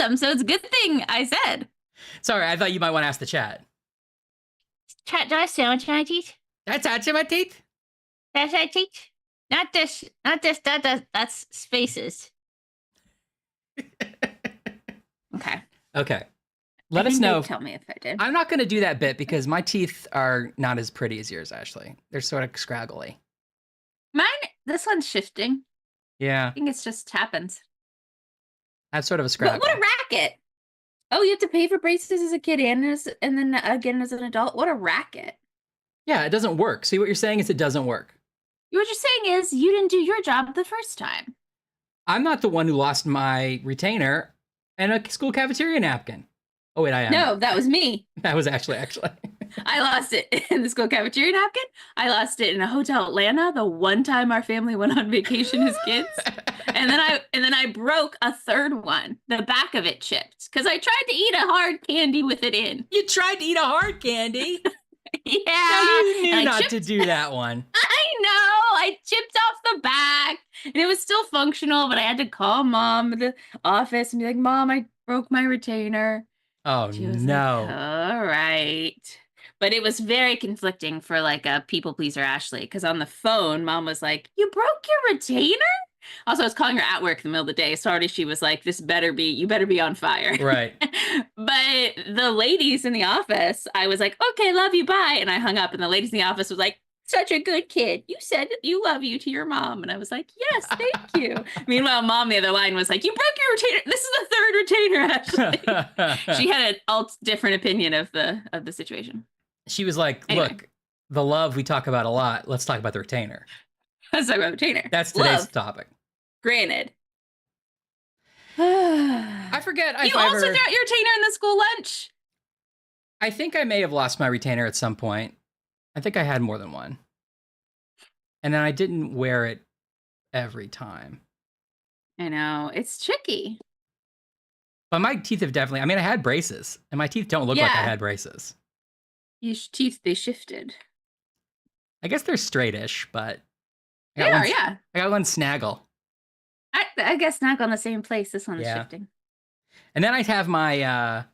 them, so it's a good thing I said. Sorry, I thought you might want to ask the chat. Chat, do I sandwich my teeth? That's touching my teeth? That's my teeth? Not this, that's spaces. Okay. Okay. I Let us think know. they'd tell me if I did. I'm not going to do that bit because my teeth are not as pretty as yours, Ashley. They're sort of scraggly. Mine, this one's shifting. Yeah, I think it's just happens. that's sort of a But scraggle. what a racket. Oh, you have to pay for braces as a kid and then again as an adult? What a racket. Yeah, it doesn't work. See, what you're saying is it doesn't work. What you're saying is you didn't do your job the first time. I'm not the one who lost my retainer and a school cafeteria napkin. Oh, wait, I am. No, that was me. That was actually. I lost it in the school cafeteria napkin. I lost it in a hotel Atlanta the one time our family went on vacation as kids. And then I broke a third one. The back of it chipped because I tried to eat a hard candy with it in. You tried to eat a hard candy? Yeah. No, you knew not to do that one. I know. I chipped off the back and it was still functional, but I had to call mom at the office and be like, Mom, I broke my retainer. Oh, She was no. like, all right. But it was very conflicting for like a people pleaser Ashley because on the phone, Mom was like, you broke your retainer? Also, I was calling her at work in the middle of the day. So already she was like, you better be on fire. Right. But the ladies in the office, I was like, okay, love you, bye. And I hung up and the ladies in the office was like, such a good kid. You said you love you to your mom. And I was like, yes, thank you. Meanwhile, Mom, the other line was like, you broke your retainer. This is the third retainer, Ashley. She had an different opinion of the situation. She was like, anyway. Look, the love we talk about a lot. Let's talk about the retainer. Let's talk about retainer. That's today's topic. Granted. I forget. You also threw out your retainer in the school lunch? I think I may have lost my retainer at some point. I think I had more than one. And then I didn't wear it every time. I know. It's tricky. But my teeth have definitely, I mean, I had braces. And my teeth don't look like I had braces. Your teeth, they shifted. I guess they're straightish, but... They are, yeah. I got one snaggle. I guess snaggle in the same place. This one is shifting. And then I'd have my,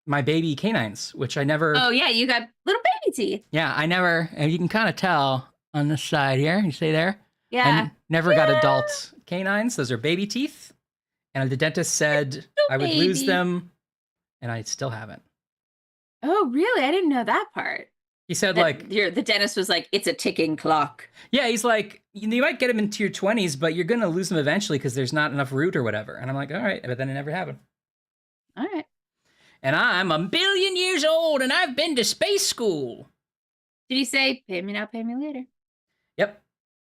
my baby canines, which I never... Oh, yeah, you got little baby teeth. Yeah, I never... And you can kind of tell on the side here. You see there? Yeah. I never got adult canines. Those are baby teeth. And the dentist said I would lose them, and I still haven't. Oh, really? I didn't know that part. He said, like... The dentist was like, it's a ticking clock. Yeah, he's like, you might get them into your 20s, but you're going to lose them eventually because there's not enough root or whatever. And I'm like, all right, but then it never happened. All right. And I'm 1 billion years old, and I've been to space school. Did he say, pay me now, pay me later? Yep.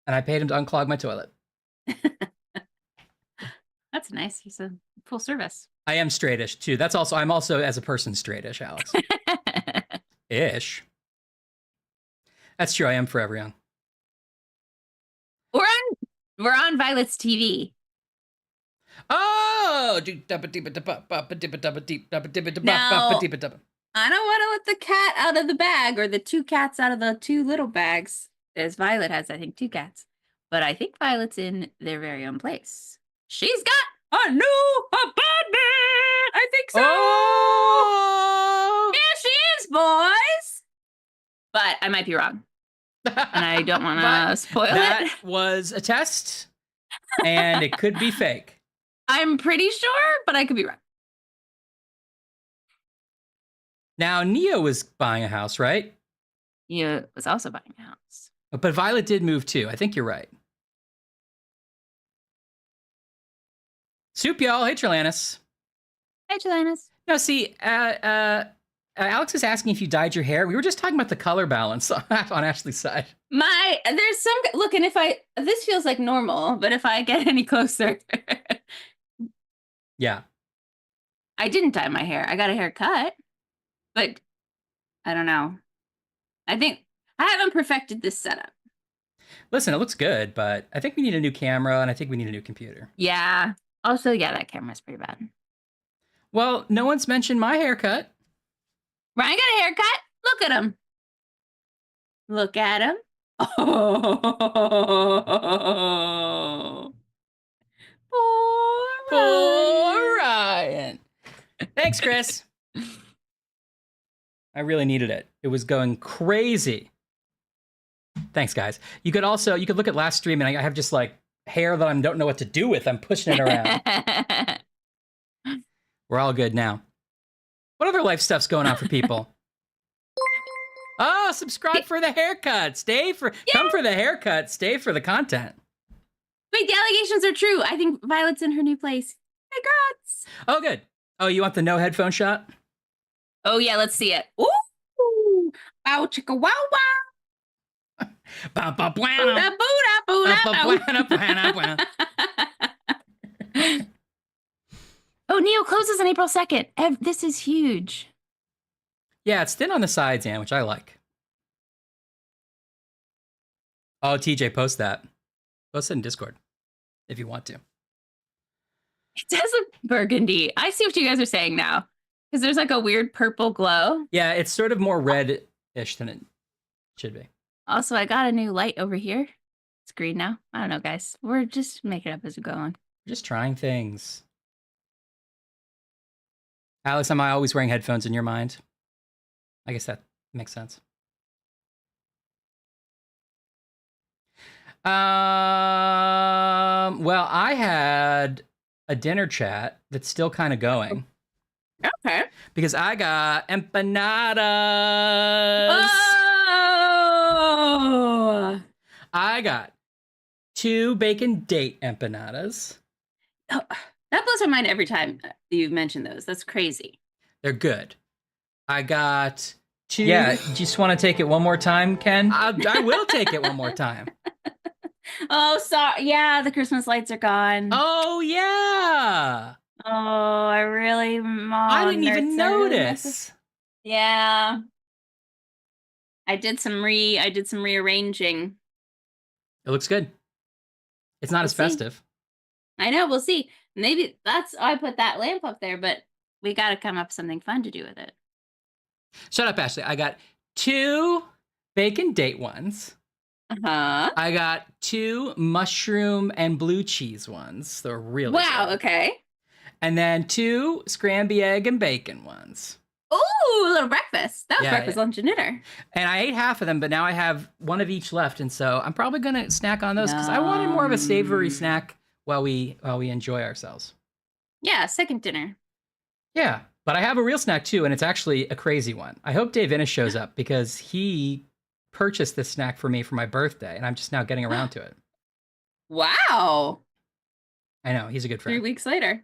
And I paid him to unclog my toilet. That's nice. He's a full service. I am straightish, too. I'm also, as a person, straightish, Alex. Ish. That's true. I am forever young. We're on Violet's TV. Oh! Now, I don't want to let the cat out of the bag or the two cats out of the two little bags, as Violet has, I think, 2 cats. But I think Violet's in their very own place. She's got a new apartment! I think so! Oh! Here she is, boys! But I might be wrong. And I don't want to spoil it. That was a test, and it could be fake. I'm pretty sure, but I could be wrong. Now, Neo was buying a house, right? Neo was also buying a house. But Violet did move too. I think you're right. Soup, y'all. Hey, Trelanis. Hey, Trelanis. No, see, Alex is asking if you dyed your hair. We were just talking about the color balance on Ashley's side. There's some, look, and this feels like normal, but if I get any closer. Yeah. I didn't dye my hair. I got a haircut, but I don't know. I think I haven't perfected this setup. Listen, it looks good, but I think we need a new camera, and I think we need a new computer. Yeah. Also, yeah, that camera's pretty bad. Well, no one's mentioned my haircut. Ryan got a haircut. Look at him. Look at him. Oh. for Ryan. Thanks, Chris. I really needed it. It was going crazy. Thanks, guys. You could look at last stream, and I have just like hair that I don't know what to do with. I'm pushing it around. We're all good now. What other life stuff's going on for people? Oh, subscribe for the haircut. Come for the haircut. Stay for the content. Wait, the allegations are true. I think Violet's in her new place. Congrats. Oh, good. Oh, you want the no headphone shot? Oh, yeah, let's see it. Ooh. Bow chicka wow wow. Oh, Neo closes on April 2nd. This is huge. Yeah, it's thin on the sides, Anne, which I like. Oh, TJ, post that. Post it in Discord if you want to. It does look burgundy. I see what you guys are saying now. Because there's like a weird purple glow. Yeah, it's sort of more red-ish than it should be. Also, I got a new light over here. It's green now. I don't know, guys. We're just making it up as we go on. We're just trying things. Alex, am I always wearing headphones in your mind? I guess that makes sense. Well, I had a dinner chat that's still kind of going. Okay. Because I got empanadas. Oh! I got 2 bacon date empanadas. Oh, that blows my mind every time you mention those. That's crazy. They're good. I got 2. Yeah, you just want to take it one more time, Ken? I will take it one more time. Oh, sorry. Yeah, the Christmas lights are gone. Oh, yeah. Oh, I really... I didn't even notice. Yeah. I did some rearranging. It looks good. It's not as festive. I know, we'll see. Maybe that's I put that lamp up there, but we got to come up with something fun to do with it. Shut up, Ashley. I got 2 bacon date ones. Uh-huh. I got 2 mushroom and blue cheese ones. They're really wow, good. Okay. And then 2 scrambled egg and bacon ones. Ooh, a little breakfast. That was breakfast, lunch, and dinner. And I ate half of them, but now I have 1 of each left, and so I'm probably gonna snack on those because I wanted more of a savory snack while we enjoy ourselves. Yeah, second dinner. Yeah, but I have a real snack too, and it's actually a crazy one. I hope Dave Innes shows up because he purchased this snack for me for my birthday, and I'm just now getting around to it. Wow. I know, he's a good friend. 3 weeks later.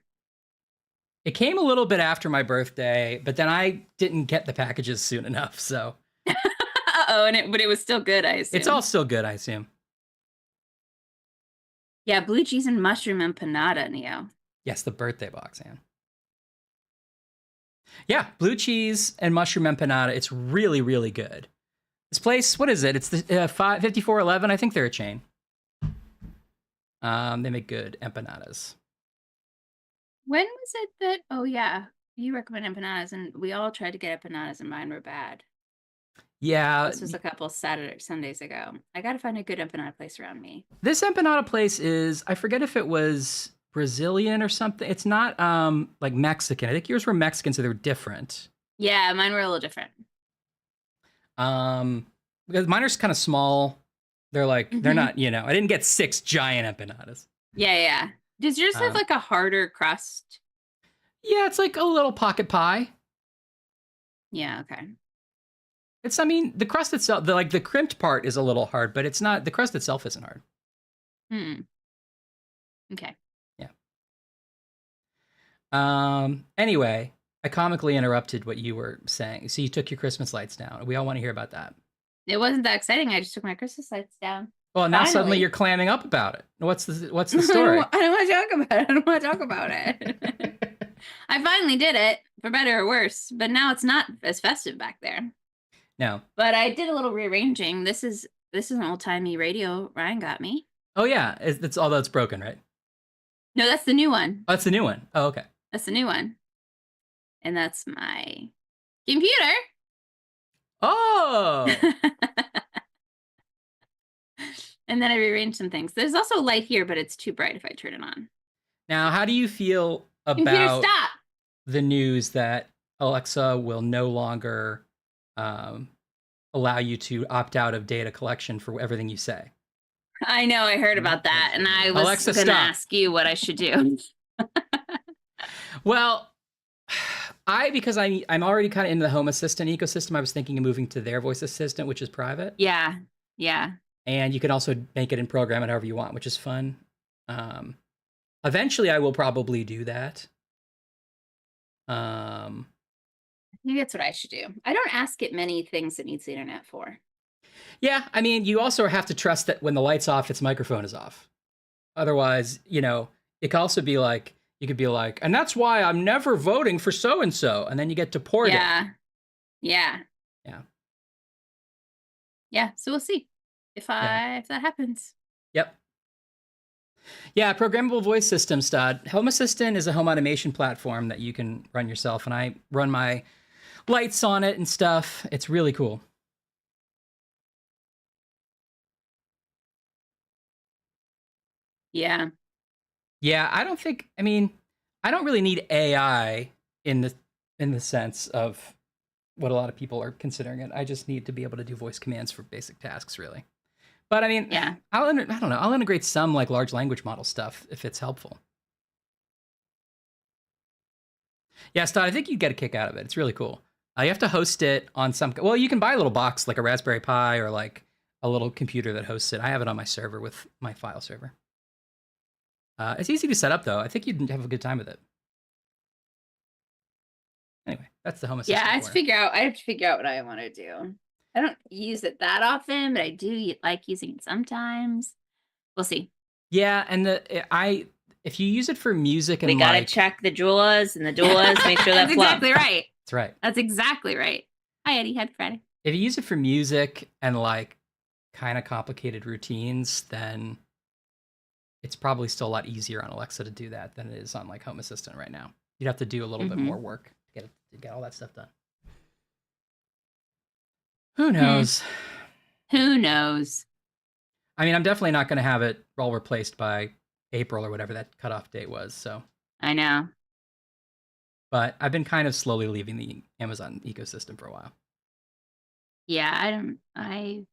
It came a little bit after my birthday, but then I didn't get the packages soon enough, so. Uh-oh, but it was still good, I assume. It's all still good, I assume. Yeah, blue cheese and mushroom empanada, Neo. Yes, the birthday box, Anne. Yeah, blue cheese and mushroom empanada. It's really, really good. This place, what is it? It's the 5411. I think they're a chain. They make good empanadas. When was it that? Oh yeah, you recommend empanadas, and we all tried to get empanadas, and mine were bad. Yeah, this was a couple Sundays ago. I gotta find a good empanada place around me. This empanada place is, I forget if it was Brazilian or something. It's not like Mexican. I think yours were Mexican, so they were different. Yeah, mine were a little different. Because mine are kind of small. They're like, they're not, I didn't get 6 giant empanadas. Yeah. Does yours have like a harder crust? Yeah, it's like a little pocket pie. Yeah, okay. I mean, the crust itself, the crimped part is a little hard, but it's not, the crust itself isn't hard. Okay. Yeah. Anyway, I comically interrupted what you were saying. So you took your Christmas lights down. We all want to hear about that. It wasn't that exciting. I just took my Christmas lights down. Well, now suddenly you're clamming up about it. What's the story? I don't want to talk about it. I finally did it, for better or worse, but now it's not as festive back there. No. But I did a little rearranging. This is an old-timey radio Ryan got me. Oh, yeah. Although it's broken, right? No, that's the new one. Oh, that's the new one. Oh, okay. That's the new one. And that's my computer. Oh! And then I rearranged some things. There's also a light here, but it's too bright if I turn it on. Now, how do you feel Computer, about stop. the news that Alexa will no longer um, allow you to opt out of data collection for everything you say? I know, I heard about that, and I was Alexa, gonna stop. ask you what I should do. Well, because I'm already kind of in the Home Assistant ecosystem, I was thinking of moving to their voice assistant, which is private. Yeah, yeah. And you can also make it and program it however you want, which is fun. Um, Eventually, I will probably do that. Maybe that's what I should do. I don't ask it many things it needs the internet for. Yeah, I mean, you also have to trust that when the light's off, its microphone is off. Otherwise, it could also be like, you could be like, and that's why I'm never voting for so and so, and then you get deported. Yeah, yeah, Yeah. yeah. So we'll see if that happens. Yep. Yeah, programmable voice system, Stod. Home Assistant is a home automation platform that you can run yourself, and I run my lights on it and stuff. It's really cool. Yeah. Yeah, I don't really need AI in the sense of what a lot of people are considering it. I just need to be able to do voice commands for basic tasks, really. But I mean, Yeah. I don't know. I'll integrate some like large language model stuff if it's helpful. Yeah, Stott, I think you get a kick out of it. It's really cool. You have to host it on some. Well, you can buy a little box like a Raspberry Pi or like a little computer that hosts it. I have it on my server with my file server. It's easy to set up, though. I think you'd have a good time with it. Anyway, that's the Home Assistant. Yeah, I have to figure out what I want to do. I don't use it that often, but I do like using it sometimes. We'll see. Yeah, and if you use it for music and we gotta check the doulas and the doulas, make sure that's exactly right. That's right. That's exactly right. Hi, Eddie. Happy Friday. If you use it for music and like kind of complicated routines, then it's probably still a lot easier on Alexa to do that than it is on like Home Assistant right now. You'd have to do a little bit more work to get all that stuff done. Who knows? Who knows? I mean, I'm definitely not going to have it all replaced by April or whatever that cutoff date was. So I know. But I've been kind of slowly leaving the Amazon ecosystem for a while. Yeah, I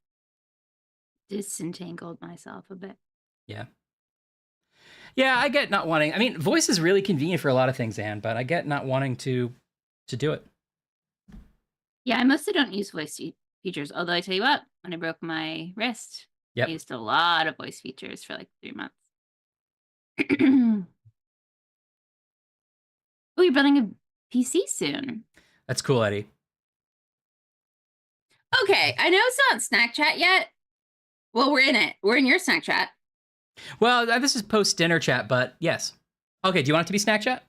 disentangled myself a bit. Yeah. Yeah, I get not wanting. I mean, voice is really convenient for a lot of things, Anne, but I get not wanting to do it. Yeah, I mostly don't use voice features. Although I tell you what, when I broke my wrist, I used a lot of voice features for like 3 months. Oh, you're building a PC soon. That's cool, Eddie. Okay, I know it's not snack chat yet. Well, we're in it. We're in your snack chat. Well, this is post-dinner chat, but yes. Okay, do you want it to be snack chat?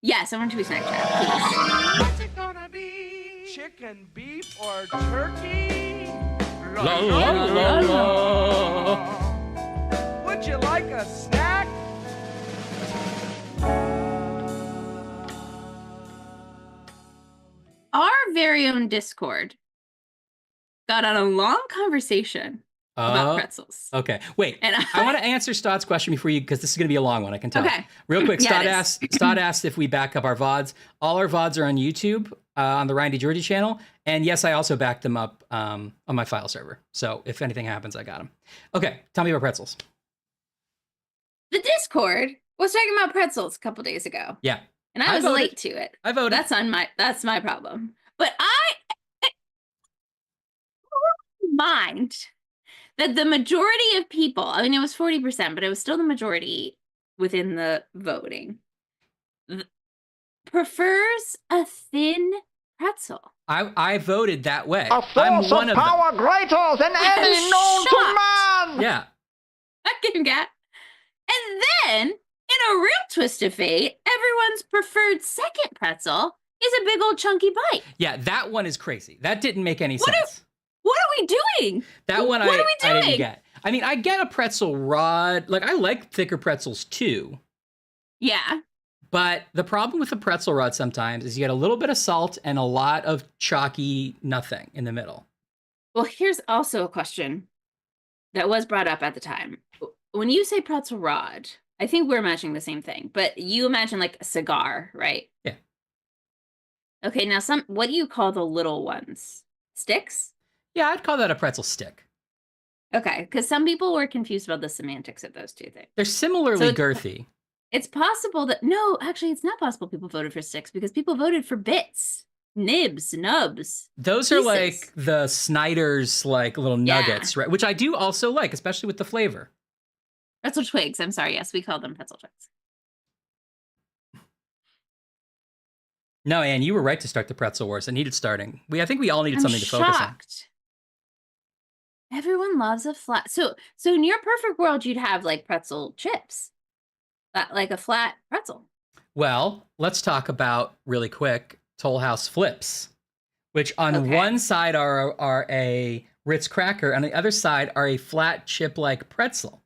Yes, I want it to be snack chat, please. What's it gonna be? Chicken, beef, or turkey? La, la, la, la. Would you like a snack? Our very own Discord got on a long conversation about pretzels. Okay, wait. And I want to answer Stott's question before you, because this is going to be a long one, I can tell. Okay. Real quick, Stott asked if we back up our VODs. All our VODs are on YouTube, on the Ryan DeGiorgi channel. And yes, I also backed them up on my file server. So if anything happens, I got them. Okay, tell me about pretzels. The Discord was talking about pretzels a couple days ago. Yeah. And I was late to it. I voted. That's my problem. But I mind that the majority of people, I mean, it was 40%, but it was still the majority within the voting, prefers a thin pretzel. I voted that way. A force of power greater than any known to man. Yeah. I can get. And then, in a real twist of fate, everyone's preferred second pretzel is a big old chunky bite. Yeah, that one is crazy. That didn't make any sense. What are we doing? That one I didn't get. I mean, I get a pretzel rod. Like, I like thicker pretzels too. Yeah. But the problem with the pretzel rod sometimes is you get a little bit of salt and a lot of chalky nothing in the middle. Well, here's also a question that was brought up at the time. When you say pretzel rod, I think we're imagining the same thing, but you imagine like a cigar, right? Yeah. Okay, now what do you call the little ones? Sticks? Yeah, I'd call that a pretzel stick. Okay, because some people were confused about the semantics of those two things. They're similarly girthy. It's possible that, no, actually, it's not possible people voted for sticks because people voted for bits, nibs, nubs. Those pieces. are like the Snyder's like little nuggets, right? Which I do also like, especially with the flavor. Pretzel twigs. I'm sorry. Yes, we call them pretzel twigs. No, Anne, you were right to start the pretzel wars. It needed starting. I think we all needed something to focus on. Everyone loves a flat. So in your perfect world, you'd have like pretzel chips, like a flat pretzel. Well, let's talk about really quick Toll House flips, which on one side are a Ritz cracker, and on the other side are a flat chip-like pretzel.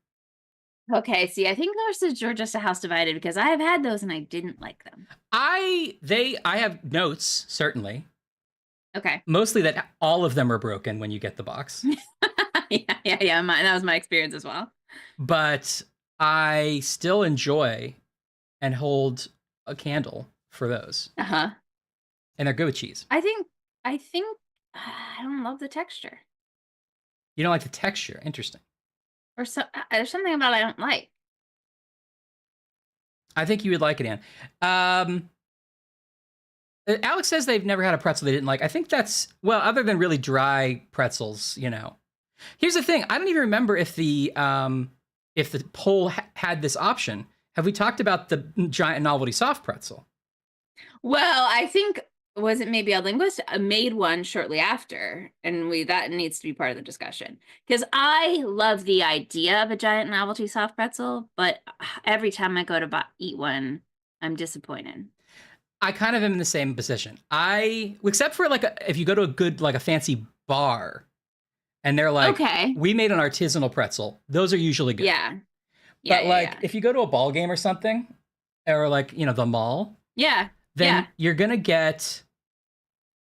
Okay, see, I think those are just a house divided because I have had those and I didn't like them. I have notes, certainly. Okay. Mostly that all of them are broken when you get the box. Yeah. That was my experience as well. But I still enjoy and hold a candle for those. Uh-huh. And they're good with cheese. I think I don't love the texture. You don't like the texture. Interesting. Or there's something about it I don't like. I think you would like it, Anne. Alex says they've never had a pretzel they didn't like. I think that's, well, other than really dry pretzels, you know. Here's the thing. I don't even remember if the poll had this option. Have we talked about the giant novelty soft pretzel? Well, I think, was it maybe a linguist made one shortly after, and that needs to be part of the discussion. Because I love the idea of a giant novelty soft pretzel, but every time I go to eat one, I'm disappointed. I kind of am in the same position. Except for like if you go to a good, like a fancy bar, and they're like, okay, we made an artisanal pretzel. Those are usually good. Yeah. But if you go to a ball game or something, or like, you know, the mall. Yeah. Then you're going to get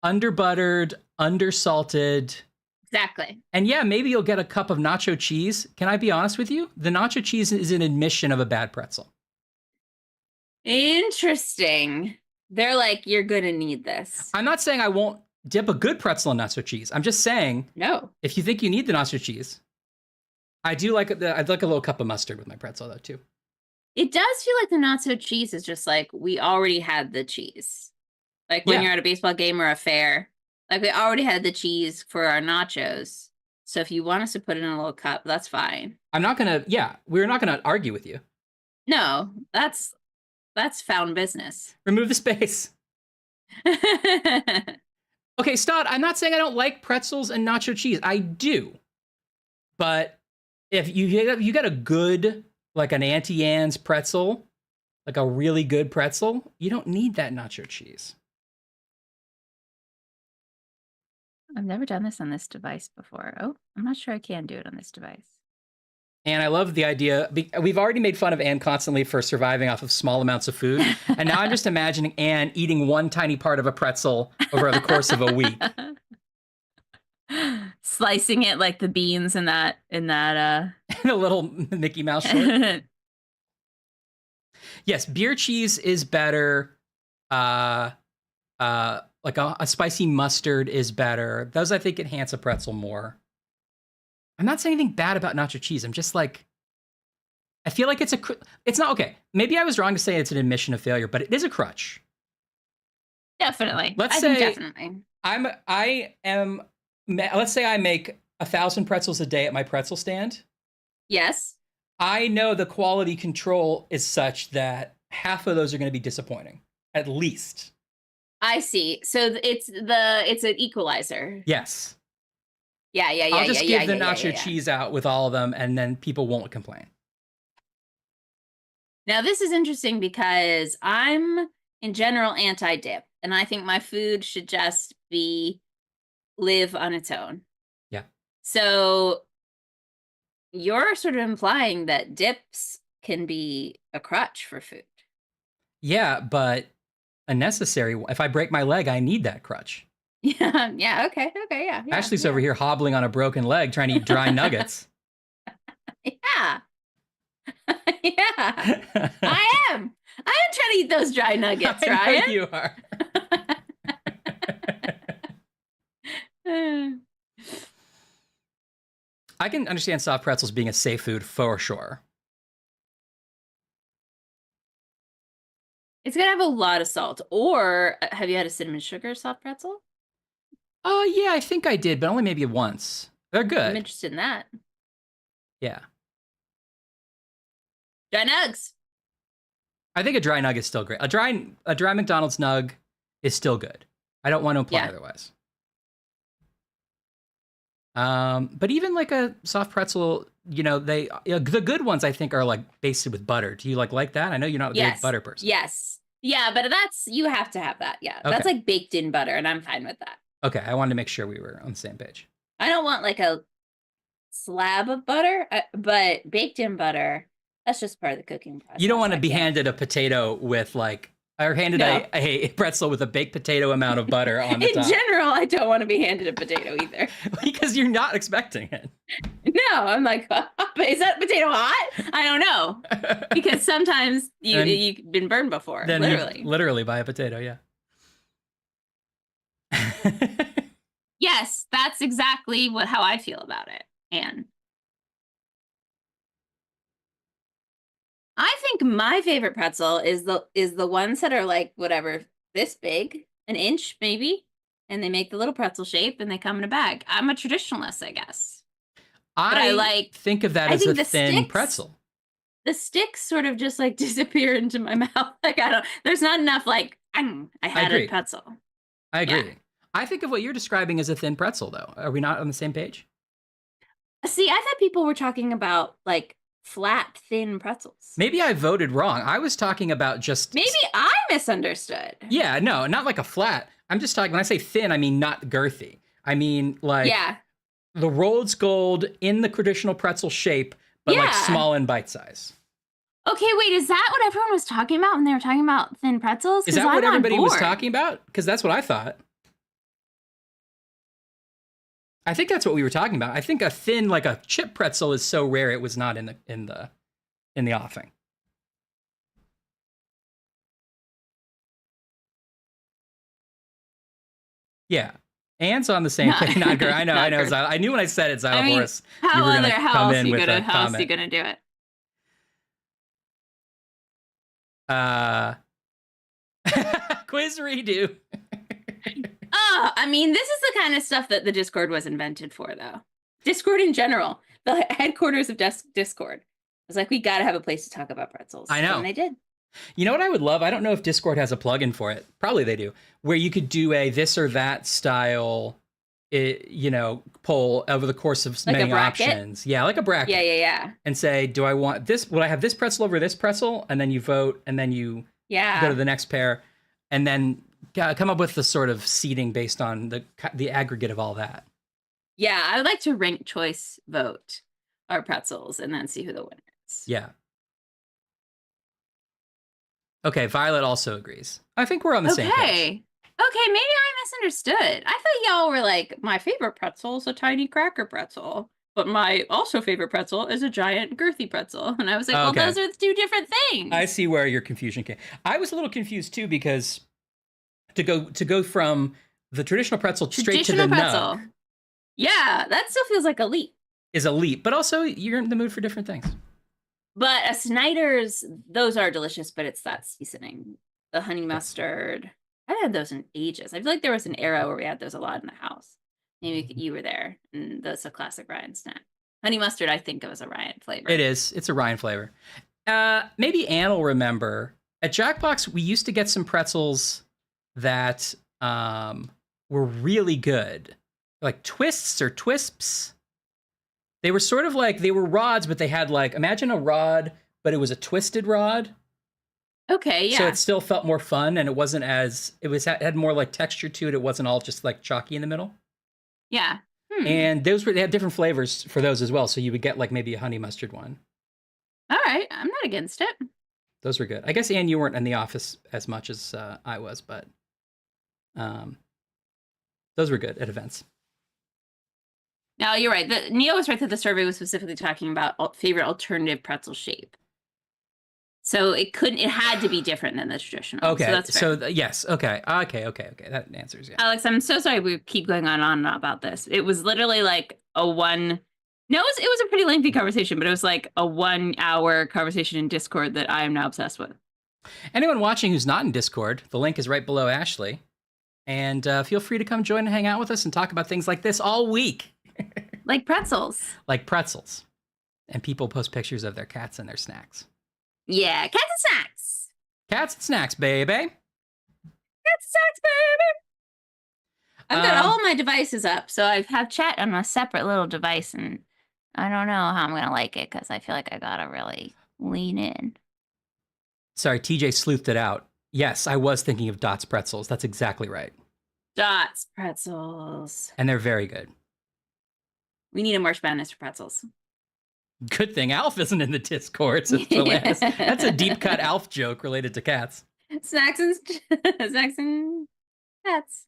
under-buttered, under-salted. Exactly. And yeah, maybe you'll get a cup of nacho cheese. Can I be honest with you? The nacho cheese is an admission of a bad pretzel. Interesting. They're like, you're going to need this. I'm not saying I won't dip a good pretzel in nacho cheese. I'm just saying, no. If you think you need the nacho cheese, I'd like a little cup of mustard with my pretzel though too. It does feel like the nacho cheese is just like, we already had the cheese. Like when you're at a baseball game or a fair, like we already had the cheese for our nachos. So if you want us to put it in a little cup, that's fine. we're not going to argue with you. No, that's found business. Remove the space. Okay, Stott, I'm not saying I don't like pretzels and nacho cheese. I do. But if you got a good, like an Auntie Anne's pretzel, like a really good pretzel, you don't need that nacho cheese. I've never done this on this device before. Oh, I'm not sure I can do it on this device. And I love the idea. We've already made fun of Anne constantly for surviving off of small amounts of food. And now I'm just imagining Anne eating one tiny part of a pretzel over the course of a week. Slicing it like the beans in that a little Mickey Mouse short. Yes, beer cheese is better. Like a spicy mustard is better. Those I think enhance a pretzel more. I'm not saying anything bad about nacho cheese. I'm just like, I feel like it's not okay. Maybe I was wrong to say it's an admission of failure, but it is a crutch. Definitely. Let's say I make 1,000 pretzels a day at my pretzel stand. Yes. I know the quality control is such that half of those are going to be disappointing, at least. I see. So it's an equalizer. Yes. Yeah. I'll just give the nacho cheese out with all of them, and then people won't complain. Now, this is interesting because I'm, in general, anti-dip, and I think my food should just live on its own. Yeah. So you're sort of implying that dips can be a crutch for food. Yeah, but a necessary one. If I break my leg, I need that crutch. Yeah, okay, yeah. Ashley's over here hobbling on a broken leg trying to eat dry nuggets. Yeah. Yeah, I am. I am trying to eat those dry nuggets, I know Ryan. you are. I can understand soft pretzels being a safe food for sure. It's gonna have a lot of salt. Or have you had a cinnamon sugar soft pretzel? Oh, yeah, I think I did, but only maybe once. They're I'm good. interested in that. Yeah. Dry nugs. I think a dry nug is still great. A dry McDonald's nug is still good. I don't want to imply Yeah. otherwise. But even like a soft pretzel, the good ones I think are like basted with butter. Do you like that? I know you're not a big Yes. butter person. Yes. Yeah, but you have to have that. Yeah. That's Okay. like baked in butter, and I'm fine with that. Okay, I wanted to make sure we were on the same page. I don't want like a slab of butter, but baked in butter, that's just part of the cooking process. You don't want to I be can't. handed a potato with or handed No. a pretzel with a baked potato amount of butter on the In top. general, I don't want to be handed a potato either. Because you're not expecting it. No, I'm like, is that potato hot? I don't know. Because sometimes you've been burned before, Then literally. Literally by a potato, yeah. Yes, that's exactly how I feel about it. And I think my favorite pretzel is the ones that are like whatever, this big, an inch maybe, and they make the little pretzel shape and they come in a bag. I'm a traditionalist, I guess. But I think of that I as think a thin pretzel. The sticks sort of just like disappear into my mouth. Like there's not enough like I had a pretzel. I agree. Yeah. I think of what you're describing as a thin pretzel, though. Are we not on the same page? See, I thought people were talking about like flat, thin pretzels. Maybe I voted wrong. I was talking about just... Maybe I misunderstood. Yeah, no, not like a flat. I'm just talking, when I say thin, I mean not girthy. I mean like the Rhodes Gold in the traditional pretzel shape, but like small and bite size. Okay, wait, is that what everyone was talking about when they were talking about thin pretzels? Is that what everybody was talking about? Because that's what I thought. I think that's what we were talking about. I think a thin, like a chip pretzel, is so rare it was not in the offing. Yeah, Anne's on the same thing. Not girl. I know. I knew when I said it, Xylophorus. How else are you gonna do it? Quiz redo. I mean, this is the kind of stuff that the Discord was invented for, though. Discord in general, the headquarters of Discord. I was like, we got to have a place to talk about pretzels. I know. And they did. You know what I would love? I don't know if Discord has a plugin for it. Probably they do. Where you could do a this or that style, poll over the course of like many options. Yeah, like a bracket. Yeah. And say, do I want this? Would I have this pretzel over this pretzel? And then you vote, and then you go to the next pair, and then come up with the sort of seating based on the aggregate of all that. Yeah, I would like to rank choice vote our pretzels and then see who the winner is. Yeah. Okay, Violet also agrees. I think we're on the same page. Okay, maybe I misunderstood. I thought y'all were like, my favorite pretzel is a tiny cracker pretzel, but my also favorite pretzel is a giant girthy pretzel. And I was like, well, those are the two different things. I see where your confusion came. I was a little confused too, because to go from the traditional pretzel straight to the nug. Yeah, that still feels like a leap. Is a leap, but also you're in the mood for different things. But a Snyder's, those are delicious, but it's that seasoning. The honey mustard. I haven't had those in ages. I feel like there was an era where we had those a lot in the house. Maybe you were there, and that's a classic Ryan snack. Honey mustard, I think, was a Ryan flavor. It is. It's a Ryan flavor. Maybe Anne will remember. At Jackbox, we used to get some pretzels that were really good. Like twists or twisps. They were sort of like, they were rods, but they had like, imagine a rod, but it was a twisted rod. Okay, yeah. So it still felt more fun, and it wasn't as, it had more like texture to it. It wasn't all just like chalky in the middle. Yeah. And they had different flavors for those as well. So you would get like maybe a honey mustard one. All right, I'm not against it. Those were good. I guess, Anne, you weren't in the office as much as I was, but those were good at events. No, you're right. Neil was right that the survey was specifically talking about favorite alternative pretzel shape. So it had to be different than the traditional. Okay, So that's fair. yes, okay. That answers, yeah. Alex, I'm so sorry we keep going on about this. It was literally like a one. No, it was a pretty lengthy conversation, but it was like a 1 hour conversation in Discord that I am now obsessed with. Anyone watching who's not in Discord, the link is right below Ashley. And feel free to come join and hang out with us and talk about things like this all week. Like pretzels. Like pretzels. And people post pictures of their cats and their snacks. Yeah, cats and snacks. Cats and snacks, baby. Cats and snacks, baby. I've got all my devices up, so I have chat on a separate little device, and I don't know how I'm going to like it because I feel like I got to really lean in. Sorry, TJ sleuthed it out. Yes, I was thinking of Dots pretzels. That's exactly right. Dots pretzels. And they're very good. We need a March Madness for pretzels. Good thing Alf isn't in the Discord. So that's a deep cut Alf joke related to cats. Snacks and cats.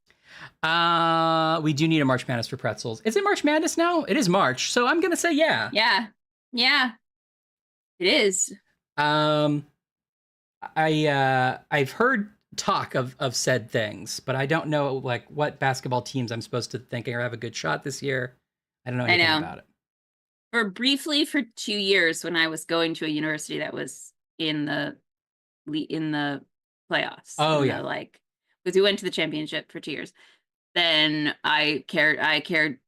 We do need a March Madness for pretzels. Is it March Madness now? It is March, so I'm gonna say yeah. Yeah. It is. I've heard talk of said things, but I don't know like what basketball teams I'm supposed to think or have a good shot this year. I don't know anything about it. Briefly for 2 years when I was going to a university that was in the playoffs. Oh yeah. Because we went to the championship for 2 years. Then I cared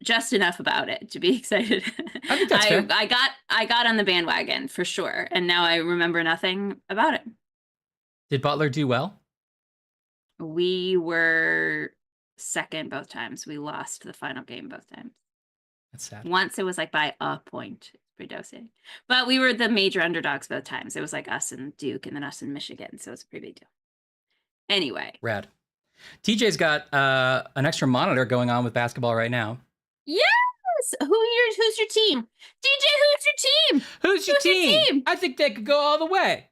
just enough about it to be excited. I think that's fair. I got on the bandwagon for sure, and now I remember nothing about it. Did Butler do well? We were second both times. We lost the final game both times. That's sad. Once it was like by a point. It's pretty devastating. But we were the major underdogs both times. It was like us and Duke and then us and Michigan. So it's a pretty big deal. Anyway. Rad. TJ's got an extra monitor going on with basketball right now. Yes! Who's your team? DJ, who's your team? Who's your team? I think they could go all the way.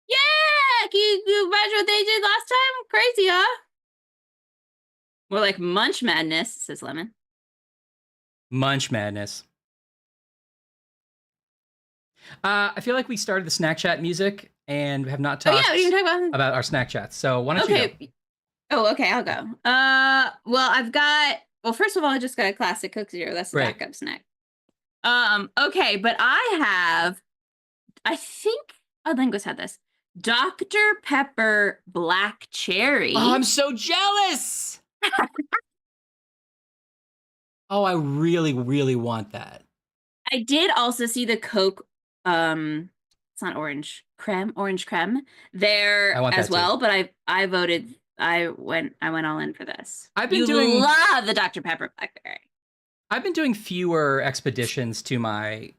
Yeah! Can you imagine what they did last time? Crazy, huh? More like Munch Madness, says Lemon. Munch Madness. I feel like we started the snack chat music and have not talked what are you talking about our snack chats. So why don't you go? Oh, okay, I'll go. First of all, I just got a classic Coke Zero. That's the backup snack. Okay, but I think Linguist had this. Dr. Pepper Black Cherry. Oh, I'm so jealous. Oh, I really, really want that. I did also see the Coke, it's not orange creme there as well, too. But I went all in for this. You love the Dr. Pepper Blackberry. I've been doing fewer expeditions to my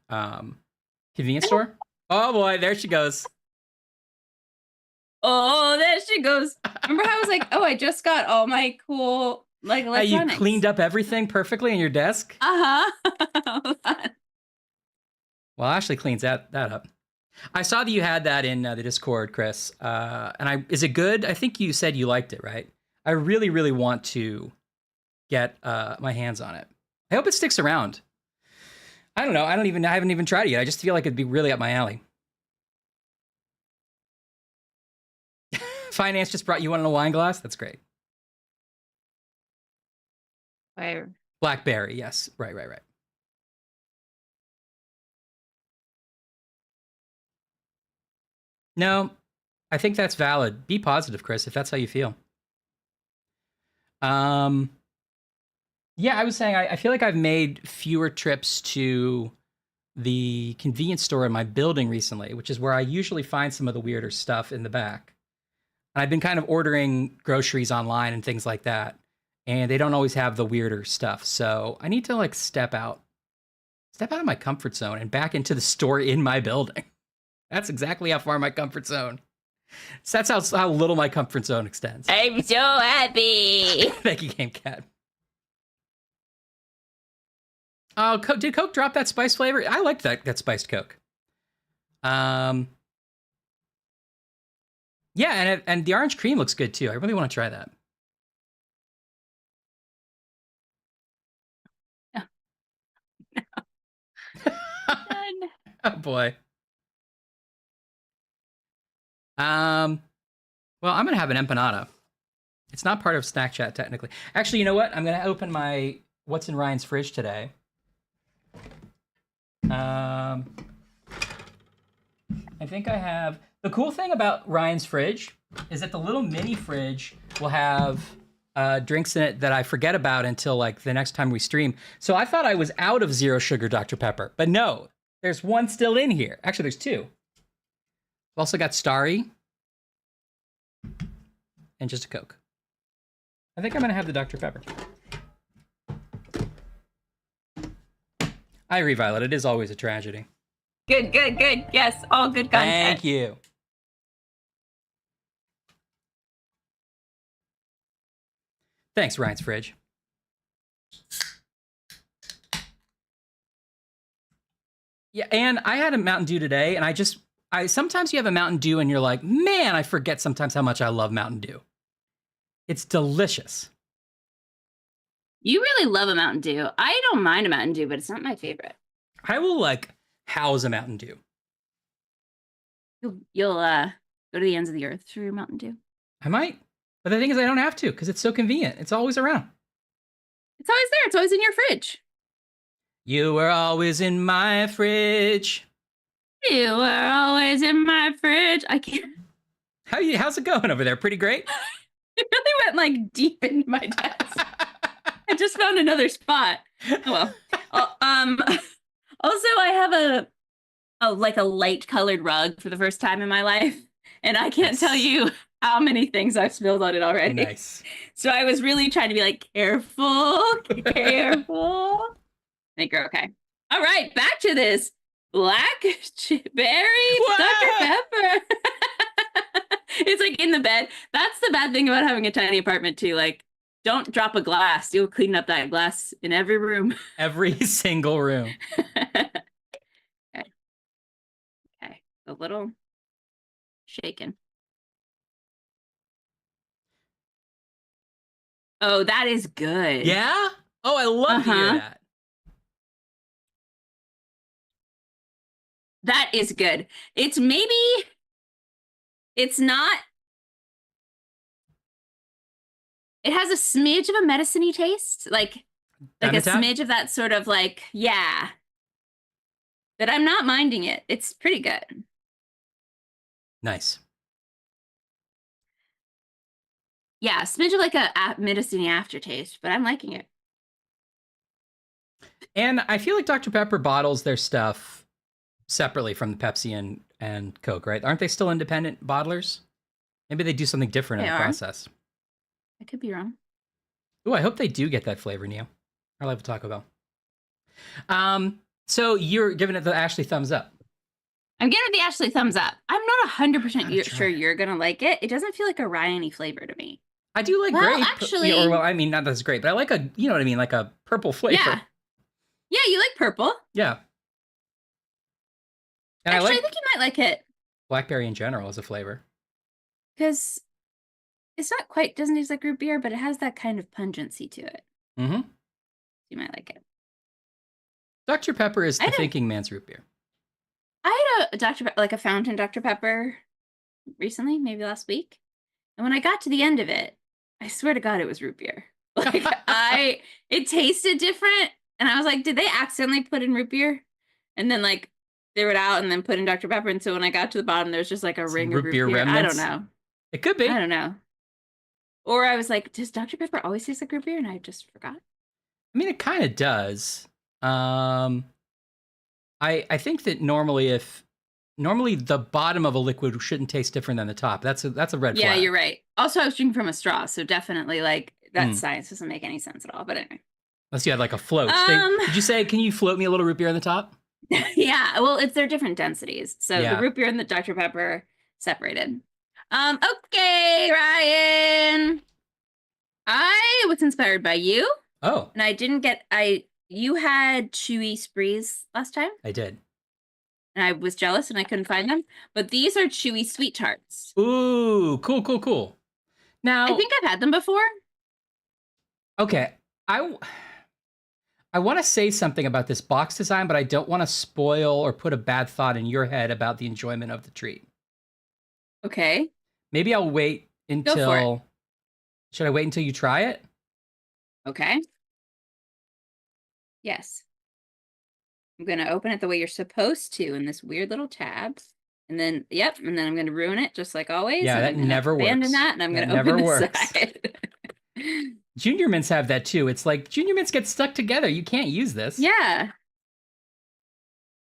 convenience store. Oh boy, there she goes. Oh, there she goes. Remember how I was like, oh, I just got all my cool electronics. You cleaned up everything perfectly in your desk? Uh-huh. Well, Ashley cleans that up. I saw that you had that in the Discord, Chris. Is it good? I think you said you liked it, right? I really, really want to get my hands on it. I hope it sticks around. I don't know. I haven't even tried it yet. I just feel like it'd be really up my alley. Finance just brought you one in a wine glass. That's great. Where? Blackberry, yes. Right. No, I think that's valid. Be positive, Chris, if that's how you feel. Yeah, I was saying I feel like I've made fewer trips to the convenience store in my building recently, which is where I usually find some of the weirder stuff in the back. And I've been kind of ordering groceries online and things like that, and they don't always have the weirder stuff. So I need to step out of my comfort zone and back into the store in my building. That's exactly how far my comfort zone. So that's how little my comfort zone extends. I'm so happy. Thank you, Game Cat. Oh, did Coke drop that spice flavor? I liked that spiced Coke. Yeah, and the orange cream looks good too. I really want to try that. Oh boy. Well, I'm gonna have an empanada. It's not part of Snack Chat technically. Actually, you know what? I'm gonna open my what's in Ryan's fridge today. I think I have the cool thing about Ryan's fridge is that the little mini fridge will have drinks in it that I forget about until like the next time we stream. So I thought I was out of zero sugar Dr. Pepper, but no, there's one still in here. Actually, there's two. I've also got Starry and just a Coke. I think I'm gonna have the Dr. Pepper. I agree, Violet. It is always a tragedy. Good. Yes, all good content. Thank you. Thanks, Ryan's fridge. Yeah, and I had a Mountain Dew today, and I sometimes you have a Mountain Dew and you're like, man, I forget sometimes how much I love Mountain Dew. It's delicious. You really love a Mountain Dew. I don't mind a Mountain Dew, but it's not my favorite. I will like house a Mountain Dew. You'll go to the ends of the earth for your Mountain Dew. I might, but the thing is, I don't have to because it's so convenient. It's always around. It's always there. It's always in your fridge. You were always in my fridge. You were always in my fridge. I can't. How's it going over there? Pretty great? It really went like deep into my desk. I just found another spot. Oh, well. Also, I have a light colored rug for the first time in my life, and I can't tell you how many things I've spilled on it already. Nice. So I was really trying to be like, careful. Make her okay. All right, back to this blackberry Dr. Pepper. It's like in the bed. That's the bad thing about having a tiny apartment too. Like, don't drop a glass. You'll clean up that glass in every room. Every single room. Okay. A little shaken. Oh, that is good. Yeah? Oh, I love to hear that. That is good. It's not. It has a smidge of a medicine-y taste, like a smidge of that sort of like, yeah. But I'm not minding it. It's pretty good. Nice. Yeah, a smidge of like a medicine-y aftertaste, but I'm liking it. And I feel like Dr. Pepper bottles their stuff separately from the Pepsi and Coke, right? Aren't they still independent bottlers? Maybe they do something different in the process. I could be wrong. Ooh, I hope they do get that flavor, Neil. I love Taco Bell. So you're giving it the Ashley thumbs up. I'm giving it the Ashley thumbs up. I'm not 100% sure you're going to like it. It doesn't feel like a Ryan-y flavor to me. I do like grape. Actually, I mean, not that's great, but I like you know what I mean, like a purple flavor. Yeah, you like purple. Yeah. And actually, I think you might like it. Blackberry in general as a flavor. Because it's not quite, doesn't taste like root beer, but it has that kind of pungency to it. Mm-hmm. You might like it. Dr. Pepper is the thinking man's root beer. I had a fountain Dr. Pepper recently, maybe last week. And when I got to the end of it, I swear to God, it was root beer. Like it tasted different. And I was like, did they accidentally put in root beer? And then like threw it out and then put in Dr. Pepper. And so when I got to the bottom, there was just like a ring of root beer. I don't know. It could be. I don't know. Or I was like, does Dr. Pepper always taste like root beer? And I just forgot. I mean, it kind of does. I think that normally the bottom of a liquid shouldn't taste different than the top. That's a red flag. Yeah, you're right. Also, I was drinking from a straw, so definitely like that science doesn't make any sense at all. But anyway. Unless you had like a float. Did you say, can you float me a little root beer on the top? Yeah, well, they're different densities. So the root beer and the Dr. Pepper separated. Okay, Ryan. I was inspired by you. Oh. And I didn't get you had chewy sprees last time. I did. And I was jealous and I couldn't find them. But these are chewy sweet tarts. Ooh, cool. Now I think I've had them before. Okay. I want to say something about this box design, but I don't want to spoil or put a bad thought in your head about the enjoyment of the treat. Okay. Maybe I'll wait Go for it. until. Should I wait until you try it? Okay. Yes. I'm going to open it the way you're supposed to in this weird little tab. And then, yep, and then I'm going to ruin it just like always. Yeah, and that I'm gonna never abandon works. that, and I'm That going to open never the works. side. Junior mints have that too. It's like junior mints get stuck together. You can't use this. Yeah.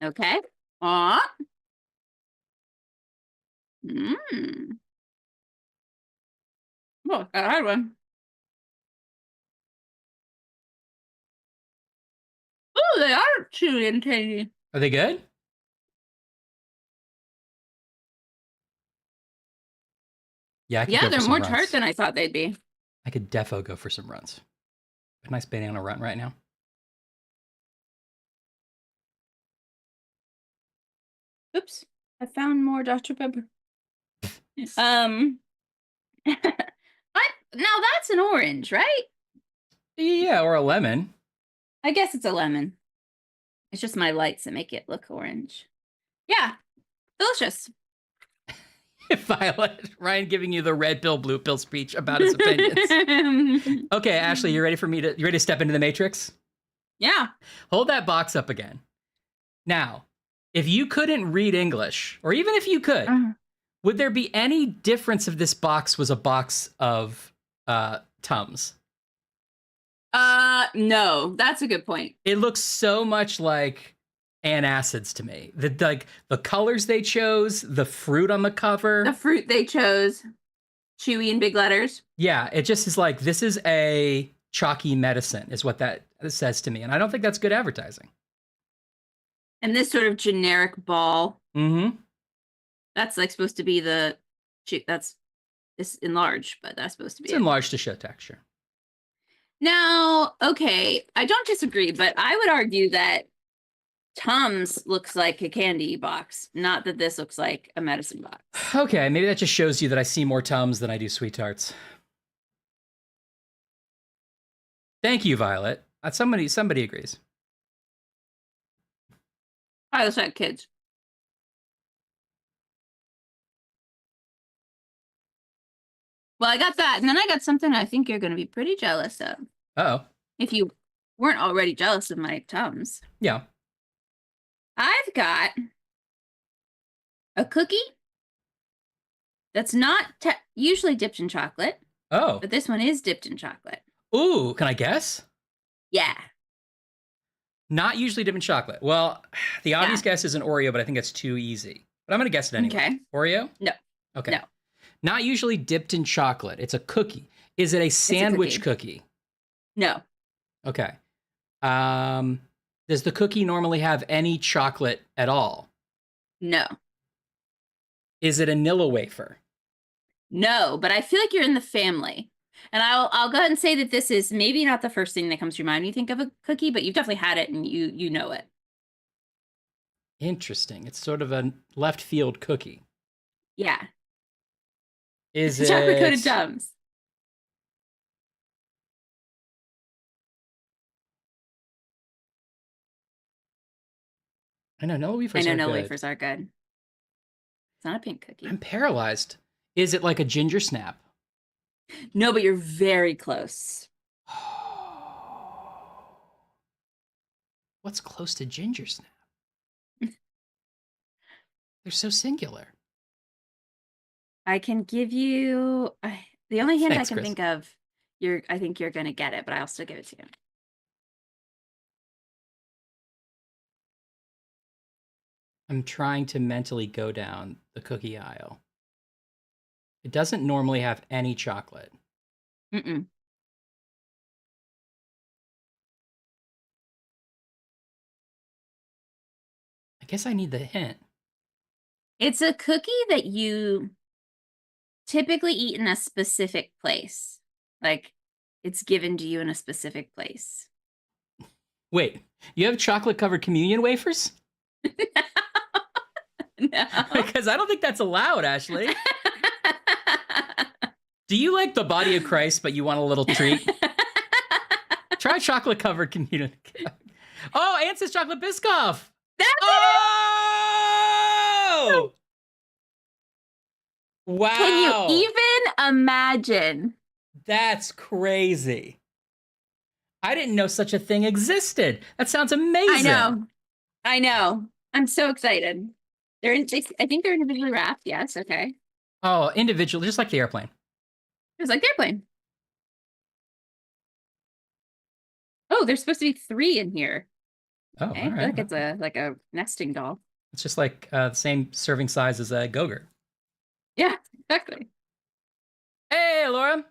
Okay. Aw. Mmm. Oh, got a hard one. Oh, they are chewy and tangy. Are they good? Yeah, I could Yeah, go for they're some more runs. tart than I thought they'd be. I could defo go for some runs. A nice banana run right now. Oops. I found more Dr. Pepper. I now that's an orange, right? Yeah, or a lemon. I guess it's a lemon. It's just my lights that make it look orange. Yeah. Delicious. Violet, Ryan giving you the red pill, blue pill speech about his opinions. Okay, Ashley, you ready to step into the matrix? Yeah. Hold that box up again. Now, if you couldn't read English, or even if you could, would there be any difference if this box was a box of Tums? No, that's a good point. It looks so much like antacids to me. The colors they chose, the fruit on the cover. The fruit they chose, chewy in big letters. Yeah, it just is like, this is a chalky medicine, is what that says to me. And I don't think that's good advertising. And this sort of generic ball. Mm-hmm. That's like supposed to be it's enlarged, but that's supposed to be It's enlarged to show texture. Now, okay, I don't disagree, but I would argue that Tums looks like a candy box, not that this looks like a medicine box. Okay, maybe that just shows you that I see more Tums than I do sweet tarts. Thank you, Violet. Somebody agrees. I was like kids. Well, I got that, and then I got something I think you're going to be pretty jealous of. Uh-oh. If you weren't already jealous of my Tums. Yeah. I've got a cookie that's not usually dipped in chocolate. Oh. But this one is dipped in chocolate. Ooh, can I guess? Yeah. Not usually dipped in chocolate. Well, the obvious guess is an Oreo, but I think that's too easy. But I'm going to guess it anyway. Okay. Oreo? No. Okay. No. Not usually dipped in chocolate. It's a cookie. Is it a sandwich cookie? No. Okay. Does the cookie normally have any chocolate at all? No. Is it a Nilla wafer? No, but I feel like you're in the family. And I'll go ahead and say that this is maybe not the first thing that comes to your mind when you think of a cookie, but you've definitely had it and you know it. Interesting. It's sort of a left field cookie. Yeah. Is it's it chocolate coated Tums? I know Nilla wafers. Wafers are good. It's not a pink cookie. I'm paralyzed. Is it like a ginger snap? No, but you're very close. What's close to ginger snap? They're so singular. I can give you the only hint Thanks, I can Chris. think of. I think you're gonna get it, but I'll still give it to you. I'm trying to mentally go down the cookie aisle. It doesn't normally have any chocolate. Mm-mm. I guess I need the hint. It's a cookie that you typically eat in a specific place. Like, it's given to you in a specific place. Wait, you have chocolate-covered communion wafers? No. Because I don't think that's allowed, Ashley. Do you like the body of Christ, but you want a little treat? Try chocolate covered community. Oh, Ant says chocolate Biscoff. That's Oh! Wow. Can you even imagine? That's crazy. I didn't know such a thing existed. That sounds amazing. I know. I'm so excited. I think they're individually wrapped. Yes. Okay. Oh, individual, just like the airplane. It was like the airplane. Oh, there's supposed to be 3 in here. Oh, Okay. all I feel right. like it's a nesting doll. It's just like the same serving size as a Go-Gurt. Yeah, exactly. Hey, Laura.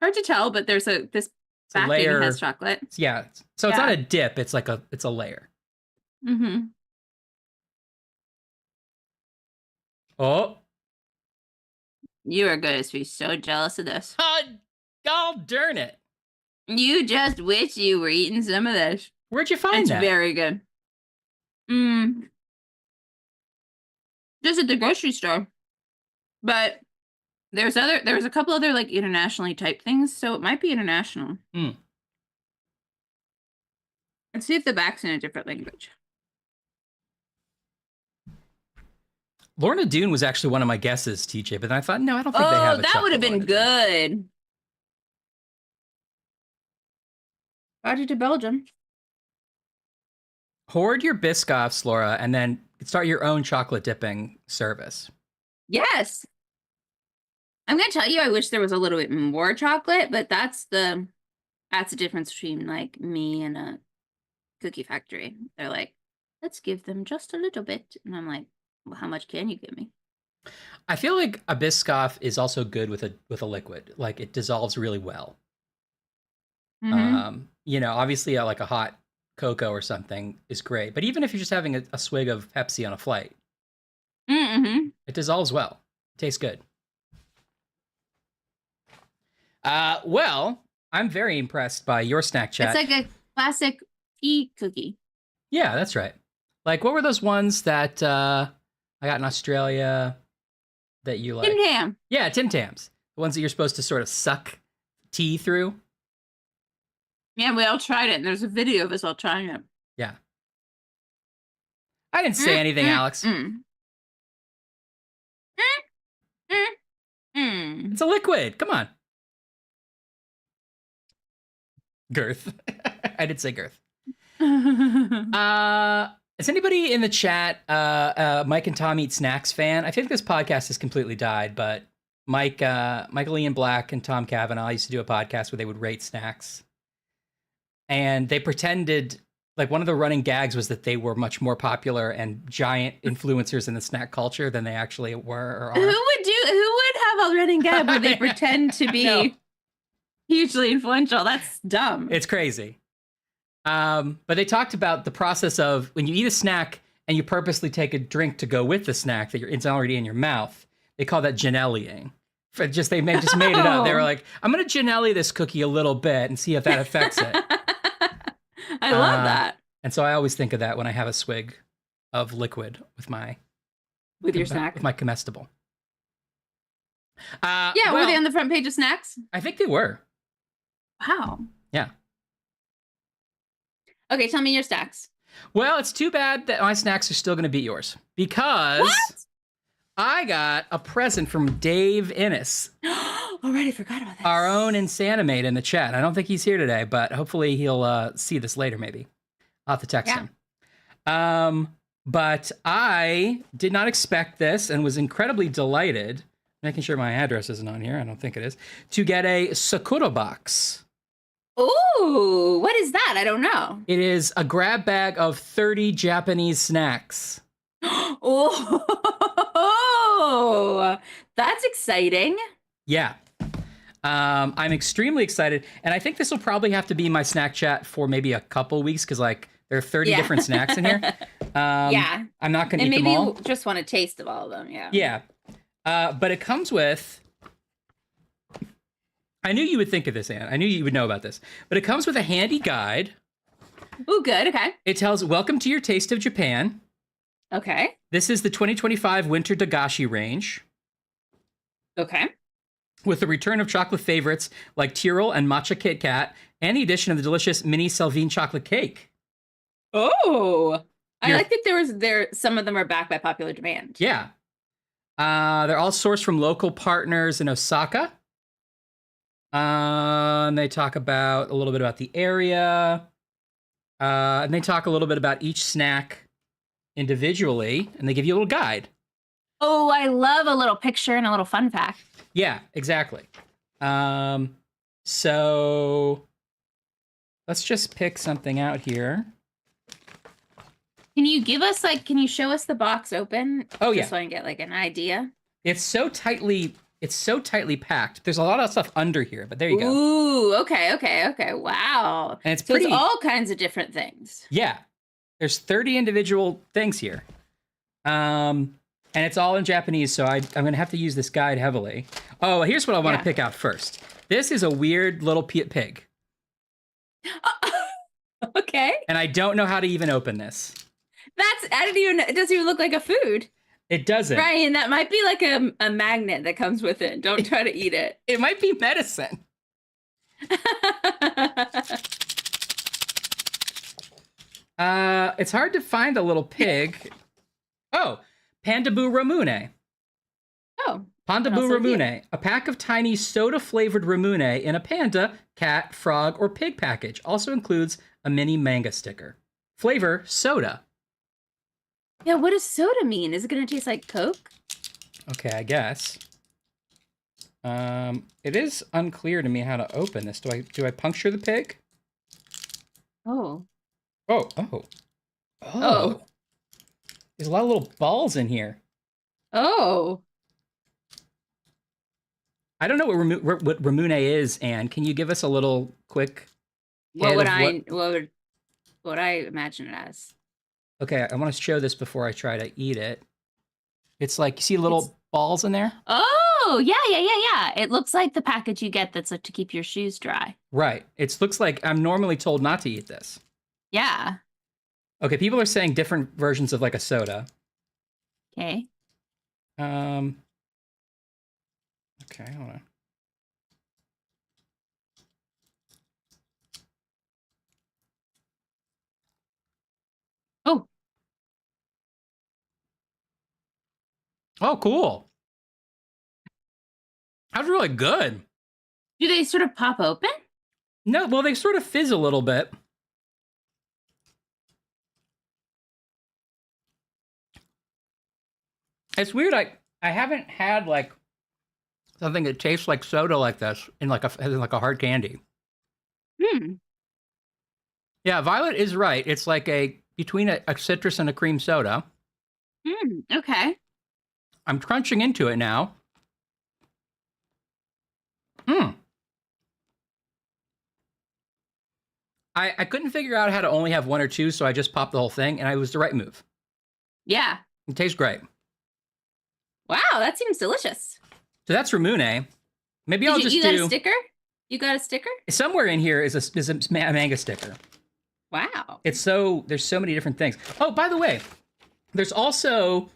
Hard to tell, but there's this It's a backing layer. has chocolate. Yeah. So it's Yeah. not a dip. It's like it's a layer. Mm-hmm. Oh. You are going to be so jealous of this. God darn it. You just wish you were eating some of this. Where'd you find It's that? very good. Just at the grocery store. But there's a couple other like internationally typed things, so it might be international. Mm. Let's see if the back's in a different language. Lorna Doone was actually one of my guesses, TJ, but then I thought, no, I don't think they have a that would have been chocolate Lorna Doone. good. Brought you to Belgium. Hoard your Biscoffs, Laura, and then start your own chocolate dipping service. Yes. I'm gonna tell you, I wish there was a little bit more chocolate, but that's the difference between like me and a cookie factory. They're like, let's give them just a little bit, and I'm like, well, how much can you give me? I feel like a Biscoff is also good with a liquid. Like it dissolves really well. Mm-hmm. Obviously like a hot cocoa or something is great, but even if you're just having a swig of Pepsi on a flight, Mm-hmm. it dissolves well. It tastes good. Well, I'm very impressed by your snack chat. It's like a classic tea cookie. Yeah, that's right. Like, what were those ones that I got in Australia that you like? Tim Tam. Yeah, Tim Tams. The ones that you're supposed to sort of suck tea through. Yeah, we all tried it, and there's a video of us all trying it. Yeah. I didn't say anything, Alex. It's a liquid. Come on. Girth. I did say girth. Is anybody in the chat Mike and Tom Eat Snacks fan? I think this podcast has completely died, but Michael Ian Black and Tom Cavanaugh used to do a podcast where they would rate snacks. And they pretended, like one of the running gags was that they were much more popular and giant influencers in the snack culture than they actually were or are. Who would have a running gag where they pretend to be hugely influential? That's dumb. It's crazy. But they talked about the process of when you eat a snack and you purposely take a drink to go with the snack that it's already in your mouth. They call that Janelliing. They just made it up. They were like, I'm going to Janelli this cookie a little bit and see if that affects it. I love that. And so I always think of that when I have a swig of liquid with your snack. With my comestible. Were they on the front page of snacks? I think they were. Wow. Yeah. Okay, tell me your snacks. Well, it's too bad that my snacks are still going to beat yours because I got a present from Dave Innes. Already forgot about this. Our own Insanimate in the chat. I don't think he's here today, but hopefully he'll see this later maybe. I'll have to text him. But I did not expect this and was incredibly delighted, making sure my address isn't on here, I don't think it is, to get a Sakura box. Ooh, what is that? I don't know. It is a grab bag of 30 Japanese snacks. Oh, that's exciting. Yeah. I'm extremely excited. And I think this will probably have to be my snack chat for maybe a couple weeks because like there are 30 different snacks in here. Yeah. I'm not going to eat maybe them all. you just want a taste of all of them. Yeah. Yeah. But it comes with, I knew you would think of this, Anne. I knew you would know about this. But it comes with a handy guide. Ooh, good. Okay. It tells, welcome to your taste of Japan. Okay. This is the 2025 Winter Dagashi range. Okay. with the return of chocolate favorites like Tyrrell and Matcha Kit Kat, and the addition of the delicious mini Selvine chocolate cake. Oh, I You're- like that some of them are backed by popular demand. Yeah. They're all sourced from local partners in Osaka. And they talk about a little bit about the area. And they talk a little bit about each snack individually, and they give you a little guide. Oh, I love a little picture and a little fun fact. Yeah, exactly. So let's just pick something out here. Can you show us the box open? Oh, yeah. Just so I can get like an idea. It's so tightly packed. There's a lot of stuff under here, but there you go. Ooh, okay. Wow. And it's So pretty. it's all kinds of different things. Yeah. There's 30 individual things here. And it's all in Japanese, so I'm going to have to use this guide heavily. Oh, here's what I want to pick out first. This is a weird little pig. Okay. And I don't know how to even open this. It doesn't even look like a food. It doesn't. Ryan, that might be like a magnet that comes with it. Don't try to eat it. It might be medicine. It's hard to find a little pig. Oh, Pandaboo Ramune. Oh. Pandaboo Ramune, a pack of tiny soda-flavored Ramune in a panda, cat, frog, or pig package. Also includes a mini manga sticker. Flavor, soda. Yeah, what does soda mean? Is it going to taste like Coke? Okay, I guess. It is unclear to me how to open this. Do I puncture the pig? Oh. Oh. There's a lot of little balls in here. Oh. I don't know what Ramune is, Anne. Can you give us a little quick? What would I imagine it as? Okay, I want to show this before I try to eat it. It's like, you see little balls in there? Oh, yeah. It looks like the package you get that's like to keep your shoes dry. Right. It looks like I'm normally told not to eat this. Yeah. Okay, people are saying different versions of like a soda. Okay. Okay, hold on. Oh. Oh, cool. That was really good. Do they sort of pop open? No, well, they sort of fizz a little bit. It's weird. I haven't had like something that tastes like soda like this in like a hard candy. Yeah, Violet is right. It's like between a citrus and a cream soda. Okay. I'm crunching into it now. I couldn't figure out how to only have one or two, so I just popped the whole thing, and it was the right move. Yeah. It tastes great. Wow, that seems delicious. So that's Ramune. Maybe I'll just You got a sticker? You got a sticker? Somewhere in here is a manga sticker. Wow. There's so many different things. Oh, by the way, there's also,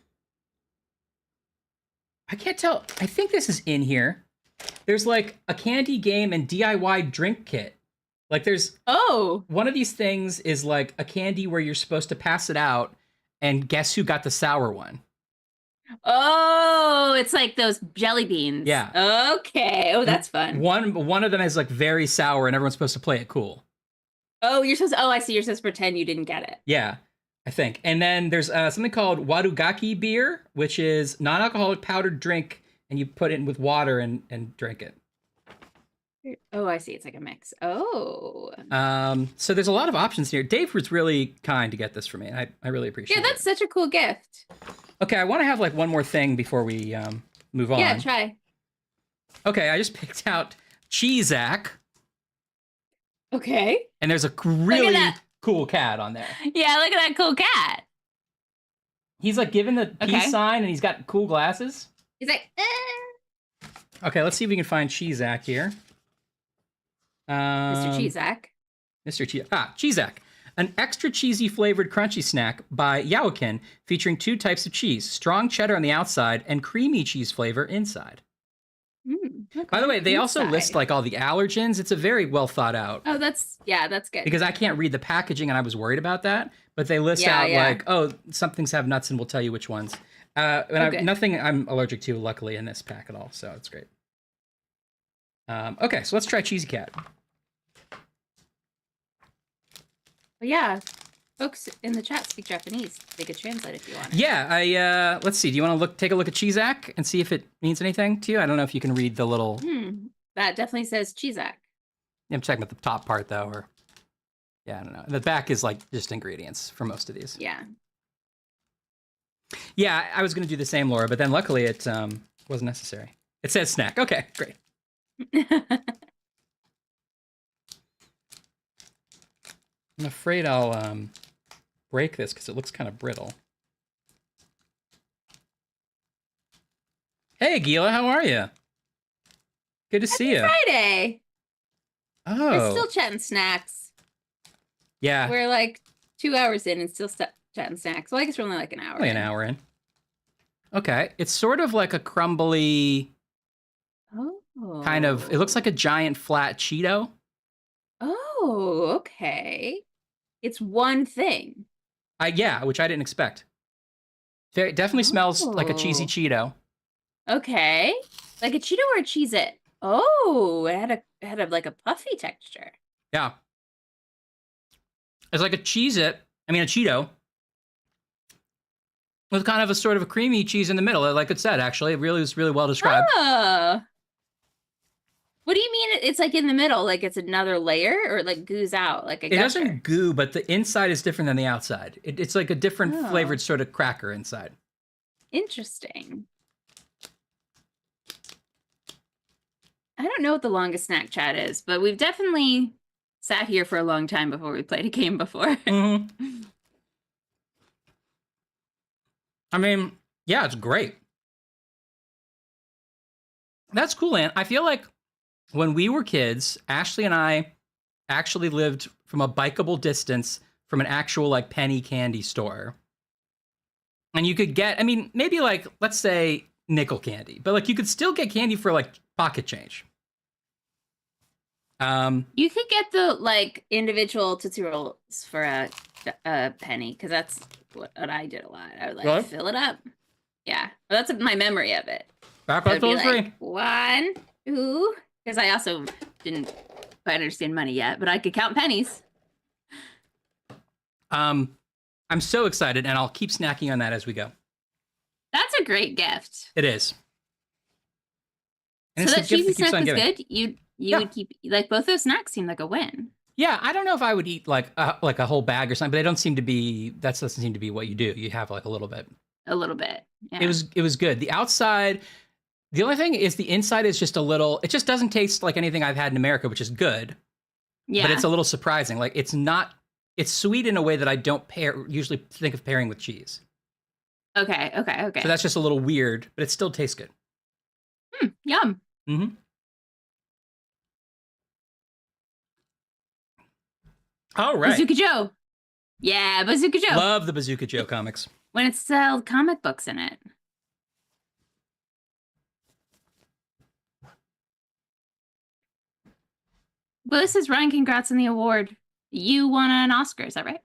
I can't tell. I think this is in here. There's like a candy game and DIY drink kit. Like there's one of these things is like a candy where you're supposed to pass it out and guess who got the sour one. Oh, it's like those jelly beans. Yeah. Okay. Oh, that's fun. One of them is like very sour and everyone's supposed to play it cool. Oh, I see. You're supposed to pretend you didn't get it. Yeah, I think. And then there's something called Warugaki beer, which is non-alcoholic powdered drink, and you put it in with water and drink it. Oh, I see. It's like a mix. Oh. So there's a lot of options here. Dave was really kind to get this for me. I really appreciate it. Yeah, that's such a cool gift. Okay, I want to have like one more thing before we move on. Yeah, try. Okay, I just picked out Cheezac. Okay. And there's a really cool cat on there. Yeah, look at that cool cat. He's like giving the peace sign and he's got cool glasses. He's like, Okay, let's see if we can find Cheezac here. Mr. Cheezac. Cheezac. An extra cheesy flavored crunchy snack by Yaokin featuring two types of cheese, strong cheddar on the outside and creamy cheese flavor inside. By the way, they also list Inside. like all the allergens. It's a very well thought out. Oh, that's good. Because I can't read the packaging and I was worried about that. But they list out like, oh, some things have nuts and we'll tell you which ones. Nothing I'm allergic to, luckily, in this pack at all. So it's great. Okay, so let's try Cheesy Cat. But yeah, folks in the chat speak Japanese. They could translate if you want. Yeah, let's see. Do you want to take a look at Cheezac and see if it means anything to you? I don't know if you can read the little... That definitely says Cheezac. I'm checking at the top part, though, or... Yeah, I don't know. The back is like just ingredients for most of these. Yeah. Yeah, I was going to do the same, Laura, but then luckily it wasn't necessary. It says snack. Okay, great. I'm afraid I'll break this because it looks kind of brittle. Hey, Gila, how are you? Good to see you. Friday. Oh. We're still chatting snacks. Yeah. We're like 2 hours in and still chatting snacks. Well, I guess we're only like an hour. Only an hour in. Okay. It's sort of like a crumbly kind of, it looks like a giant flat Cheeto. Oh, okay. It's one thing. Yeah, which I didn't expect. It definitely smells like a cheesy Cheeto. Okay. Like a Cheeto or a Cheez-It? Oh, it had a like a puffy texture. Yeah. It's like a Cheez-It, a Cheeto, with kind of a sort of a creamy cheese in the middle. Like it said, actually, it really was really well described. Oh. What do you mean it's like in the middle? Like it's another layer or it like goos out like a It doesn't goo, but the inside is different than the outside. It's like a different flavored sort of cracker inside. Interesting. I don't know what the longest snack chat is, but we've definitely sat here for a long time before we played a game before. Mm-hmm. Yeah, it's great. That's cool, Ann. I feel like when we were kids, Ashley and I actually lived from a bikeable distance from an actual like penny candy store. And you could get, maybe like, let's say nickel candy, but like you could still get candy for like pocket change. You could get the like individual Tootsie Rolls for a penny, because that's what I did a lot. I would like fill it up. Yeah, well, that's my memory of it. Back on be like, 1, 2, because I also didn't quite understand money yet, but I could count pennies. I'm so excited, and I'll keep snacking on that as we go. That's a great gift. It is. And so that cheesy snack was good. You would keep, like, both those snacks seem like a win. Yeah, I don't know if I would eat like a whole bag or something, but they don't seem to be. That doesn't seem to be what you do. You have like a little bit. A little bit. Yeah. It was good. The outside. The only thing is the inside is just a little. It just doesn't taste like anything I've had in America, which is good. Yeah. But it's a little surprising. Like it's not. It's sweet in a way that I don't usually think of pairing with cheese. Okay. So that's just a little weird, but it still tastes good. Yum. Mm-hmm. All right. Bazooka Joe. Yeah, Bazooka Joe. Love the Bazooka Joe comics. When it's comic books in it. Well, this is Ryan. Congrats on the award. You won an Oscar, is that right?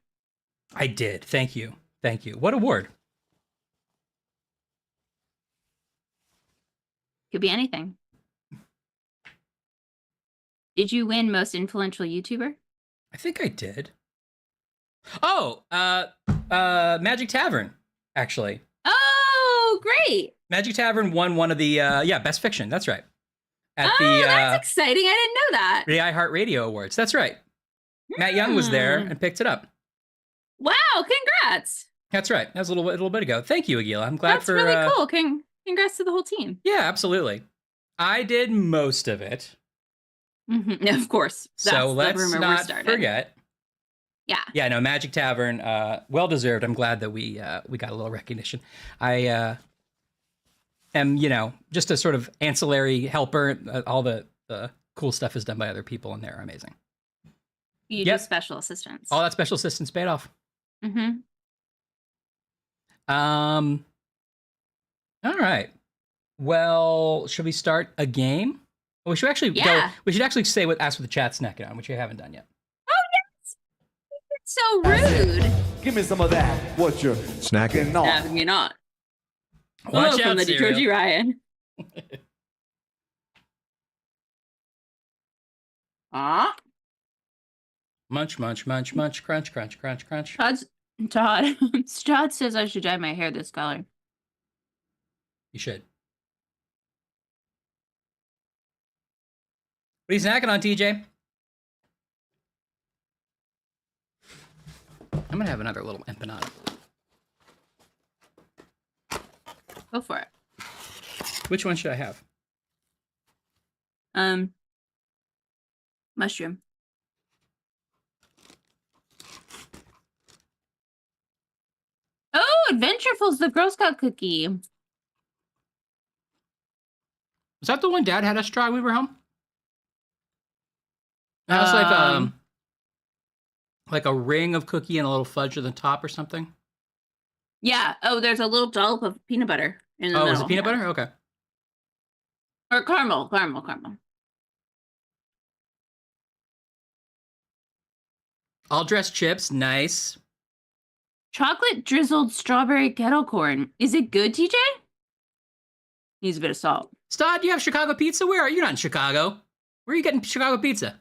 I did. Thank you. What award? Could be anything. Did you win most influential YouTuber? I think I did. Oh, Magic Tavern, actually. Oh, great. Magic Tavern won one of the, Best Fiction. That's right. That's exciting. I didn't know that. The iHeartRadio Awards. That's right. Matt Young was there and picked it up. Wow, congrats. That's right. That was a little bit ago. Thank you, Aguila. I'm glad That's really cool. Congrats to the whole team. Yeah, absolutely. I did most of it. Mm-hmm. Of course. So let's not forget. Yeah. Yeah, no, Magic Tavern, well deserved. I'm glad that we got a little recognition. I am, just a sort of ancillary helper. All the cool stuff is done by other people, and they're amazing. You do special assistance. All that special assistance paid off. Mm-hmm. All right. Well, should we start a game? Well, we should actually go. Yeah. We should actually say ask what the chat's snacking on, which we haven't done yet. It's so rude. Give me some of that. What you're snacking on. Definitely not. Watch Hello out, from the cereal. Detroit Ryan. Ah, Munch, munch, munch, munch, crunch, crunch, crunch, crunch. Todd says I should dye my hair this color. You should. What are you snacking on, TJ? I'm gonna have another little empanada. Go for it. Which one should I have? Mushroom. Oh, Adventurefuls, the Girl Scout cookie. Was that the one Dad had us try when we were home? That was like a ring of cookie and a little fudge at the top or something. Yeah. Oh, there's a little dollop of peanut butter in the middle. Is it peanut butter? Okay. Or caramel. All dressed chips, nice. Chocolate drizzled strawberry kettle corn. Is it good, TJ? Needs a bit of salt. Stod, you have Chicago pizza? Where are you? Not in Chicago. Where are you getting Chicago pizza?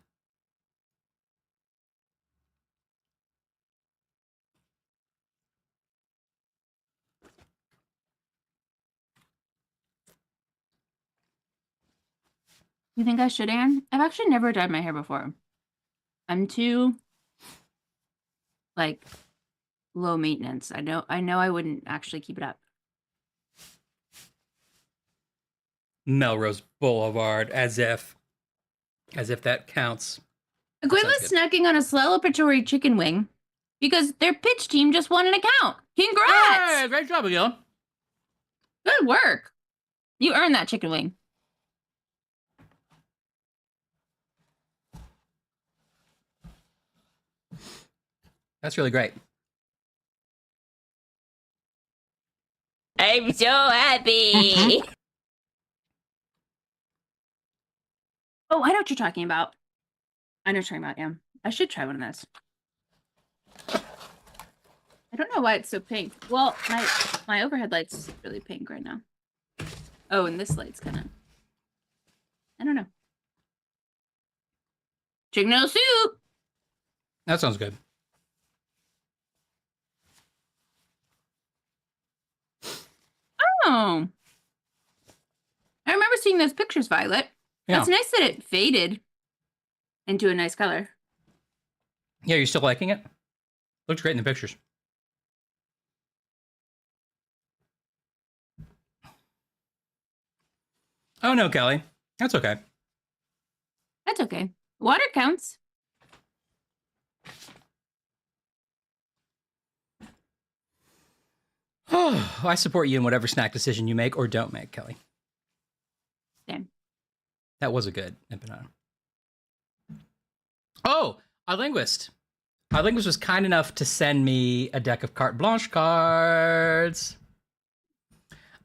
You think I should, Aaron? I've actually never dyed my hair before. I'm too, like, low maintenance. I know I wouldn't actually keep it up. Melrose Boulevard, as if that counts. Aquila's snacking on a celebratory chicken wing because their pitch team just won an account. Congrats! Hey, great job, Aguila. Good work. You earned that chicken wing. That's really great. I'm so happy. Oh, I know what you're talking about. I know what you're talking about, yeah. I should try one of those. I don't know why it's so pink. Well, my overhead light's really pink right now. Oh, and this light's kind of... I don't know. Chicken noodle soup! That sounds good. Oh. I remember seeing those pictures, Violet. Yeah. That's nice that it faded into a nice color. Yeah, you're still liking it? Looks great in the pictures. Oh no, Kelly. That's okay. That's okay. Water counts. Oh, I support you in whatever snack decision you make or don't make, Kelly. Same. That was a good empanada. Oh, our linguist. Our linguist was kind enough to send me a deck of carte blanche cards.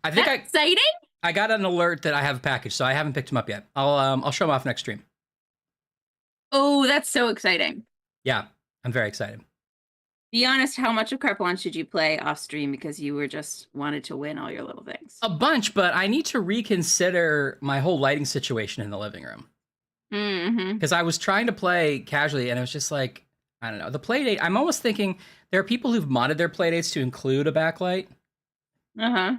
I think Exciting? I got an alert that I have a package, so I haven't picked them up yet. I'll show them off next stream. Oh, that's so exciting. Yeah, I'm very excited. Be honest, how much of carte blanche did you play off stream because you were just wanted to win all your little things? A bunch, but I need to reconsider my whole lighting situation in the living room. Mm-hmm. Because I was trying to play casually, and it was just like, I don't know. The playdate, I'm almost thinking there are people who've modded their playdates to include a backlight. Uh-huh.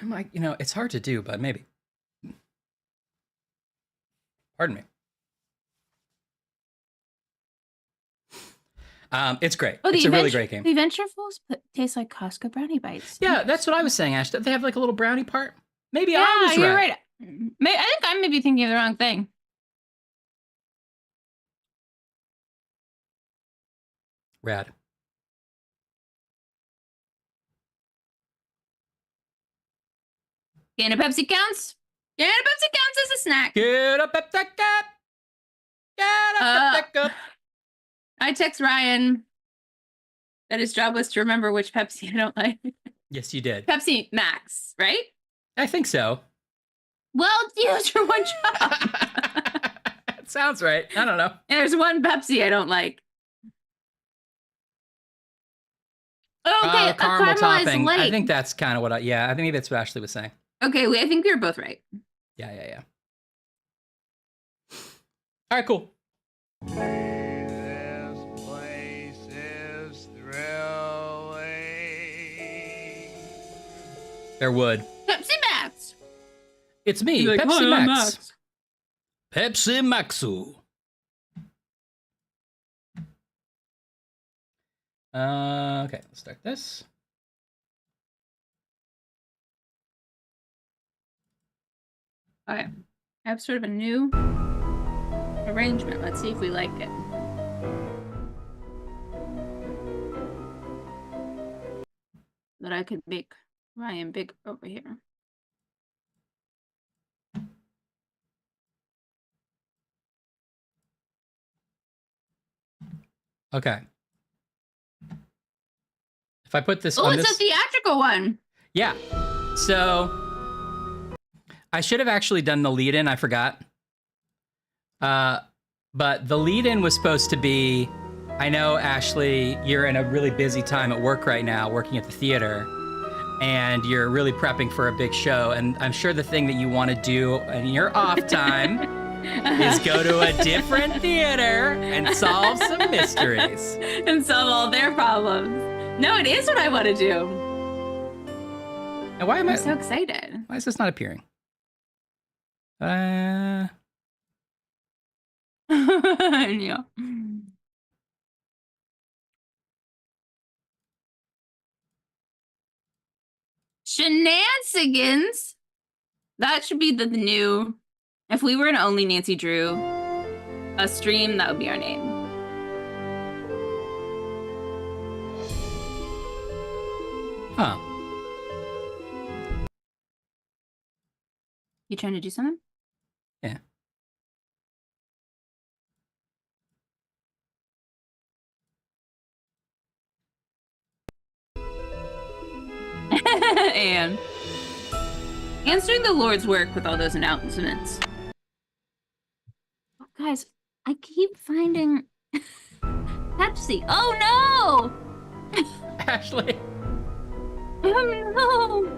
I'm like, it's hard to do, but maybe. Pardon me. It's great. Oh, it's a really great game. The Adventurefuls taste like Costco brownie bites. Yeah, that's what I was saying, Ash. They have like a little brownie part. Maybe Yeah, I was you're right. right. I think I may be thinking of the wrong thing. Rad. Can a Pepsi counts? Can a Pepsi counts as a snack? Get up at that cup. Get up at that cup. I text Ryan that his job was to remember which Pepsi I don't like. Yes, you did. Pepsi Max, right? I think so. Well, you was your one job. sounds right. I don't know. There's one Pepsi I don't like. Okay, a caramel caramelized topping. light. I think that's kind of what I think maybe that's what Ashley was saying. Okay, I think we were both right. Yeah. All right, cool. This place is thrilling. There would. Pepsi Max. It's me, Like, Pepsi "Hi, I'm Max. Pepsi Maxu. Okay, let's start this. Okay, I have sort of a new arrangement. Let's see if we like it. That I could make Ryan big over here. Okay. If I put this Oh, on it's this... a theatrical one. Yeah. So I should have actually done the lead-in. I forgot. But the lead-in was supposed to be, I know, Ashley, you're in a really busy time at work right now, working at the theater, and you're really prepping for a big show. And I'm sure the thing that you want to do in your off time is go to a different theater and solve some mysteries. And solve all their problems. No, it is what I want to do. And why am I'm so excited. Why is this not appearing? Uh, Yeah. Shenanigans. That should be the new. If we were an Only Nancy Drew a stream, that would be our name. huh. You trying to do something? Yeah. And answering the Lord's work with all those announcements. Oh, guys, I keep finding Pepsi. Oh no! Ashley. Oh no!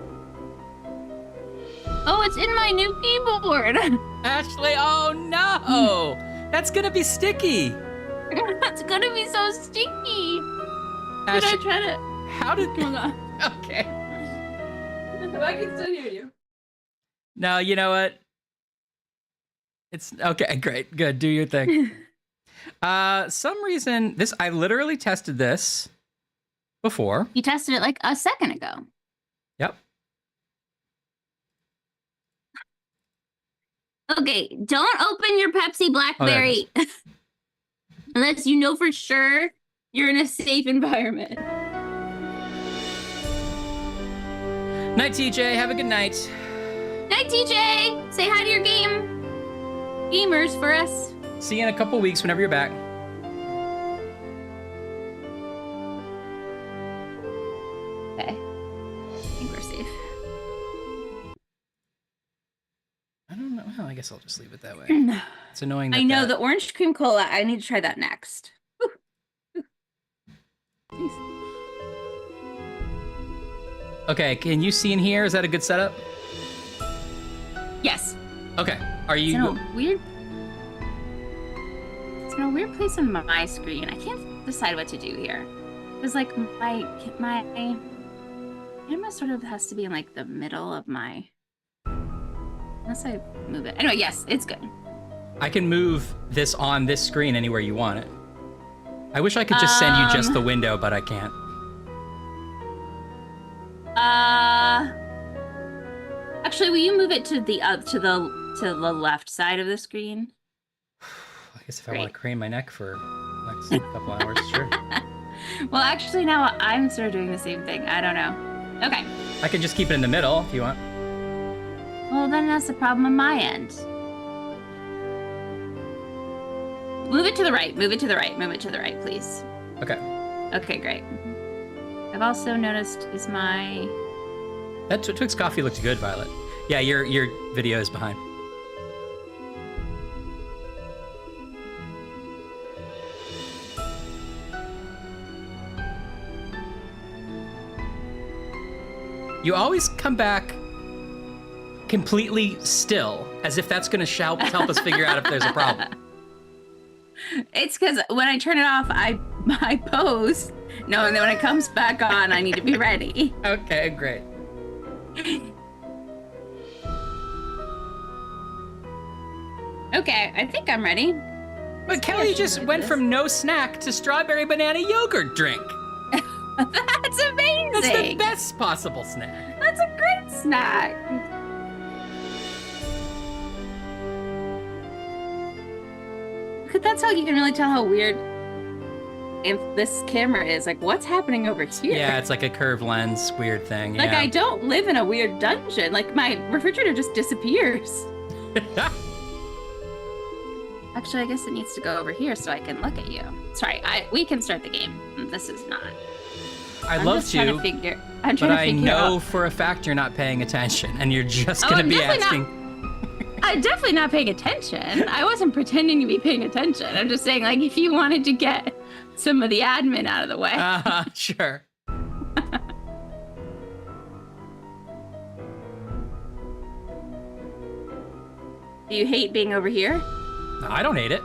Oh, it's in my new keyboard. Ashley, oh no! That's gonna be sticky. It's gonna be so sticky. Did Ashley, I try to? how did? Hold on. Okay. I can still hear you. No, you know what? It's okay. Great, good. Do your thing. Some reason I literally tested this before. You tested it like a second ago. Yep. Okay, don't open your Pepsi Blackberry unless you know for sure you're in a safe environment. Night, TJ. Have a good night. Night, TJ. Say hi to your gamers for us. See you in a couple weeks whenever you're back. Okay, I think we're safe. I don't know. Well, I guess I'll just leave it that way. It's annoying. That I know the orange cream cola. I need to try that next. Nice. Okay, can you see in here? Is that a good setup? Yes. Okay. Are It's you? in a weird. It's in a weird place on my screen. I can't decide what to do here. It's like my camera sort of has to be in like the middle of my. Unless I move it. Anyway, yes, it's good. I can move this on this screen anywhere you want it. I wish I could just send you just the window, but I can't. Actually, will you move it to the left side of the screen? I guess if I want to crane my neck for the next couple hours, sure. Well, actually, now I'm sort of doing the same thing. I don't know. Okay. I can just keep it in the middle if you want. Well, then that's the problem on my end. Move it to the right. Move it to the right. Move it to the right, please. Okay. Okay, great. I've also noticed is my... That Twix coffee looked good, Violet. Yeah, your video is behind. You always come back completely still, as if that's going to help us figure out if there's a problem. It's because when I turn it off, I pose, knowing that when it comes back on, I need to be ready. Okay, great. Okay, I think I'm ready. But Kelly just went from no snack to strawberry banana yogurt drink. That's amazing. That's the best possible snack. That's a great snack. That's how you can really tell how weird if this camera is. Like, what's happening over here? Yeah, it's like a curved lens, weird thing. Like, yeah. I don't live in a weird dungeon. Like, my refrigerator just disappears. Actually, I guess it needs to go over here so I can look at you. Sorry, we can start the game. This is not. I'd love to, but I know for a fact you're not paying attention, and you're just gonna be asking. I'm definitely not paying attention. I wasn't pretending to be paying attention. I'm just saying, like, if you wanted to get some of the admin out of the way. Sure. Do you hate being over here? No, I don't hate it.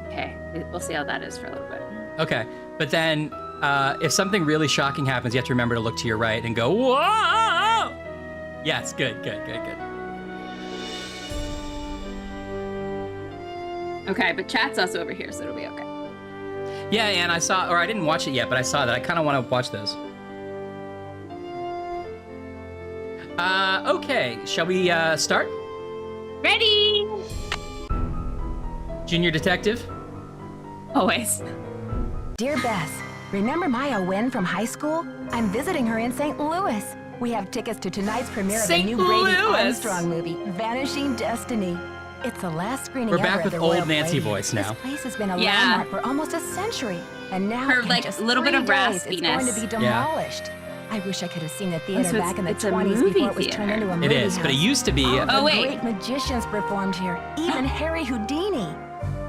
Okay, we'll see how that is for a little bit. Okay, but then if something really shocking happens, you have to remember to look to your right and go, whoa! Yes, good. Okay, but chat's also over here, so it'll be okay. Yeah, and I saw, or I didn't watch it yet, but I saw that. I kind of want to watch those. Okay, shall we start? Ready! Junior detective? Always. Dear Bess, remember Maya Wynn from high school? I'm visiting her in St. Louis. We have tickets to tonight's premiere of the new Brady Armstrong movie, Vanishing Destiny. It's the last screening We're ever back at with the old Royal Nancy Brady. voice now. This place has been a landmark for almost a century, and now Her, in like, just little bit 3 of days, it's going to raspiness. be demolished. I wish I could have seen the theater so back in the it's a 20s movie before it was turned theater. into a It movie is, but it house. used to be. All Oh, the wait. great magicians performed here, even Harry Houdini.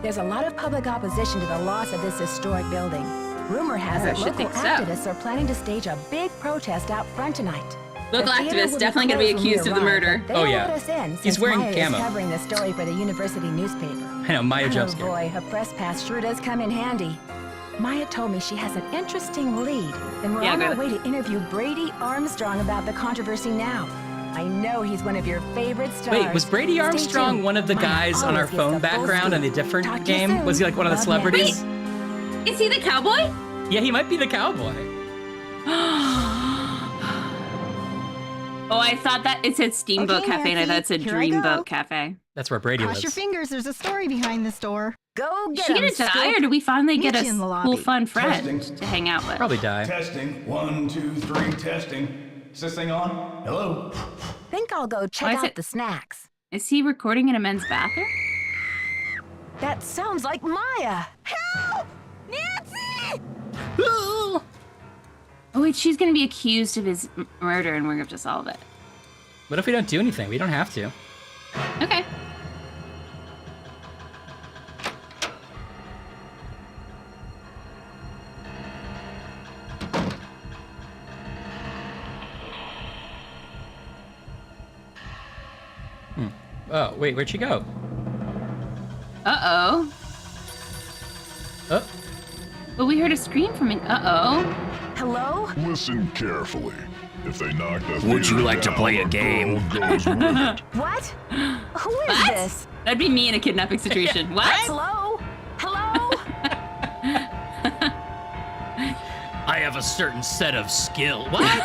There's a lot of public opposition to the loss of this historic building. Rumor has I it should local think so. activists are planning to stage a big protest out front tonight. Local The theater activists will definitely gonna be closed when we accused of the arrive, murder. but they Oh, won't yeah. let us in He's since wearing Maya camo. is covering the story for the university newspaper. I know, Maya Oh jump scare. boy, a press pass sure does come in handy. Maya told me she has an interesting lead, and we're Yeah, on our good. way to interview Brady Armstrong about the controversy now. I know he's one of your favorite stars. Wait, was Brady Stay Armstrong tuned. one of the Maya guys on our always gives phone the full background in scoop. a different Talk to you game? soon. Was he like one of the Love, celebrities? Is he the cowboy? Yeah, he might be the cowboy. Oh, I thought that it said Steamboat Okay, Cafe, and I thought it Nancy, said here I go. Dreamboat Cafe. That's where Brady Cross your lives. fingers, there's a story behind this door. Go Is get she him, gonna die, Scoop. or do we finally get Meet a you in the cool, lobby. fun friend Testing. to hang out with? Probably die. Testing. 1, 2, 3, testing. Is this thing on? Hello? Think I'll go Why check is out it- the snacks. Is he recording in a men's bathroom? That sounds like Maya. Help! Nancy! Ooh. Oh wait, she's gonna be accused of his murder, and we're gonna have to solve it. What if we don't do anything? We don't have to. Okay. Oh, wait, where'd she go? Uh-oh. Oh, But we heard a scream from it. Uh-oh. Hello? Listen carefully. If they knock the Would you theater like to down, play a the game? girl goes with it. What? Who is What? this? That'd be me in a kidnapping situation. What? Hello? Hello? I have a certain set of skills. What?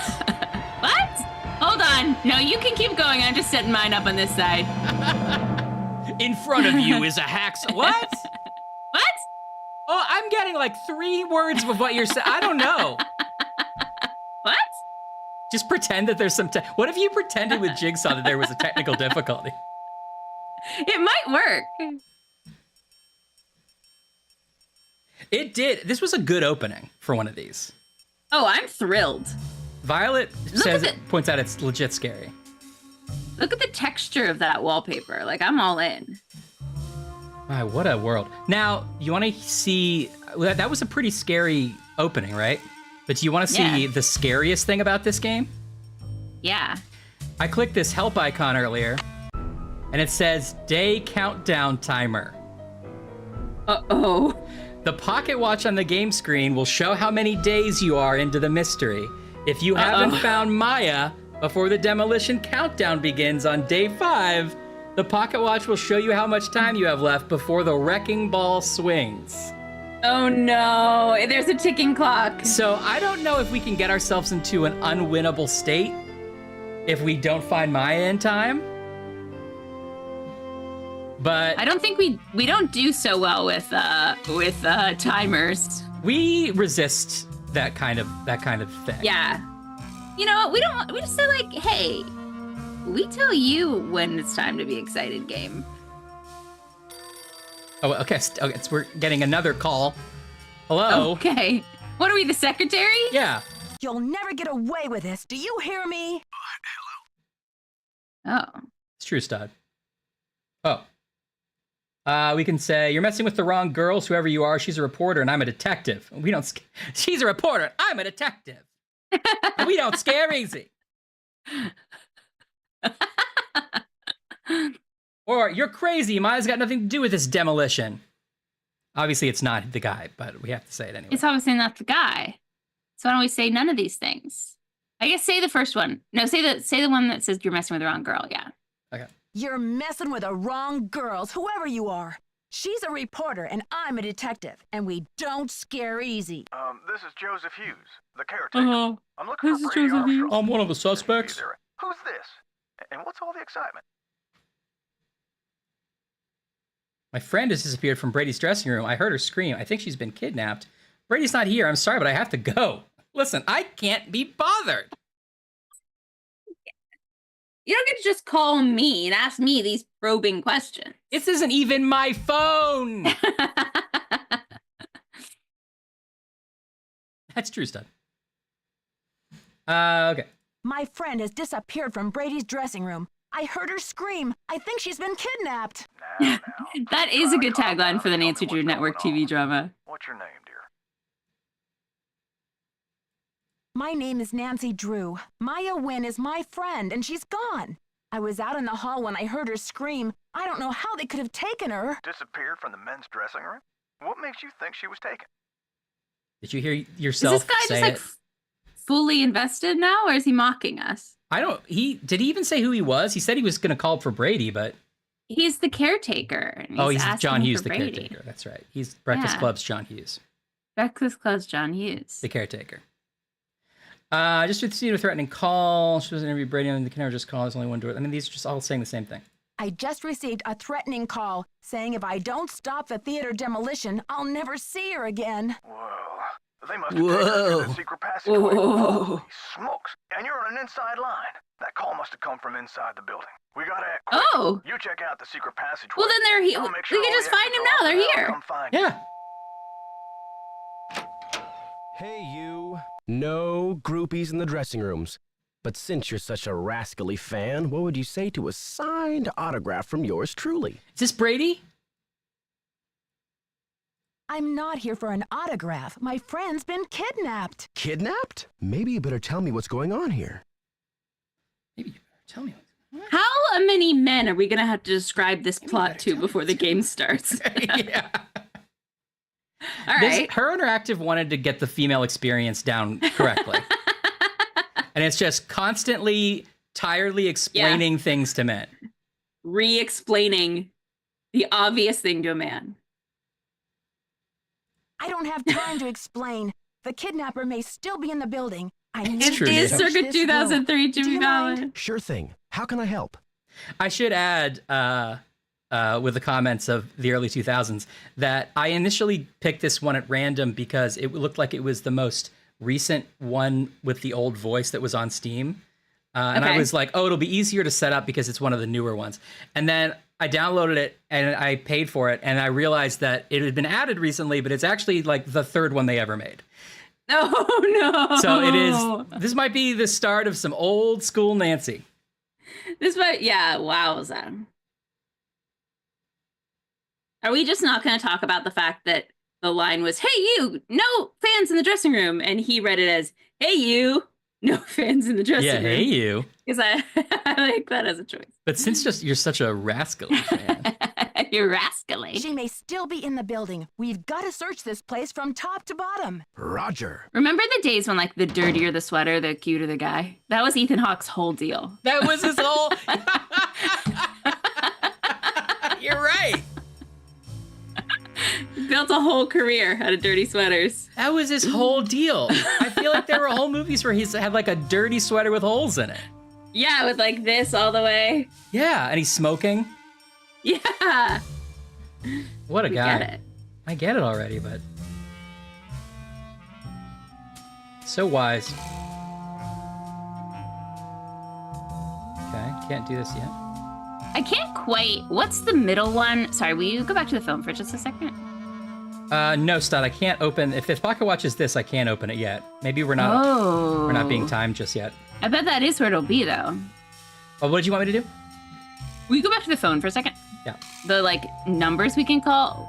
What? Hold on. No, you can keep going. I'm just setting mine up on this side. In front of you is a hacksaw. What? What? oh, I'm getting like 3 words of what you're saying. I don't know. What? Just pretend that there's some. What if you pretended with Jigsaw that there was a technical difficulty? It might work. It did. This was a good opening for one of these. Oh, I'm thrilled. Violet Look says at it points out it's legit scary. Look at the texture of that wallpaper. Like, I'm all in. My, what a world. Now, you want to see that was a pretty scary opening, right? But do you want to see the scariest thing about this game? Yeah. I clicked this help icon earlier, and it says day countdown timer. Uh-oh. The pocket watch on the game screen will show how many days you are into the mystery. If you haven't found Maya before the demolition countdown begins on day 5, the pocket watch will show you how much time you have left before the wrecking ball swings. Oh no, there's a ticking clock. So I don't know if we can get ourselves into an unwinnable state if we don't find Maya in time. But I don't think we don't do so well with timers. we resist that kind of thing. Yeah. You know what? We just say like, hey, we tell you when it's time to be excited, game. Oh, okay. Okay, so we're getting another call. Hello. Okay. What are we, the secretary? Yeah. You'll never get away with this. Do you hear me? Oh. It's true, Stud. Oh. We can say, you're messing with the wrong girls, whoever you are. She's a reporter, and I'm a detective. We don't... She's a reporter. I'm a detective. And we don't scare easy. Or, you're crazy. Maya's got nothing to do with this demolition. Obviously, it's not the guy, but we have to say it anyway. It's obviously not the guy. So why don't we say none of these things? I guess say the first one. No, say the one that says you're messing with the wrong girl. Yeah. Okay. You're messing with the wrong girls, whoever you are. She's a reporter and I'm a detective, and we don't scare easy. This is Joseph Hughes, the caretaker. Uh-huh. I'm looking for Brady Armstrong. I'm one of the suspects. Who's this? And what's all the excitement? My friend has disappeared from Brady's dressing room. I heard her scream. I think she's been kidnapped. Brady's not here. I'm sorry, but I have to go. Listen, I can't be bothered. You don't get to just call me and ask me these probing questions. This isn't even my phone. That's true, Stud. Okay. My friend has disappeared from Brady's dressing room. I heard her scream. I think she's been kidnapped. Now. That is a good tagline for the Nancy Drew Network TV drama. What's your name, dear? My name is Nancy Drew. Maya Wynn is my friend, and she's gone. I was out in the hall when I heard her scream. I don't know how they could have taken her. Disappeared from the men's dressing room? What makes you think she was taken? Did you hear Is yourself this guy say just like it? fully invested now, or is he mocking us? Did he even say who he was? He said he was going to call for Brady, but... He's the caretaker. And he's asking John Hughes, for the Brady. caretaker. That's right. He's Breakfast Yeah. Club's John Hughes, Breakfast Club's John Hughes. the caretaker. Just received a threatening call. She was interviewed Brady on the camera. Just call. There's only one door. I mean, these are just all saying the same thing. I just received a threatening call saying if I don't stop the theater demolition, I'll never see her again. Whoa. They must have taken her through the secret passageway. Whoa. Holy smokes. And you're on an inside line. That call must have come from inside the building. We gotta act quick. Oh. You check out the secret passageway. Well, then they're here. I'll We make sure can all just the find him extras now. are They're off, and I'll here. come find you. Yeah. Hey, you. No groupies in the dressing rooms. But since you're such a rascally fan, what would you say to a signed autograph from yours truly? Is this Brady? I'm not here for an autograph. My friend's been kidnapped. Kidnapped? Maybe you better tell me what's going on here. Maybe you better tell me. How many men are we going to have to describe this plot to before the game starts? Yeah. All right. Her Interactive wanted to get the female experience down correctly. And it's just constantly, tiredly explaining things to men. Re-explaining the obvious thing to a man. I don't have time to explain. The kidnapper may still be in the building. I need It's true, to yeah. Is search circa this 2003 room. to Do be you mind? valid. Sure thing. How can I help? I should add, with the comments of the early 2000s, that I initially picked this one at random because it looked like it was the most recent one with the old voice that was on Steam. And I Okay. was like, oh, it'll be easier to set up because it's one of the newer ones. And then I downloaded it and I paid for it. And I realized that it had been added recently, but it's actually like the third one they ever made. Oh, no. So this might be the start of some old school Nancy. This might, yeah, wowza. Are we just not going to talk about the fact that the line was, "Hey, you, no fans in the dressing room." And he read it as, "Hey, you, no fans in the dressing room." Yeah, hey you. Because I like that as a choice. But since you're such a rascally fan. You're rascally. She may still be in the building. We've got to search this place from top to bottom. Roger. Remember the days when, like, the dirtier the sweater, the cuter the guy? That was Ethan Hawke's whole deal. That was his whole... You're right. Built a whole career out of dirty sweaters. That was his whole deal. I feel like there were whole movies where he's had like a dirty sweater with holes in it. Yeah, with like this all the way. Yeah, and he's smoking. Yeah. What a We guy. get it. I get it already, but... So wise. Okay, can't do this yet. I can't quite. What's the middle one? Sorry, will you go back to the phone for just a second? No, Stud, I can't open... If Pocket Watch is this, I can't open it yet. Maybe we're not being timed just yet. I bet that is where it'll be, though. Well, what did you want me to do? Will you go back to the phone for a second? Yeah. The, like, numbers we can call?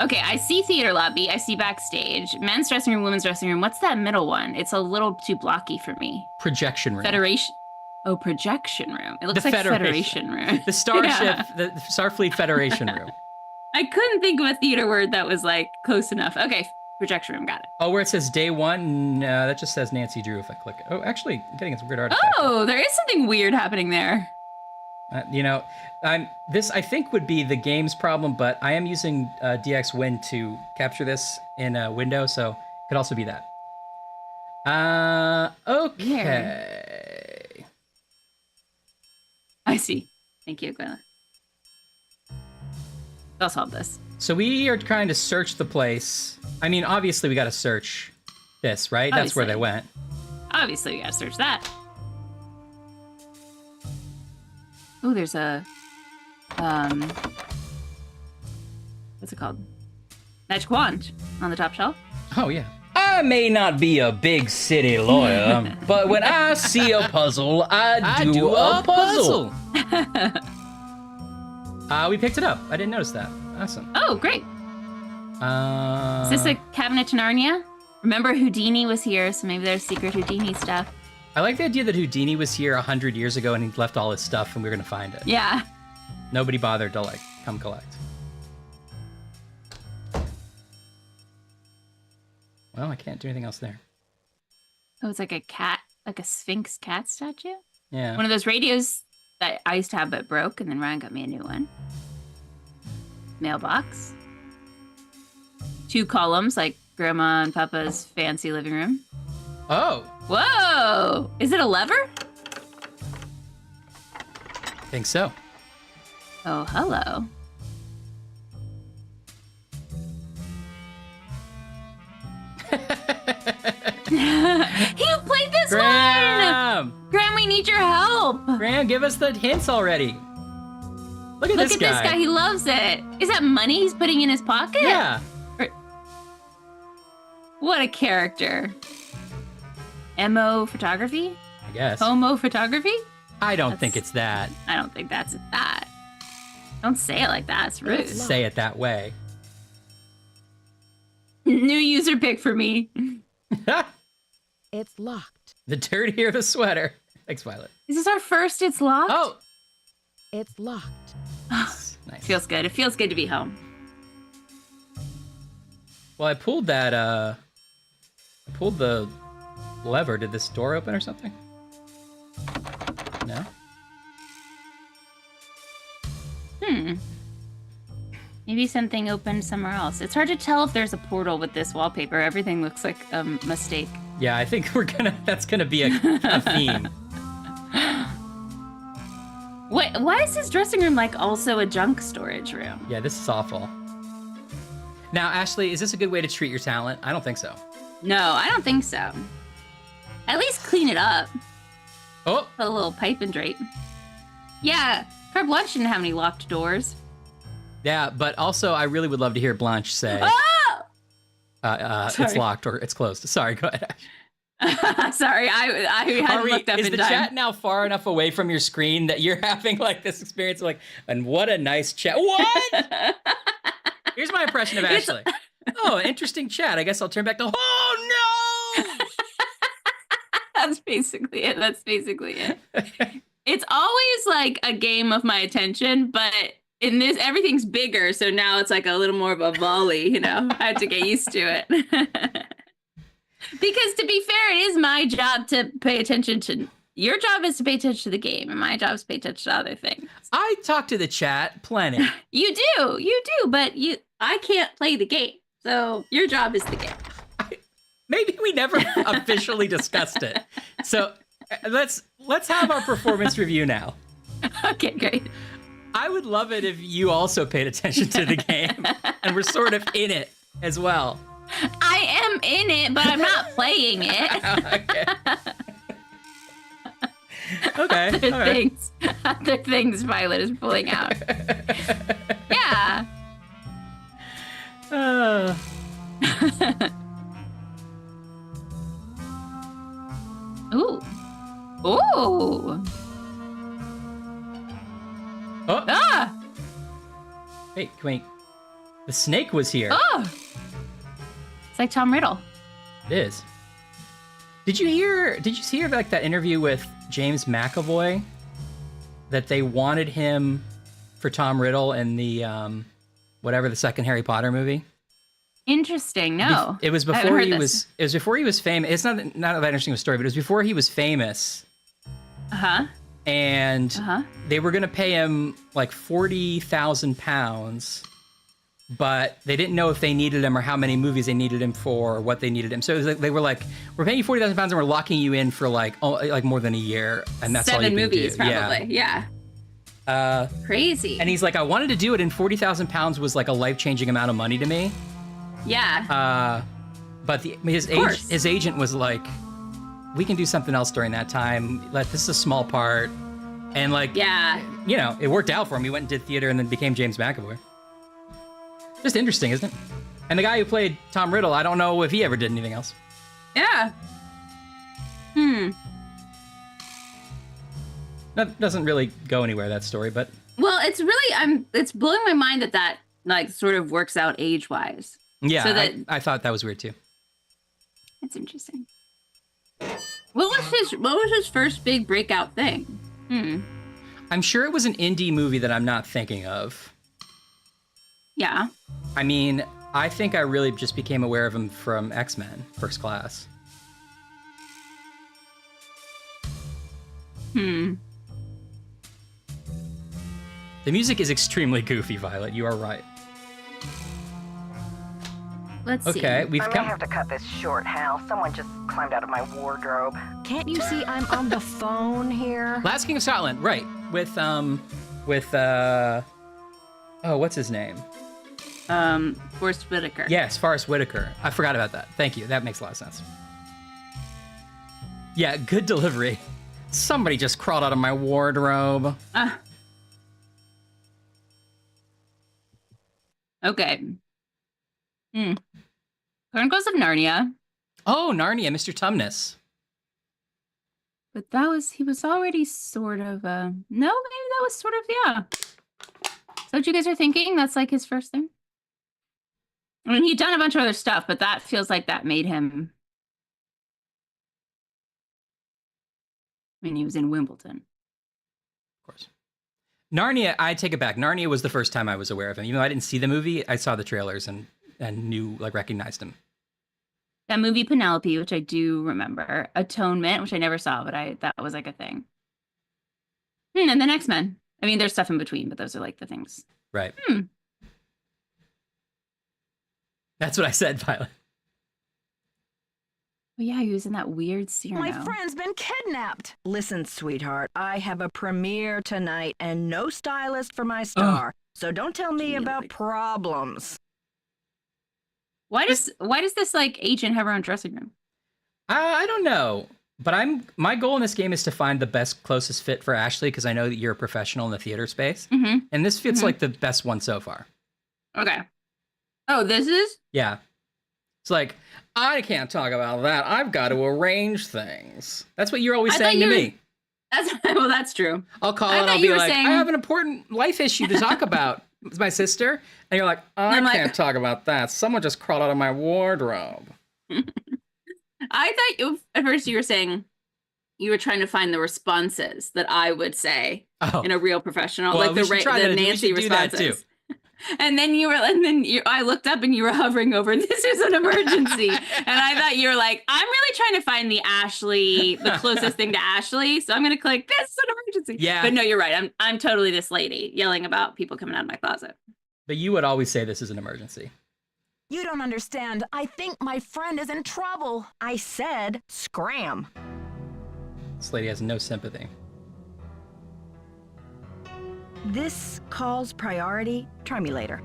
Okay, I see theater lobby. I see backstage. Men's dressing room, women's dressing room. What's that middle one? It's a little too blocky for me. Projection room. Federation. Oh, projection room. It looks The like Federation. Federation room. The Starship, Yeah. the Starfleet Federation room. I couldn't think of a theater word that was, like, close enough. Okay, projection room, got it. Oh, where it says day one? No, that just says Nancy Drew if I click it. Oh, actually, I'm getting some weird artifact. Oh, there is something weird happening there. You know, this I think would be the game's problem, but I am using DXWin to capture this in a window, so it could also be that. Okay. I see. Thank you, Gwyneth. I'll solve this. So we are trying to search the place. I mean, obviously we got to search this, right? That's where they went. Obviously, we gotta search that. Oh, there's a, what's it called? Magic wand on the top shelf. Oh, yeah. I may not be a big city lawyer, but when I see a puzzle, I do a puzzle. We picked it up. I didn't notice that. Awesome. Oh, great. Is this a cabinet to Narnia? Remember Houdini was here, so maybe there's secret Houdini stuff. I like the idea that Houdini was here 100 years ago and he left all his stuff and we were going to find it. Yeah. Nobody bothered to, like, come collect. Well, I can't do anything else there. Oh, it's like a cat, like a Sphinx cat statue? Yeah. One of those radios that I used to have but broke, and then Ryan got me a new one. Mailbox. 2 columns, like Grandma and Papa's fancy living room. Oh. Whoa! Is it a lever? I think so. Oh, hello. You played this Graham! one! Graham, we need your help! Graham, give us the hints already. Look at this guy. Look at this guy, he loves it. Is that money he's putting in his pocket? Yeah. What a character. MO photography? I guess. Homo photography? I don't think it's that. I don't think that's that. Don't say it like that, it's rude. Say it that way. New user pick for me. It's locked. The dirtier the sweater. Thanks, Violet. Is this our first It's Locked? Oh! It's locked. Nice. Feels good. It feels good to be home. Well, I pulled that, I pulled the lever. Did this door open or something? No? Maybe something opened somewhere else. It's hard to tell if there's a portal with this wallpaper. Everything looks like a mistake. Yeah, I think that's gonna be a theme. Wait, why is his dressing room like also a junk storage room? Yeah, this is awful. Now, Ashley, is this a good way to treat your talent? I don't think so. No, I don't think so. At least clean it up. Oh! Put a little pipe and drape. Yeah, Carte Blanche didn't have any locked doors. Yeah, but also I really would love to hear Blanche say, Oh! it's locked or it's closed. Sorry, go ahead. Sorry, I hadn't looked up is in the time. chat now far enough away from your screen that you're having like this experience of like, and what a nice chat. What? Here's my impression of Ashley. Oh, interesting chat. I guess I'll turn back to, oh no! That's basically it. That's basically it. It's always like a game of my attention, but in this, everything's bigger. So now it's like a little more of a volley, you know? I have to get used to it. Because to be fair, it is my job to pay attention to. Your job is to pay attention to the game, and my job is to pay attention to other things. I talk to the chat plenty. You do, but I can't play the game. So your job is the game. Maybe we never officially discussed it. So let's have our performance review now. Okay, great. I would love it if you also paid attention to the game and we're sort of in it as well. I am in it, but I'm not playing it. Okay. Other things Violet is pulling out. Yeah. Ooh. Ooh. Oh. Ah. Hey, can we... The snake was here. Oh. It's like Tom Riddle. It is. Did you hear like that interview with James McAvoy? That they wanted him for Tom Riddle in the whatever the second Harry Potter movie? Interesting. No. It was before he was famous. It's not that interesting of a story, but it was before he was famous. Uh-huh. And they were going to pay him like £40,000, but they didn't know if they needed him or how many movies they needed him for or what they needed him. So it was like, they were like, we're paying you £40,000 and we're locking you in for like more than a year. And that's 7 all you movies, can do. probably. Yeah. Crazy. And he's like, I wanted to do it, and £40,000 was like a life-changing amount of money to me. Yeah. But his agent was like, we can do something else during that time. This is a small part. And like, yeah, you know, it worked out for him. He went and did theater and then became James McAvoy. Just interesting, isn't it? And the guy who played Tom Riddle, I don't know if he ever did anything else. Yeah. That doesn't really go anywhere, that story, but... Well, it's blowing my mind that like sort of works out age-wise. Yeah, so I thought that was weird too. That's interesting. What was his first big breakout thing? I'm sure it was an indie movie that I'm not thinking of. Yeah. I mean, I think I really just became aware of him from X-Men, First Class. The music is extremely goofy, Violet. You are right. Let's see. Okay, we've I may have to cut this short, Hal. Someone just climbed out of my wardrobe. Can't you see I'm on the phone here? Last King of Scotland, right? With what's his name? Forrest Whitaker. Yes, Forrest Whitaker. I forgot about that. Thank you. That makes a lot of sense. Yeah, good delivery. Somebody just crawled out of my wardrobe. Okay. Chronicles of Narnia. Oh, Narnia, Mr. Tumnus. But he was already sort of, no, maybe that was sort of, yeah. Is that what you guys are thinking? That's like his first thing? I mean, he'd done a bunch of other stuff, but that feels like that made him. I mean, he was in Wimbledon. Of course. Narnia, I take it back. Narnia was the first time I was aware of him. Even though I didn't see the movie, I saw the trailers and recognized him. That movie Penelope, which I do remember. Atonement, which I never saw, but that was like a thing. And then X-Men. I mean, there's stuff in between, but those are like the things. Right. That's what I said, Violet. Oh yeah, he was in that weird Cyrano. My friend's been kidnapped. Listen, sweetheart, I have a premiere tonight and no stylist for my star. So don't tell me about problems. Why does this like agent have her own dressing room? I don't know, but my goal in this game is to find the best closest fit for Ashley, because I know that you're a professional in the theater space, and this fits like the best one so far. Okay. Oh, this is? Yeah. It's like, I can't talk about that. I've got to arrange things. That's what you're always saying to me. That's true. I'll call and I'll be like, I have an important life issue to talk about. It's my sister. And you're like, I I'm like- can't talk about that. Someone just crawled out of my wardrobe. I thought at first you were saying you were trying to find the responses that I would say in a real professional, Well, like we should try the that. We Nancy should do that, responses. And then I looked up and you were hovering over, this is an emergency. And I thought you were like, I'm really trying to find the closest thing to Ashley. So I'm going to click, this is an emergency. Yeah. But no, you're right. I'm totally this lady yelling about people coming out of my closet. But you would always say this is an emergency. You don't understand. I think my friend is in trouble. I said scram. This lady has no sympathy. This call's priority. Try me later.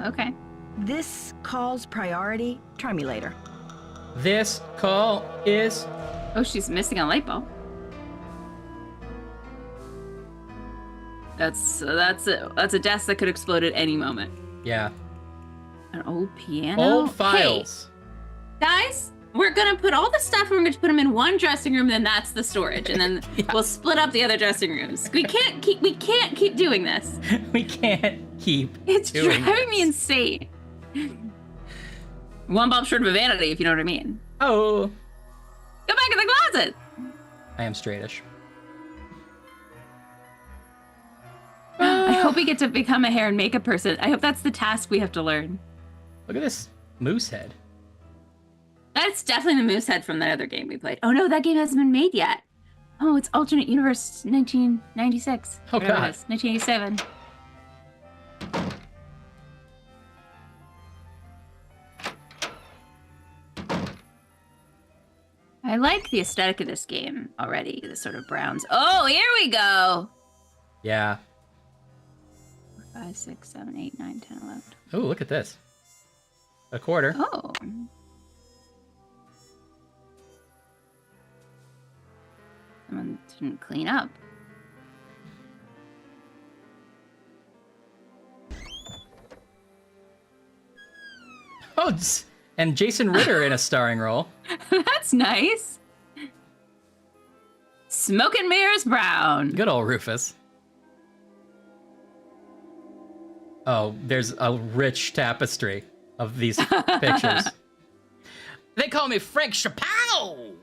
Okay. This call's priority. Try me later. This call is... Oh, she's missing a light bulb. That's a desk that could explode at any moment. Yeah. An old piano. Old files. Hey, guys, we're gonna put all the stuff. We're going to put them in one dressing room. Then that's the storage, and then we'll split up the other dressing rooms. We can't keep doing this. We can't keep. It's doing driving me insane. One bulb short of a vanity, if you know what I mean. Oh. Go back in the closet. I am straightish. I hope we get to become a hair and makeup person. I hope that's the task we have to learn. Look at this moose head. That's definitely the moose head from that other game we played. Oh no, that game hasn't been made yet. Oh, it's alternate universe 1996. Oh Whatever it God. is, 1987. I like the aesthetic of this game already, the sort of browns. Oh, here we go. Yeah. 5, 6, 7, 8, 9, 10, 11. Oh, look at this. A quarter. Oh. Someone didn't clean up. Oh, and Jason Ritter in a starring role. That's nice. Smoke and Mirrors Brown. Good old Rufus. Oh, there's a rich tapestry of these pictures. They call me Frank Chappelle.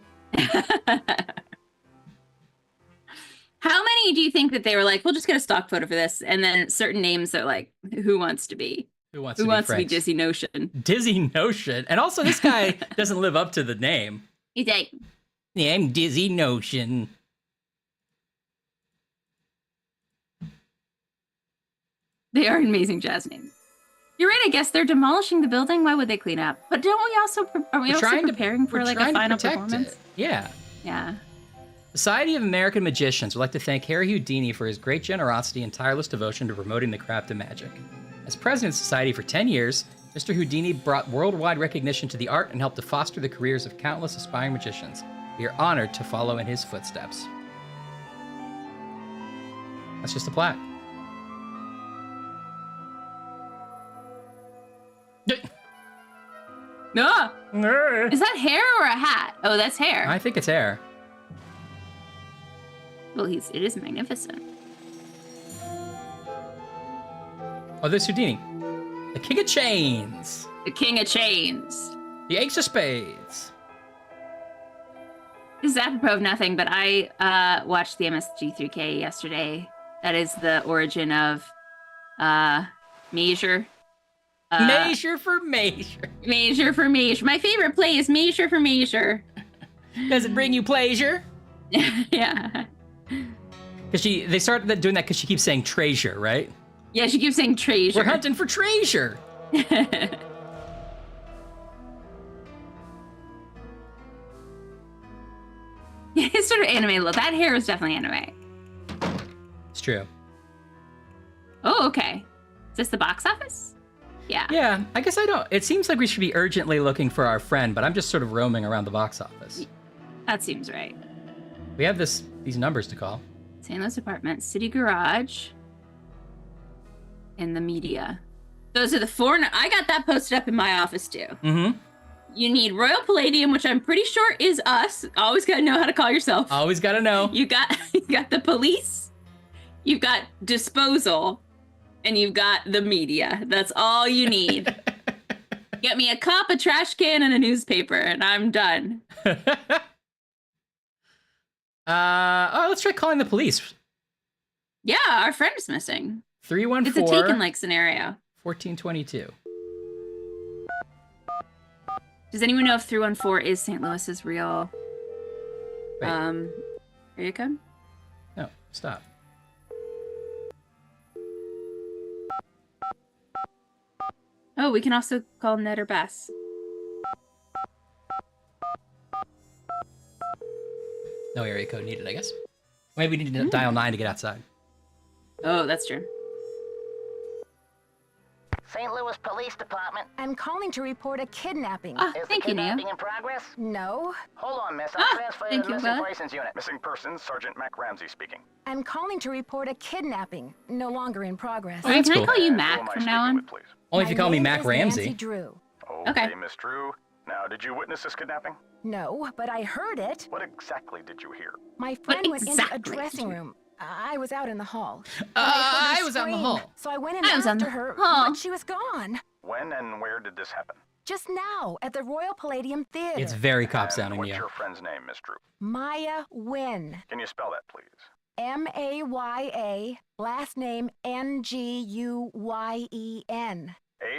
How many do you think that they were like, we'll just get a stock photo for this, and then certain names are like, who wants to be? Who wants to be Dizzy Notion? Dizzy Notion. And also this guy doesn't live up to the name. He's like, yeah, I'm Dizzy Notion. they are amazing jazz names. You're right, I guess they're demolishing the building. Why would they clean up? But don't we also, are we also preparing for like a final performance? Yeah. Yeah. Society of American Magicians would like to thank Harry Houdini for his great generosity and tireless devotion to promoting the craft of magic. As president of the society for 10 years, Mr. Houdini brought worldwide recognition to the art and helped to foster the careers of countless aspiring magicians. We are honored to follow in his footsteps. That's just a plaque. Ah! Is that hair or a hat? Oh, that's hair. I think it's hair. Well, it is magnificent. Oh, there's Houdini. The King of Chains. The King of Chains. The Ace of Spades. This is apropos of nothing, but I watched the MSG3K yesterday. That is the origin of Measure. Measure for Measure. Measure for Measure. My favorite play is Measure for Measure. Does it bring you pleasure? Yeah. Because they started doing that because she keeps saying treasure, right? Yeah, she keeps saying treasure. We're hunting for treasure. It's sort of anime look. That hair is definitely anime. It's true. Oh, okay. Is this the box office? Yeah. Yeah, I guess I don't. It seems like we should be urgently looking for our friend, but I'm just sort of roaming around the box office. That seems right. We have these numbers to call. St. Louis Apartment, City Garage, and the media. Those are the four. I got that posted up in my office too. Mm-hmm. You need Royal Palladium, which I'm pretty sure is us. Always got to know how to call yourself. Always got to know. You got the police. You've got disposal. and you've got the media. That's all you need. Get me a cup, a trash can, and a newspaper, and I'm done. Let's try calling the police. Yeah, our friend is missing. 314. It's a Taken-like scenario. 1422. Does anyone know if 314 is St. Louis's real area code? No, stop. Oh, we can also call Ned or Bess. No area code needed, I guess. Maybe we need to dial 9 to get outside. Oh, that's true. St. Louis Police Department. I'm calling to report a kidnapping. Ah, Is thank the you, Neo. kidnapping in progress? No, Hold on, miss. Ah, I'll transfer you thank to the you, Missing Bella. Persons Unit. Missing persons, Sergeant Mac Ramsey speaking. I'm calling to report a kidnapping. No longer in progress. Oh, that's Can cool. I call you And who Mac am I from now speaking on? with, please? Only if you call me name Mac is Ramsey. Nancy Drew. Okay. Okay, Miss Drew. Now, did you witness this kidnapping? No, but I heard it. What exactly did you hear? My friend went into a exactly did dressing you- room. I was out in the hall. And I heard her was out in the scream, hall. So I went in I was on after the her, hall. but she was gone. When and where did this happen? Just now, at the Royal Palladium Theater. It's very cop And sounding, what's Neo. your friend's name, Miss Drew? Maya Wynn. Can you spell that, please? Maya, last name Nguyen.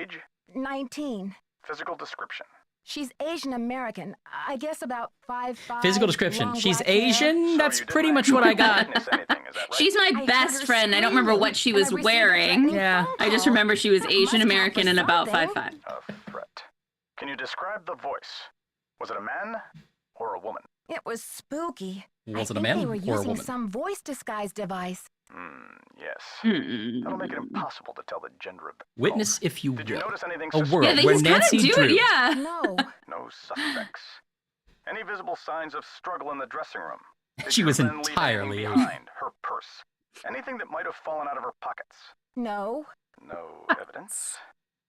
Age? 19. Physical description? She's Asian American. I guess about 5'5". Physical description. long She's black hair. Asian? So That's you didn't pretty much actually what I got. witness anything, is that right? She's my I heard best her friend. I don't remember what she screaming, was and I received a wearing. threatening Yeah. phone I just call. remember she was That Asian must count for American and about something. 5'5". A threat. Can you describe the voice? Was it a man or a woman? It was spooky. Was it I a think man they were or a using woman? some voice disguise device. Yes. Mm. That'll make it impossible to tell the gender of the Witness caller. if you Did you will. notice anything A suspicious? word Yeah, they where just kind Nancy of do Drew. it. Yeah. No. No suspects. Any visible signs of struggle in the dressing room? Did She your was friend leave entirely anything behind? Her purse. Anything that might have fallen out of her pockets? No. No evidence.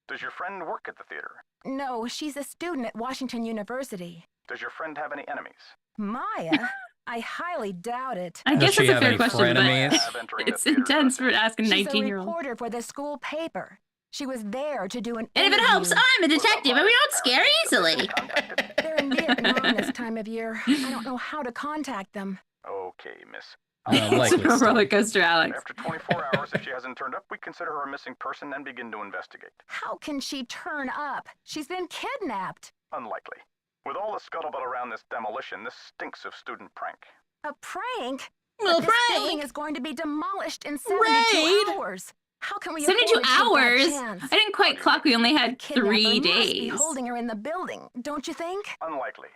Does your friend work at the theater? No, she's a student at Washington University. Does your friend have any enemies? Maya? I highly doubt it. I guess she that's a have fair any question, frenemies? but Have entering the it's theater intense for dressing room. asking She's a 19-year-old. reporter for the school paper. She was there to do an And if it interview. helps, I'm a detective, and we don't scare easily. Contacted? They're in Vietnam this time of year. I don't know how to contact them. Okay, miss. Likely It's a stuff. roller coaster, Alex. After 24 hours, if she hasn't turned up, we consider her a missing person and begin to investigate. How can she turn up? She's been kidnapped. Unlikely. With all the scuttlebutt around this demolition, this stinks of student prank. A prank? Well, But this building prank. is going to be demolished in 72 Raid? hours. How can we 72 afford to take that hours? chance? I didn't quite clock. We only had Kidnapper 3 must be days. holding her in the building, don't you think? Unlikely.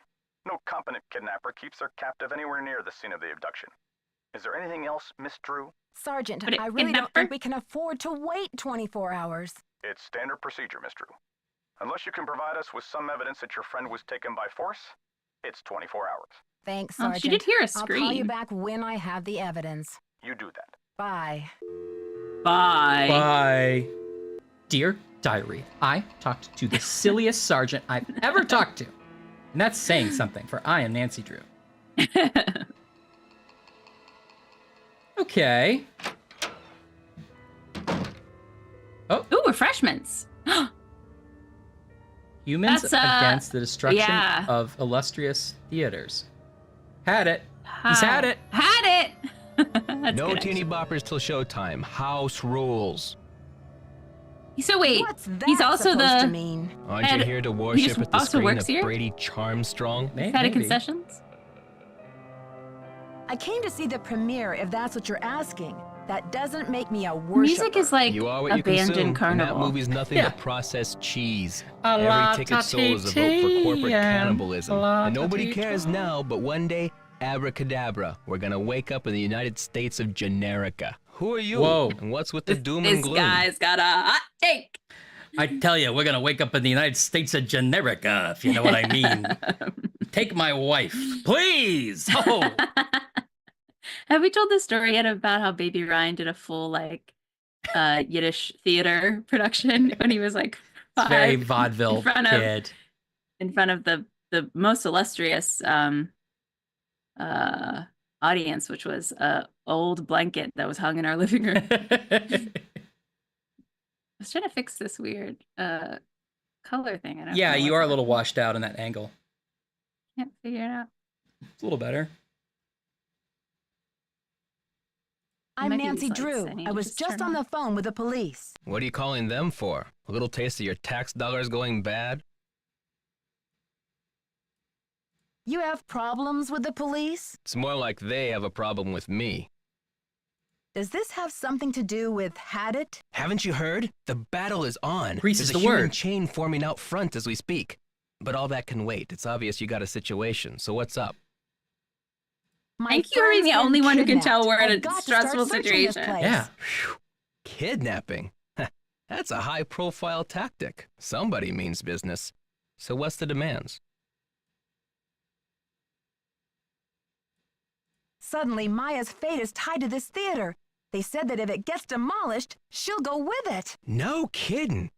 No competent kidnapper keeps their captive anywhere near the scene of the abduction. Is there anything else, Miss Drew? Sergeant, But I really don't kidnapper? think we can afford to wait 24 hours. It's standard procedure, Miss Drew. Unless you can provide us with some evidence that your friend was taken by force, it's 24 hours. Thanks, Oh, Sergeant. she did hear a I'll call you scream. back when I have the evidence. You do that. Bye. Bye. Bye. Dear Diary, I talked to the silliest sergeant I've ever talked to. And that's saying something, for I am Nancy Drew. Okay. Ooh, refreshments. Humans That's, against the destruction yeah. of illustrious theaters. Had it. He's had it. Had it. That's No good, teeny actually. boppers till showtime. House rules. So wait, What's that he's also supposed to the mean? Aren't Ed, you here to he worship just at the also screen works of here? Brady Charmstrong? head of Maybe. concessions. I came to see the premiere if that's what you're asking. That doesn't make me a worshiper. Music is like You are what you abandoned consume, and that carnival. movie's nothing Yeah. but processed cheese. A la Every ticket sold is a vote for corporate ta-ti-ti-am. cannibalism. A la And nobody ta-ti-ti. cares now, but one day, abracadabra, we're gonna wake up in the United States of Generica. Who are you? Whoa. And what's with the doom and This gloom? guy's got a hot take. I tell you, we're gonna wake up in the United States of Generica, if you know what I mean. Take my wife, please. Oh, Have we told the story yet about how Baby Ryan did a full like Yiddish theater production when he was like it's very 5 vaudeville in front of- kid. in front of the most illustrious audience, which was a old blanket that was hung in our living room. was trying to fix this weird color thing. I don't Yeah, know you what's are a little happening. washed out in that angle. Can't figure it out. It's a little better. I'm might be Nancy these lights. Drew. I need I to was just just turn on on. the phone with the police. What are you calling them for? A little taste of your tax dollars going bad? You have problems with the police? It's more like they have a problem with me. Does this have something to do with had it? Haven't you heard? The battle is on. Grease is There's a the human word. chain forming out front as we speak. But all that can wait. It's obvious you got a situation, so what's up? My Thank you for being friend's the been only one who can kidnapped. tell we're in I've a got to start stressful searching this situation. place. Yeah. Phew. Kidnapping? That's a high-profile tactic. Somebody means business. So what's the demands? Suddenly, Maya's fate is tied to this theater. They said that if it gets demolished, she'll go with it. No kidding.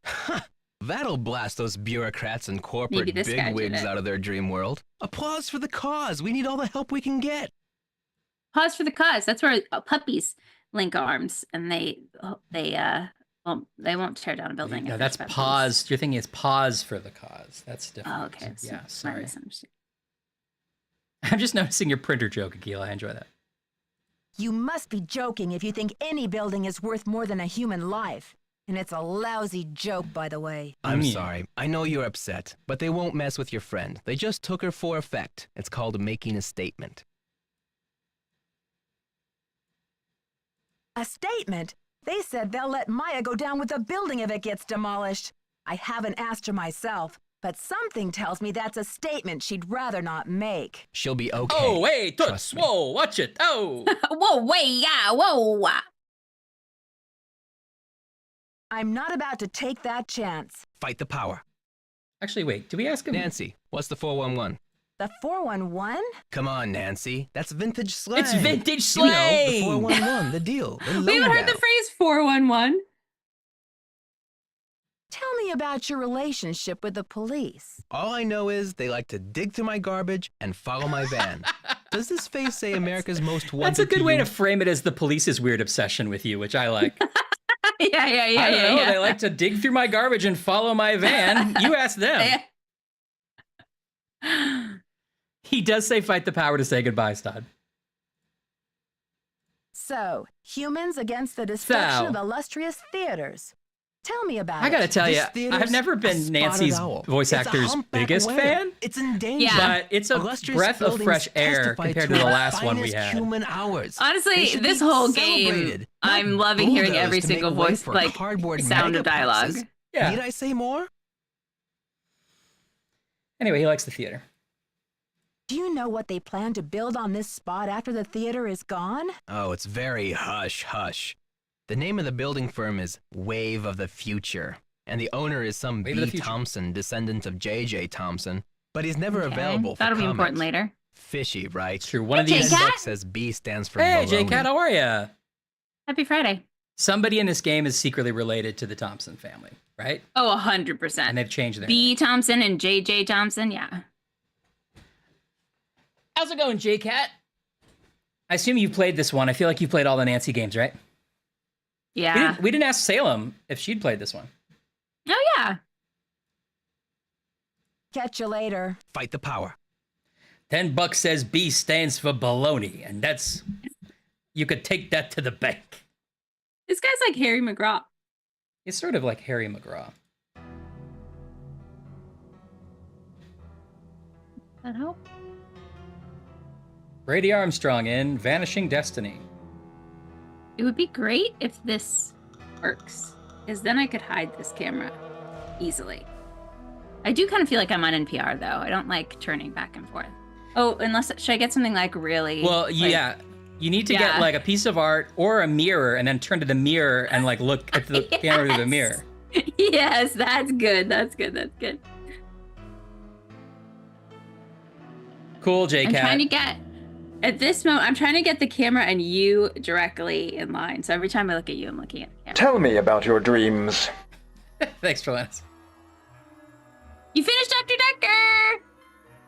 That'll blast those bureaucrats and corporate Maybe this guy did bigwigs it. out of their dream world. Applause for the cause. We need all the help we can get. Pause for the cause. That's where puppies link arms, and they won't tear down a building. No, if that's there's puppies. pause. You're thinking it's pause for the cause. That's different. Oh, okay. So Yeah, my sorry. misunderstanding. I'm just noticing your printer joke, Akila. I enjoy that. You must be joking if you think any building is worth more than a human life. And it's a lousy joke, by the way. I'm Yeah. sorry. I know you're upset, but they won't mess with your friend. They just took her for effect. It's called making a statement. A statement? They said they'll let Maya go down with the building if it gets demolished. I haven't asked her myself, but something tells me that's a statement she'd rather not make. She'll be okay. Oh, wait. Trust me. Whoa, watch it. Oh. Whoa, wait, yeah, whoa. I'm not about to take that chance. Fight the power. Actually, wait. Did we ask him? Nancy, what's the 411? The 411? Come on, Nancy. That's vintage slang. It's vintage You know, slang. the 411, the deal. The We haven't heard the lowdown. phrase 411. Tell me about your relationship with the police. All I know is they like to dig through my garbage and follow my van. Does this face say America's most wanted? That's a good way you? to frame it as the police's weird obsession with you, which I like. Yeah. I don't know. They like to dig through my garbage and follow my van. You ask them. He does say fight the power to say goodbye, Stod. So, humans against the destruction So. of illustrious theaters. Tell me about I it. gotta tell you, This theater's I've never a been spotted Nancy's owl. voice It's a actor's humpback biggest whale. fan, It's in danger. Yeah. but it's a Illustrious breath of buildings fresh air testify compared to the our last one we finest had. Human hours. They Honestly, should this be whole game, celebrated, not I'm loving hearing bulldozed every to make single way voice, for like, cardboard sound of dialogue. megaplexes. Yeah. Need I say more? Anyway, he likes the theater. Do you know what they plan to build on this spot after the theater is gone? Oh, it's very hush-hush. The name of the building firm is Wave of the Future, and the owner is some Wave of the B. Future. Thompson, descendant of J.J. Thompson, but he's never Okay. available for That'll be important comment. later. Fishy, right? It's true. One of Hey, these. J-Cat. Buck says B stands for Hey, baloney. J-Cat, how are ya? Happy Friday. Somebody in this game is secretly related to the Thompson family, right? Oh, And 100%. they've changed their B. name. Thompson and J.J. Thompson, yeah. How's it going, J-Cat? I assume you've played this one. I feel like you played all the Nancy games, right? Yeah. We didn't ask Salem if she'd played this one. Oh, yeah. Catch you later. Fight the power. Then Buck says B stands for baloney, and that's... You could take that to the bank. This guy's like Harry McGraw. It's sort of like Harry McGraw. That help? Brady Armstrong in Vanishing Destiny. It would be great if this works, because then I could hide this camera easily. I do kind of feel like I'm on NPR, though. I don't like turning back and forth. Oh, unless, should I get something like really? Well, like- yeah. You need to Yeah. get like a piece of art or a mirror and then turn to the mirror and like look at the camera through the mirror. Yes, that's good. That's good. That's good. Cool, I'm trying J-Cat. to get, at this moment, I'm trying to get the camera and you directly in line. So every time I look at you, I'm looking at the camera. Tell me about your dreams. Thanks for letting us. You finished Dr. Decker!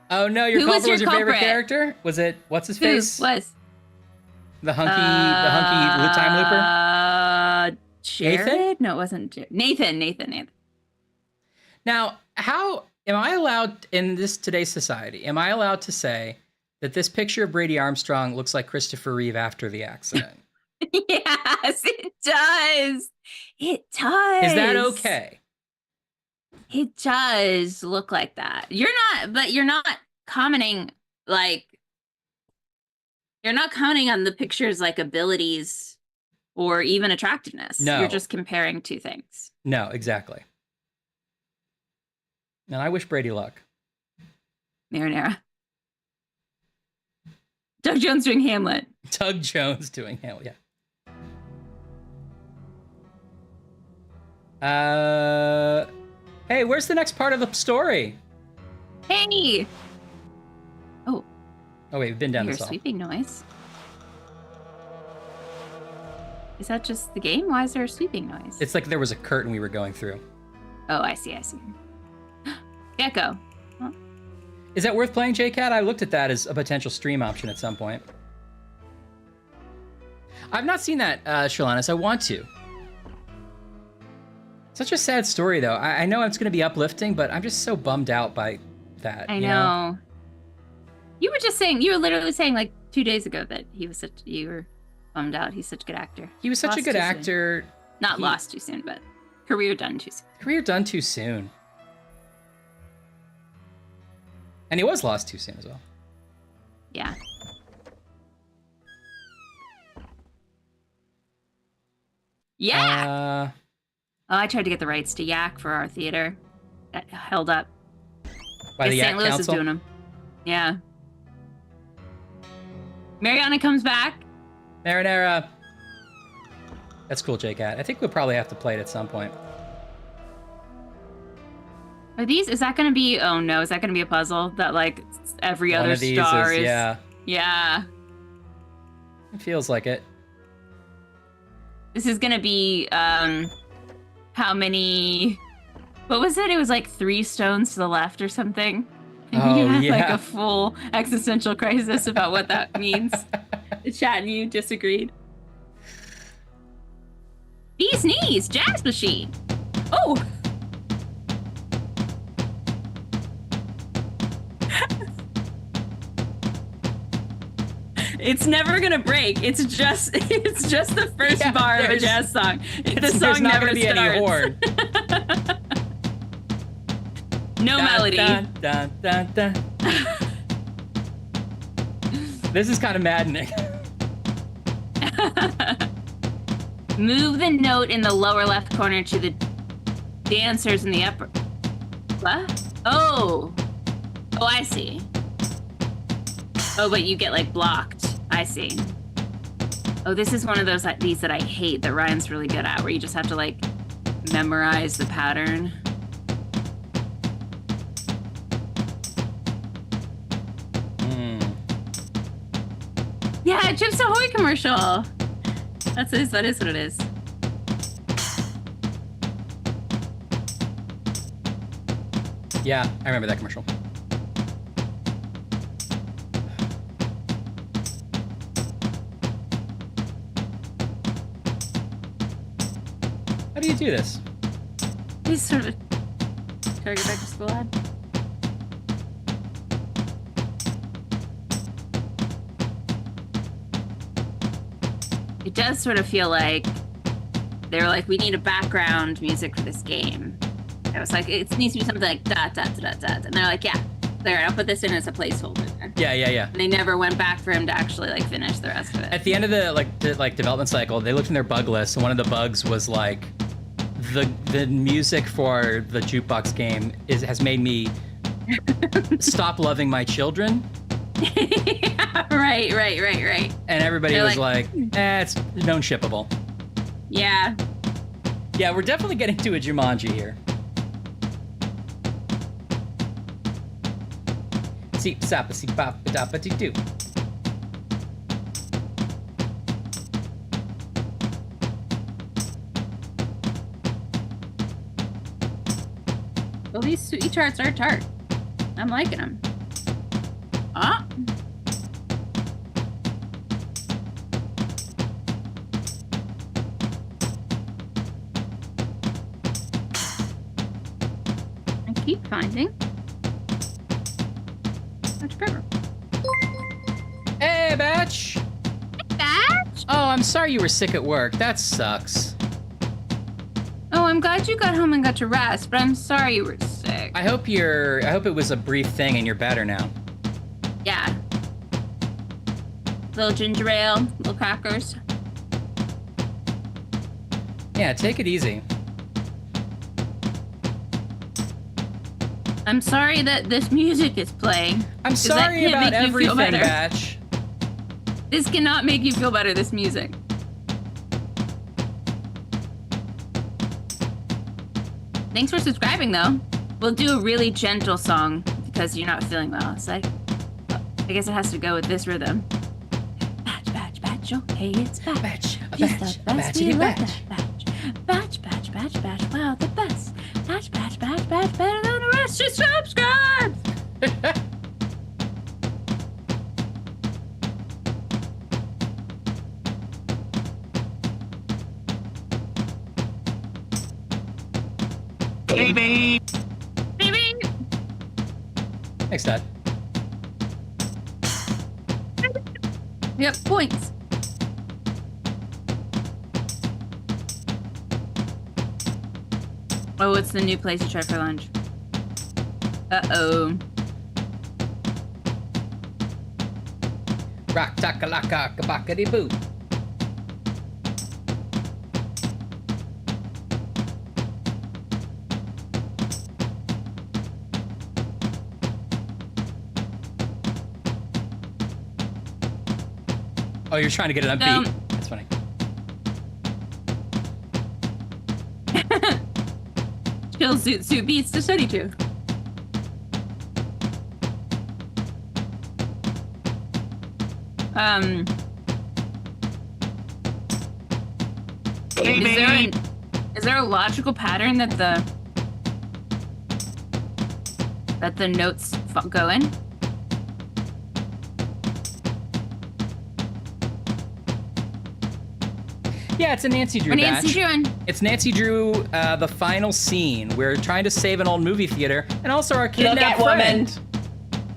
Oh no, your Who was culprit was your your favorite culprit? character? Was it what's his Who face? was? The hunky time looper? Jared? Nathan? No, it wasn't Nathan. Now, how am I allowed in today's society? Am I allowed to say that this picture of Brady Armstrong looks like Christopher Reeve after the accident? Yes, it does. It does. Is that okay? It does look like that. You're not commenting like you're not counting on the picture's like abilities or even attractiveness. No. You're just comparing two things. No, exactly. And I wish Brady luck. Marinara. Doug Jones doing Hamlet. Doug Jones doing Hamlet, yeah. Hey, where's the next part of the story? Hey! Oh. Oh, wait, we've been down Your this hall. sweeping noise. Is that just the game? Why is there a sweeping noise? It's like there was a curtain we were going through. Oh, I see. Gecko. Oh. Is that worth playing, JCat? I looked at that as a potential stream option at some point. I've not seen that, Shalanis. I want to. Such a sad story, though. I know it's going to be uplifting, but I'm just so bummed out by that. I know. You were literally saying like 2 days ago that you were bummed out. He's such a good actor. He was such a good actor. Not lost too soon, but career done too soon. Career done too soon. And he was lost too soon as well. Yeah. Yeah. Oh, I tried to get the rights to Yak for our theater. That held up. By the Yak St. Louis Council? is doing them. Yeah. Mariana comes back. Marinara. That's cool, JCat. I think we'll probably have to play it at some point. Is that going to be, oh no, is that going to be a puzzle that like every One other of these star is? Yeah. Yeah. It feels like it. This is going to be, how many, what was it? It was like 3 stones to the left or something. Oh, yeah. Like a full existential crisis about what that means. The chat and you disagreed. Bee's knees, jazz machine. Oh. It's never gonna break. It's just the first bar of a jazz song. The song not never gonna be starts. any horn. No melody. Dun, dun, dun, dun. This is kind of maddening. Move the note in the lower left corner to the dancers in the upper. What? Oh. Oh, I see. Oh, but you get like blocked. I see. Oh, this is one of these that I hate that Ryan's really good at, where you just have to like memorize the pattern. Yeah, Chips Ahoy commercial. That is what it is. Yeah, I remember that commercial. How do you do this? He's sort of a target back to school ad. It does sort of feel like they were like, we need a background music for this game. I was like, it needs to be something like da da da da da. And they're like, yeah, there, I'll put this in as a placeholder. Yeah. And they never went back for him to actually like finish the rest of it. At the end of the development cycle, they looked in their bug list, and one of the bugs was like, the music for the jukebox game has made me stop loving my children. Yeah, right. And everybody was like, it's non-shippable. Yeah. Yeah, we're definitely getting to a Jumanji here. See, sappa, see, papa, dappa, doo. Well, these sweet charts are tart. I'm liking them. Ah. keep finding. Much better. Hey, Batch. Batch? Oh, I'm sorry you were sick at work. That sucks. Oh, I'm glad you got home and got to rest, but I'm sorry you were sick. I hope it was a brief thing and you're better now. Yeah. Little ginger ale, little crackers. Yeah, take it easy. I'm sorry that this music is playing. I'm sorry about everything, Batch. This cannot make you feel better, this music. Thanks for subscribing, though. We'll do a really gentle song because you're not feeling well. It's like, I guess it has to go with this rhythm. Batch, batch, batch, okay, it's batch. Batch, He's batch, the best, we batchity love batch. that batch. Batch, batch, batch, batch, wow, the best. Batch, batch, batch, batch, better than the rest. Just subscribe! Baby! Baby! Thanks, Dad. Yep, points. Oh, what's the new place you tried for lunch? Uh-oh. Rock takalaka kabakity boo. Oh, you're trying to get it on beat? That's funny. Chill suit beats to study to. Is there a logical pattern that the notes go in? Yeah, it's a Nancy Drew What Nancy batch. doing? It's Nancy Drew, the final scene. We're trying to save an old movie theater and also our kidnapped friend.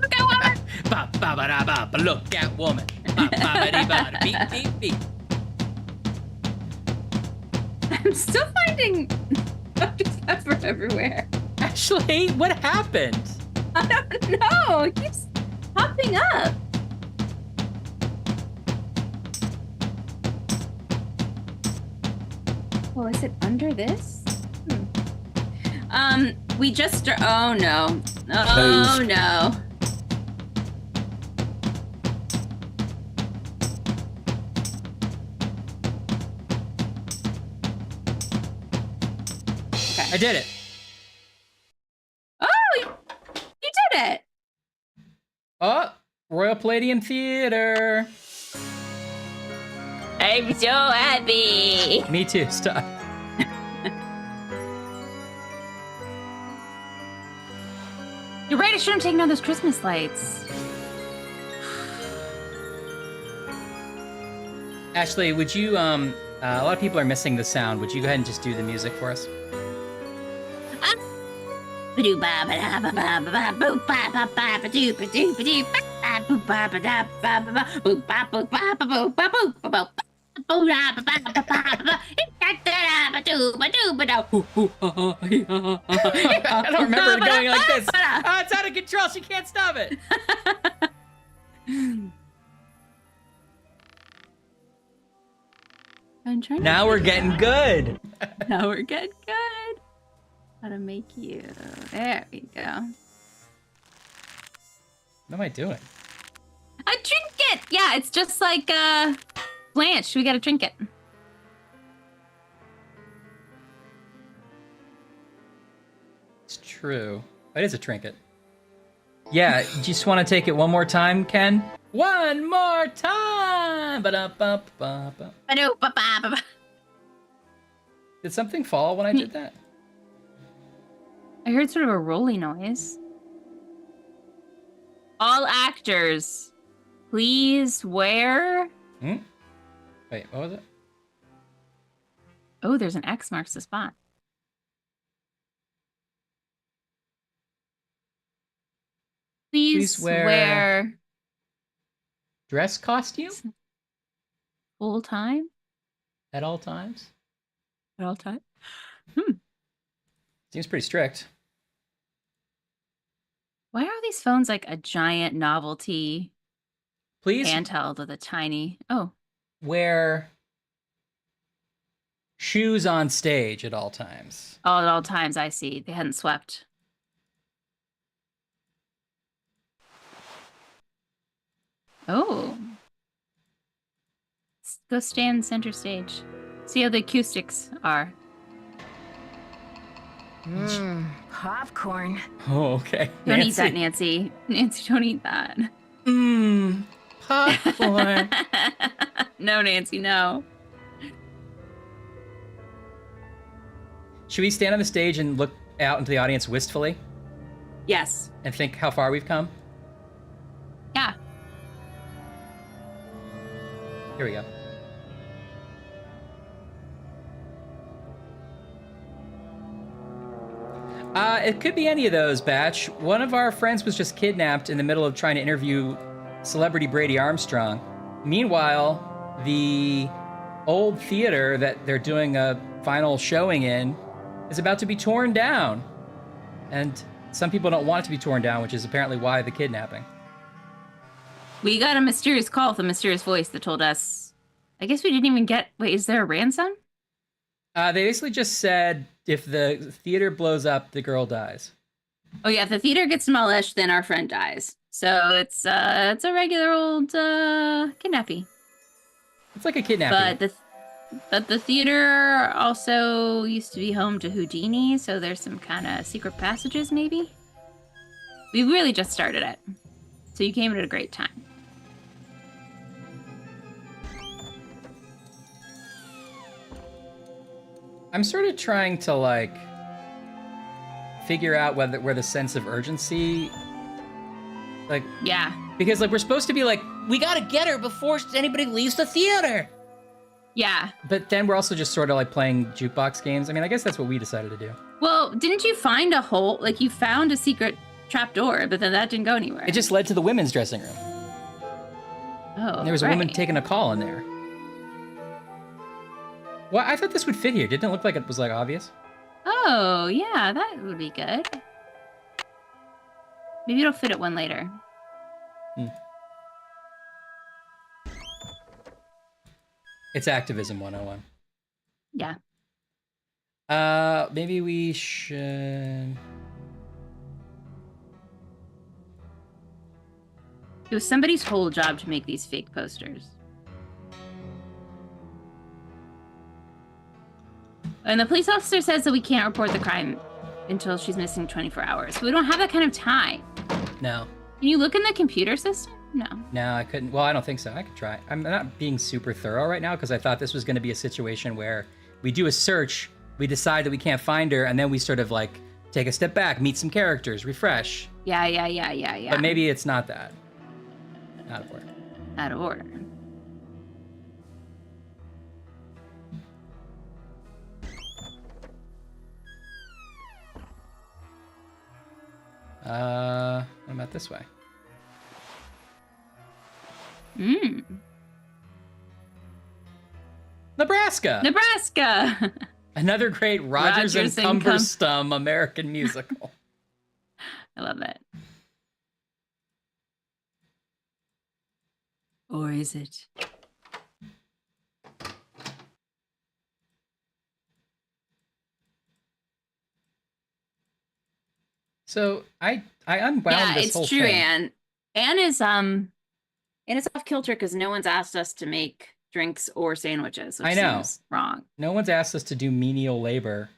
Look at woman! Ba ba ba da ba ba. Look at woman. Ba ba ba dee ba da beep beep beep. I'm still finding Dr. Pepper everywhere. Ashley, what happened? I don't know. It keeps popping up. Oh, is it under this? We just... Oh, no. Oh, no. Okay. I did it. Oh, you did it. Oh, Royal Palladium Theater. I'm so happy. Me too. Stop. You're right. I shouldn't have taken out those Christmas lights. Ashley, would you, a lot of people are missing the sound. Would you go ahead and just do the music for us? I don't remember it going like this. Oh, it's out of control. She can't stop it. I'm trying. Now we're getting good. Now we're getting good. How to make you? There we go. What am I doing? A trinket. Yeah, it's just like Blanche. We got a trinket. It's true. It is a trinket. Yeah, you just want to take it one more time, Ken? One more time! Ba-da-ba-ba-ba. Did something fall when I did that? I heard sort of a rolly noise. All actors, please wear... Hmm? Wait, what was it? Oh, there's an X marks the spot. Please wear dress costume full time at all times. at all time. Seems pretty strict. Why are these phones like a giant novelty Please handheld with a tiny? Oh, wear shoes on stage at all times. oh, at all times. I see. They hadn't swept. Oh. Go stand center stage. See how the acoustics are. Popcorn. Oh, okay. Don't eat that, Nancy. Nancy, don't eat that. Popcorn. No, Nancy, no. Should we stand on the stage and look out into the audience wistfully Yes. and think how far we've come? Yeah. Here we go. It could be any of those, Batch. One of our friends was just kidnapped in the middle of trying to interview celebrity Brady Armstrong. Meanwhile, the old theater that they're doing a final showing in is about to be torn down. And some people don't want it to be torn down, which is apparently why the kidnapping. We got a mysterious call with a mysterious voice that told us, I guess we didn't even get, wait, is there a ransom? They basically just said if the theater blows up, the girl dies. Oh yeah, if the theater gets demolished, then our friend dies. So it's a regular old kidnapping. It's like a kidnapping. But the theater also used to be home to Houdini, so there's some kind of secret passages maybe. We really just started it. So you came at a great time. I'm sort of trying to like figure out where the sense of urgency, like, yeah, because like we're supposed to be like, We gotta get her before anybody leaves the theater. yeah. but then we're also just sort of like playing jukebox games. I mean, I guess that's what we decided to do. Well, didn't you find a hole? Like you found a secret trapdoor, but then that didn't go anywhere. It just led to the women's dressing room. Oh, And there was a woman right. taking a call in there. Well, I thought this would fit here. Didn't it look like it was like obvious? Oh, yeah, that would be good. Maybe it'll fit at one later. It's activism 101. Yeah. Maybe we should. It was somebody's whole job to make these fake posters. And the police officer says that we can't report the crime until she's missing 24 hours. We don't have that kind of time. No. Can you look in the computer system? No. No, I couldn't. Well, I don't think so. I could try. I'm not being super thorough right now because I thought this was going to be a situation where we do a search, we decide that we can't find her, and then we sort of like take a step back, meet some characters, refresh. Yeah. But maybe it's not that. Out of order. Out of order. What about this way? Nebraska! Nebraska! Another great Rogers and Cumberstum American musical. I love it. Or is it? So I unwound this whole thing. Yeah, it's true, Anne is off kilter because no one's asked us to make drinks or sandwiches, which I know. seems wrong. No one's asked us to do menial labor.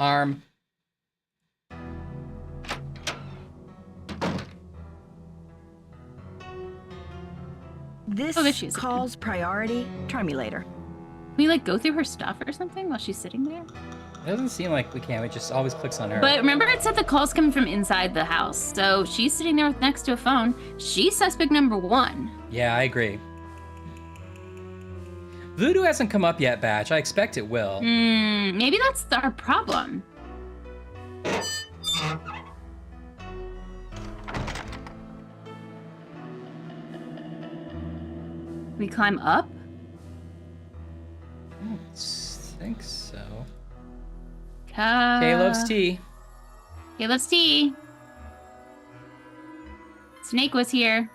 Arm. This Oh, there she is. calls priority. Try me later. Can we like go through her stuff or something while she's sitting there? It doesn't seem like we can. It just always clicks on her. But remember it said the call's coming from inside the house. So she's sitting there next to a phone. She's suspect number 1. Yeah, I agree. Voodoo hasn't come up yet, Batch. I expect it will. Maybe that's our problem. We climb up? I don't think so. Kay Kay loves tea. Kay loves tea. Snake was here.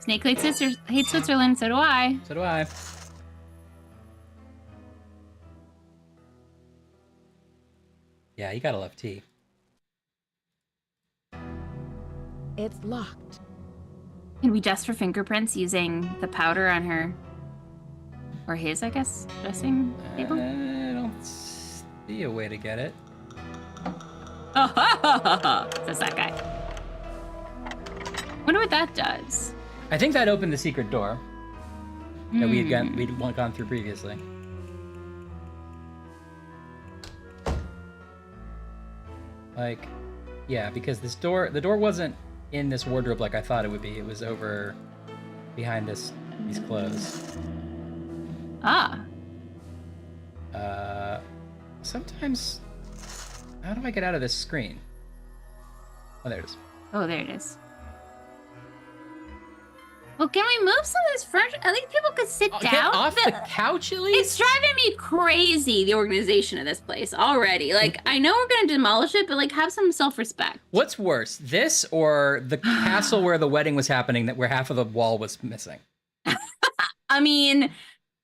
Snake hates Switzerland, so do I. So do I. Yeah, you gotta love tea. It's locked. Can we test for fingerprints using the powder on her, or his, I guess, dressing table? I don't see a way to get it. Oh, says that guy. Wonder what that does. I think that opened the secret door that we'd gone through previously. Like, yeah, because the door wasn't in this wardrobe like I thought it would be. It was over behind these clothes. Ah. Sometimes, how do I get out of this screen? Oh, there it is. Oh, there it is. Well, can we move some of this furniture? At least people could sit down. Get off the couch, at least? It's driving me crazy, the organization of this place already. Like, I know we're going to demolish it, but, like, have some self-respect. What's worse, this or the castle where the wedding was happening where half of the wall was missing? I mean,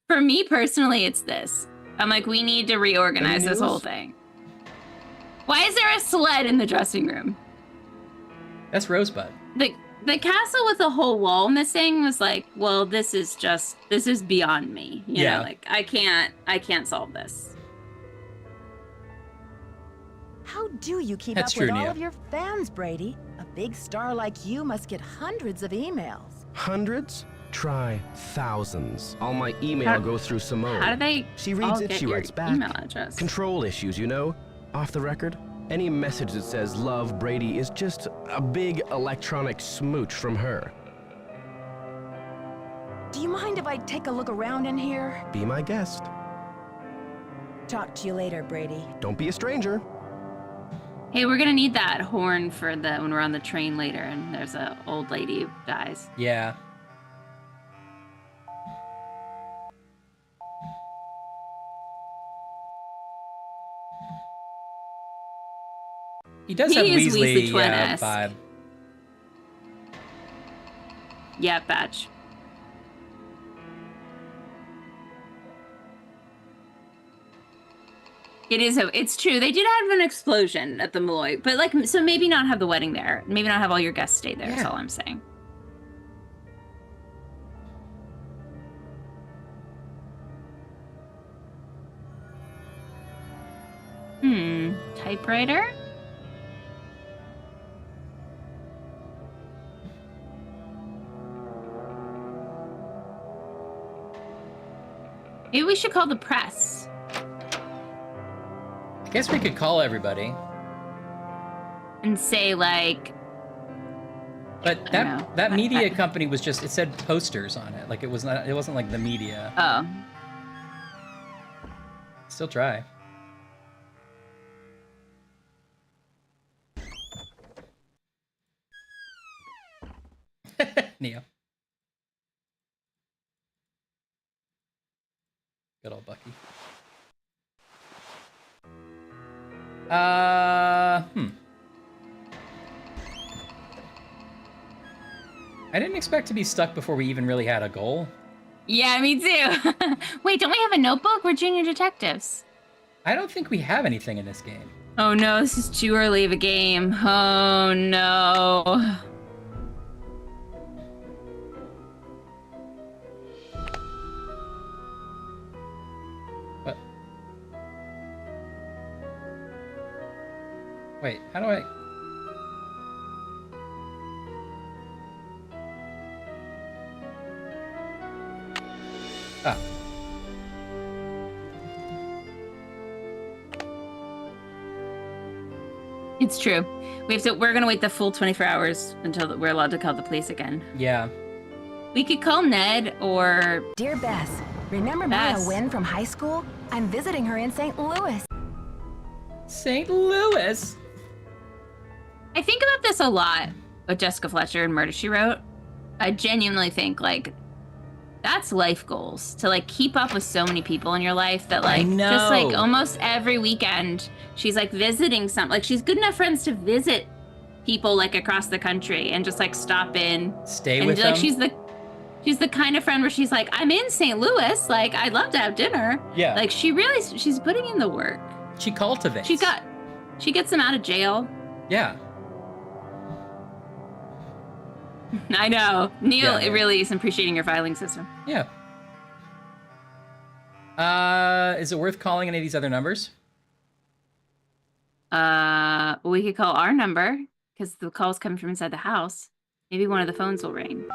for me personally, it's this. I'm like, we need to reorganize this whole thing. Why is there a sled in the dressing room? That's Rosebud. The castle with the whole wall missing was like, well, this is beyond me. You know, like I can't solve this. How do you keep up with all of your fans, Brady? A big star like you must get hundreds of emails. Hundreds? Try thousands. All my email goes through Simone. How do they She reads it, she writes back. Email address? Control issues, you know? Off the record? Any message that says love Brady is just a big electronic smooch from her. Do you mind if I take a look around in here? Be my guest. Talk to you later, Brady. Don't be a stranger. Hey, we're gonna need that horn for when we're on the train later and there's an old lady who dies. Yeah. He does have Weasley vibe. Yeah, Batch. It's true. They did have an explosion at the Malloy, but like, so maybe not have the wedding there. Maybe not have all your guests stay there. Yeah. That's all I'm saying. Typewriter? Maybe we should call the press. I guess we could call everybody. And say like... But that media company was just, it said posters on it. Like it wasn't like the media. Oh. Still try. Neo. Good old Bucky. I didn't expect to be stuck before we even really had a goal. Yeah, me too. Wait, don't we have a notebook? We're junior detectives. I don't think we have anything in this game. Oh no, this is too early of a game. Oh no. What? Wait, how do I... Ah. It's true. We're gonna wait the full 24 hours until we're allowed to call the police again. Yeah. We could call Ned or... Dear Bess, remember Maya Wynn from high school? I'm visiting her in St. Louis. St. Louis? I think about this a lot with Jessica Fletcher and Murder, She Wrote. I genuinely think, like, that's life goals. To, like, keep up with so many people in your life that, like, just, like, almost every weekend, she's, like, visiting some... Like, she's good enough friends to visit people, like, across the country and just, like, stop in. Stay with like, them? She's the kind of friend where she's like, I'm in St. Louis. Like, I'd love to have dinner. Yeah. Like, she's putting in the work. She cultivates. She gets them out of jail. Yeah. I know. Neil really is appreciating your filing system. Yeah. Is it worth calling any of these other numbers? We could call our number because the call's coming from inside the house. Maybe one of the phones will ring.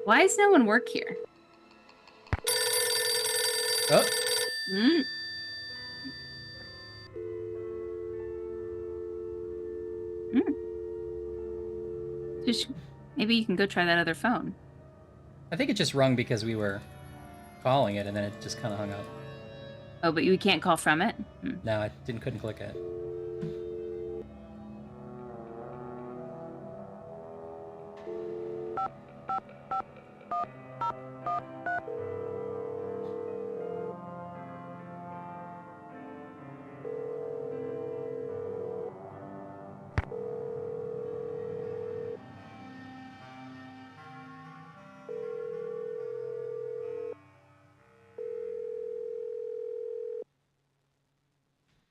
Why does no one work here? Oh. Maybe you can go try that other phone. I think it just rung because we were calling it and then it just kind of hung up. Oh, but you can't call from it? No, I couldn't click it.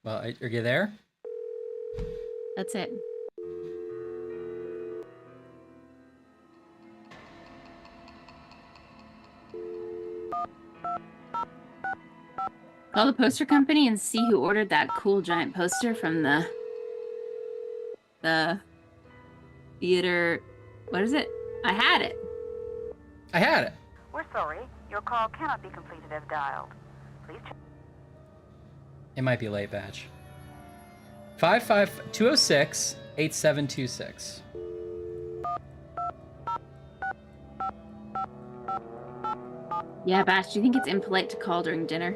Well, are you there? That's it. Call the poster company and see who ordered that cool giant poster from the theater. What is it? I had it. I had it. We're sorry. Your call cannot be completed as dialed. Please check. It might be late, batch. 206-8726. Yeah, Bash, do you think it's impolite to call during dinner?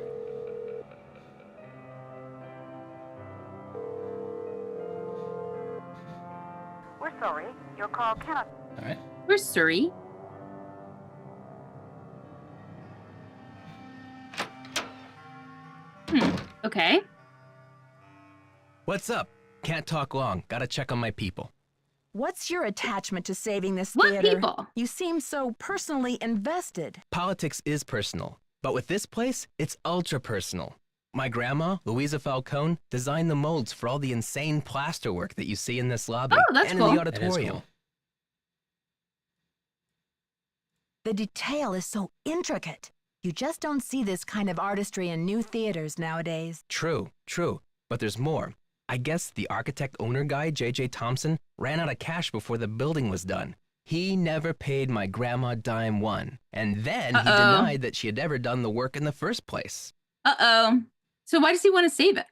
We're sorry. Your call cannot. All right. We're sorry. Okay. What's up? Can't talk long. Gotta check on my people. What's your attachment to saving this What theater? people? You seem so personally invested. Politics is personal, but with this place, it's ultra personal. My grandma, Louisa Falcone, designed the molds for all the insane plasterwork that you see in this lobby that's and cool. in the auditorium. Cool. The detail is so intricate. You just don't see this kind of artistry in new theaters nowadays. True, but there's more. I guess the architect-owner guy, J.J. Thompson, ran out of cash before the building was done. He never paid my grandma dime one, and then he denied that she had ever done the work in the first place. So why does he want to save it?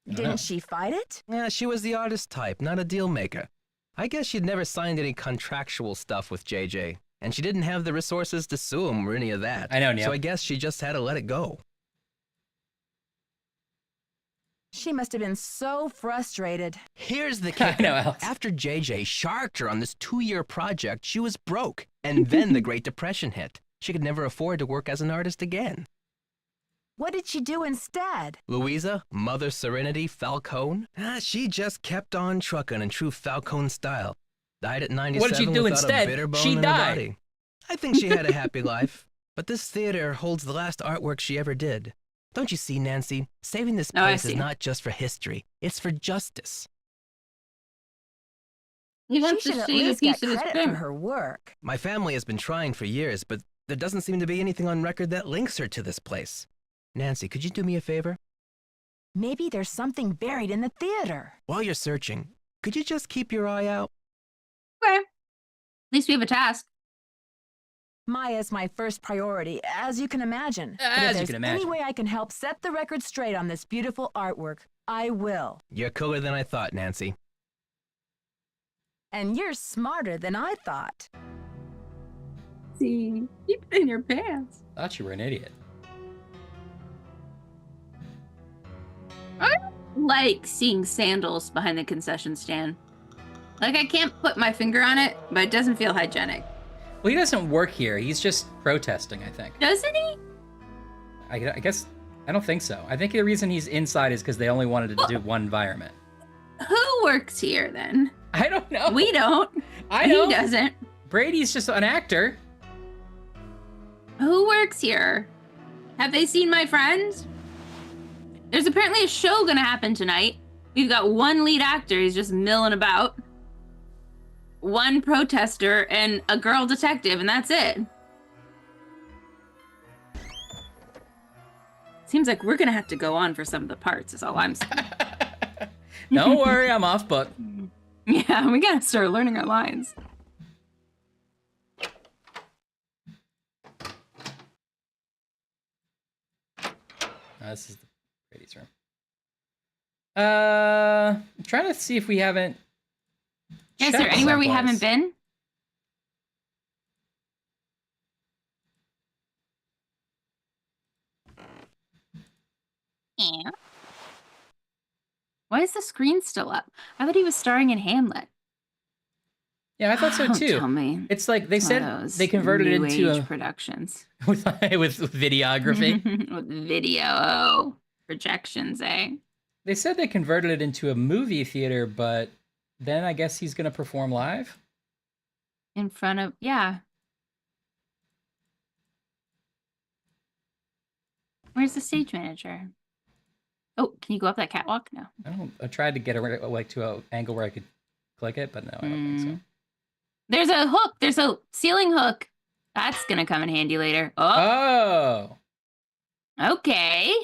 Didn't she fight it? Yeah, she was the artist type, not a deal maker. I guess she'd never signed any contractual stuff with JJ, and she didn't have the resources to sue him or any of that. I know, Neil. So I guess she just had to let it go. She must have been so frustrated. Here's the kicker. I know, Alex. After JJ sharked her on this 2-year project, she was broke. And then the Great Depression hit. She could never afford to work as an artist again. What did she do instead? Louisa, Mother Serenity Falcone? She just kept on trucking in true Falcone style. Died at 97 What did she do without instead? a bitter bone She in her died. body. I think she had a happy life. But this theater holds the last artwork she ever did. Don't you see, Nancy? Saving this place is not just for history. It's for justice. He wants She to should at see a least piece get of his credit grim. for her work. My family has been trying for years, but there doesn't seem to be anything on record that links her to this place. Nancy, could you do me a favor? Maybe there's something buried in the theater. While you're searching, could you just keep your eye out? Okay. At least we have a task. Maya's my first priority, as you can imagine. But if there's any way I can help set the record straight on this beautiful artwork, I will. You're cooler than I thought, Nancy. And you're smarter than I thought. See, keep it in your pants. Thought you were an idiot. I like seeing sandals behind the concession stand. Like, I can't put my finger on it, but it doesn't feel hygienic. Well, he doesn't work here. He's just protesting, I think. Doesn't he? I guess, I don't think so. I think the reason he's inside is because they only wanted to do one environment. Who works here, then? I don't know. We don't. I know. He doesn't. Brady's just an actor. Who works here? Have they seen my friends? There's apparently a show gonna happen tonight. We've got one lead actor, he's just milling about. One protester and a girl detective, and that's it. Seems like we're gonna have to go on for some of the parts, is all I'm saying. Don't worry, I'm off book. Yeah, we gotta start learning our lines. This is Brady's room. I'm trying to see if we haven't. Is there anywhere we haven't been? Yeah. Why is the screen still up? I thought he was starring in Hamlet. Yeah, I thought so too. Tell me. It's like they said they converted it into a productions with videography. With video projections, eh? They said they converted it into a movie theater, but then I guess he's gonna perform live in front of Where's the stage manager? Oh, can you go up that catwalk? No. I tried to get it like to an angle where I could click it, but no, I don't think so. There's a hook. There's a ceiling hook. That's gonna come in handy later. Oh. Okay.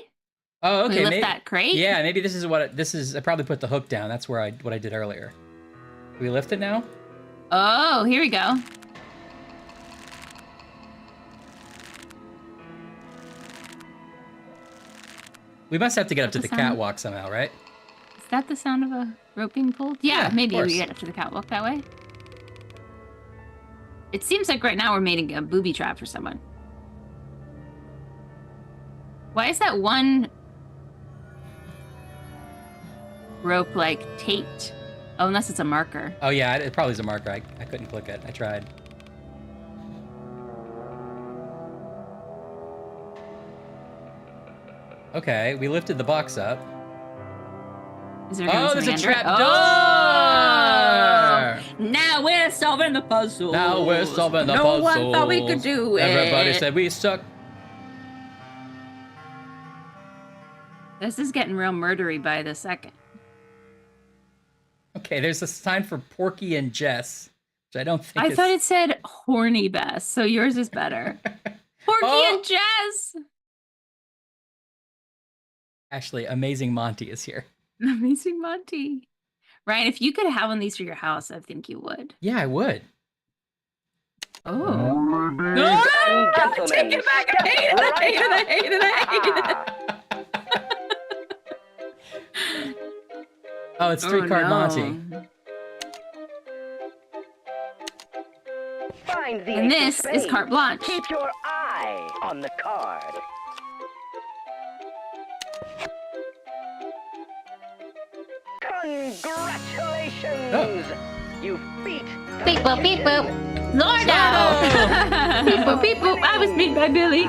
Oh, okay. We lift that crate. Yeah, maybe this is what this is. I probably put the hook down. That's where what I did earlier. Can we lift it now? Oh, here we go. We must have to get up to the catwalk somehow, right? Is that the sound of a rope being pulled? Yeah, maybe we get up to the catwalk that way. It seems like right now we're making a booby trap for someone. Why is that one rope like taped? Oh, unless it's a marker. Oh yeah, it probably is a marker. I couldn't click it. I tried. Okay, we lifted the box up. Is there there's a trap door! Now we're solving the puzzle. Now we're solving the puzzle. No one thought we could do it. Everybody said we suck. This is getting real murdery by the second. Okay, there's a sign for Porky and Jess, which I don't think I thought it said horny Bess, so yours is better. Porky and Jess! Actually, Amazing Monty is here. Amazing Monty. Ryan, if you could have one of these for your house, I think you would. Yeah, I would. Oh. No! Take it back! I hate it! I hate it! I hate it! I hate it! Oh, it's three-card Monty. And this is carte blanche. Keep your eye on the card. Congratulations! Oh. You beat Beep boop, beep boop. Lordo! Beep boop, beep boop. I was beat by Billy.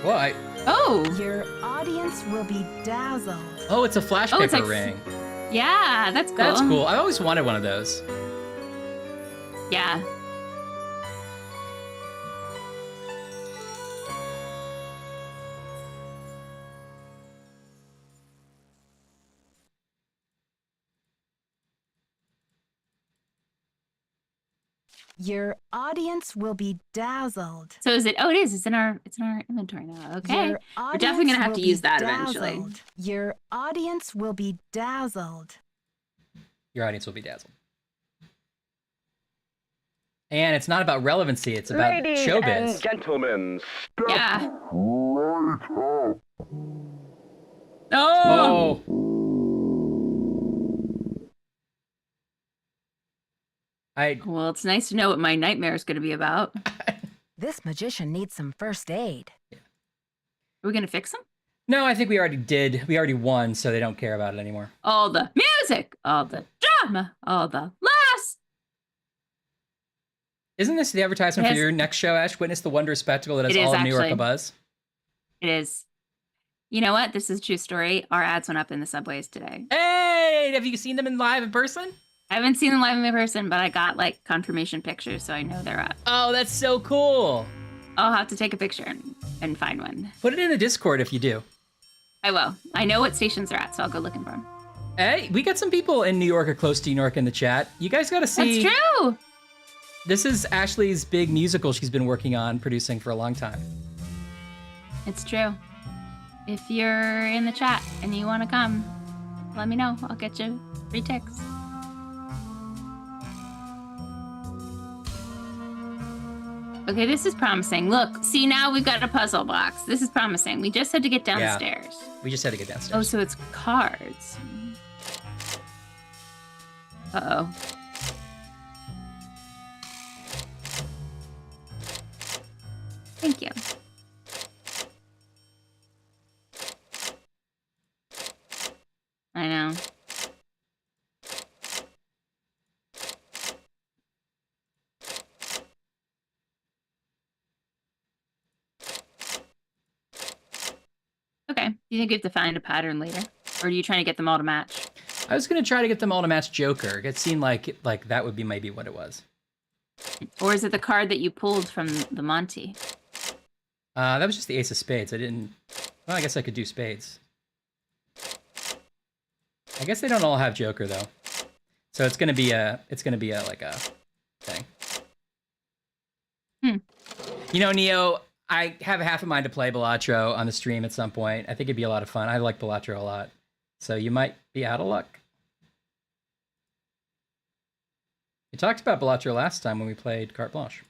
What? Oh. Your audience will be dazzled. Oh, it's a flash paper ring. Yeah, that's cool. That's cool. I always wanted one of those. Yeah. Your audience will be dazzled. So is it? Oh, it is. It's in our inventory now. Okay. We're definitely gonna have to use that eventually. Your audience will be dazzled. Your audience will be dazzled. And it's not about relevancy, it's about Ladies showbiz. and gentlemen, step Yeah. Right up. Oh. Well, it's nice to know what my nightmare is going to be about. This magician needs some first aid. Are we going to fix him? No, I think we already did. We already won, so they don't care about it anymore. All the music, all the drama, all the laughs. Isn't this the advertisement for your next show, Ash? Witness the wondrous spectacle that is all of New York abuzz. It is. You know what? This is a true story. Our ads went up in the subways today. Hey, have you seen them live in person? I haven't seen them live in person, but I got like confirmation pictures, so I know they're up. Oh, that's so cool. I'll have to take a picture and find one. Put it in the Discord if you do. I will. I know what stations they're at, so I'll go looking for them. Hey, we got some people in New York or close to New York in the chat. You guys got to see. That's true. This is Ashley's big musical she's been working on producing for a long time. It's true. If you're in the chat and you want to come, let me know. I'll get you free tickets. Okay, this is promising. Look, see, now we've got a puzzle box. This is promising. We just had to get downstairs. Yeah, we just had to get downstairs. Oh, so it's cards. Uh-oh. Thank you. I know. Okay. Do you think you have to find a pattern later? Or are you trying to get them all to match? I was going to try to get them all to match Joker. It seemed like that would be maybe what it was. Or is it the card that you pulled from the Monty? That was just the Ace of Spades. I didn't... Well, I guess I could do Spades. I guess they don't all have Joker, though. So it's going to be a thing. You know, Neo, I have half a mind to play Balatro on the stream at some point. I think it'd be a lot of fun. I like Balatro a lot. So you might be out of luck. We talked about Balatro last time when we played Carte Blanche.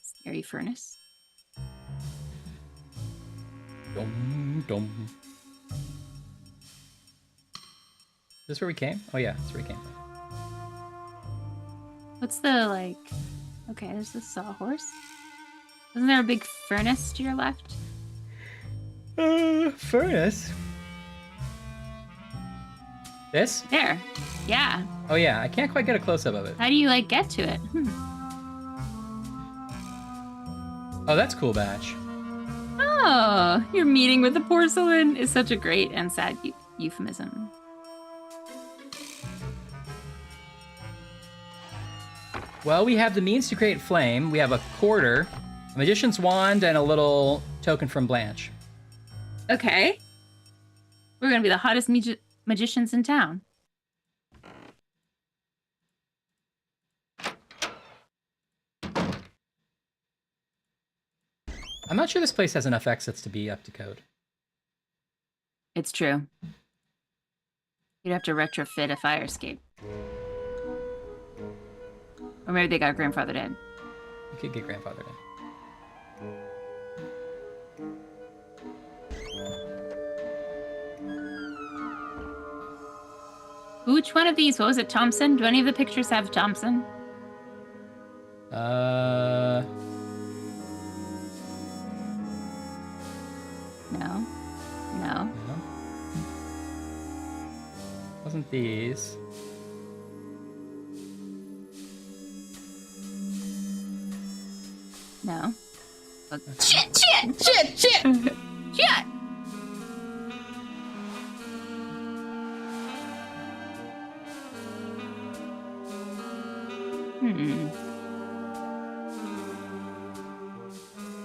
Scary furnace. Dum, dum. Is this where we came? Oh yeah, that's where we came from. What's the, like... Okay, there's the sawhorse. Isn't there a big furnace to your left? Furnace? This? There. Yeah. Oh yeah, I can't quite get a close-up of it. How do you, like, get to it? Oh, that's cool, Batch. Oh, your meeting with the porcelain is such a great and sad euphemism. Well, we have the means to create flame. We have a quarter, a magician's wand, and a little token from Blanche. Okay. We're gonna be the hottest magicians in town. I'm not sure this place has enough exits to be up to code. It's true. You'd have to retrofit a fire escape. Or maybe they got grandfathered in. You could get grandfathered in. Which one of these? What was it, Thompson? Do any of the pictures have Thompson? No. No. No. Wasn't these. No. Shit! Shit!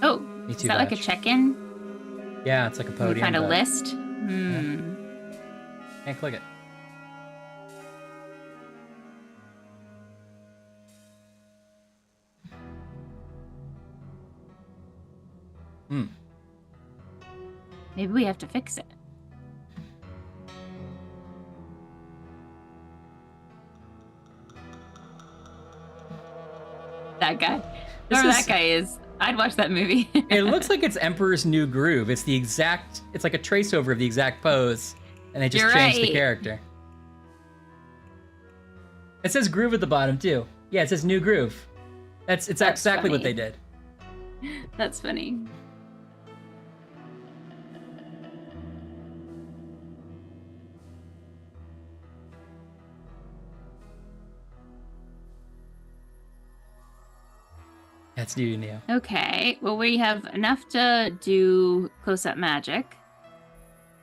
Oh, is that like a check-in? Yeah, it's like a podium. Can we find a list? Yeah. Can't click it. Maybe we have to fix it. That guy. This Whoever is- that guy is. I'd watch that movie. It looks like it's Emperor's New Groove. It's like a trace over of the exact pose, and they just You're changed the right. character. It says groove at the bottom too. Yeah, it says New Groove. It's exactly what funny. they did. That's funny. That's new, Neo. Okay. Well, we have enough to do close-up magic.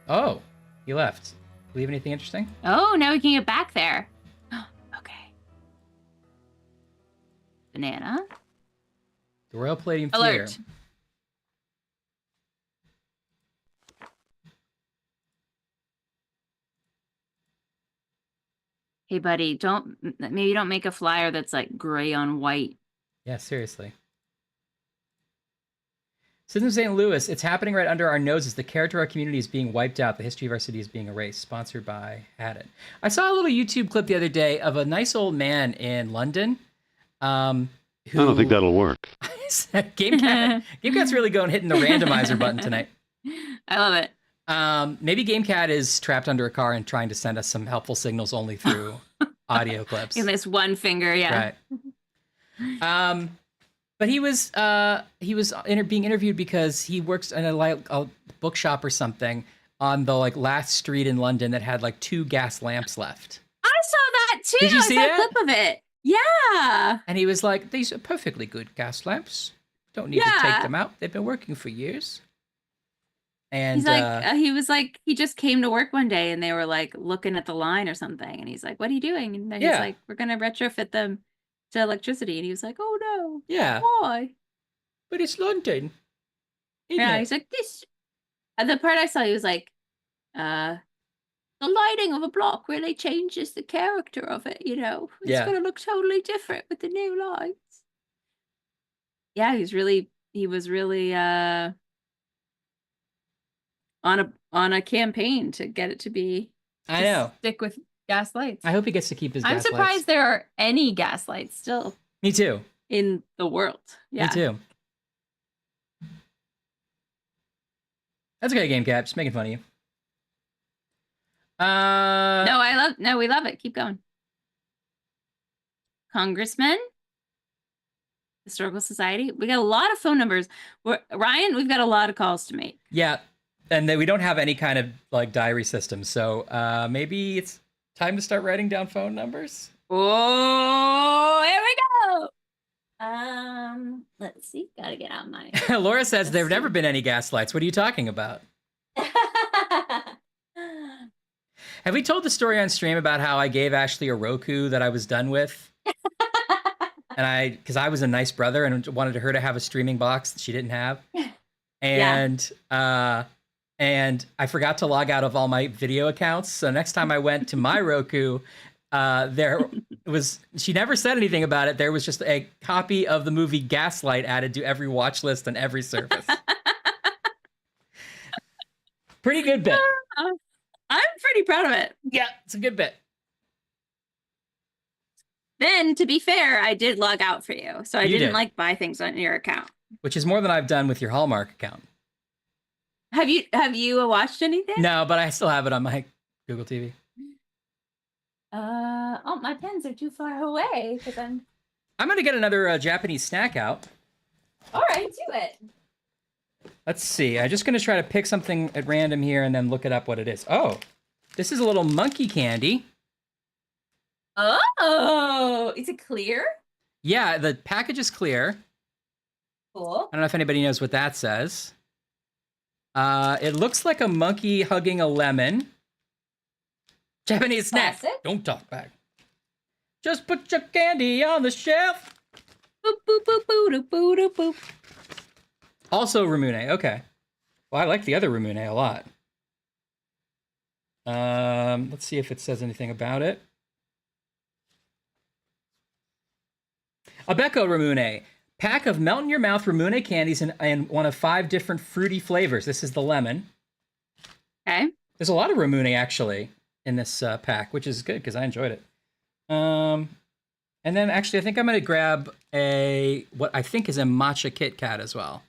Oh, he left. Leave anything interesting? Oh, now we can get back there. Okay. Banana. The Royal Palladium Theater. Alert. Hey, buddy, maybe don't make a flyer that's like gray on white. Yeah, seriously. Citizens of St. Louis, it's happening right under our noses. The character of our community is being wiped out. The history of our city is being erased. Sponsored by Hadit. I saw a little YouTube clip the other day of a nice old man in London. Who... I don't think that'll work. GameCat's really hitting the randomizer button tonight. I love it. Maybe GameCat is trapped under a car and trying to send us some helpful signals only through audio clips. In this one finger, yeah. Right. But he was being interviewed because he works in a bookshop or something on the last street in London that had 2 gas lamps left. I saw that too. Did you see I saw that? a clip of it. Yeah. And he was like, "These are perfectly good gas lamps. Don't need to take them out. They've been working for years." And he just came to work one day and they were looking at the line or something, and he's like, "What are you doing?" And then he's like, "We're gonna retrofit them to electricity." And he was like, "Oh no, yeah, why?" But it's London. He's like, "This." And the part I saw, he was like, "The lighting of a block really changes the character of it. It's gonna look totally different with the new lights." Yeah, he was really on a campaign to get it to be. I know. Stick with gas lights. I hope he gets to keep his gas I'm lights. surprised there are any gas lights still. Me too. In the world. Yeah. Me too. That's okay, GameCat. Just making fun of you. No, we love it. Keep going. Congressman. Historical Society. We got a lot of phone numbers. Ryan, we've got a lot of calls to make. Yeah. And then we don't have any kind of diary system. So maybe it's time to start writing down phone numbers. Oh, here we go. Let's see. Gotta get out my. Laura says there've never been any gas lights. What are you talking about? Have we told the story on stream about how I gave Ashley a Roku that I was done with? And because I was a nice brother and wanted her to have a streaming box that she didn't have. And and I forgot to log out of all my video accounts. So next time I went to my Roku, she never said anything about it. There was just a copy of the movie Gaslight added to every watch list on every service. Pretty good bit. I'm pretty proud of it. Yeah, it's a good bit. Then, to be fair, I did log out for you. So I didn't did. buy things on your account. Which is more than I've done with your Hallmark account. Have you watched anything? No, but I still have it on my Google TV. Oh, my pens are too far away. I'm going to get another Japanese snack out. All right, do it. Let's see. I'm just going to try to pick something at random here and then look it up what it is. Oh, this is a little monkey candy. Oh, is it clear? Yeah, the package is clear. Cool. I don't know if anybody knows what that says. It looks like a monkey hugging a lemon. Japanese snack. Classic. Don't talk back. Just put your candy on the shelf. Boop, boop, boop, boop, boop, boop, boop. Also Ramune. Okay. Well, I like the other Ramune a lot. Let's see if it says anything about it. Abeko Ramune. Pack of melt-in-your-mouth Ramune candies in one of 5 different fruity flavors. This is the lemon. Okay. There's a lot of Ramune, actually, in this pack, which is good, because I enjoyed it. And then actually, I think I'm going to grab what I think is a matcha Kit Kat as well.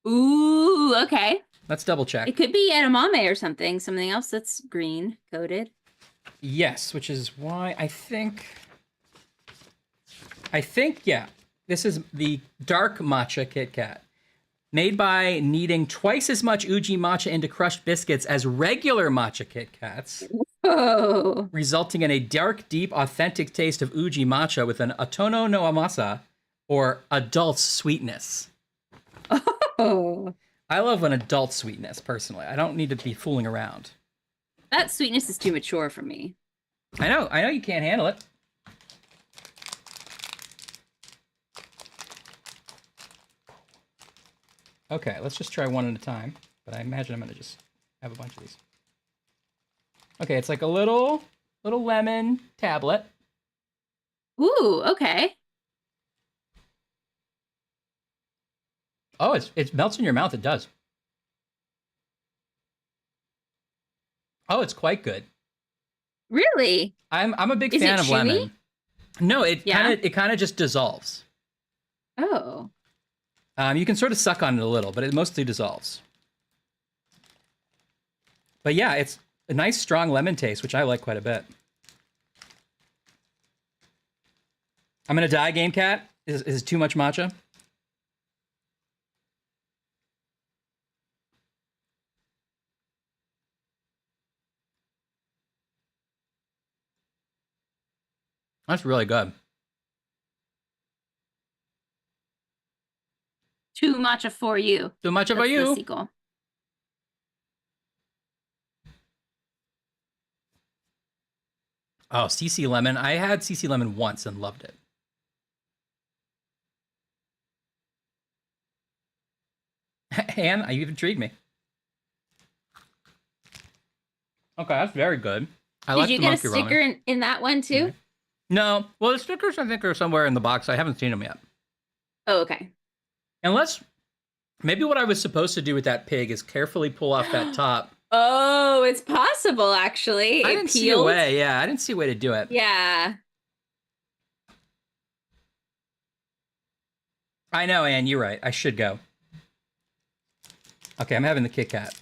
Ooh, okay. Let's double check. It could be edamame or something else that's green coated. Yes, which is why I think, yeah, this is the dark matcha Kit Kat. Made by kneading twice as much uji matcha into crushed biscuits as regular matcha Kit Kats. Whoa. Resulting in a dark, deep, authentic taste of uji matcha with an otono no amasa, or adult sweetness. Oh. I love an adult sweetness, personally. I don't need to be fooling around. That sweetness is too mature for me. I know you can't handle it. Okay, let's just try one at a time. But I imagine I'm gonna just have a bunch of these. Okay, it's like a little lemon tablet. Ooh, okay. Oh, it melts in your mouth. It does. Oh, it's quite good. Really? I'm a big Is fan it of chewy? lemon. No, it Yeah? kind of just dissolves. Oh. You can sort of suck on it a little, but it mostly dissolves. But yeah, it's a nice strong lemon taste, which I like quite a bit. I'm gonna die, Game Cat. Is it too much matcha? That's really good. Too matcha for you. Too much for That's the you. sequel. Oh, CC Lemon. I had CC Lemon once and loved it. Anne, you've intrigued me. Okay, that's very good. Did you get a sticker in that one too? No. Well, the stickers, I think, are somewhere in the box. I haven't seen them yet. Oh, okay. Unless, maybe what I was supposed to do with that pig is carefully pull off that top. Oh, it's possible, actually. I didn't see a way. Yeah, I didn't see a way to do it. Yeah. I know, Anne, you're right. I should go. Okay, I'm having the Kit Kat.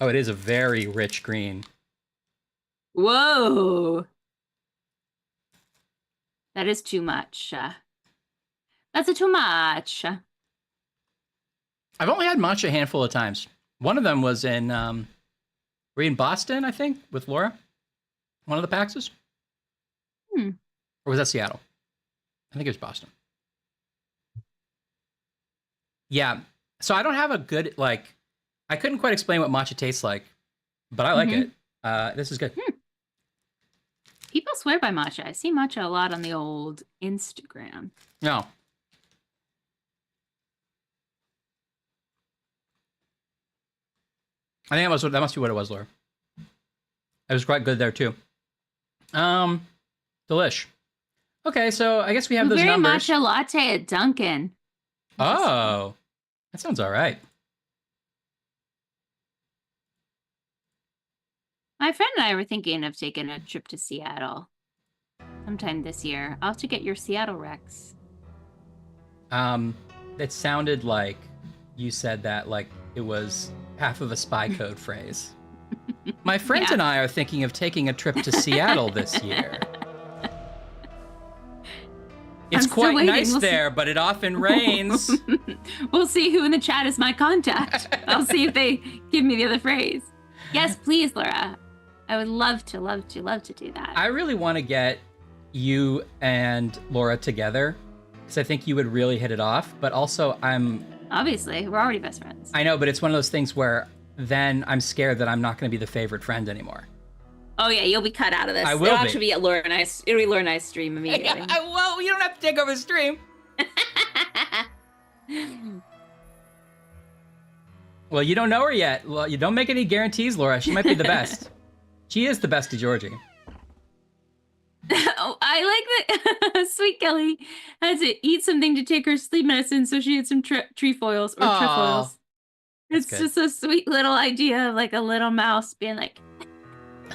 Oh, it is a very rich green. Whoa. That is too much. That's too much. I've only had matcha a handful of times. One of them was in, were you in Boston, I think, with Laura? One of the PAXs? Or was that Seattle? I think it was Boston. Yeah. So I don't have a good, like, I couldn't quite explain what matcha tastes like, but I like it. This is good. People swear by matcha. I see matcha a lot on the old Instagram. No. I think that must be what it was, Laura. It was quite good there too. Delish. Okay, so I guess we have those Blueberry numbers. matcha latte at Dunkin'. Oh, that sounds all right. My friend and I were thinking of taking a trip to Seattle sometime this year. I'll have to get your Seattle Rex. It sounded like you said that like it was half of a spy code phrase. My friends and I are thinking of taking a trip to Seattle this year. It's quite nice there, but it often rains. We'll see who in the chat is my contact. I'll see if they give me the other phrase. Yes, please, Laura. I would love to do that. I really want to get you and Laura together because I think you would really hit it off. But also, obviously, we're already best friends. I know, but it's one of those things where then I'm scared that I'm not going to be the favorite friend anymore. Oh yeah, you'll be cut out of this. I will It'll actually be at Laura and I. It'll be Laura and I's stream immediately. Well, you don't have to take over the stream. Well, you don't know her yet. Well, you don't make any guarantees, Laura. She might be the best. She is the best to Georgie. Oh, I like that Sweet Kelly had to eat something to take her sleep medicine, so she had some trefoils or trefoils. It's just a sweet little idea of like a little mouse being like,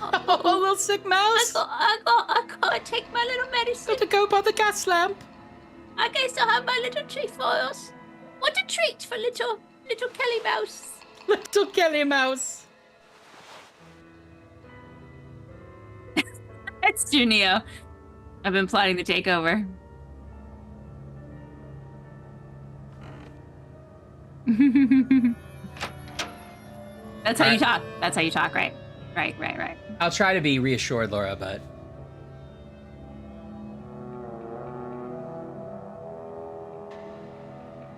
Oh, little sick mouse. I gotta take my little medicine. Gotta go by the gas lamp. I guess I'll have my little trefoils. What a treat for little Kelly Mouse. Little Kelly Mouse. It's Junio. I've been plotting to take over. That's how you talk. That's how you talk, right? Right. I'll try to be reassured, Laura, but...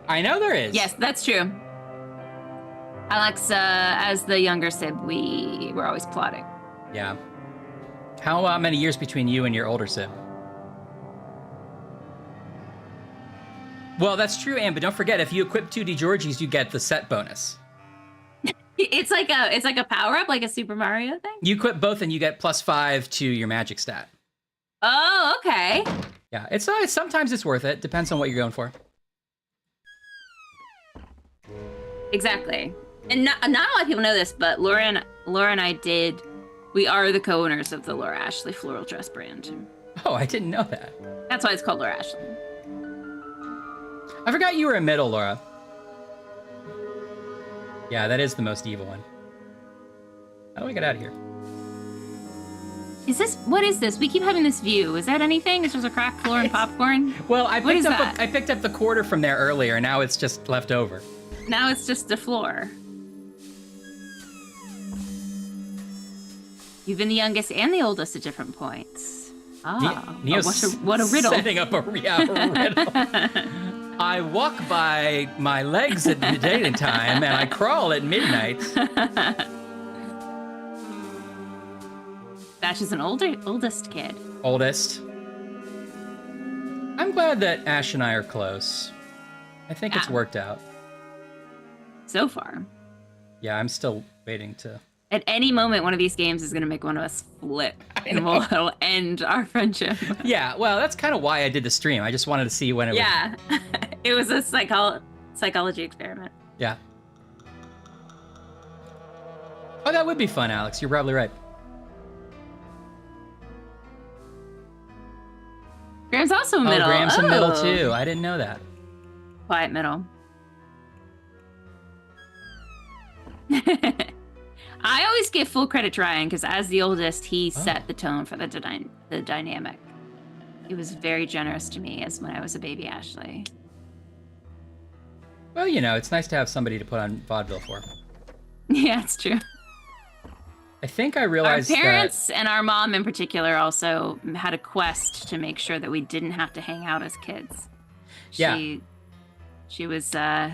I know there is. Yes, that's true. Alex, as the younger sib, we were always plotting. Yeah. How many years between you and your older sib? Well, that's true, Anne, but don't forget, if you equip 2D Georgies, you get the set bonus. It's like a power-up, like a Super Mario thing? You equip both and you get +5 to your magic stat. Oh, okay. Yeah, it's sometimes it's worth it. Depends on what you're going for. Exactly. And not a lot of people know this, but Laura and I we are the co-owners of the Laura Ashley floral dress brand. Oh, I didn't know that. That's why it's called Laura Ashley. I forgot you were in middle, Laura. Yeah, that is the most evil one. How do I get out of here? What is this? We keep having this view. Is that anything? It's just a cracked floor and popcorn? Well, I picked up the quarter from there earlier, and now it's just left over. Now it's just the floor. You've been the youngest and the oldest at different points. Neo's what a riddle. Setting up a riddle. I walk by my legs at the dating time, and I crawl at midnight. Bash is an oldest kid. Oldest. I'm glad that Ash and I are close. I think it's worked out. So far. Yeah, I'm still waiting to... At any moment, one of these games is going to make one of us flip, and it'll end our friendship. Yeah, well, that's kind of why I did the stream. I just wanted to see when it would... It was a psychology experiment. Yeah. Oh, that would be fun, Alex. You're probably right. Graham's also middle. Oh, Graham's in middle, too. I didn't know that. Quiet middle. I always give full credit to Ryan, because as the oldest, he set the tone for the dynamic. He was very generous to me as when I was a baby Ashley. Well, you know, it's nice to have somebody to put on vaudeville for. Yeah, it's true. I think I realized our parents and our mom in particular also had a quest to make sure that we didn't have to hang out as kids. She was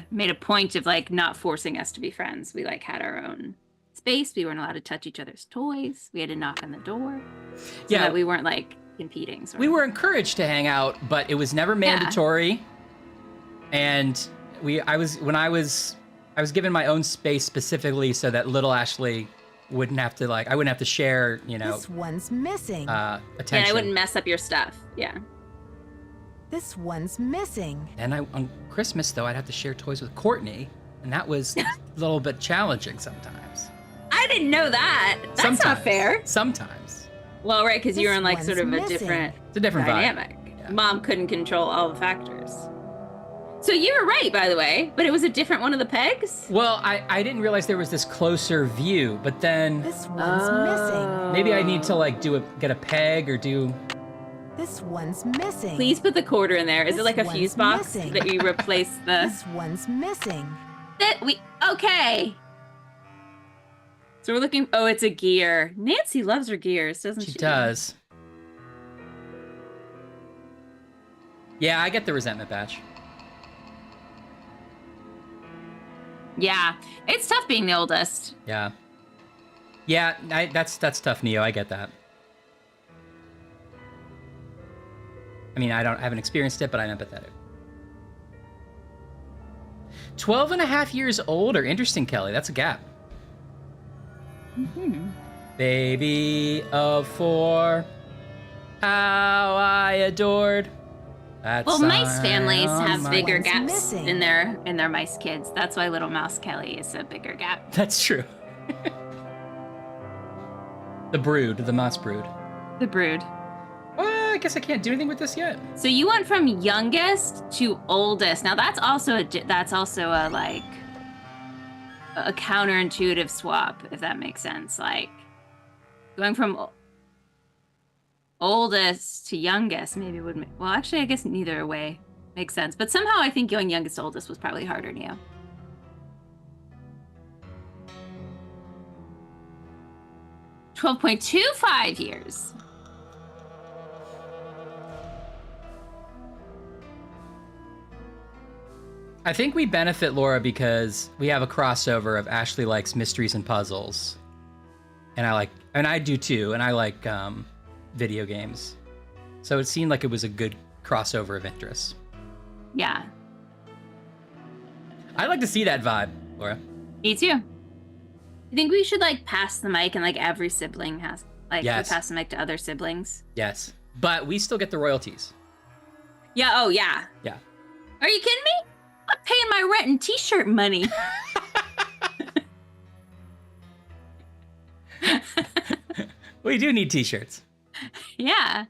made a point of like not forcing us to be friends. We like had our own space. We weren't allowed to touch each other's toys. We had to knock on the door. So that we weren't like competing. We were encouraged to hang out, but it was never mandatory. And I was given my own space specifically so that little Ashley wouldn't have to I wouldn't have to share, you know. This one's missing. Attention. And I wouldn't mess up your stuff. Yeah. This one's missing. And on Christmas though, I'd have to share toys with Courtney, and that was a little bit challenging sometimes. I didn't know that. That's not fair. Sometimes. Well, right, because you're in like sort of a different dynamic. Yeah. Mom couldn't control all the factors. So you were right, by the way, but it was a different one of the pegs? Well, I didn't realize there was this closer view, but then... This one's missing. Maybe I need to get a peg or do... This one's missing. Please put the quarter in there. Is it like a fuse box that you replace the... This one's missing. Okay. So we're looking... Oh, it's a gear. Nancy loves her gears, doesn't she? She does. Yeah, I get the resentment badge. Yeah, it's tough being the oldest. Yeah. Yeah, that's tough, Neo. I get that. I mean, I haven't experienced it, but I'm empathetic. 12 and a half years older. Interesting, Kelly. That's a gap. Mm-hmm. Baby of 4, how I adored. Well, mice families have bigger gaps in their mice kids. That's why little mouse Kelly is a bigger gap. That's true. The Brood, the Moss Brood. The Brood. Well, I guess I can't do anything with this yet. So you went from youngest to oldest. Now that's also a like a counterintuitive swap, if that makes sense. Like going from oldest to youngest maybe would make, well, actually I guess neither way makes sense. But somehow I think going youngest to oldest was probably harder than you. $12.25 years. I think we benefit Laura because we have a crossover of Ashley likes mysteries and puzzles, and I do too, and I like video games. So it seemed like it was a good crossover of interests. Yeah. I'd like to see that vibe, Laura. Me too. I think we should like pass the mic, and like every sibling has like Yes. we pass the mic to other siblings. Yes, but we still get the royalties. Yeah. Oh yeah. Yeah. Are you kidding me? I'm paying my rent and t-shirt money. We do need t-shirts. Yeah.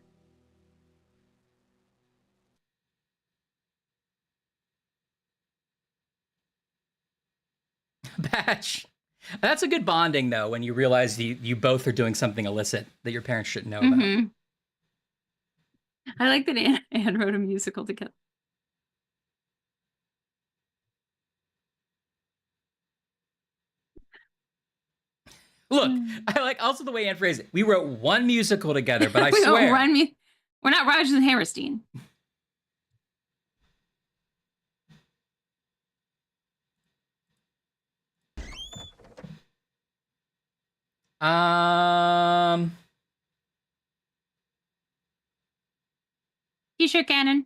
Batch. That's a good bonding, though, when you realize you both are doing something illicit that your parents shouldn't know about. I like that Anne wrote a musical together. Look, I like also the way Anne phrased it. We wrote one musical together, but I We don't swear. We're not Rodgers and Hammerstein. T-shirt cannon.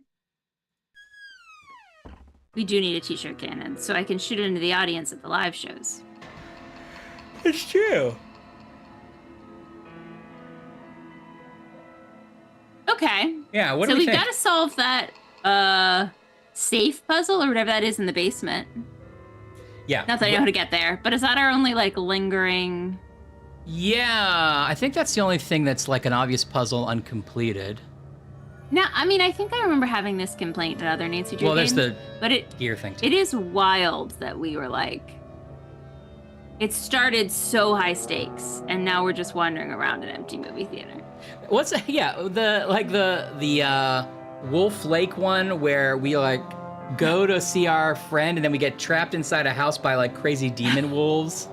We do need a t-shirt cannon, so I can shoot it into the audience at the live shows. It's true. Okay. Yeah, what do so we we've think? got to solve that safe puzzle or whatever that is in the basement. Yeah. Not that I know how to get there, but is that our only like lingering? Yeah, I think that's the only thing that's like an obvious puzzle uncompleted. Now, I mean, I think I remember having this complaint to other Nancy Drew Well, there's games, the but gear thing too. it is wild that we were like, it started so high stakes, and now we're just wandering around an empty movie theater. What's the Wolf Lake one where we like go to see our friend and then we get trapped inside a house by like crazy demon wolves.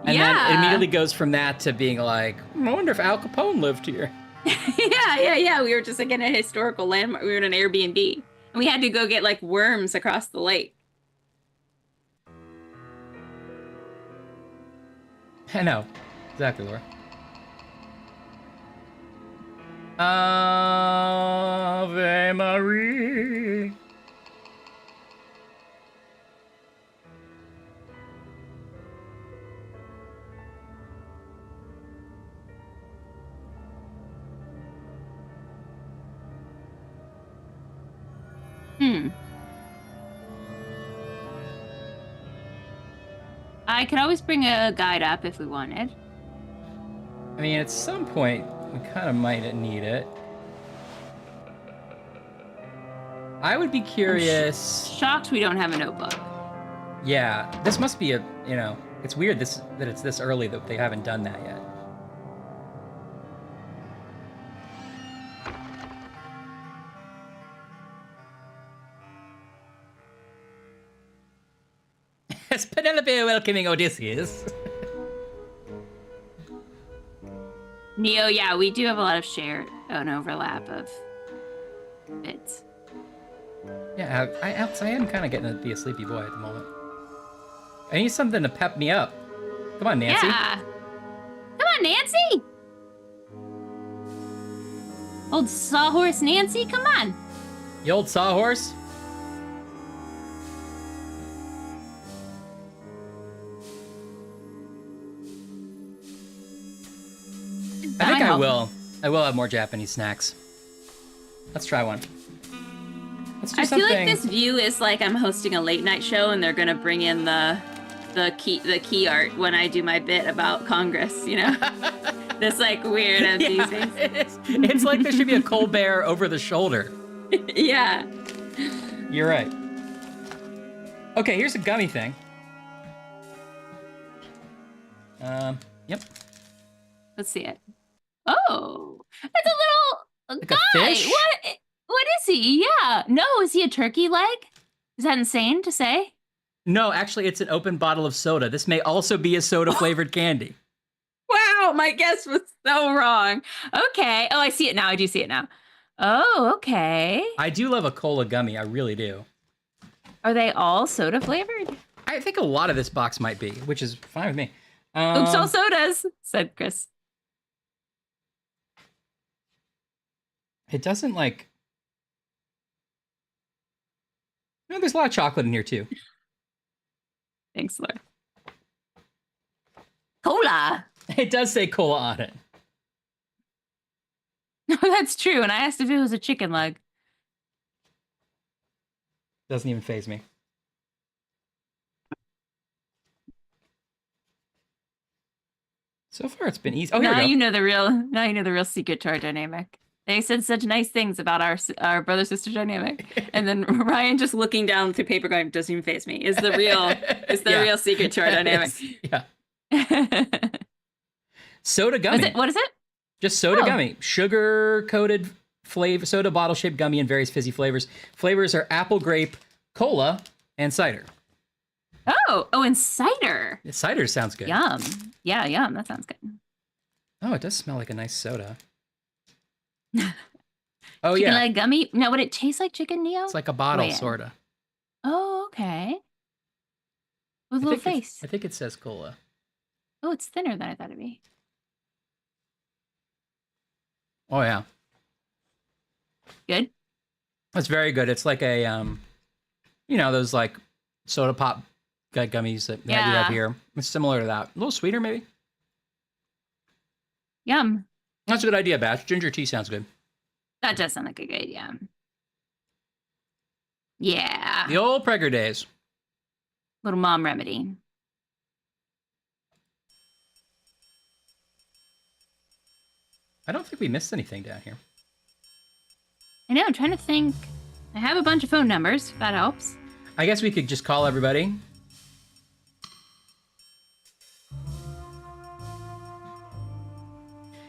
And then it immediately goes from that to being like, I wonder if Al Capone lived here. Yeah. We were just like in a historical landmark. We were in an Airbnb, and we had to go get like worms across the lake. I know. Exactly, Laura. Ave Marie. I could always bring a guide up if we wanted. I mean, at some point, we kind of might need it. I would be curious. Shocked we don't have a notebook. Yeah, this must be it's weird that it's this early that they haven't done that yet. Is Penelope welcoming Odysseus? Neo, yeah, we do have a lot of an overlap of bits. Yeah, I am kind of getting to be a sleepy boy at the moment. I need something to pep me up. Come on, Nancy. Yeah. Come on, Nancy. Old sawhorse Nancy, come on. You old sawhorse? I think I will. I will have more Japanese snacks. Let's try one. Let's do something. I feel like this view is like I'm hosting a late night show, and they're gonna bring in the key art when I do my bit about Congress. You know. This like weird empty Yeah, space. it's like there should be a Colbert over the shoulder. Yeah. You're right. Okay, here's a gummy thing. Yep. Let's see it. Oh, it's a little Like a guy. fish? What is he? Yeah. No, is he a turkey leg? Is that insane to say? No, actually, it's an open bottle of soda. This may also be a soda-flavored candy. Wow, my guess was so wrong. Okay. Oh, I see it now. I do see it now. Oh, okay. I do love a cola gummy. I really do. Are they all soda flavored? I think a lot of this box might be, which is fine with me. Oops, all sodas, said Chris. It doesn't like... No, there's a lot of chocolate in here, too. Thanks, Laura. Cola. It does say cola on it. No, that's true. And I asked if it was a chicken leg. Doesn't even faze me. So far, it's been easy. Oh, here Now we go. you know the real. Now you know the real secret to our dynamic. They said such nice things about our brother sister dynamic, and then Ryan just looking down through paper going, "Doesn't even face me." Is the real. Is the Yeah. real secret to our dynamic. Yeah. Soda gummy. What is it? Just soda Oh. gummy. Sugar-coated flavor, soda bottle-shaped gummy in various fizzy flavors. Flavors are apple, grape, cola, and cider. Oh, and cider. Cider sounds good. Yum. Yeah, yum. That sounds good. Oh, it does smell like a nice soda. Oh, Chicken yeah. leg gummy. Now, would it taste like chicken, Neo? It's like a bottle, Wait. sorta. Oh, okay. With a little face. I think it says cola. Oh, it's thinner than I thought it'd be. Oh, yeah. Good. That's very good. It's like a, those like soda pop gummies that we have Yeah. here. It's similar to that. A little sweeter, maybe. Yum. That's a good idea, Batch. Ginger tea sounds good. That does sound like a good idea. Yeah. The old Prager days. Little mom remedy. I don't think we missed anything down here. I know, I'm trying to think. I have a bunch of phone numbers, if that helps. I guess we could just call everybody.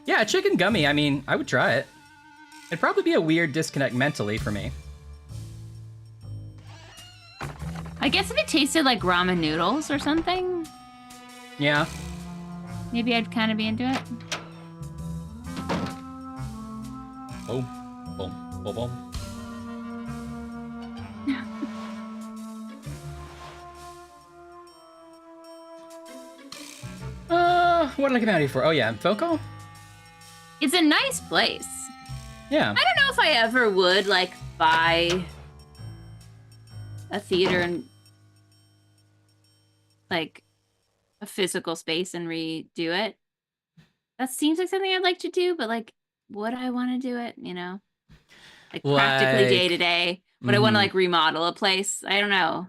Yeah, chicken gummy. I mean, I would try it. It'd probably be a weird disconnect mentally for me. I guess if it tasted like ramen noodles or something, Yeah. maybe I'd kind of be into it. Boom, boom, boom, boom. What did I come out here for? Oh yeah, Foco? It's a nice place. Yeah. I don't know if I ever would like buy a theater and like a physical space and redo it. That seems like something I'd like to do, but like, would I want to do it? You know, like practically Like- day to day. Would I want Mhm. to like remodel a place? I don't know.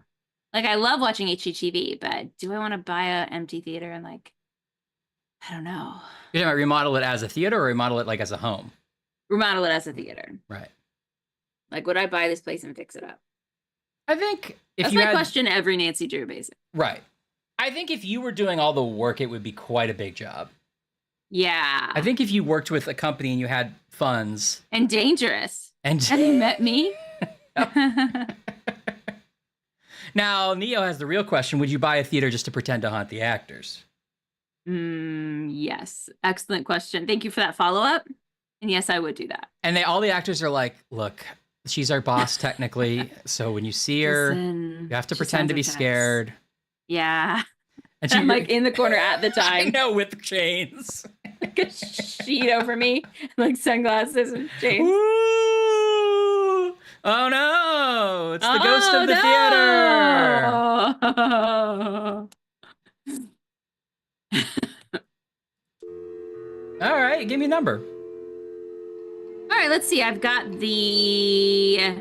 Like, I love watching HGTV, but do I want to buy a empty theater and like, I don't know, You're talking about remodel it as a theater or remodel it like as a home? remodel it as a theater? Right. Like, would I buy this place and fix it up? I think if That's you my had... question to every Nancy Drew, basically. Right. I think if you were doing all the work, it would be quite a big job. Yeah. I think if you worked with a company and you had funds And dangerous. and Have you met me? now Neo has the real question: would you buy a theater just to pretend to haunt the actors? Yes. Excellent question. Thank you for that follow-up. And yes, I would do that. And all the actors are like, "Look, she's our boss technically, so when you see her, Listen, you have to she pretend to sounds be intense. scared." Yeah. And I'm like in the corner at the I time. know, with chains. Like a sheet over me, like sunglasses and chains. Ooh! Oh no! It's the ghost of the theater. All right, give me a number. All right, let's see. I've got the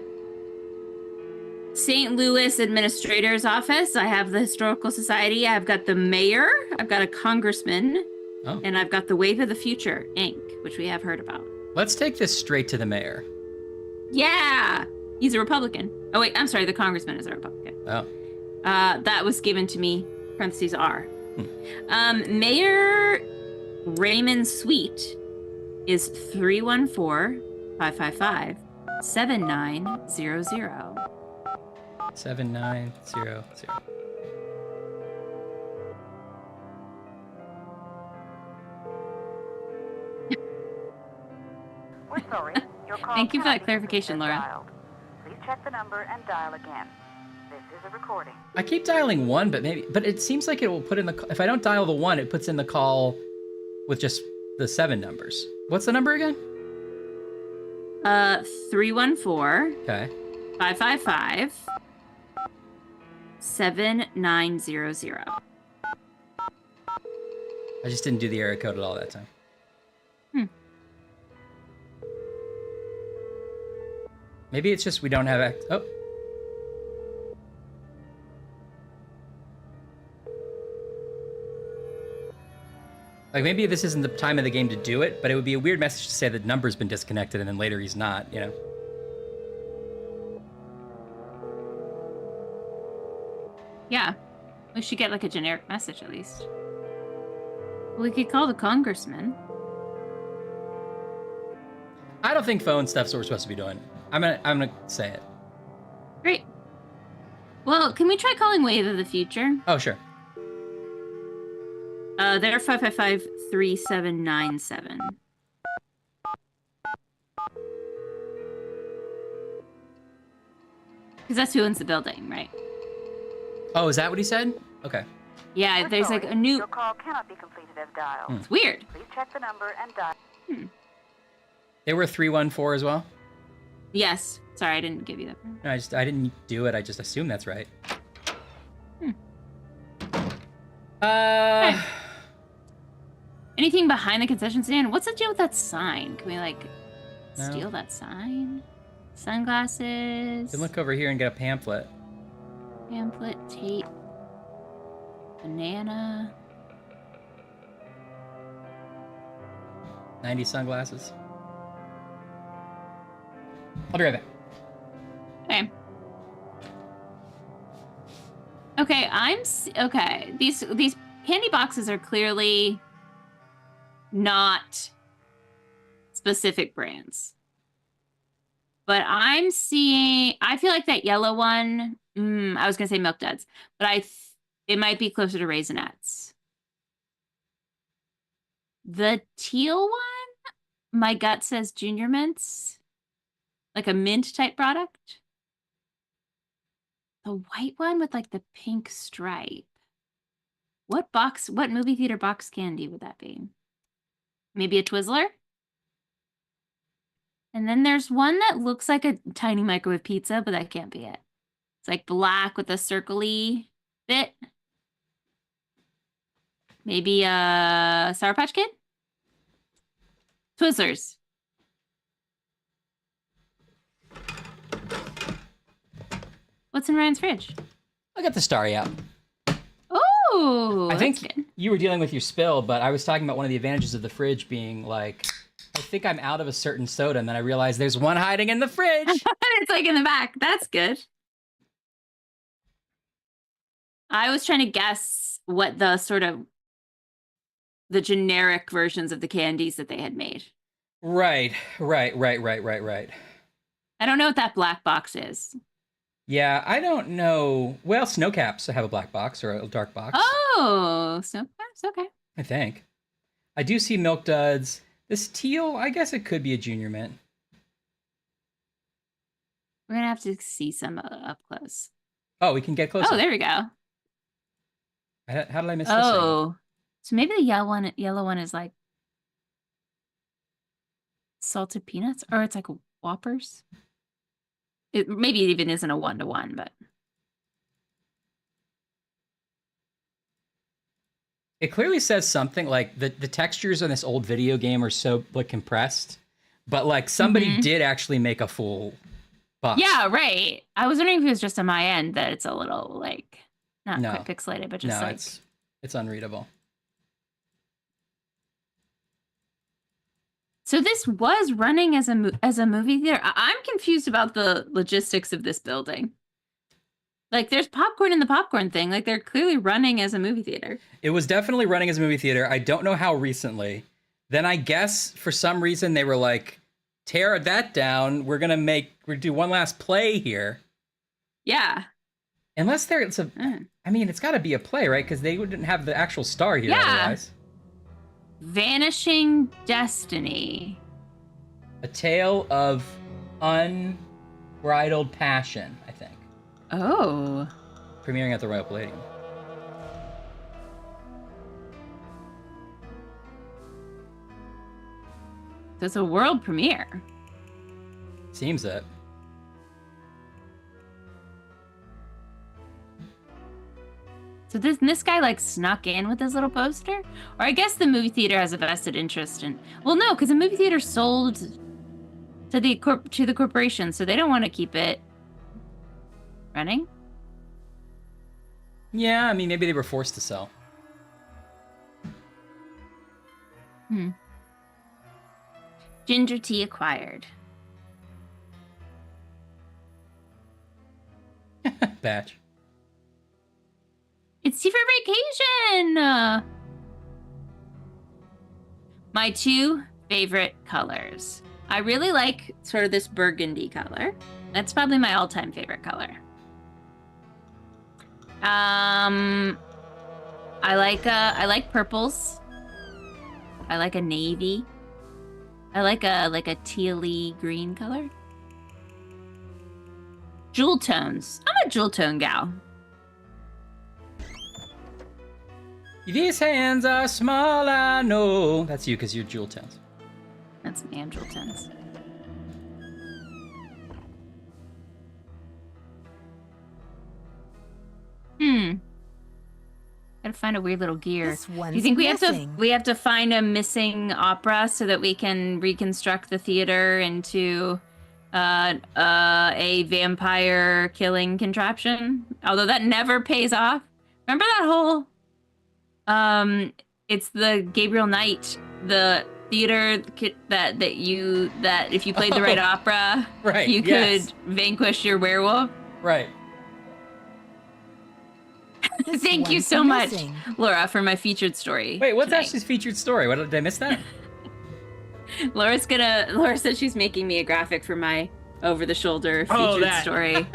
St. Louis Administrator's Office. I have the Historical Society. I've got the mayor. I've got a congressman. Oh. And I've got the Wave of the Future, Inc., which we have heard about. Let's take this straight to the mayor. Yeah! He's a Republican. Oh, wait, I'm sorry, the congressman is a Republican. Oh. That was given to me, parentheses R. Mayor Raymond Sweet is 314-555-7900. 7900. We're sorry. Your call Thank you for cannot that be clarification, completed as Laura. dialed. Please check the number and dial again. This is a recording. I keep dialing 1, but it seems like it will put in the, if I don't dial the 1, it puts in the call with just the 7 numbers. What's the number again? 314 Okay. 555 7900. I just didn't do the area code at all that time. Maybe it's just we don't have oh. Like maybe this isn't the time of the game to do it, but it would be a weird message to say the number's been disconnected and then later he's not, you know? Yeah. We should get like a generic message at least. We could call the congressman. I don't think phone stuff's what we're supposed to be doing. I'm gonna say it. Great. Well, can we try calling Wave of the Future? Oh, sure. They're 555-3797. Because that's who owns the building, right? Oh, is that what he said? Okay. Yeah, We're there's sorry. like a new... Your call cannot be completed as dialed. It's weird. Please check the number and dial. They were 314 as well? Yes. Sorry, I didn't give you that. No, I didn't do it. I just assumed that's right. Okay. Anything behind the concession stand? What's the deal with that sign? Can we like steal that sign? Sunglasses. You can look over here and get a pamphlet. Pamphlet, tape, banana. 90 sunglasses. I'll be right back. Okay. Okay, okay. These candy boxes are clearly not specific brands. But I'm seeing, I feel like that yellow one, I was going to say Milk Duds, but it might be closer to Raisinets. The teal one, my gut says Junior Mints, like a mint type product. The white one with like the pink stripe. What movie theater box candy would that be? Maybe a Twizzler? And then there's one that looks like a tiny microwave pizza, but that can't be it. It's like black with a circle-y bit. Maybe a Sour Patch Kid? Twizzlers. What's in Ryan's fridge? I got the Starry out. Oh, I think good. you were dealing with your spill, but I was talking about one of the advantages of the fridge being like, I think I'm out of a certain soda, and then I realized there's one hiding in the fridge. It's like in the back. That's good. I was trying to guess what the sort of the generic versions of the candies that they had made. Right. I don't know what that black box is. Yeah, I don't know. Well, snow caps have a black box or a dark box. Oh, snow caps. Okay. I think. I do see Milk Duds. This teal, I guess it could be a Junior Mint. We're going to have to see some up close. Oh, we can get closer. Oh, there we go. How did I miss this? Oh, so maybe the yellow one is like salted peanuts, or it's like Whoppers. Maybe it even isn't a 1-to-1, but it clearly says something like the textures on this old video game are so like compressed, but like somebody did actually make a full box. Yeah, right. I was wondering if it was just on my end that it's a little like not quite pixelated, but just like it's unreadable. So this was running as a movie theater. I'm confused about the logistics of this building. Like, there's popcorn in the popcorn thing. Like, they're clearly running as a movie theater. It was definitely running as a movie theater. I don't know how recently. Then I guess for some reason they were like, tear that down. We're gonna do one last play here. Yeah. Unless I mean, it's got to be a play, right? Because they wouldn't have the actual star here otherwise. Vanishing Destiny. A tale of unbridled passion, I think. Oh. Premiering at the Royal Palladium. That's a world premiere. Seems it. So this guy like snuck in with his little poster? Or I guess the movie theater has a vested interest in... Well, no, because the movie theater sold to the corporation, so they don't want to keep it running. Yeah, I mean, maybe they were forced to sell. Ginger tea acquired. Batch. It's tea for vacation! My two favorite colors. I really like sort of this burgundy color. That's probably my all-time favorite color. I like purples. I like a navy. I like a tealy green color. Jewel tones. I'm a jewel tone gal. These hands are small, I know. That's you, because you're jewel tones. That's me, I'm jewel tones. Gotta find a weird little gear. This one's Do you think missing. we have to find a missing opera so that we can reconstruct the theater into a vampire killing contraption? Although that never pays off. Remember that whole it's the Gabriel Knight, the theater that if you played the right opera, right, you yes. could vanquish your werewolf. Right. Thank you so much, Laura, for my featured story. Wait, what's tonight. Ashley's featured story? What did I miss that? Laura said she's making me a graphic for my over-the-shoulder featured story.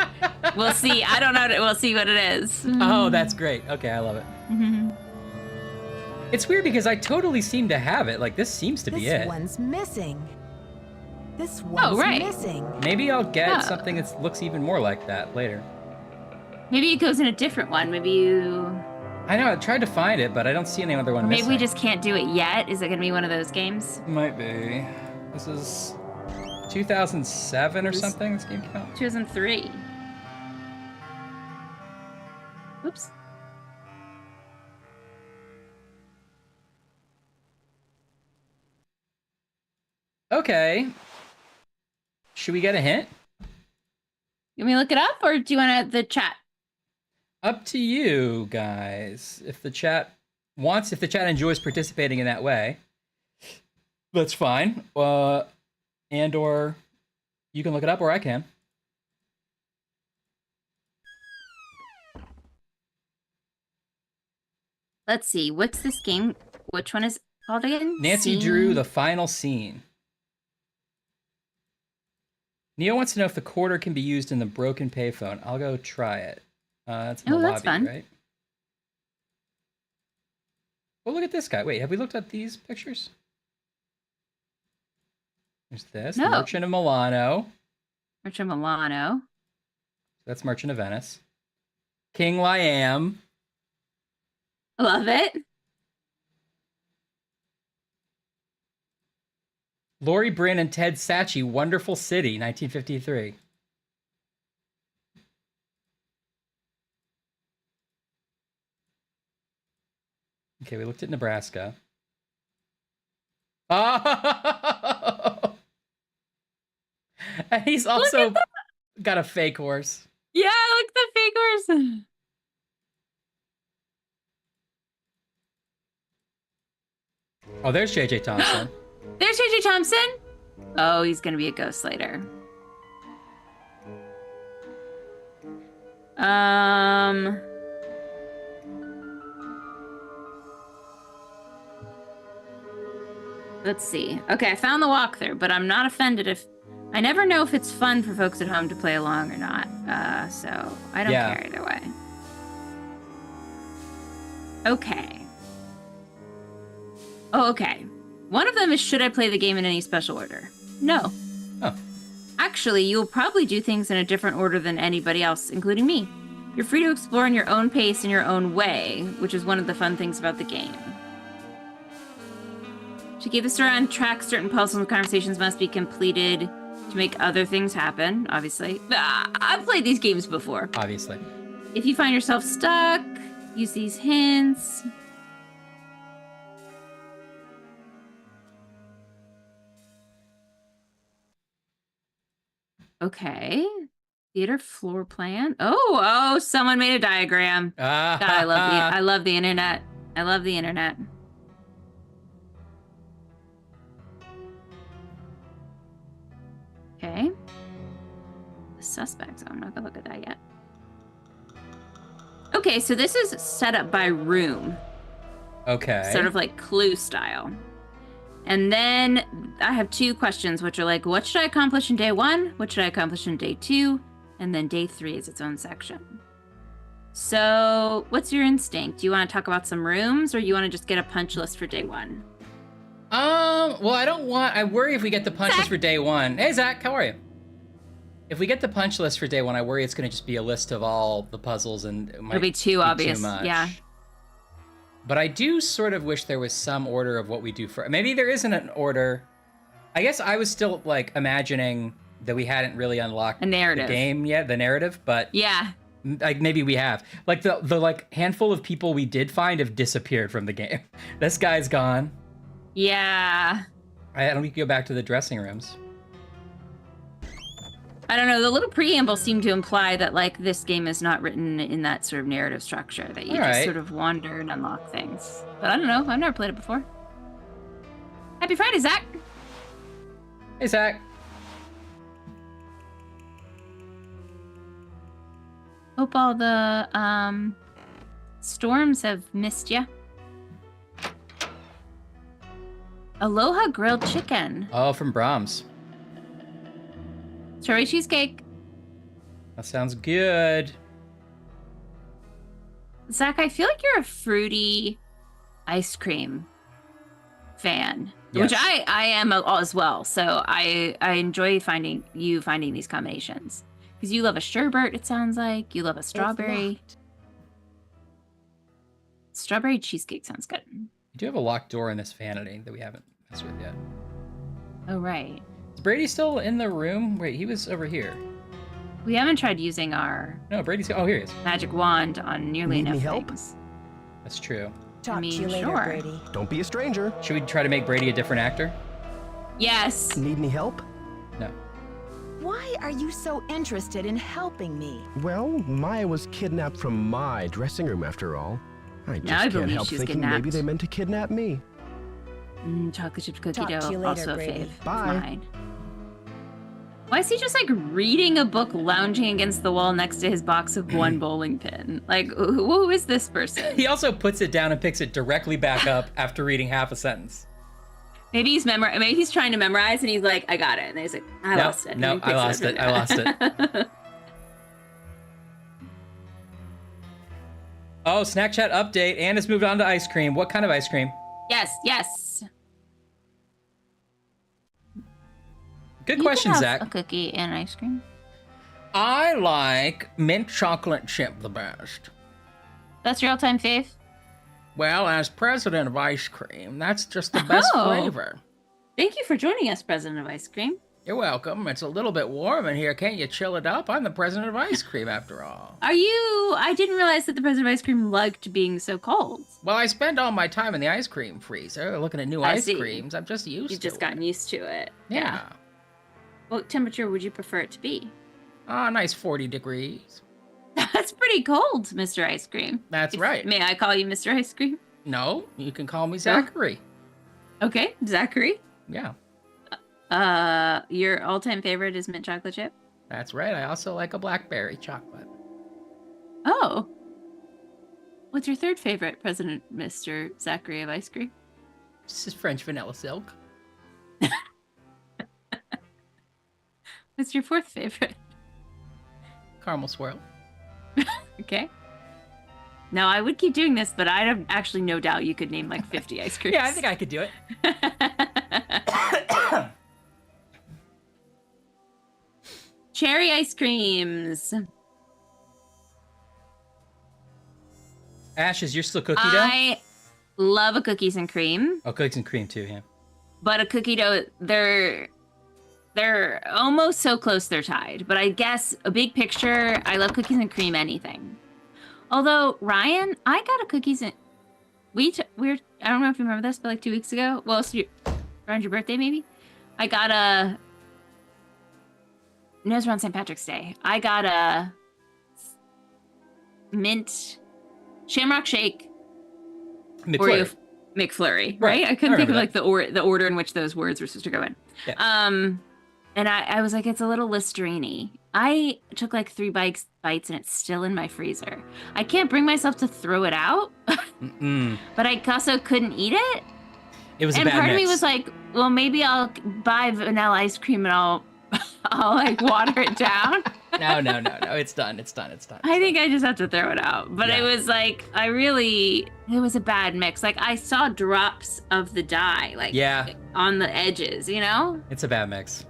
We'll see. I don't know. We'll see what it is. Oh, that's great. Okay, I love it. It's weird because I totally seem to have it. Like, this seems to be it. This one's missing. This one's missing. Maybe I'll get something that looks even more like that later. Maybe it goes in a different one. Maybe you... I know, I tried to find it, but I don't see any other one missing. Maybe we just can't do it yet. Is it going to be one of those games? Might be. This is 2007 or something this game came out? 2003. Oops. Okay. Should we get a hint? You want me to look it up, or do you want the chat? Up to you guys. If the chat enjoys participating in that way, that's fine. And or you can look it up, or I can. Let's see. What's this game? Which one is it called again? Nancy Drew, The Final Scene. Neo wants to know if the quarter can be used in the broken payphone. I'll go try it. That's in the lobby, fun. right? Well, look at this guy. Wait, have we looked at these pictures? There's this. No. Merchant of Milano. Merchant of Milano. That's Merchant of Venice. King Liam. I love it. Laurie Bryn and Ted Sachi, Wonderful City, 1953. Okay, we looked at Nebraska. Oh! And he's also got a fake horse. Yeah, look at the fake horse. Oh, there's JJ Thompson. There's JJ Thompson. Oh, he's gonna be a ghost later. Let's see. Okay, I found the walkthrough, but I'm not offended if... I never know if it's fun for folks at home to play along or not, so I don't care either way. Okay. Oh, okay. One of them is, should I play the game in any special order? No. Oh. Actually, you'll probably do things in a different order than anybody else, including me. You're free to explore in your own pace in your own way, which is one of the fun things about the game. To keep the story on track, certain puzzles and conversations must be completed to make other things happen, obviously. I've played these games before. Obviously. If you find yourself stuck, use these hints. Okay. Theater floor plan. Oh, someone made a diagram. God, I love the internet. I love the internet. Okay. The suspects. I'm not gonna look at that yet. Okay, so this is set up by room. Okay. Sort of like Clue style. And then I have two questions, which are like, what should I accomplish in day 1? What should I accomplish in day 2? And then day 3 is its own section. So what's your instinct? Do you want to talk about some rooms, or you want to just get a punch list for day 1? Well, I worry if we get the punch list for day 1. Hey, Zach, how are you? If we get the punch list for day 1, I worry it's going to just be a list of all the puzzles, and it might it'll be too obvious. Too much. Yeah. But I do sort of wish there was some order of what we do for. Maybe there isn't an order. I guess I was still like imagining that we hadn't really unlocked a narrative. The game yet, the narrative, but yeah, like maybe we have. Like the like handful of people we did find have disappeared from the game. This guy's gone. Yeah. I don't need to go back to the dressing rooms. I don't know, the little preamble seemed to imply that, like, this game is not written in that sort of narrative structure, that you just sort of wander and unlock things. But I don't know, I've never played it before. Happy Friday, Zach! Hey, Zach. Hope all the, storms have missed ya. Aloha grilled chicken. Oh, from Brahms. Strawberry cheesecake. That sounds good. Zach, I feel like you're a fruity ice cream fan, which I am as well. So I enjoy finding these combinations, because you love a sherbet. It sounds like you love a strawberry. Strawberry cheesecake sounds good. You do have a locked door in this vanity that we haven't messed with yet. Oh, right. Is Brady still in the room? Wait, he was over here. We haven't tried using our... No, Brady's... Oh, here he is. Magic wand on nearly enough things. That's true. Talk to you later, Brady. Don't be a stranger. Should we try to make Brady a different actor? Yes. Need any help? No. Why are you so interested in helping me? Well, Maya was kidnapped from my dressing room after all. I just can't help thinking maybe they meant to kidnap me. Chocolate chip cookie Talk dough, to you later, also a Brady. fave of Bye. mine. Why is he just like reading a book, lounging against the wall next to his box of one bowling pin? Like, who is this person? He also puts it down and picks it directly back up after reading half a sentence. Maybe he's trying to memorize, and he's like, I got it. And he's like, I lost it. No, I lost it. I lost it. Oh, Snack Chat update. Anna's moved on to ice cream. What kind of ice cream? Yes. Good question, have Zach. A cookie and ice cream. I like mint chocolate chip the best. That's your all-time fave? Well, as president of ice cream, that's just the best flavor. Thank you for joining us, President of Ice Cream. You're welcome. It's a little bit warm in here. Can't you chill it up? I'm the president of ice cream, after all. Are you? I didn't realize that the President of Ice Cream liked being so cold. Well, I spend all my time in the ice cream freezer looking at new ice creams. I'm just used to it. You've just gotten used to it. Yeah. What temperature would you prefer it to be? Oh, nice 40 degrees. That's pretty cold, Mr. Ice Cream. That's right. May I call you Mr. Ice Cream? No, you can call me Zachary. Okay, Zachary. Yeah. Your all-time favorite is mint chocolate chip? That's right. I also like a blackberry chocolate. Oh. What's your third favorite, President Mr. Zachary of ice cream? This is French vanilla silk. What's your fourth favorite? Caramel swirl. Okay. Now, I would keep doing this, but I have actually no doubt you could name like 50 ice creams. Yeah, I think I could do it. Cherry ice creams. Ash, is yours still cookie dough? I love a cookies and cream. Oh, cookies and cream too, yeah. But a cookie dough, they're almost so close they're tied. But I guess a big picture, I love cookies and cream anything. Although, Ryan, I got a cookies and... I don't know if you remember this, but like 2 weeks ago, well, it's around your birthday maybe, I got a... No, it was around St. Patrick's Day. I got a mint Shamrock Shake McFlurry. Oreo McFlurry, right? I couldn't think of like the order in which those words were supposed to go in. Yeah. And I was like, it's a little Listerine-y. I took like 3 bites and it's still in my freezer. I can't bring myself to throw it out, but I also couldn't eat it. It was and a bad part mix. of me was like, well, maybe I'll buy vanilla ice cream and I'll like water it down. No, it's done. I think I just have to throw it out. But Yeah. it was like, it was a bad mix. Like I saw drops of the dye, like on the edges, you know? It's a bad mix.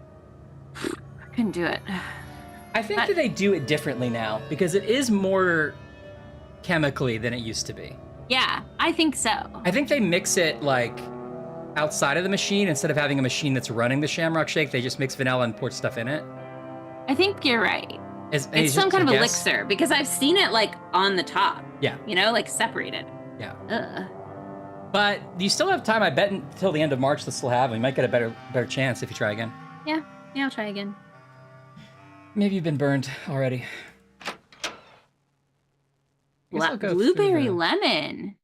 I couldn't do it. I think that they do it differently now because it is more chemically than it used to be. Yeah, I think so. I think they mix it like outside of the machine instead of having a machine that's running the Shamrock Shake. They just mix vanilla and pour stuff in it. I think you're right. It's some kind of elixir because I've seen it like on the top. Yeah. You know, like separated. Yeah. Ugh. But you still have time. I bet until the end of March they'll still have them. You might get a better chance if you try again. Yeah, I'll try again. Maybe you've been burned already. Blueberry lemon.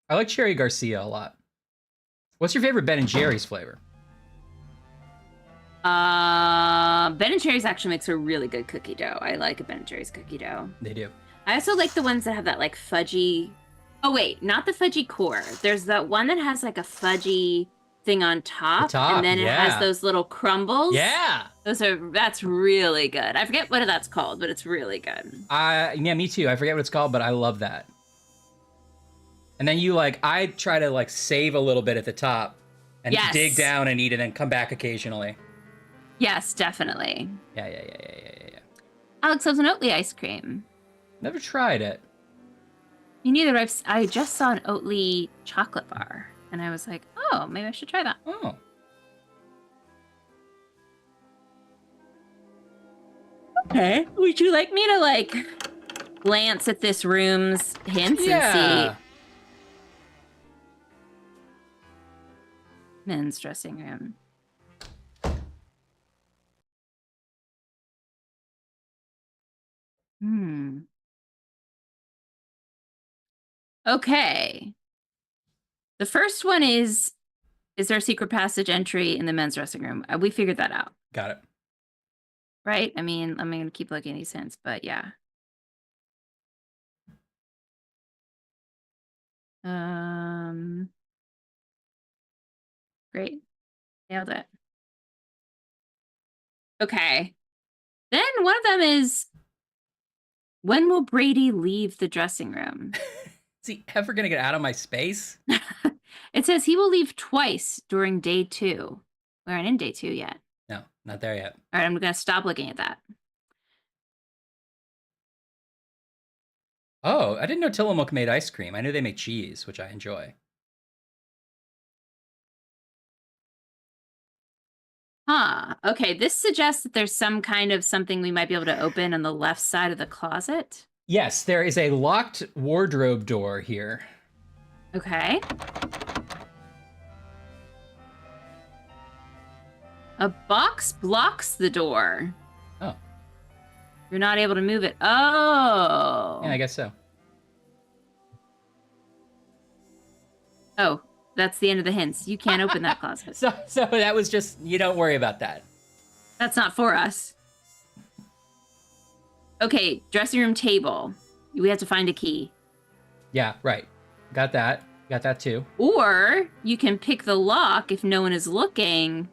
I like Cherry Garcia a lot. What's your favorite Ben & Jerry's flavor? Ben & Jerry's actually makes a really good cookie dough. I like a Ben & Jerry's cookie dough. They do. I also like the ones that have that like fudgy... Oh wait, not the fudgy core. There's that one that has like a fudgy thing on top, and then it has those little crumbles. Yeah. That's really good. I forget what that's called, but it's really good. Yeah, me too. I forget what it's called, but I love that. And then I try to like save a little bit at the top and dig down and eat it and come back occasionally. Yes, definitely. Yeah. Alex loves an Oatly ice cream. Never tried it. Me neither. I just saw an Oatly chocolate bar, and I was like, oh, maybe I should try that. Oh. Okay. Would you like me to like glance at this room's hints and see? Men's dressing room. Okay. The first one is there a secret passage entry in the men's dressing room? We figured that out. Got it. Right? I mean, I'm going to keep looking at these hints, but yeah. Great. Nailed it. Okay. Then one of them is, when will Brady leave the dressing room? Is he ever going to get out of my space? It says he will leave twice during day 2. We aren't in day 2 yet. No, not there yet. All right, I'm going to stop looking at that. Oh, I didn't know Tillamook made ice cream. I knew they made cheese, which I enjoy. Huh. Okay, this suggests that there's some kind of something we might be able to open on the left side of the closet. Yes, there is a locked wardrobe door here. Okay. A box blocks the door. Oh. You're not able to move it. Oh. Yeah, I guess so. Oh, that's the end of the hints. You can't open that closet. So that was just, you don't worry about that. That's not for us. Okay, dressing room table. We have to find a key. Yeah, right. Got that. Got that too. Or you can pick the lock if no one is looking.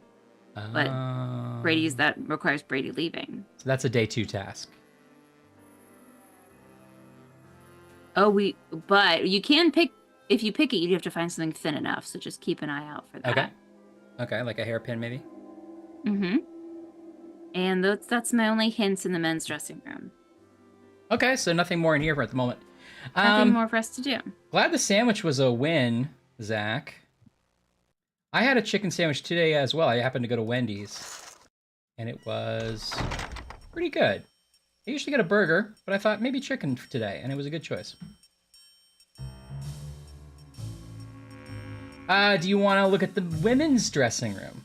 But that requires Brady leaving. So that's a day 2 task. But you can pick, if you pick it, you have to find something thin enough. So just keep an eye out for that. Okay, like a hairpin maybe? Mm-hmm. And that's my only hints in the men's dressing room. Okay, so nothing more in here at the moment. Nothing more for us to do. Glad the sandwich was a win, Zach. I had a chicken sandwich today as well. I happened to go to Wendy's, and it was pretty good. I usually get a burger, but I thought maybe chicken today, and it was a good choice. Do you want to look at the women's dressing room?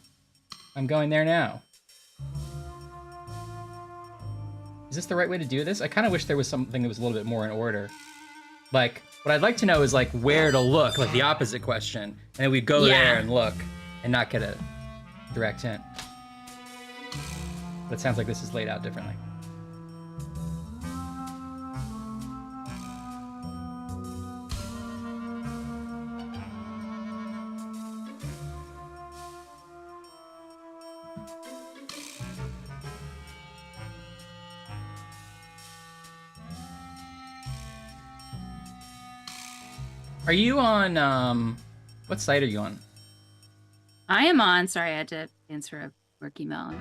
I'm going there now. Is this the right way to do this? I kind of wish there was something that was a little bit more in order. Like, what I'd like to know is, like, where to look, like the opposite question. And then we'd go there and look and not get a direct hint. But it sounds like this is laid out differently. Are you on, what site are you on? I am on, sorry, I had to answer a work email.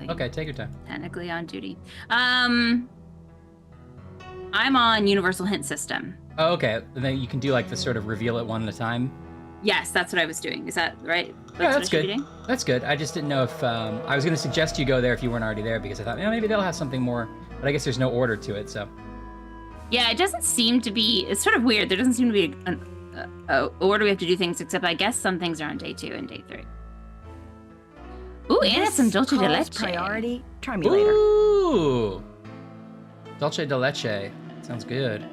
Okay, take your time. Technically on duty. I'm on Universal Hint System. Oh, okay. And then you can do like the sort of reveal it one at a time? Yes, that's what I was doing. Is that right? Yeah, that's good. That's good. I just didn't know if, I was going to suggest you go there if you weren't already there because I thought, maybe they'll have something more, but I guess there's no order to it, so. Yeah, it doesn't seem to be, it's sort of weird. There doesn't seem to be an order we have to do things, except I guess some things are on day 2 and day 3. Ooh, and it's some dulce de leche. Priority. Try me later. Ooh, dulce de leche. Sounds good.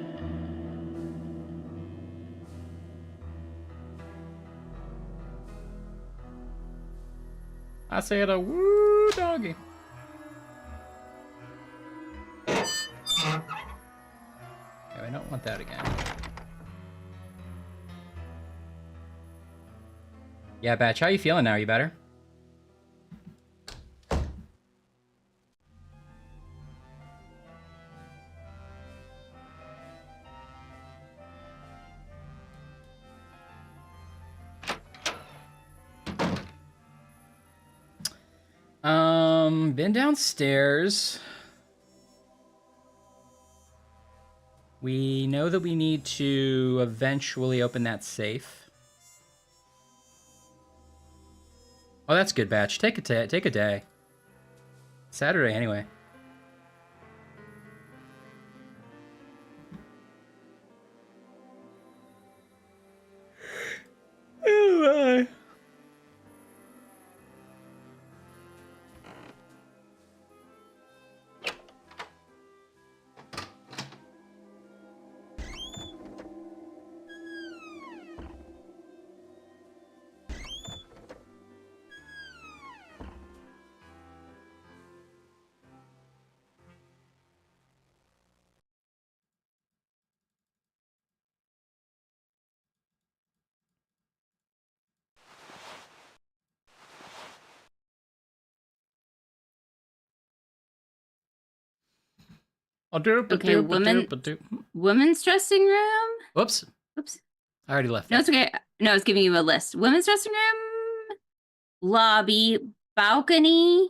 I said a woo doggy. I don't want that again. Yeah, Batch, how you feeling now? Are you better? Been downstairs. We know that we need to eventually open that safe. Oh, that's good, Batch. Take a day. Saturday, anyway. Oh, Okay, women's dressing room. Whoops. I already left. No, it's okay. No, I was giving you a list. Women's dressing room, lobby, balcony,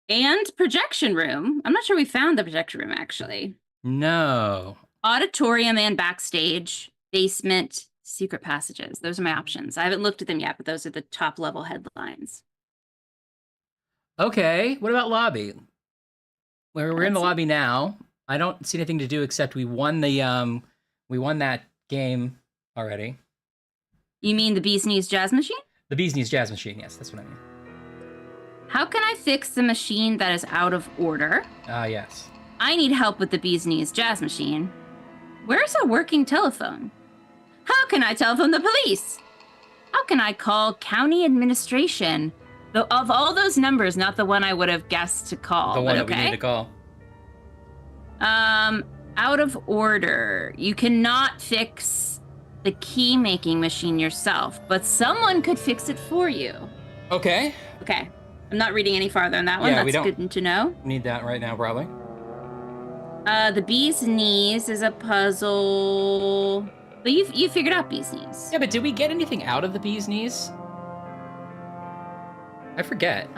and projection room. I'm not sure we found the projection room, actually. No. Auditorium and backstage, basement, secret passages. Those are my options. I haven't looked at them yet, but those are the top level headlines. Okay, what about lobby? We're in the lobby now. I don't see anything to do except we won that game already. You mean the Bee's Knees Jazz Machine? The Bee's Knees Jazz Machine, yes, that's what I mean. How can I fix the machine that is out of order? Yes. I need help with the Bee's Knees Jazz Machine. Where's a working telephone? How can I telephone the police? How can I call county administration? Of all those numbers, not the one I would have guessed to call. The one but that we need to call. Out of order. You cannot fix the key making machine yourself, but someone could fix it for you. Okay. Okay. I'm not reading any farther on that one. Yeah, That's we don't good to know. Need that right now, probably. The bee's knees is a puzzle. But you figured out bee's knees. Yeah, but did we get anything out of the bee's knees? I forget.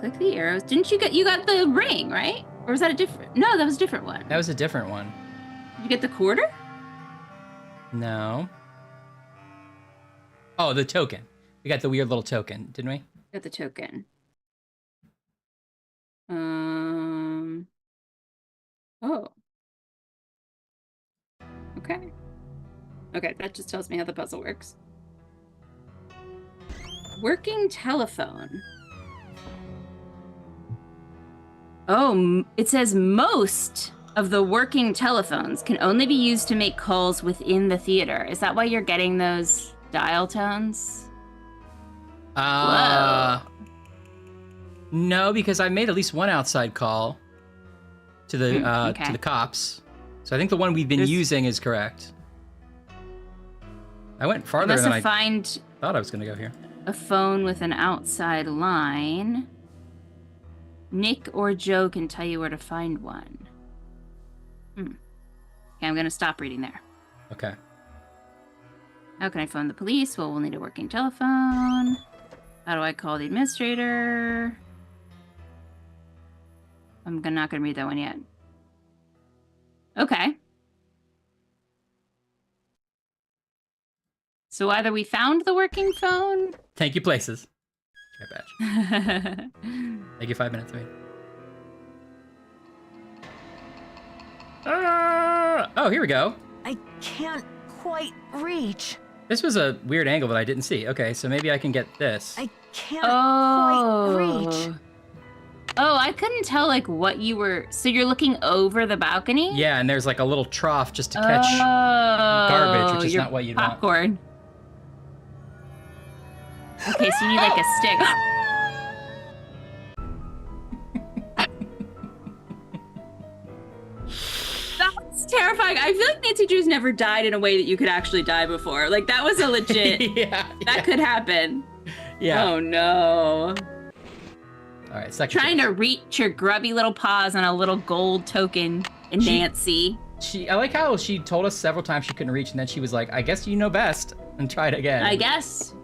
Click the arrows. Didn't you got the ring, right? Or was that a different? No, that was a different one. That was a different one. Did you get the quarter? No. Oh, the token. We got the weird little token, didn't we? Got the token. Oh. Okay. Okay, that just tells me how the puzzle works. Working telephone. Oh, it says most of the working telephones can only be used to make calls within the theater. Is that why you're getting those dial tones? No, because I made at least one outside call to the cops. So I think the one we've been using is correct. I went farther than I thought I was going to go here. A phone with an outside line. Nick or Joe can tell you where to find one. Okay, I'm going to stop reading there. Okay. How can I phone the police? Well, we'll need a working telephone. How do I call the administrator? I'm not going to read that one yet. Okay. So either we found the working phone. Thank you, places. Badge. Thank you, 5 minutes. Wait. Oh, here we go. I can't quite reach. This was a weird angle that I didn't see. Okay, so maybe I can get this. I can't quite reach. Oh, I couldn't tell like what you were. So you're looking over the balcony? Yeah, and there's like a little trough just to catch garbage, which is not what you'd want. Popcorn. Okay, so you need like a stick. That's terrifying. I feel like Nancy Drew's never died in a way that you could actually die before. Like that was a legit. That could happen. Yeah. Oh no. All right, second. Trying to reach your grubby little paws on a little gold token in Nancy. I like how she told us several times she couldn't reach, and then she was like, "I guess you know best," and tried again. I guess.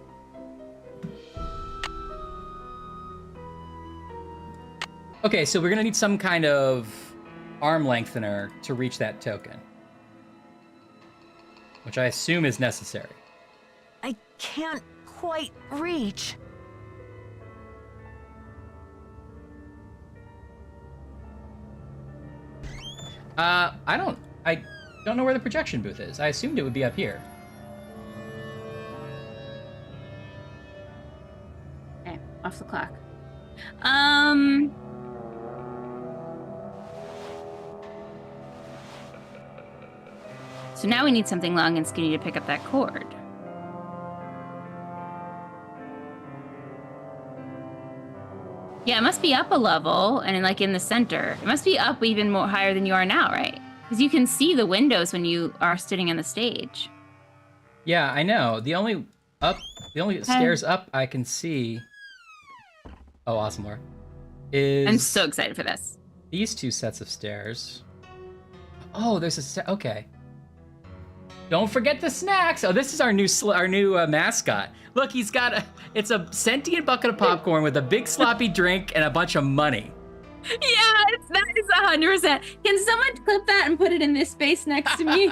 Okay, so we're gonna need some kind of arm lengthener to reach that token, which I assume is necessary. I can't quite reach. I don't know where the projection booth is. I assumed it would be up here. Okay, off the clock. So now we need something long and skinny to pick up that cord. Yeah, it must be up a level and like in the center. It must be up even more higher than you are now, right? Because you can see the windows when you are sitting on the stage. Yeah, I know. The only stairs up I can see. Oh, awesome, Laura. I'm so excited for this. These two sets of stairs. Oh, there's a set. Okay. Don't forget the snacks. Oh, this is our new mascot. Look, he's got it's a sentient bucket of popcorn with a big sloppy drink and a bunch of money. Yeah, that is 100%. Can someone clip that and put it in this space next to me?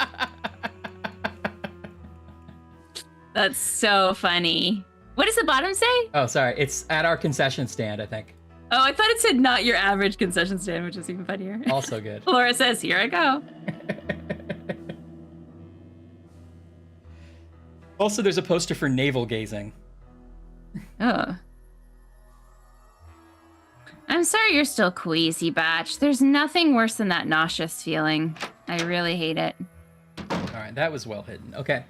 That's so funny. What does the bottom say? Oh, sorry. It's at our concession stand, I think. Oh, I thought it said not your average concession stand, which is even funnier. Also good. Laura says, here I go. Also, there's a poster for navel gazing. Oh. I'm sorry you're still queasy, Batch. There's nothing worse than that nauseous feeling. I really hate it. All right, that was well hidden. Okay.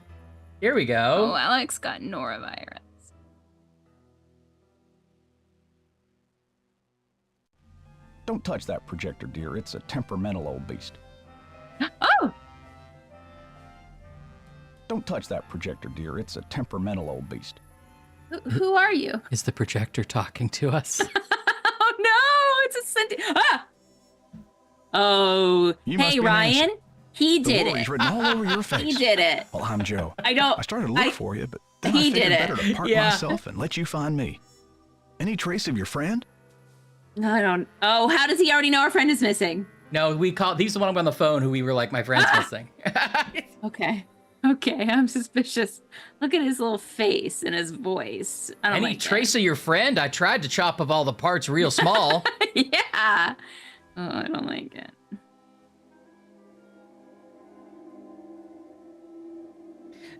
Here we go. Oh, Alex got norovirus. Don't touch that projector, dear. It's a temperamental old beast. Oh! Don't touch that projector, dear. It's a temperamental old beast. Who are you? Is the projector talking to us? Oh no! It's a sentient. Ah! Oh, hey Ryan, Nancy. he The did worry's it. written all over your face. He did it. Well, I'm Joe. I started to look for you, but then he I figured did it. better to park Yeah. myself and let you find me. Any trace of your friend? I don't. Oh, how does he already know our friend is missing? No, he's the one on the phone who we were like, my friend's missing. Okay. Okay, I'm suspicious. Look at his little face and his voice. I don't Any like trace of your friend? I tried to chop up all the parts real small. it. Yeah. Oh, I don't like it.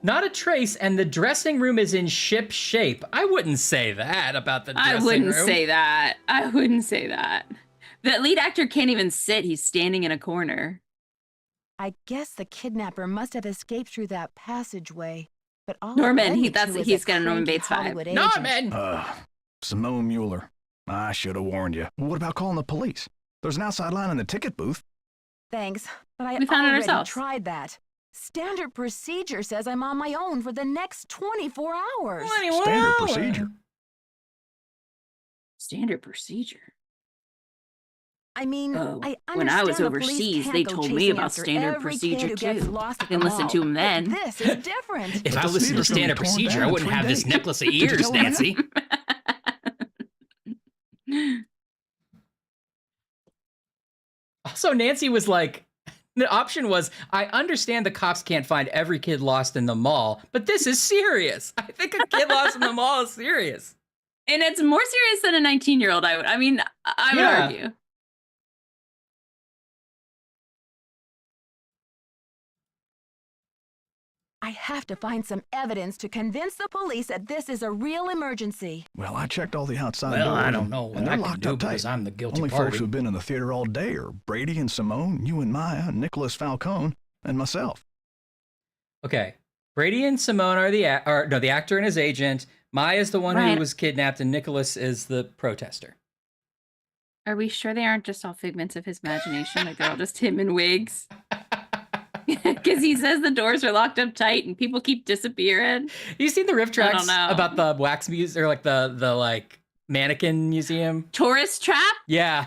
Not a trace, and the dressing room is in ship shape. I wouldn't say that about the dressing room. I wouldn't say that. I wouldn't say that. The lead actor can't even sit. He's standing in a corner. I guess the kidnapper must have escaped through that passageway. But all Norman, it led that's to is he's a got a Norman cranky Bates vibe. Hollywood agent. Norman! Simone Mueller. I should have warned you. What about calling the police? There's an outside line in the ticket booth. Thanks, but I We found it already ourselves. tried that. Standard procedure says I'm on my own for the next 24 hours. Standard procedure. Standard procedure. I mean, Oh, I when I was understand the police overseas, can't they go told me chasing about after standard every procedure kid who gets too. lost I at didn't the listen mall, to him but then. This is different. If But I the listened to theater's gonna be standard torn procedure, down I in wouldn't 3 have this days. necklace of Did you ears, know that? Nancy. Also, Nancy was like, the option was, I understand the cops can't find every kid lost in the mall, but this is serious. I think a kid lost in the mall is serious. And it's more serious than a 19-year-old. I would Yeah. argue. I have to find some evidence to convince the police that this is a real emergency. Well, I checked all the outside Well, doors. I don't know what and I they're can locked do up tight. because I'm the guilty Only party. folks who've been in the theater all day are Brady and Simone, you and Maya, Nicholas Falcone, and myself. Okay. Brady and Simone are the actor and his agent. Maya's the one Right. who was kidnapped, and Nicholas is the protester. Are we sure they aren't just all figments of his imagination? Like they're all just him in wigs? Because he says the doors are locked up tight and people keep disappearing. You seen the riff I tracks don't know. about the wax museum or like the like mannequin museum? Tourist trap? Yeah,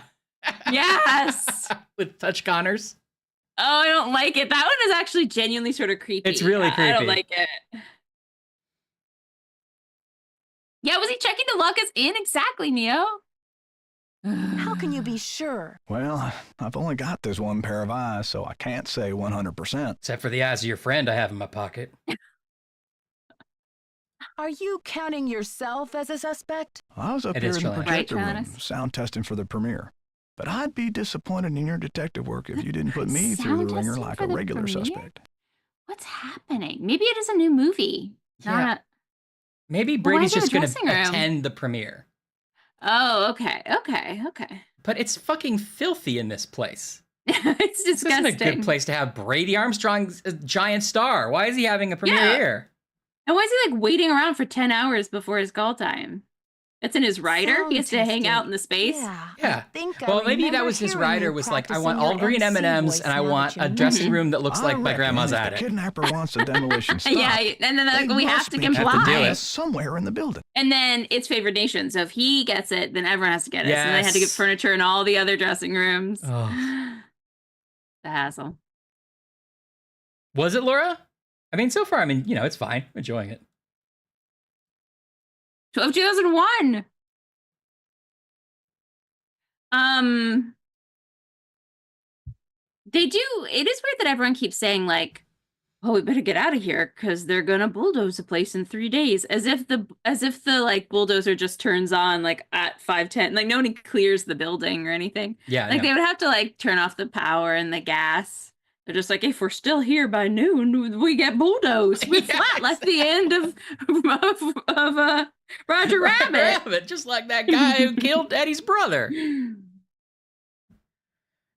Yes. with Touch Connors. Oh, I don't like it. That one is actually genuinely sort of creepy. It's really I don't creepy. like it. Yeah, was he checking to lock us in? Exactly, Neo. How can you be sure? Well, I've only got this one pair of eyes, so I can't say 100%. Except for the eyes of your friend I have in my pocket. Are you counting yourself as a suspect? I was up It here is in the Charlotte. projector Right, room, Travis? sound testing for the premiere. But I'd be disappointed in your detective work if you didn't put me through Sound the ringer testing like for a the regular premiere? suspect. What's happening? Maybe it is a new movie. Yeah. Not... Maybe Well, why Brady's is there just a going to dressing room? attend the premiere. Oh, okay. Okay. But it's fucking filthy in this place. It's This disgusting. isn't a good place to have Brady Armstrong's giant star. Why is he having a premiere Yeah. here? And why is he like waiting around for 10 hours before his call time? It's in his rider. He has to hang out in the space. Yeah. Think I Well, maybe that remember was his hearing rider you was like, I practicing want your all green MC M&Ms voice and I now want that a you dressing mention it. room that looks like my reckon grandma's if attic. The kidnapper wants the demolition stopped. Yeah, and then they're like, they we have must to be comply. Have to do it. somewhere in the building. And then it's favored nation. So if he gets it, then everyone has to get it. So they had to get Yes. furniture in all the other dressing rooms. Oh. The hassle. Was it, Laura? I mean, so far, it's fine. I'm enjoying it. 2001. They do. It is weird that everyone keeps saying like, "Oh, we better get out of here because they're gonna bulldoze the place in 3 days," as if the like bulldozer just turns on like at 5:10. Like no one clears the building or anything. Yeah. Like no. they would have to like turn off the power and the gas. They're just like, if we're still here by noon, we get bulldozed. We're Yeah, flat like the end of Roger Rabbit. Just like that guy who killed Eddie's brother.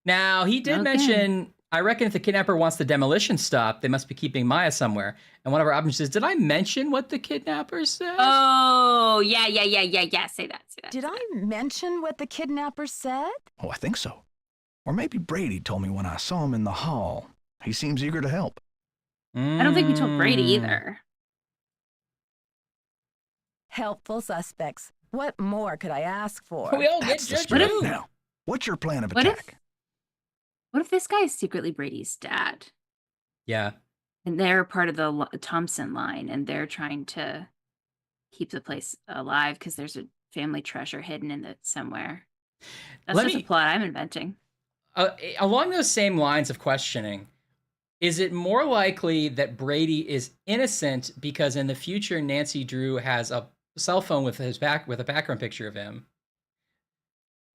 Now, he did Okay. mention I reckon if the kidnapper wants the demolition stopped, they must be keeping Maya somewhere. And one of our options is, did I mention what the kidnapper said? Oh, yeah. Say that. Did I mention what the kidnapper said? Oh, I think so. Or maybe Brady told me when I saw him in the hall. He seems eager to help. I don't think we told Brady either. Helpful suspects. What more could I ask for? We all get That's the judged. spirit. Now, what's your plan of attack? What if this guy is secretly Brady's dad? Yeah. And they're part of the Thompson line, and they're trying to keep the place alive because there's a family treasure hidden in it somewhere. That's just a plot I'm inventing. Along those same lines of questioning, is it more likely that Brady is innocent because in the future Nancy Drew has a cell phone with a background picture of him?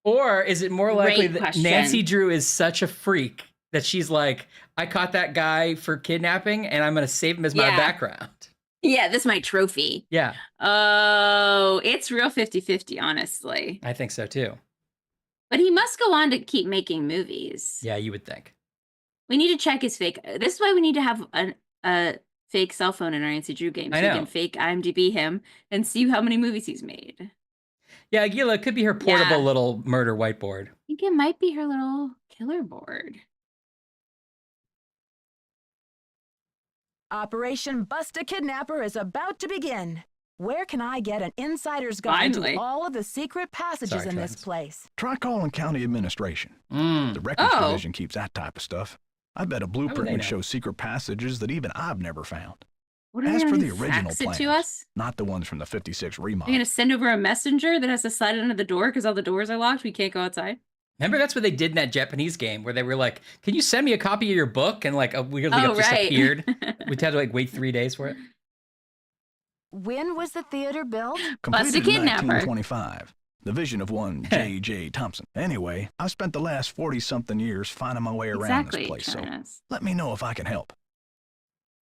Or is it more likely that Nancy Drew is such a freak that she's like, I caught that guy for kidnapping and I'm going to save him as my background? Yeah, this is my trophy. Yeah. Oh, it's real 50-50, honestly. I think so too. But he must go on to keep making movies. Yeah, you would think. We need to check his fake. This is why we need to have a fake cell phone in our Nancy Drew game. So we can fake IMDb him and see how many movies he's made. Yeah, Gila, it could be her portable little murder whiteboard. I think it might be her little killer board. Operation Bust a Kidnapper is about to begin. Where can I get an insider's guide to all of the secret passages in this place? Try calling county administration. The records division keeps that type of stuff. I bet a blueprint would show secret passages that even I've never found. As for the original plans, to us? not the ones from the 56 remodel. You're going to send over a messenger that has to slide under the door because all the doors are locked? We can't go outside? Remember, that's what they did in that Japanese game where they were like, can you send me a copy of your book? And like weirdly it just appeared. We'd had to like wait 3 days for it. When was the theater built? Completed in 1925. The vision of one J.J. Thompson. Anyway, I've spent the last 40-something years finding my way around this place, so let me know if I can help.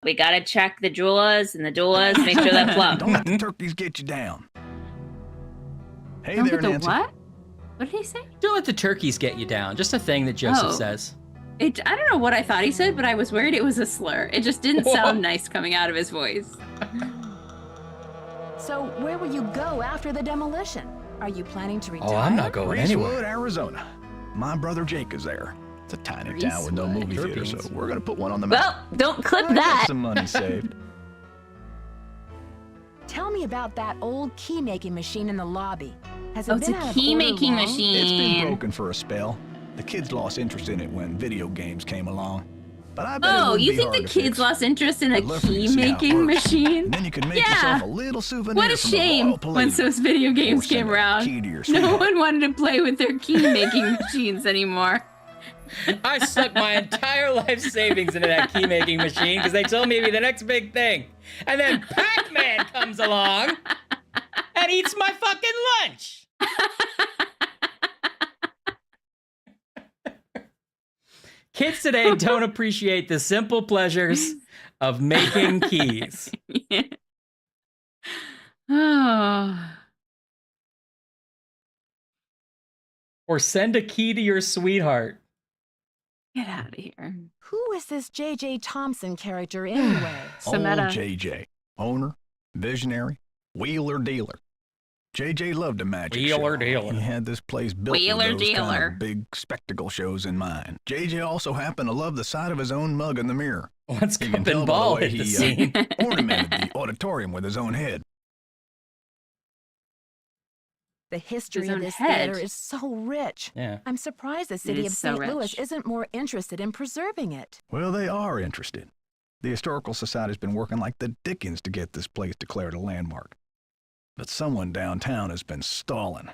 We gotta check the doulas and the doulas, make sure that flop. Don't let the turkeys get you down. Hey Don't there, get the Nancy. what? What did he say? Don't let the turkeys get you down. Just a thing that Joseph says. I don't know what I thought he said, but I was worried it was a slur. It just didn't sound nice coming out of his voice. So where will you go after the demolition? Are you planning to retire? Oh, I'm not going anywhere. Reesewood, Arizona. My brother Jake is there. It's a tiny town with no movie theater, so we're gonna put one on the map. Well, don't clip I that. got some money saved. Tell me about that old key-making machine in the lobby. Has it it's been a out of key-making order long? machine. It's been broken for a spell. The kids lost interest in it when video games came along. But I bet it wouldn't you be think hard the to kids fix. lost interest in a I'd love for you to see how it key-making works. machine? And then you could make yourself a little souvenir What a from the shame Royal once Palladium. those video games Or came send a around. key to your No sweetheart. one wanted to play with their key-making machines anymore. I stuck my entire life savings into that key making machine because they told me it'd be the next big thing. And then Pac-Man comes along and eats my fucking lunch. Kids today don't appreciate the simple pleasures of making keys. Oh. Or send a key to your sweetheart. Get out of here. Who is this J.J. Thompson character anyway? Old JJ. Owner, visionary, wheeler dealer. JJ loved a magic Wheeler show. dealer. He had this place built Wheeler with those kind dealer. of big spectacle shows in mind. JJ also happened to love the sight of his own mug in the mirror. Once You cup can tell and by the ball way hit the he scene. ornamented the auditorium with his own head. The history His of own this head. theater is so rich. Yeah. I'm surprised the city of is so St. Louis rich. isn't more interested in preserving it. Well, they are interested. The Historical Society's been working like the dickens to get this place declared a landmark. But someone downtown has been stalling.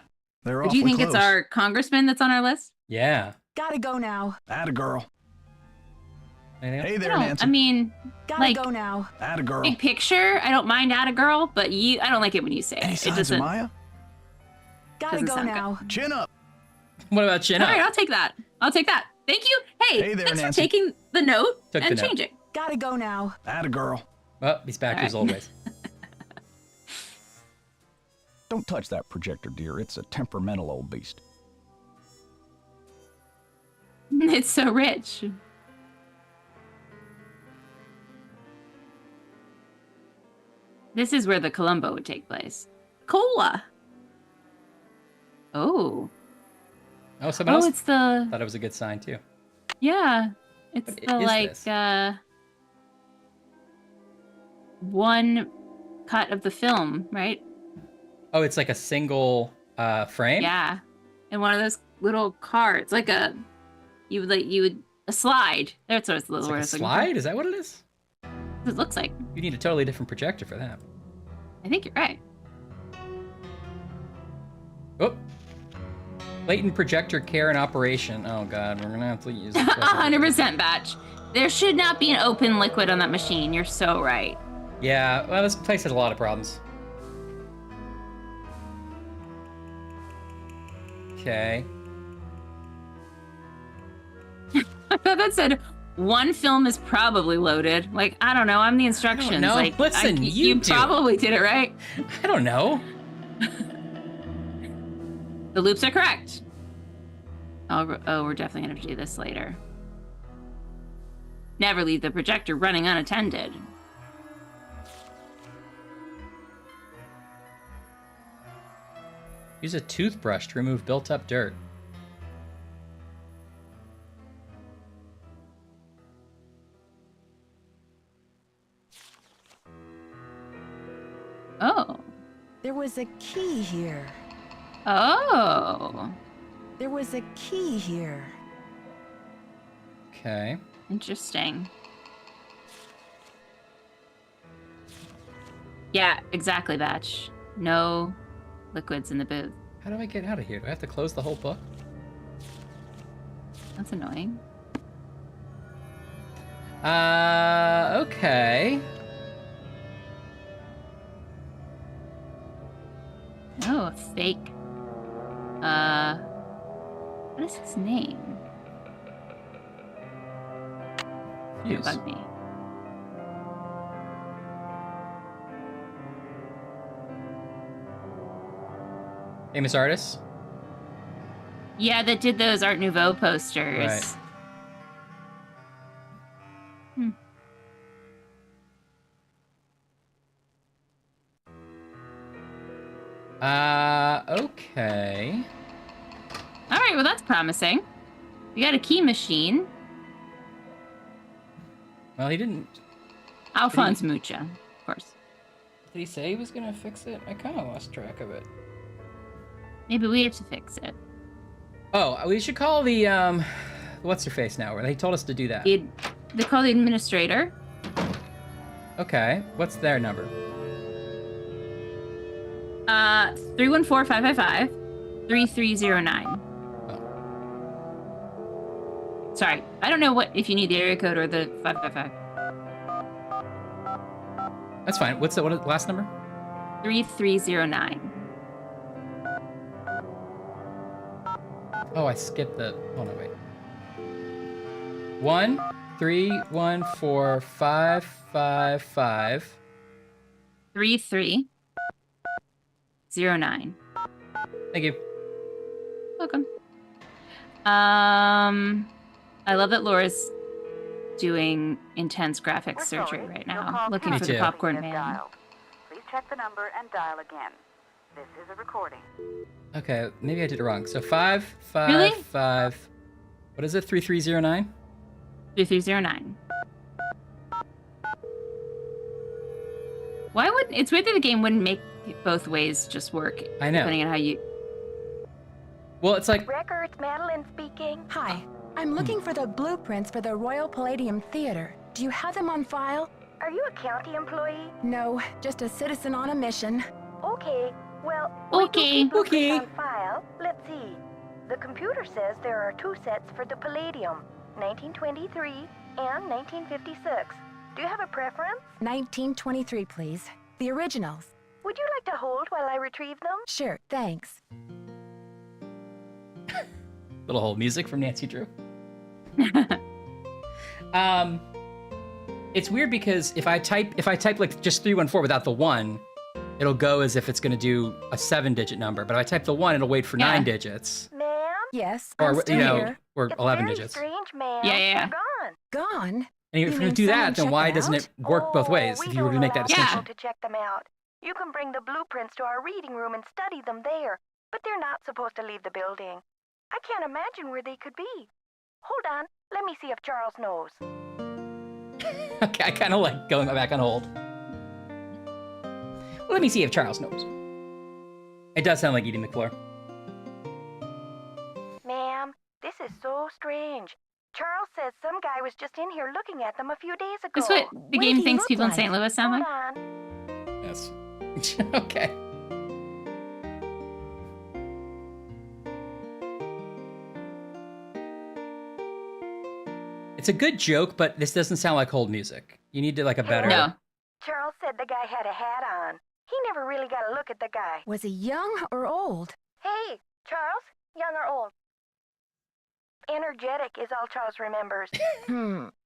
They're Do awfully you think close. it's our congressman that's on our list? Yeah. Gotta go now. Atta girl. Hey there, No, Nancy. I mean, Gotta like, go now. Atta girl. big picture, I don't mind at a girl, but I don't like it when you say Any it. It signs of doesn't. Maya? Gotta Doesn't go sound now. Chin up. What about chin All up? right, I'll take that. I'll take that. Thank you. Hey there, thanks Nancy. for taking the note Took the and note. changing. Gotta go now. Atta girl. Oh, he's back to his old ways. Don't touch that projector, dear. It's a temperamental old beast. It's so rich. This is where the Columbo would take place. Cola. Oh. Oh, someone else. It's the. Thought it was a good sign too. Yeah, it's What the is like this? one cut of the film, right? Oh, it's like a single frame. Yeah, and one of those little cards, like a slide. That's what it's It's like a slide. Is that what it is? It looks like. You need a totally different projector for that. I think you're right. Oh. Latent projector care and operation. Oh god, we're gonna have to use 100% batch. There should not be an open liquid on that machine. You're so right. Yeah, well, this place has a lot of problems. Okay. I thought that said one film is probably loaded. Like, I don't know. I'm the instructions. No, like, listen, you do. Probably did it right. I don't know. The loops are correct. Oh, we're definitely gonna have to do this later. Never leave the projector running unattended. Use a toothbrush to remove built-up dirt. Oh. There was a key here. Oh. There was a key here. Okay. Interesting. Yeah, exactly, Batch. No liquids in the booth. How do I get out of here? Do I have to close the whole book? That's annoying. Okay. Oh, a fake. What is his name? Yes. It bugged me. Famous artists? Yeah, that did those Art Nouveau posters. Right. Okay. All right, well, that's promising. We got a key machine. Well, he didn't. Alphonse Mucha, of course. Did he say he was gonna fix it? I kind of lost track of it. Maybe we have to fix it. Oh, we should call the, what's her face now? They told us to do that. They call the administrator. Okay, what's their number? 314-555-3309. Oh. Sorry, I don't know if you need the area code or the 555. That's fine. What's the last number? 3309. Oh, I skipped the. Oh no, wait. 1 3 1 4 5 5 5 3309. Thank you. Welcome. I love that Laura's doing intense graphics surgery right now, looking for the popcorn man. Please check the number and dial again. This is a recording. Okay, maybe I did it wrong. So 5 5 Really? 5. What is it? 3309? 3309. Why wouldn't it's weird that the game wouldn't make both ways just work? I know. Depending on how you. Well, it's like. Records, Madeline speaking. Hi, I'm looking for the blueprints for the Royal Palladium Theater. Do you have them on file? Are you a county employee? No, just a citizen on a mission. Okay. Well, Okay. on file. Let's see. The computer says there are 2 sets for the Palladium, 1923 and 1956. Do you have a preference? 1923, please. The originals. Would you like to hold while I retrieve them? Sure, thanks. Little whole music from Nancy Drew. It's weird because if I type like just 314 without the 1, it'll go as if it's going to do a 7-digit number. But if I type the 1, it'll wait for 9 digits. Ma'am? Yes, Or I'm still here. or It's 11 very digits. strange, ma'am. Yeah. You're gone. Gone? And if you're going to do that, then why doesn't it work both ways if you were to make that distinction? To check them out. You can bring the blueprints to our reading room and study them there, but they're not supposed to leave the building. I can't imagine where they could be. Hold on, let me see if Charles knows. Okay, I kind of like going back on hold. Let me see if Charles knows. It does sound like eating the floor. Ma'am, this is so strange. Charles says some guy was just in here looking at them a few days ago. That's what the game thinks people in St. Louis sound like? Hold on. Yes. Okay. It's a good joke, but this doesn't sound like hold music. You need to like a better. No. Charles said the guy had a hat on. He never really got a look at the guy. Was he young or old? Hey, Charles, young or old? Energetic is all Charles remembers.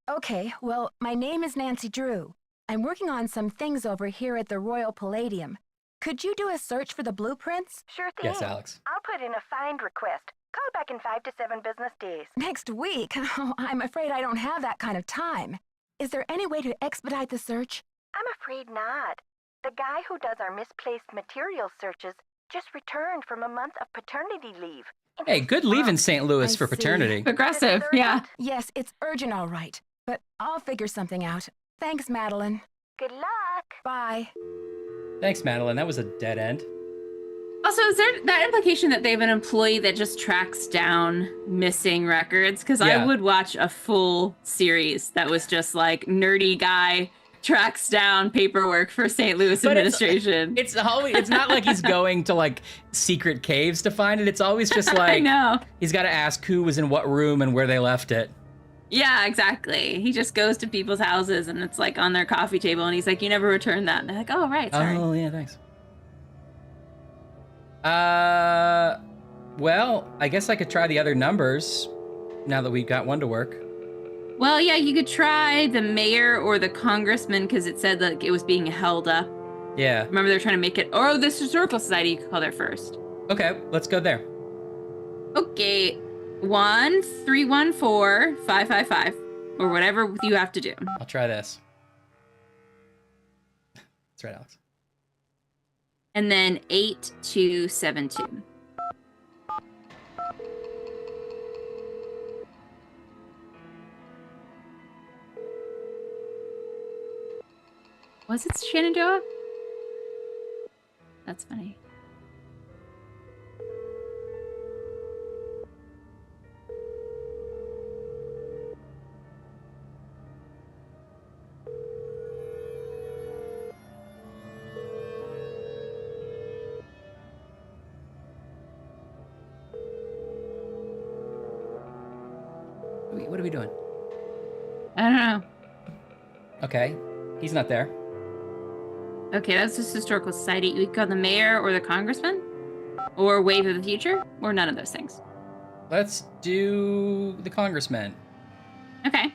Okay, well, my name is Nancy Drew. I'm working on some things over here at the Royal Palladium. Could you do a search for the blueprints? Sure thing. Yes, Alex. I'll put in a find request. Call back in 5 to 7 business days. Next week? Oh, I'm afraid I don't have that kind of time. Is there any way to expedite the search? I'm afraid not. The guy who does our misplaced material searches just returned from a month of paternity leave. Hey, good leave in St. Louis for I see. paternity. Progressive, yeah. Yes, it's urgent, all right. But I'll figure something out. Thanks, Madeline. Good luck. Bye. Thanks, Madeline. That was a dead end. Also, is there that implication that they have an employee that just tracks down missing records? Because I would watch a full series that was just like nerdy guy tracks down paperwork for St. Louis administration. It's always, it's not like he's going to like secret caves to find it. It's always just like I know. He's got to ask who was in what room and where they left it. Yeah, exactly. He just goes to people's houses and it's like on their coffee table and he's like, you never returned that. And they're like, oh, right, sorry. Oh, yeah, thanks. Well, I guess I could try the other numbers now that we've got one to work. Well, yeah, you could try the mayor or the congressman because it said that it was being held up. Yeah. Remember they're trying to make it, or the historical society, you could call there first. Okay, let's go there. Okay, 1-314-555, or whatever you have to do. I'll try this. That's right, Alex. And then 8272. Was it Shenandoah? That's funny. What are we doing? I don't know. Okay, he's not there. Okay, that's just historical society. We could call the mayor or the congressman, or wave of the future, or none of those things. Let's do the congressman. Okay.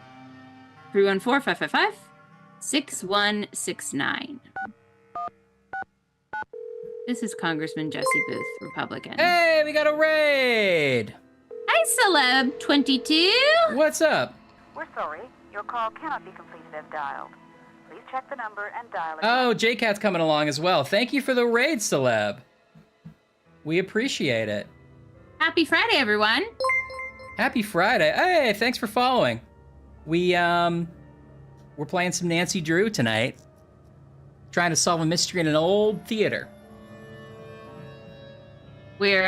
314-555-6169. This is Congressman Jesse Booth, Republican. Hey, we got a raid! Hi, Celeb 22. What's up? We're sorry. Your call cannot be completed as dialed. Please check the number and dial it. Oh, J-Cat's coming along as well. Thank you for the raid, Celeb. We appreciate it. Happy Friday, everyone. Happy Friday. Hey, thanks for following. We're playing some Nancy Drew tonight. Trying to solve a mystery in an old theater. We're,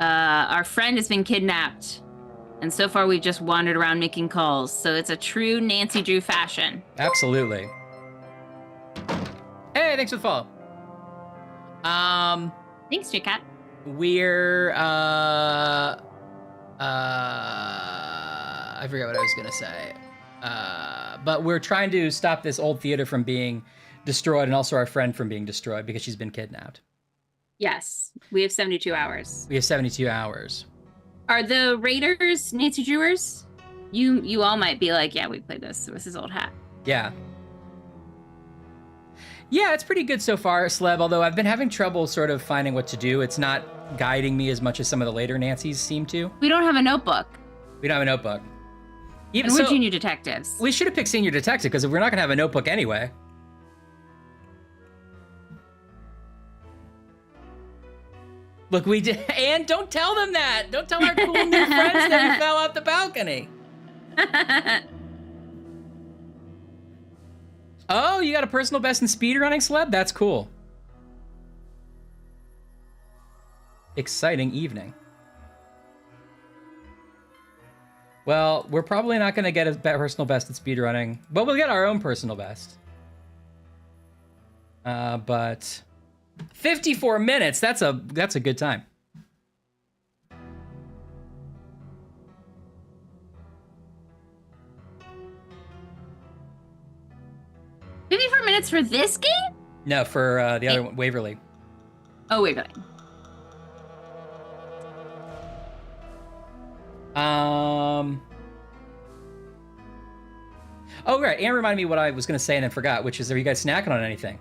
our friend has been kidnapped. And so far, we've just wandered around making calls. So it's a true Nancy Drew fashion. Absolutely. Hey, thanks for the follow. Thanks, J-Cat. We're, I forgot what I was gonna say. But we're trying to stop this old theater from being destroyed and also our friend from being destroyed because she's been kidnapped. Yes, we have 72 hours. We have 72 hours. Are the Raiders Nancy Drewers? You all might be like, yeah, we played this. This is old hat. Yeah. Yeah, it's pretty good so far, Celeb, although I've been having trouble sort of finding what to do. It's not guiding me as much as some of the later Nancys seem to. We don't have a notebook. We don't have a notebook. Even and we're so, junior detectives. We should have picked senior detective because we're not gonna have a notebook anyway. Look, we did, and don't tell them that. Don't tell our cool new friends that we fell off the balcony. Oh, you got a personal best in speedrunning, Celeb? That's cool. Exciting evening. Well, we're probably not going to get a personal best in speedrunning, but we'll get our own personal best. But 54 minutes, that's a good time. Minutes for this game? No, for the other one, Waverly. Oh, Waverly. Oh, right. Anne reminded me what I was going to say and then forgot, which is, are you guys snacking on anything?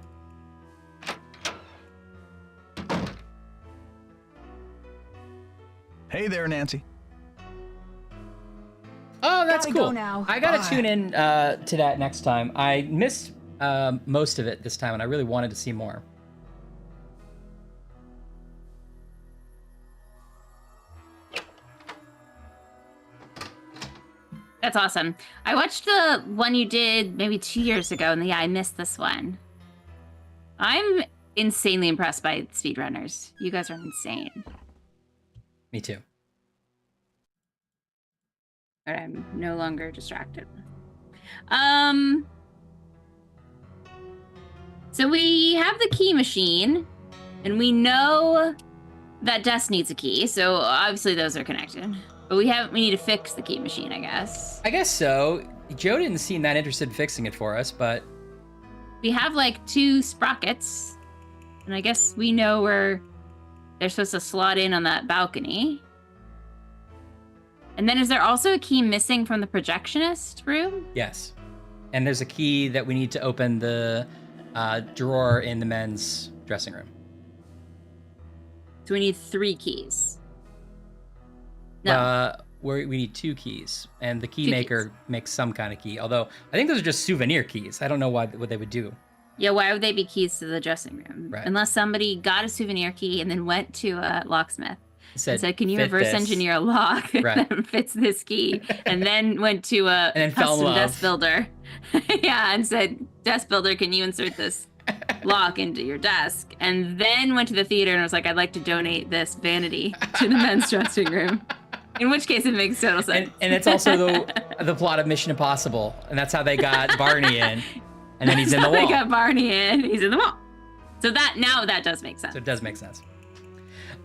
Hey there, Nancy. Oh, that's Gotta cool. go now. I gotta tune in to that next time. I missed most of it this time, and I really wanted to see more. That's awesome. I watched the one you did maybe 2 years ago, and yeah, I missed this one. I'm insanely impressed by speedrunners. You guys are insane. Me too. But I'm no longer distracted. So we have the key machine, and we know that Des needs a key, so obviously those are connected. But we need to fix the key machine, I guess. I guess so. Joe didn't seem that interested in fixing it for us, but... We have, like, 2 sprockets, and I guess we know where they're supposed to slot in on that balcony. And then is there also a key missing from the projectionist room? Yes. And there's a key that we need to open the drawer in the men's dressing room. So we need 3 keys. No. We need 2 keys, and the key maker makes some kind of key. Although I think those are just souvenir keys. I don't know what they would do. Yeah, why would they be keys to the dressing room? Right. Unless somebody got a souvenir key and then went to a locksmith and said, "Can you "Fit reverse this." engineer a lock Right. that fits this key?" And then went to a And then fell in custom love. desk builder, yeah, and said, "Desk builder, can you insert this lock into your desk?" And then went to the theater and was like, "I'd like to donate this vanity to the men's dressing room." In which case, it makes total sense. And it's also the plot of Mission Impossible, and that's how they got Barney in, and then he's in the wall. They got Barney in. He's in the wall. So that does make sense. So it does make sense.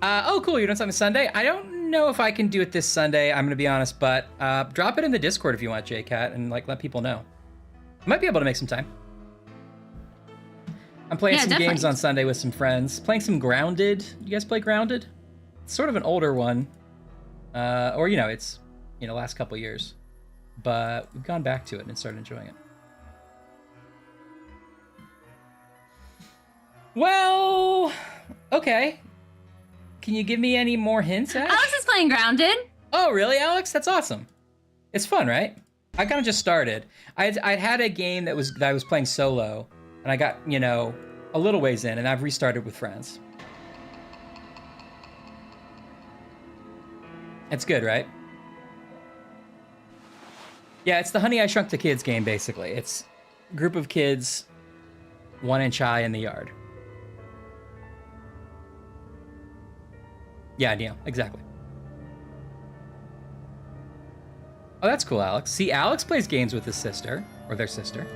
Oh, cool. You're doing something Sunday? I don't know if I can do it this Sunday, I'm going to be honest, but drop it in the Discord if you want, JCat, and let people know. I might be able to make some time. I'm playing some games on Sunday with some friends. Playing some Grounded. You guys play Grounded? It's sort of an older one. Or, it's, last couple years. But we've gone back to it and started enjoying it. Well, okay. Can you give me any more hints, Ash? Alex is playing Grounded. Oh, really, Alex? That's awesome. It's fun, right? I kind of just started. I'd had a game that I was playing solo, and I got, a little ways in, and I've restarted with friends. It's good, right? Yeah, it's the Honey, I Shrunk the Kids game, basically. It's a group of kids, 1 inch high in the yard. Yeah, Neil, exactly. Oh, that's cool, Alex. See, Alex plays games with his sister, or their sister.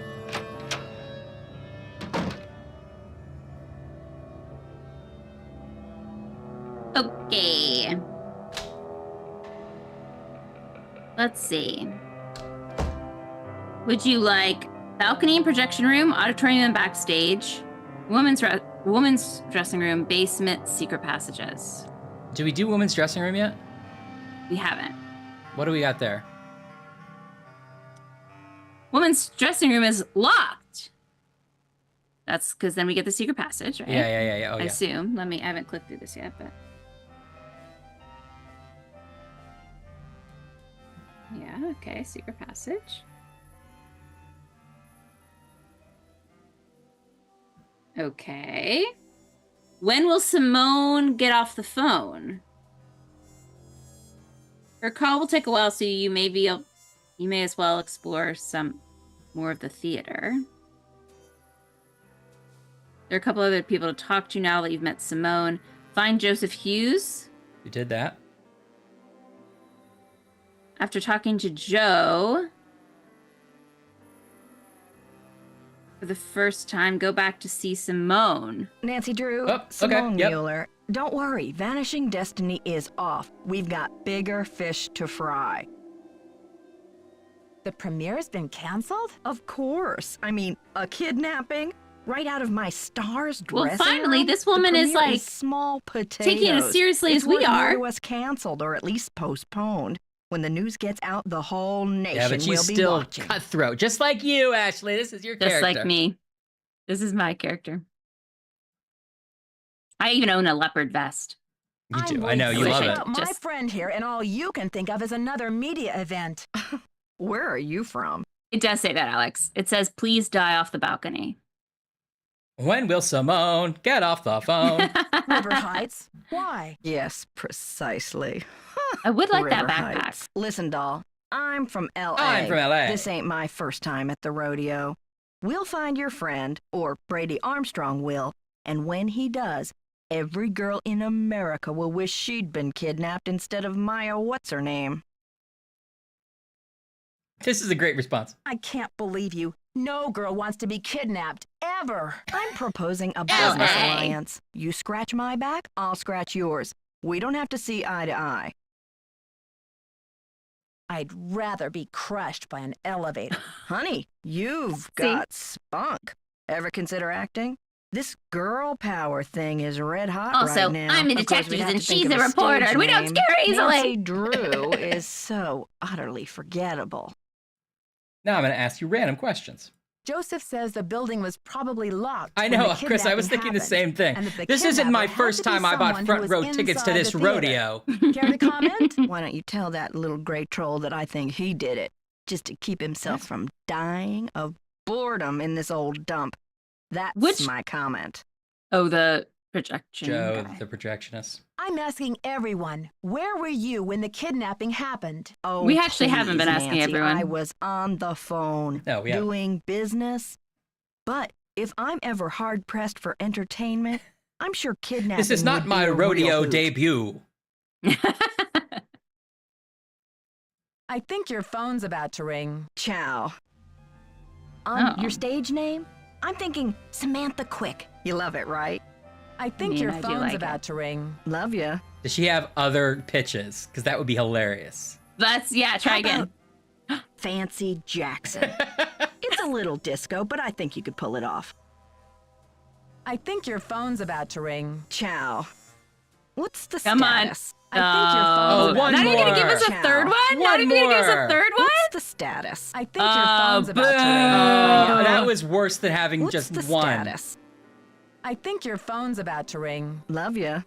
Okay. Let's see. Would you like balcony and projection room, auditorium and backstage, women's dressing room, basement, secret passages? Do we do women's dressing room yet? We haven't. What do we got there? Women's dressing room is locked. That's because then we get the secret passage, right? Yeah. Oh, I yeah. assume. I haven't clicked through this yet, but. Yeah, Okay, secret passage. Okay. When will Simone get off the phone? Her call will take a while, so you may as well explore some more of the theater. There are a couple other people to talk to now that you've met Simone. Find Joseph Hughes. You did that. After talking to Joe for the first time, go back to see Simone. Nancy Drew, Oh, Simone okay, yep. Mueller. Don't worry, Vanishing Destiny is off. We've got bigger fish to fry. The premiere's been canceled? Of course. I mean, a kidnapping? Right out of my star's dressing Well, finally, room? this woman The is premiere like small potatoes. taking it as seriously It's as we worth more are. to us canceled or at least postponed. When the news gets out, the whole nation Yeah, but she's will be still watching. cutthroat, just like you, Ashley. This is your Just character. like me. This is my character. I even own a leopard vest. You do. I'm I know you worried love it. about my Just- friend here, and all you can think of is another media event. Where are you from? It does say that, Alex. It says, please die off the balcony. When will Simone get off the phone? River Heights? Why? Yes, precisely. I would like that River backpack. Heights. Listen, doll, I'm from L.A. I'm from LA. This ain't my first time at the rodeo. We'll find your friend, or Brady Armstrong will, and when he does, every girl in America will wish she'd been kidnapped instead of Maya what's-her-name. This is a great response. I can't believe you. No girl wants to be kidnapped, ever. I'm proposing a business alliance. You scratch my back, I'll scratch yours. We don't have to see eye to eye. I'd rather be crushed by an elevator. Honey, you've got spunk. Ever consider acting? This girl power thing is red hot Also, right now. I'm a Of course, we'd detective have and to think she's of a reporter, stage and we don't name. scare easily. Nancy Drew is so utterly forgettable. Now I'm going to ask you random questions. Joseph says the building was probably locked. I when know, the Chris. I was kidnapping thinking the happened, same thing. and that the This isn't my kidnapper had first to be time I bought someone who front was row tickets to inside this the theater. rodeo. Care to comment? Why don't you tell that little gray troll that I think he did it, just to keep himself from dying of boredom in this old dump. That's my comment. Oh, the projection Joe, guy. the projectionist. I'm asking everyone, where were you when the kidnapping happened? Oh, We actually haven't been please, asking Nancy, everyone. I was on the phone No, we haven't. doing business. But if I'm ever hard pressed for entertainment, I'm sure kidnapping. This is not would my be a rodeo real hoot. debut. I think your phone's about to ring. Ciao. Oh. Your stage name? I'm thinking Samantha Quick. You love it, right? I think mean, your I do phone's like about it. to ring. Love ya. Does she have other pitches? Because that would be hilarious. Try again. Fancy Jackson. It's a little disco, but I think you could pull it off. I think your phone's about to ring. Ciao. What's the Come on. status? I think your phone's Oh, about one Not even gonna give more. us a third one? Not One even gonna give us a more. third one? What's the status? I think your phone's about to ring. Oh, that was worse than having What's just the one. status? I think your phone's about to ring. Love ya.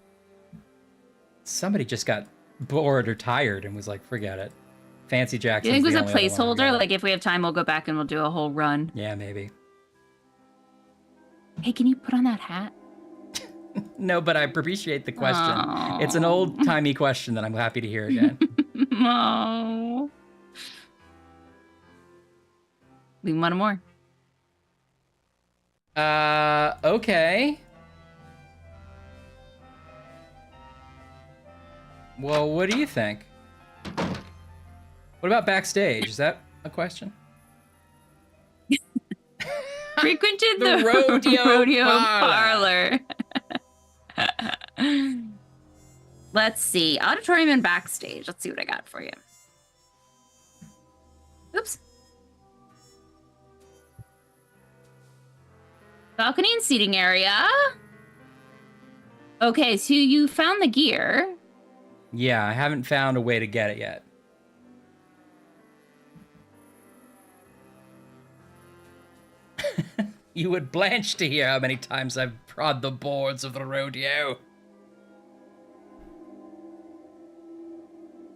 Somebody just got bored or tired and was like, forget it. Fancy Do you Jackson. think it was a placeholder? Like, if we have time, we'll go back and we'll do a whole run. Yeah, maybe. Hey, can you put on that hat? No, but I appreciate the question. Aw. It's an old-timey question that I'm happy to hear again. Oh. We want more. Okay. Well, what do you think? What about backstage? Is that a question? Frequented The the rodeo parlor. Let's see. Auditorium and backstage. Let's see what I got for you. Oops. Balcony and seating area. Okay, so you found the gear. Yeah, I haven't found a way to get it yet. You would blanch to hear how many times I've prod the boards of the rodeo.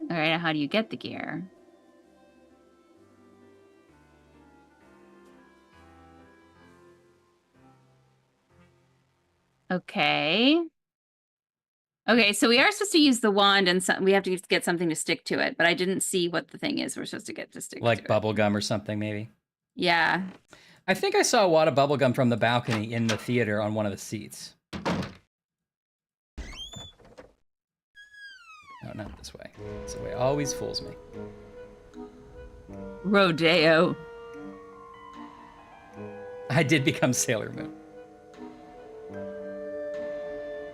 All right, how do you get the gear? Okay. Okay, so we are supposed to use the wand and we have to get something to stick to it, but I didn't see what the thing is we're supposed to get to stick to it. Like bubble gum or something, maybe? Yeah. I think I saw a wad of bubble gum from the balcony in the theater on one of the seats. No, not this way. This way always fools me. Rodeo. I did become Sailor Moon.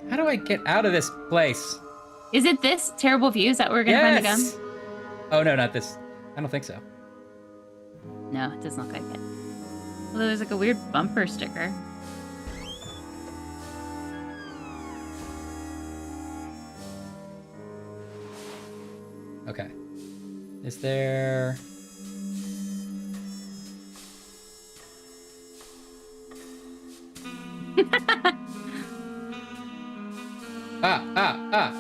How do I get out of this place? Is it this terrible view? Is that where we're gonna find the gum? Oh no, not this. I don't think so. No, it doesn't look like it. Although there's like a weird bumper sticker. Okay. Is there... Aha! Aha!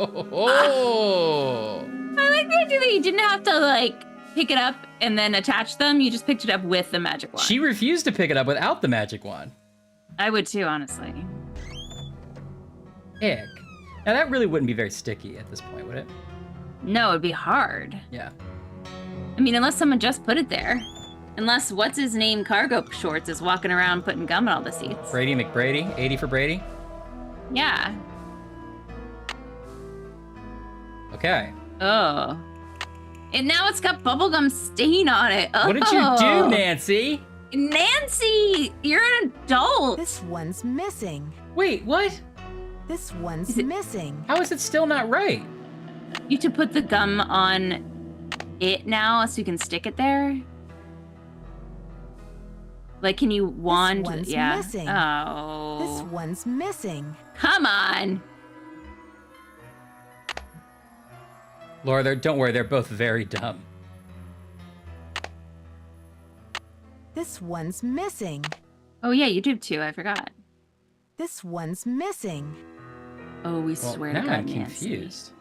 Oh! I like the idea that you didn't have to like pick it up and then attach them. You just picked it up with the magic wand. She refused to pick it up without the magic wand. I would too, honestly. Ick. Now that really wouldn't be very sticky at this point, would it? No, it'd be hard. Yeah. I mean, unless someone just put it there. Unless what's-his-name cargo shorts is walking around putting gum in all the seats. Brady McBrady? 80 for Brady? Yeah. Okay. Oh. And now it's got bubblegum stain on it. Oh. What did you do, Nancy? Nancy, you're an adult. This one's missing. Wait, what? This one's missing. How is it still not right? You have to put the gum on it now so you can stick it there? Like, can you wand? This one's yeah. missing. Oh. This one's missing. Come on. Laura, don't worry, they're both very dumb. This one's missing. Oh yeah, you do too, I forgot. This one's missing. Oh, we swear to God, I'm Nancy. confused.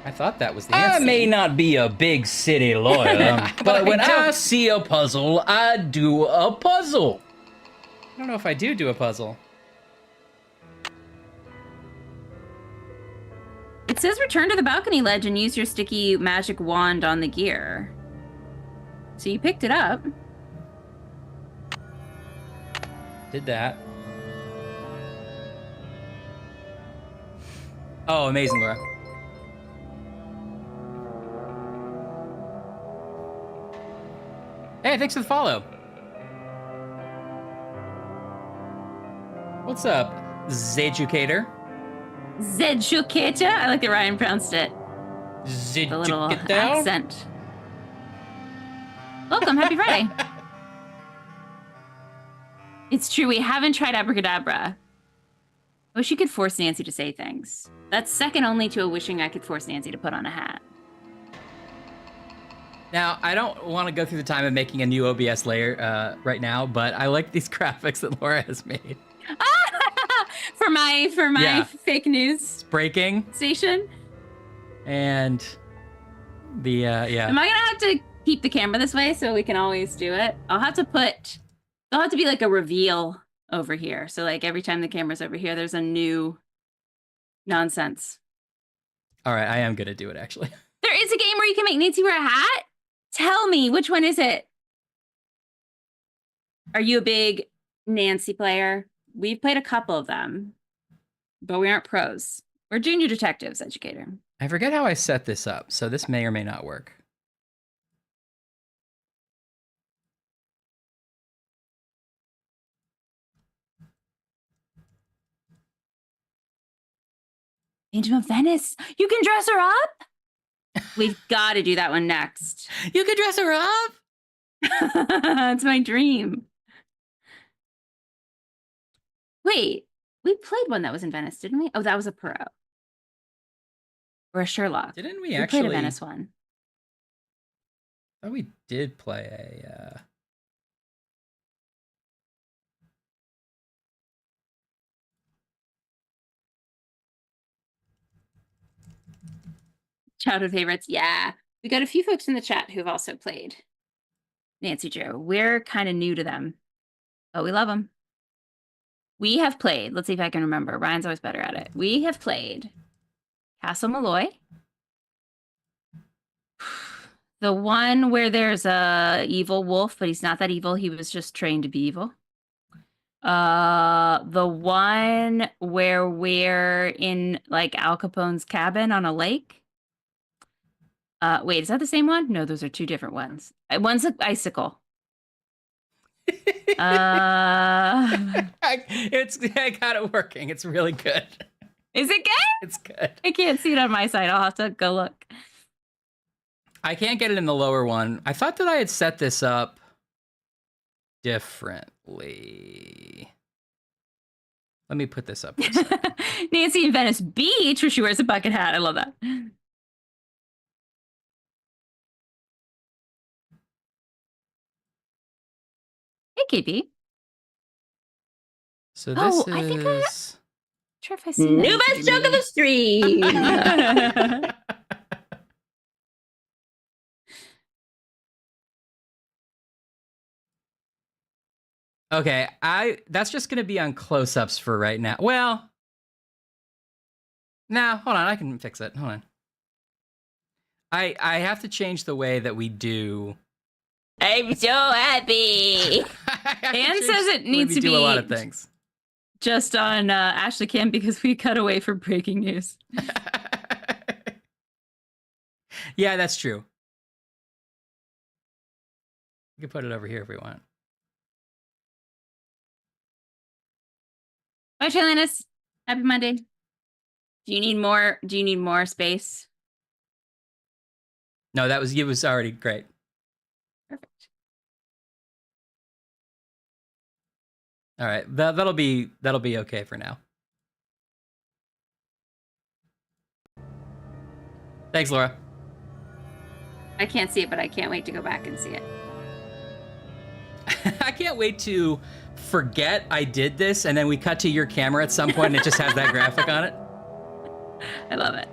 I thought that was the answer. I may not be a big city lawyer, but when I see a puzzle, I do a puzzle. I don't know if I do a puzzle. It says return to the balcony ledge and use your sticky magic wand on the gear. So you picked it up. Did that. Oh, amazing, Laura. Hey, thanks for the follow. What's up, Zeducator? Zeducator? I like that Ryan pronounced it. Zeducator? The little accent. Welcome, happy Friday. It's true, we haven't tried abracadabra. I wish you could force Nancy to say things. That's second only to a wishing I could force Nancy to put on a hat. Now, I don't want to go through the time of making a new OBS layer right now, but I like these graphics that Laura has made. for my fake news. It's breaking. Station. And the, yeah. Am I gonna have to keep the camera this way so we can always do it? There'll have to be like a reveal over here. So like every time the camera's over here, there's a new nonsense. All right, I am gonna do it actually. There is a game where you can make Nancy wear a hat? Tell me, which one is it? Are you a big Nancy player? We've played a couple of them, but we aren't pros. We're junior detectives, Educator. I forget how I set this up, so this may or may not work. Phantom of Venice. You can dress her up? We've got to do that one next. You can dress her up? It's my dream. Wait, we played one that was in Venice, didn't we? Oh, that was a Perot. Or a Sherlock. Didn't we We actually? played a Venice one. Oh, we did play a... Childhood favorites. Yeah. We got a few folks in the chat who've also played Nancy Drew. We're kind of new to them. Oh, we love them. We have played. Let's see if I can remember. Ryan's always better at it. We have played Castle Malloy. The one where there's a evil wolf, but he's not that evil. He was just trained to be evil. The one where we're in like Al Capone's cabin on a lake. Wait, is that the same one? No, those are two different ones. One's an icicle. I got it working. It's really good. Is it good? It's good. I can't see it on my side. I'll have to go look. I can't get it in the lower one. I thought that I had set this up differently. Let me put this up. Nancy in Venice Beach, where she wears a bucket hat. I love that. Hey, KB. So this is... I think I'm sure if I see New best joke of the street. Okay, that's just gonna be on close-ups for right now. Well, no, hold on, I can fix it. Hold on. I have to change the way that we do. I'm so happy. Anne says it needs to be a lot of things. Just on Ashley Kim because we cut away from breaking news. Yeah, that's true. You can put it over here if we want. Bye, Chilinas. Happy Monday. Do you need more? Do you need more space? No, it was already great. Perfect. All right, that'll be okay for now. Thanks, Laura. I can't see it, but I can't wait to go back and see it. I can't wait to forget I did this, and then we cut to your camera at some point, and it just has that graphic on it. I love it.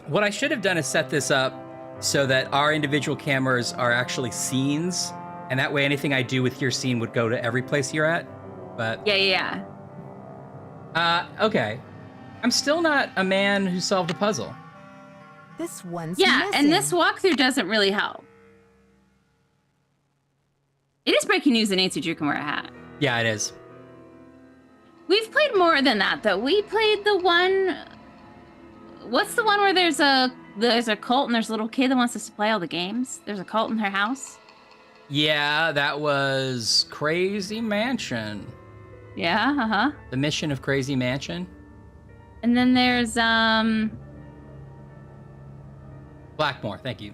What I should have done is set this up so that our individual cameras are actually scenes, and that way anything I do with your scene would go to every place you're at. But yeah. Okay. I'm still not a man who solved a puzzle. This one's missing. And this walkthrough doesn't really help. It is breaking news that Nancy Drew can wear a hat. Yeah, it is. We've played more than that, though. We played the one... What's the one where there's a cult and there's a little kid that wants us to play all the games? There's a cult in her house? Yeah, that was Crazy Mansion. Yeah, uh-huh. The Mission of Crazy Mansion. And then there's, Blackmore, thank you.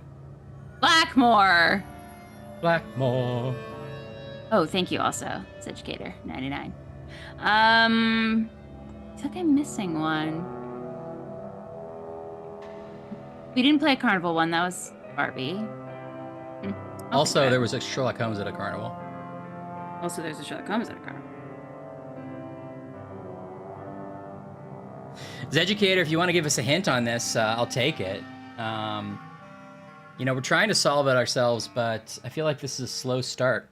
Blackmore. Oh, thank you also. It's Educator 99. I think I'm missing one. We didn't play a carnival one. That was Barbie. Also, there was a Sherlock Holmes at a carnival. Also, there's a Sherlock Holmes at a carnival. Educator, if you want to give us a hint on this, I'll take it. You know, we're trying to solve it ourselves, but I feel like this is a slow start.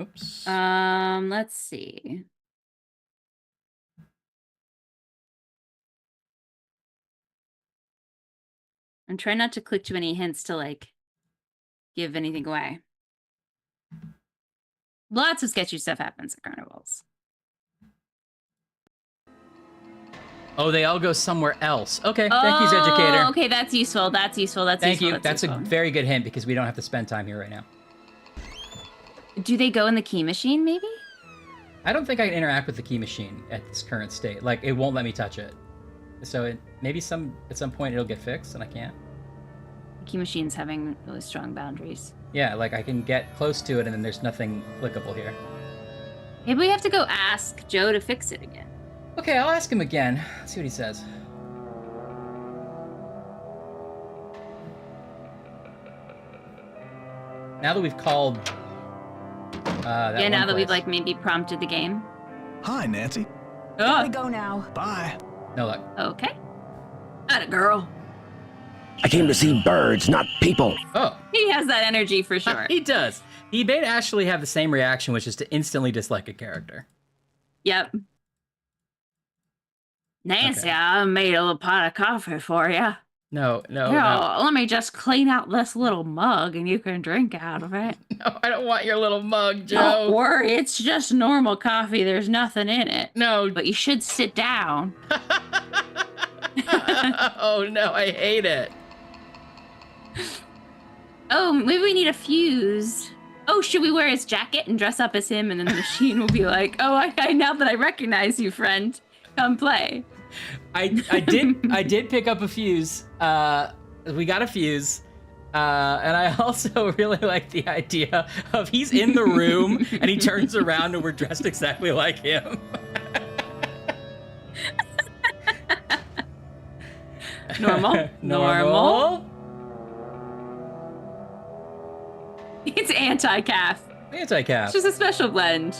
Oops. Let's see. I'm trying not to click too many hints to, like, give anything away. Lots of sketchy stuff happens at carnivals. Oh, they all go somewhere else. Okay, thank you, Educator. Okay, that's useful. That's useful. That's thank useful. you. That's a very good hint because we don't have to spend time here right now. Do they go in the key machine, maybe? I don't think I can interact with the key machine at its current state. Like, it won't let me touch it. So maybe at some point it'll get fixed and I can't. The key machine's having really strong boundaries. Yeah, like I can get close to it and then there's nothing clickable here. Maybe we have to go ask Joe to fix it again. Okay, I'll ask him again. Let's see what he says. Now that we've called Yeah, now that we've like maybe prompted the game. Hi, Nancy. Gotta go now. Bye. No luck. Okay. Atta girl. I came to see birds, not people. Oh. He has that energy for sure. He does. He made Ashley have the same reaction, which is to instantly dislike a character. Yep. Nancy, Okay. I made a little pot of coffee for you. No. Let me just clean out this little mug and you can drink out of it. No, I don't want your little mug, Joe. Don't worry, it's just normal coffee. There's nothing in it. No. But you should sit down. Oh, no, I hate it. Oh, maybe we need a fuse. Oh, should we wear his jacket and dress up as him, and then the machine will be like, "Oh, I now that I recognize you, friend, come play." I did pick up a fuse. We got a fuse. And I also really like the idea of he's in the room and he turns around and we're dressed exactly like him. Normal. It's anti-calf. Anti-calf. It's just a special blend.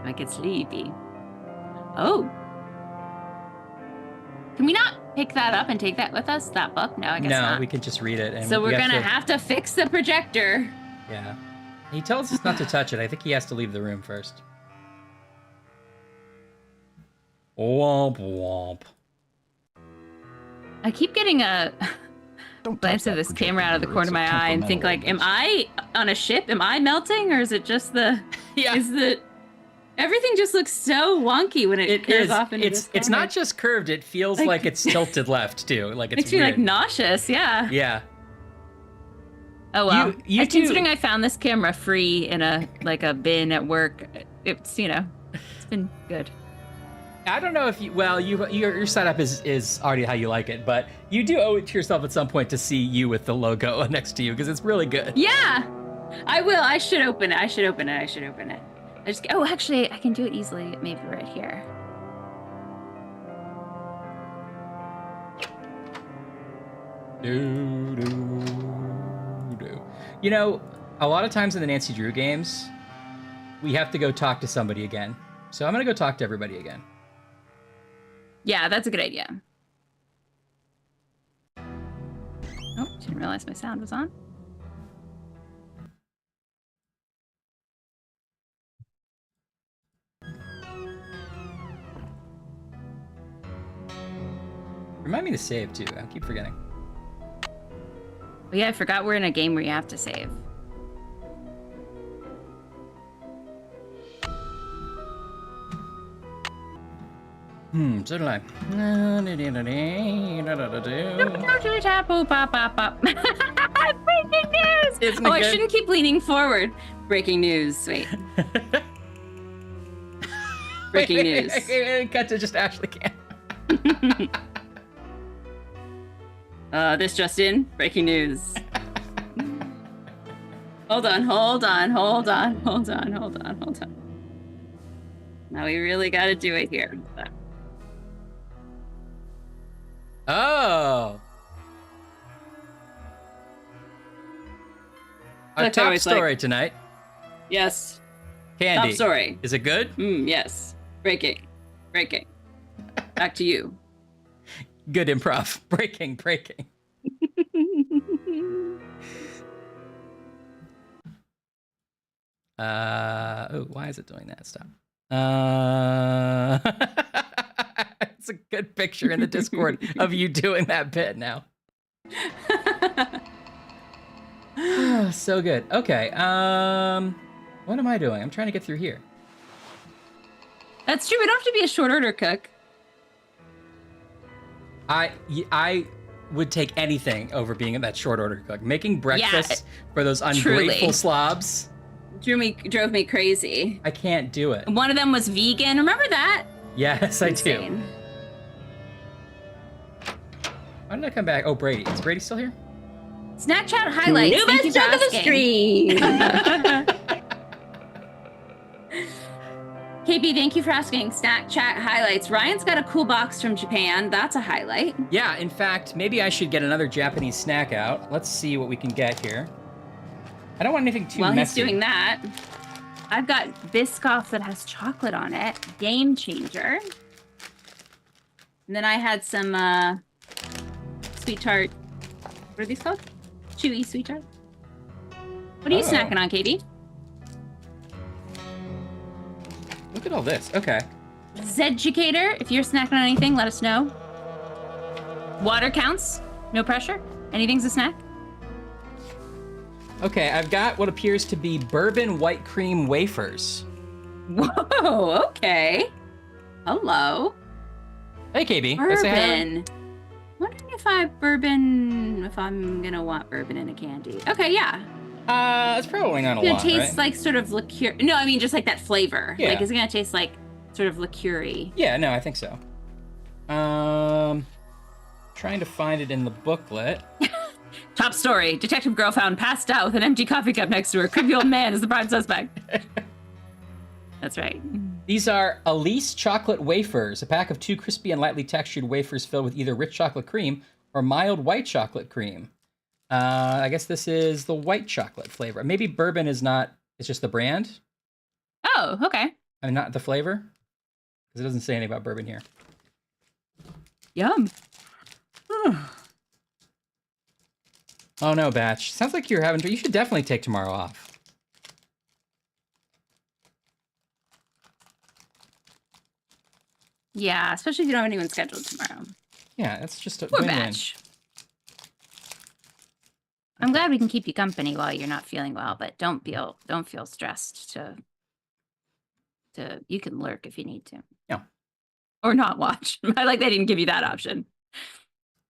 Like it's sleepy. Oh. Can we not pick that up and take that with us? That book? No, I guess not. No, we can just read it. And so we're gonna have to fix the projector. Yeah. He tells us not to touch it. I think he has to leave the room first. Womp womp. I keep getting a glance of this camera out of the corner of my eye and think like, am I on a ship? Am I melting? Or is it just the... Yeah. Is the... Everything just looks so wonky when it curves off into this It's not just curved. It feels like it's tilted left, too. Like it's makes me like nauseous, yeah. Yeah. Oh, well. Considering I found this camera free in a bin at work, it's, it's been good. I don't know if your setup is already how you like it, but you do owe it to yourself at some point to see you with the logo next to you because it's really good. Yeah, I will. I should open it. I should open it. Actually, I can do it easily. Maybe right here. A lot of times in the Nancy Drew games, we have to go talk to somebody again. So I'm gonna go talk to everybody again. Yeah, that's a good idea. Oh, didn't realize my sound was on. Remind me to save too. I keep forgetting. But yeah, I forgot we're in a game where you have to save. So do I. Breaking news! I shouldn't keep leaning forward. Breaking news. Wait. Breaking news. Cut to just Ashley Can. This just in. Breaking news. Hold on. Now we really got to do it here. Oh. Our top story tonight. Yes. Candy. Top story. Is it good? Yes. Breaking. Back to you. Good improv. Breaking. Why is it doing that? Stop. It's a good picture in the Discord of you doing that bit now. So good. Okay. What am I doing? I'm trying to get through here. That's true. We don't have to be a short order cook. I would take anything over being that short order cook. Making breakfast for those ungrateful slobs drove me crazy. I can't do it. One of them was vegan. Remember that? Yes, I do. Why did I come back? Oh, Brady. Is Brady still here? Snapchat highlights. New best joke of the stream. KB, thank you for asking. Snapchat highlights. Ryan's got a cool box from Japan. That's a highlight. Yeah, in fact, maybe I should get another Japanese snack out. Let's see what we can get here. I don't want anything too messy. While he's doing that. I've got Biscoff that has chocolate on it. Game changer. And then I had some sweet tart. What are these called? Chewy sweet tart. What are you snacking on, Katie? Look at all this. Okay. Zeducator, if you're snacking on anything, let us know. Water counts. No pressure. Anything's a snack. Okay, I've got what appears to be bourbon white cream wafers. Whoa, okay. Hello. Hey, KB. Bourbon. Wondering if I'm gonna want bourbon in a candy. Okay, yeah. It's probably not a lot, It's gonna taste right? like sort of liqueur. No, I mean just like that flavor. Yeah. Like, is it gonna taste like sort of liqueur-y? Yeah, no, I think so. Trying to find it in the booklet. Top story. Detective girl found passed out with an empty coffee cup next to her. Creepy old man is the prime suspect. That's right. These are Elise chocolate wafers, a pack of 2 crispy and lightly textured wafers filled with either rich chocolate cream or mild white chocolate cream. I guess this is the white chocolate flavor. Maybe bourbon is not, it's just the brand. Oh, okay. I mean, not the flavor. Because it doesn't say anything about bourbon here. Yum. Oh no, Batch. Sounds like you're having, you should definitely take tomorrow off. Yeah, especially if you don't have anyone scheduled tomorrow. Yeah, that's just a Poor win-win. Batch. I'm glad we can keep you company while you're not feeling well, but don't feel stressed to you can lurk if you need to. Yeah. Or not watch. I like they didn't give you that option.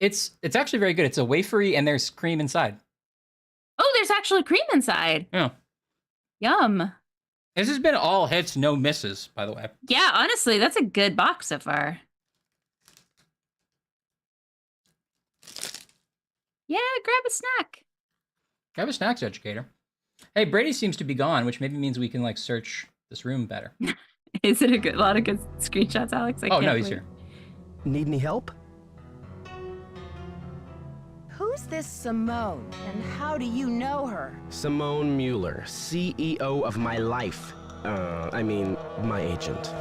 It's actually very good. It's a wafery and there's cream inside. Oh, there's actually cream inside. Yeah. Yum. This has been all hits, no misses, by the way. Yeah, honestly, that's a good box so far. Yeah, grab a snack. Grab a snacks educator. Hey, Brady seems to be gone, which maybe means we can like search this room better. Is it a lot of good screenshots, Alex? Oh no, he's here. Need any help? Who's this Simone, and how do you know her? Simone Mueller, CEO of my life. My agent.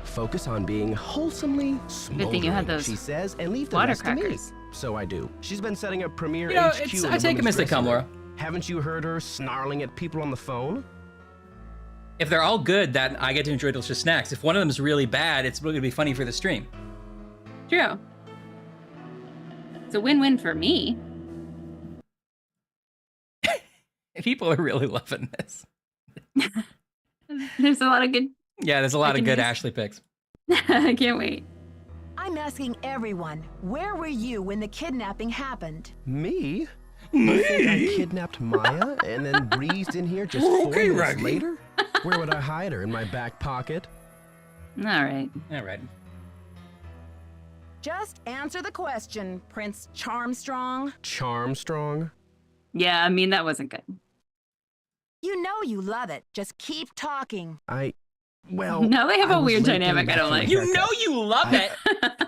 Focus on being wholesomely smoldering, Good thing you had those she says, and leave the water rest to me. crackers. So I do. She's been setting up Premier You know, HQ. I take them as they come, Laura. Haven't you heard her snarling at people on the phone? If they're all good, then I get to enjoy delicious snacks. If one of them is really bad, it's really gonna be funny for the stream. True. It's a win-win for me. People are really loving this. There's a lot of good. Yeah, there's a lot of good use. Ashley picks. I can't wait. I'm asking everyone, where were you when the kidnapping happened? Me? You think I kidnapped Maya and then breezed in here just 4 minutes later? Where would I hide her? In my back pocket? All right. All right. Just answer the question, Prince Charmstrong. Charmstrong? Yeah, I mean, that wasn't good. You know you love it. Just keep talking. Well, now they have I a was weird late dynamic getting I don't back like. from my You know haircut. you love it.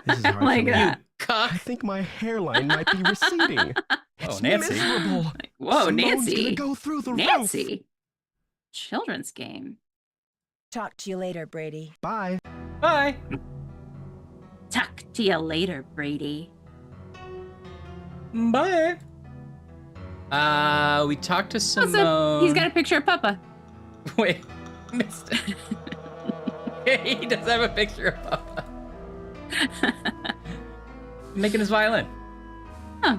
This is hard Like for me. that. I think my hairline might be receding. It's Nancy. miserable. Whoa, Simone's Nancy. gonna go through the roof. Nancy. Children's game. Talk to you later, Brady. Bye. Bye. Talk to you later, Brady. Bye. We talked to Simone. Also, he's got a picture of Papa. Wait, missed it. He does have a picture of Papa. Making his violin. Huh.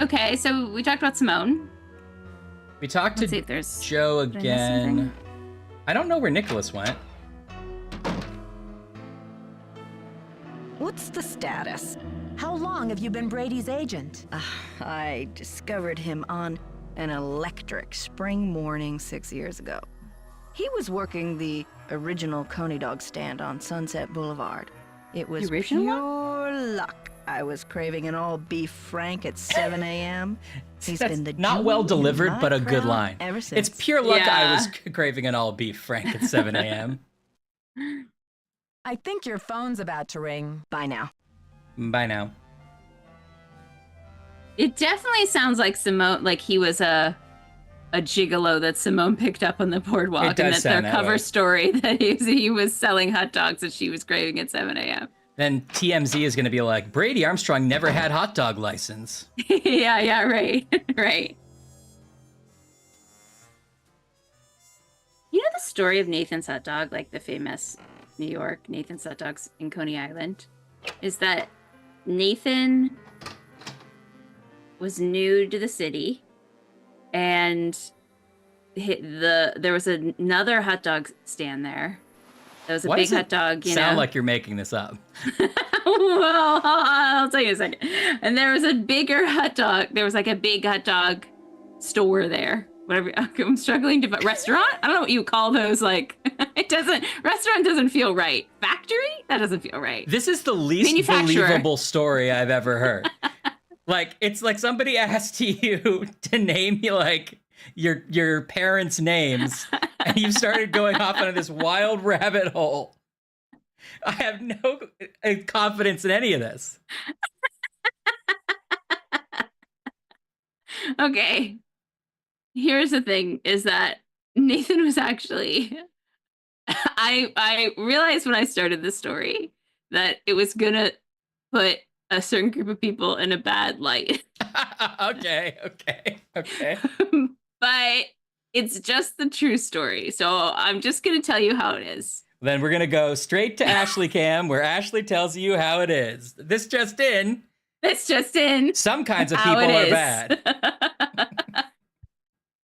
Okay, so we talked about Simone. We talked Let's see to if there's. Joe did I miss anything? again. I don't know where Nicholas went. What's the status? How long have you been Brady's agent? I discovered him on an electric spring morning 6 years ago. He was working the original Coney Dog stand on Sunset Boulevard. It was The original pure luck. I was craving an all-beef frank at 7 a.m. He's That's been the not jewel well in delivered, my but a good crown line. ever since. It's pure luck I Yeah. was craving an all beef frank at 7 a.m. I think your phone's about to ring. Bye now. Bye now. It definitely sounds like Simone, like he was a a gigolo that Simone picked up on the boardwalk, and that their cover story that he was selling hot dogs that she was craving at 7 a.m. Then TMZ is going to be like, Brady Armstrong never had hot dog license. Yeah, right, right. You know the story of Nathan's hot dog, like the famous New York Nathan's hot dogs in Coney Island, is that Nathan was new to the city, and there was another hot dog stand there. There was a big hot dog. Sound like you're making this up. Well, I'll tell you in a second. And there was a bigger hot dog. There was like a big hot dog store there. Whatever. I'm struggling to restaurant. I don't know what you call those. Like restaurant doesn't feel right. Factory? That doesn't feel right. This is the least believable story I've ever heard. Like, it's like somebody asked you to name you like your parents' names, and you started going off into this wild rabbit hole. I have no confidence in any of this. Okay. Here's the thing, is that Nathan was actually... I realized when I started this story that it was gonna put a certain group of people in a bad light. Okay. But it's just the true story. So I'm just going to tell you how it is. Then we're going to go straight to Ashley Cam, where Ashley tells you how it is. This just in. Some kinds of people are bad.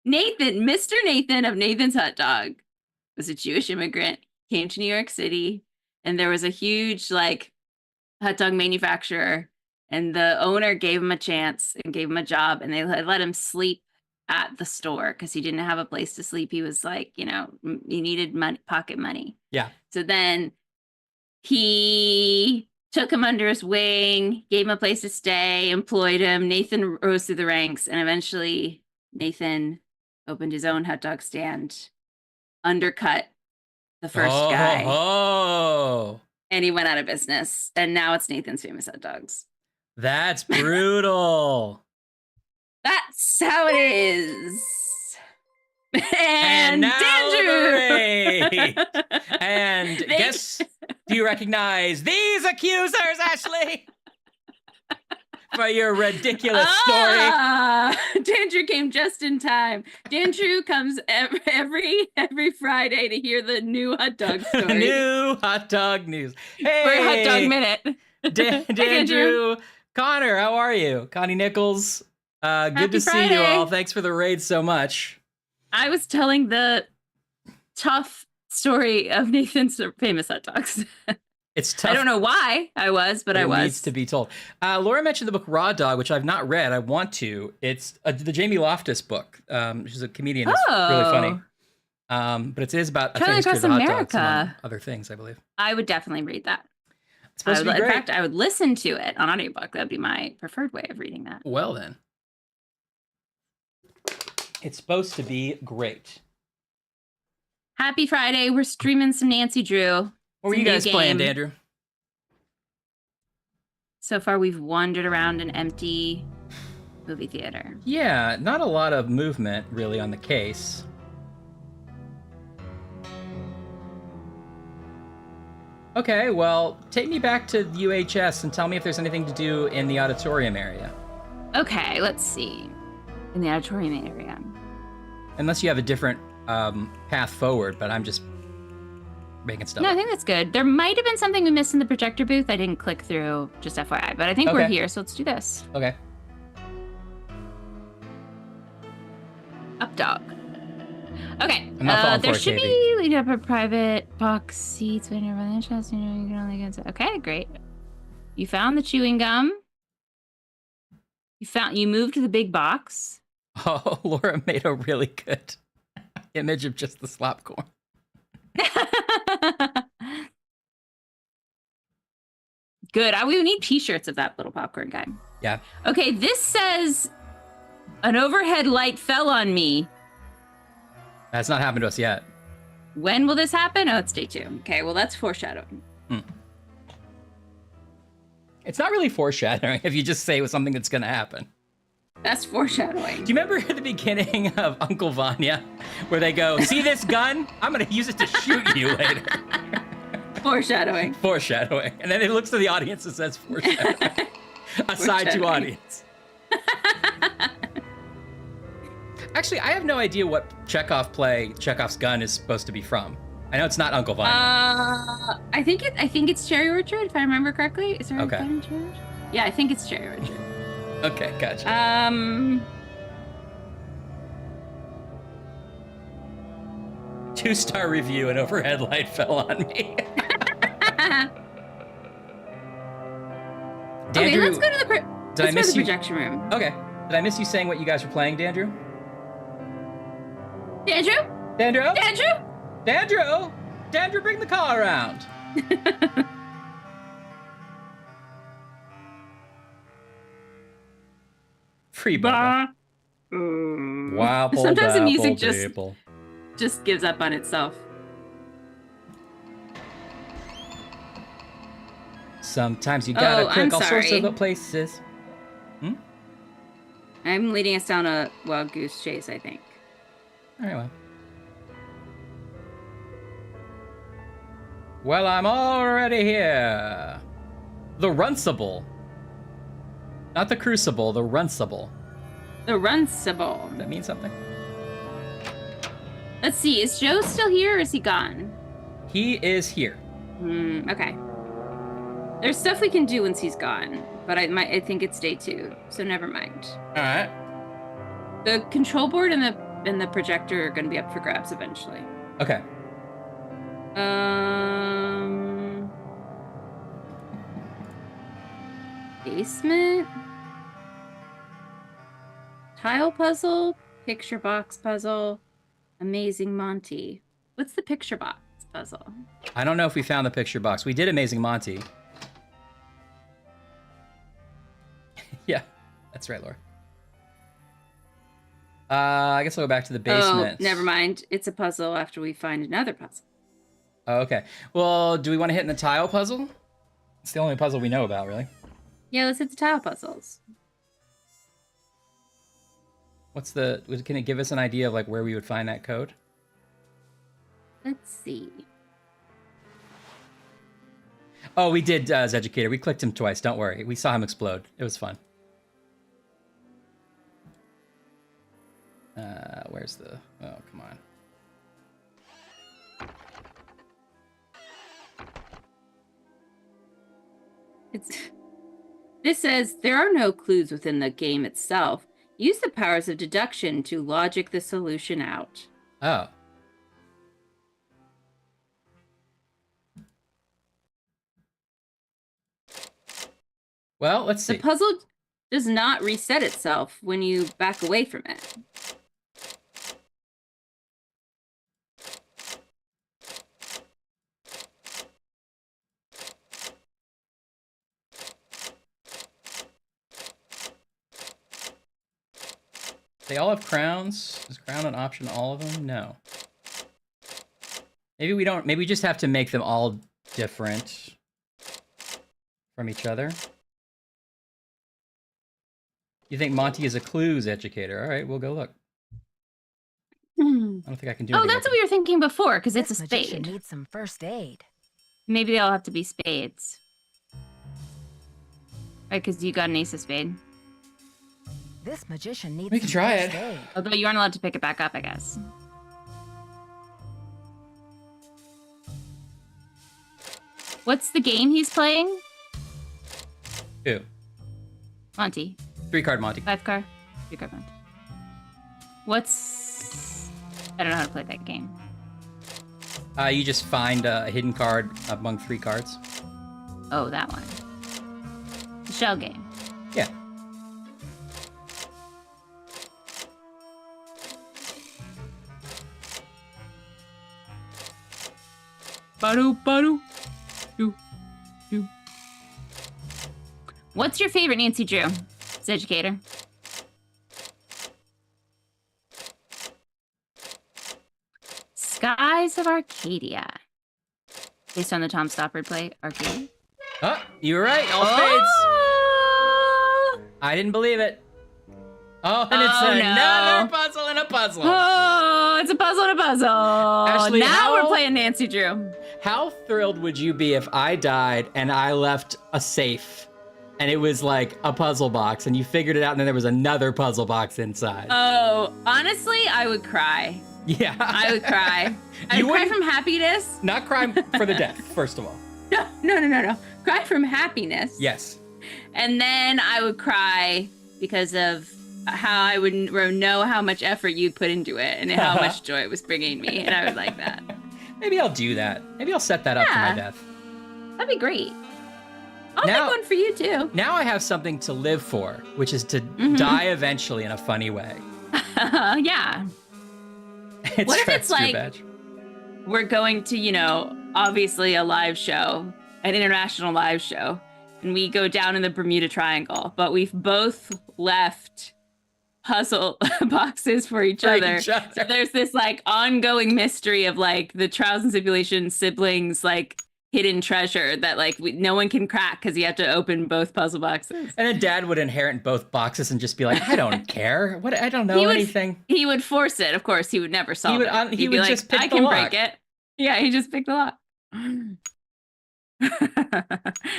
Nathan, Mr. Nathan of Nathan's Hot Dog, was a Jewish immigrant, came to New York City, and there was a huge, like, hot dog manufacturer, and the owner gave him a chance and gave him a job, and they let him sleep at the store because he didn't have a place to sleep. He was like, he needed money, pocket money. Yeah. So then he took him under his wing, gave him a place to stay, employed him. Nathan rose through the ranks, and eventually Nathan opened his own hot dog stand, undercut the first guy. And he went out of business. And now it's Nathan's Famous Hot Dogs. That's brutal. That's how it is. And now Dandrew! And guess, do you recognize these accusers, Ashley? For your ridiculous story. Dandrew came just in time. Dandrew comes every Friday to hear the new hot dog story. New hot dog news. Hey, for Hot Dog Minute. Dandrew, Connor, how are you? Connie Nichols, good to see you all. Thanks for the raid so much. I was telling the tough story of Nathan's Famous Hot Dogs. It's tough. I don't know why I was, but I was. It needs to be told. Laura mentioned the book Raw Dog, which I've not read. I want to. It's the Jamie Loftus book. She's a comedian that's really funny. But it is about a history of the hot dogs, among other things, I believe. I would definitely read that. It's supposed to be great. In fact, I would listen to it on audiobook. That'd be my preferred way of reading that. Well, then. It's supposed to be great. Happy Friday. We're streaming some Nancy Drew. What were you guys playing, Andrew? So far, we've wandered around an empty movie theater. Yeah, not a lot of movement, really, on the case. Okay, well, take me back to UHS and tell me if there's anything to do in the auditorium area. Okay, let's see. In the auditorium area. Unless you have a different path forward, but I'm just making stuff. No, I think that's good. There might have been something we missed in the projector booth. I didn't click through, just FYI. But I think we're here, so let's do this. Okay. Up dog. Okay. I'm not falling there for it, should KB. be lead up a private box seats when you're running chest. You know, you can only get to. Okay, great. You found the chewing gum. You moved to the big box. Oh, Laura made a really good image of just the slop corn. Good. We need t-shirts of that little popcorn guy. Yeah. Okay, this says an overhead light fell on me. That's not happened to us yet. When will this happen? Oh, it's day 2. Okay, well, that's foreshadowing. It's not really foreshadowing if you just say it was something that's going to happen. That's foreshadowing. Do you remember at the beginning of Uncle Vanya, where they go, "See this gun? I'm gonna use it to shoot you later." Foreshadowing. Foreshadowing. And then it looks to the audience and says foreshadowing. Aside to audience. Actually, I have no idea what Chekhov's gun is supposed to be from. I know it's not Uncle Vanya. I think it's Cherry Orchard, if I remember correctly. Is there a Okay. gun in Cherry Orchard? Yeah, I think it's Cherry Orchard. Okay, gotcha. 2-star review, an overhead light fell on me. Okay, let's go to the Did I miss the you? projection room. Okay. Did I miss you saying what you guys were playing, Dandrew? Dandrew? Dandrew? Dandrew? Dandrew? Dandrew, bring the car around. Free bubble. Wobble, Sometimes the music dabble, just gives up on itself. Sometimes you gotta click I'm all sorts sorry. of places. I'm leading us down a wild goose chase, I think. All right, well, I'm already here. The Runcible. Not the Crucible, the Runcible. The Runcible. Does that mean something? Let's see, is Joe still here or is he gone? He is here. Okay. There's stuff we can do once he's gone, but I think it's day 2, so never mind. All right. The control board and the projector are going to be up for grabs eventually. Okay. Basement. Tile puzzle, picture box puzzle, Amazing Monty. What's the picture box puzzle? I don't know if we found the picture box. We did Amazing Monty. Yeah, that's right, Laura. I guess I'll go back to the basement. Oh, never mind. It's a puzzle after we find another puzzle. Oh, okay. Well, do we want to hit in the tile puzzle? It's the only puzzle we know about, really. Yeah, let's hit the tile puzzles. Can it give us an idea of like where we would find that code? Let's see. Oh, we did, Zeducator. We clicked him twice. Don't worry. We saw him explode. It was fun. Where's the... Oh, come on. This says, there are no clues within the game itself. Use the powers of deduction to logic the solution out. Oh. Well, let's see. The puzzle does not reset itself when you back away from it. They all have crowns. Is crown an option, all of them? No. Maybe we don't, maybe we just have to make them all different from each other. You think Monty is a clues educator? All right, we'll go look. I don't think I can do. Oh, that's what we were thinking before, because it's a magician spade. needs some first aid. Maybe they all have to be spades. Right, because you got an ace of spade. This magician needs We can some try first it. aid. Although you aren't allowed to pick it back up, I guess. What's the game he's playing? Who? Monty. 3-card Monty. 5-card? 3-card Monty. What's... I don't know how to play that game. You just find a hidden card among 3 cards. Oh, that one. The shell game. Yeah. Ba-do. Do. What's your favorite Nancy Drew? It's educator. Skies of Arcadia. Based on the Tom Stoppard play, Arcadia. Oh, you were right. All spades. Oh! I didn't believe it. Oh, and it's another puzzle and a puzzle. Oh, it's a puzzle and a puzzle. Ashley, now we're playing Nancy Drew. How thrilled would you be if I died and I left a safe and it was like a puzzle box and you figured it out and then there was another puzzle box inside? Oh, honestly, I would cry. Yeah. I would cry. I would cry from happiness. Not cry for the death, first of all. No. Cry from happiness. Yes. And then I would cry because of how I would know how much effort you'd put into it and how much joy it was bringing me. And I would like that. Maybe I'll do that. Maybe I'll set that up for my death. That'd be great. I'll make one for you too. Now I have something to live for, which is to die eventually in a funny way. Yeah. What if it's like we're going to, obviously a live show, an international live show, and we go down in the Bermuda Triangle, but we've both left puzzle boxes for each other. So there's this like ongoing mystery of like the Trials and Sibulations siblings like hidden treasure that like no one can crack because you have to open both puzzle boxes. And then Dad would inherit both boxes and just be like, I don't care. What? I don't know anything. He would force it. Of course, he would never solve it. He would be just like, pick I the can lock. break it. Yeah, he just picked the lock.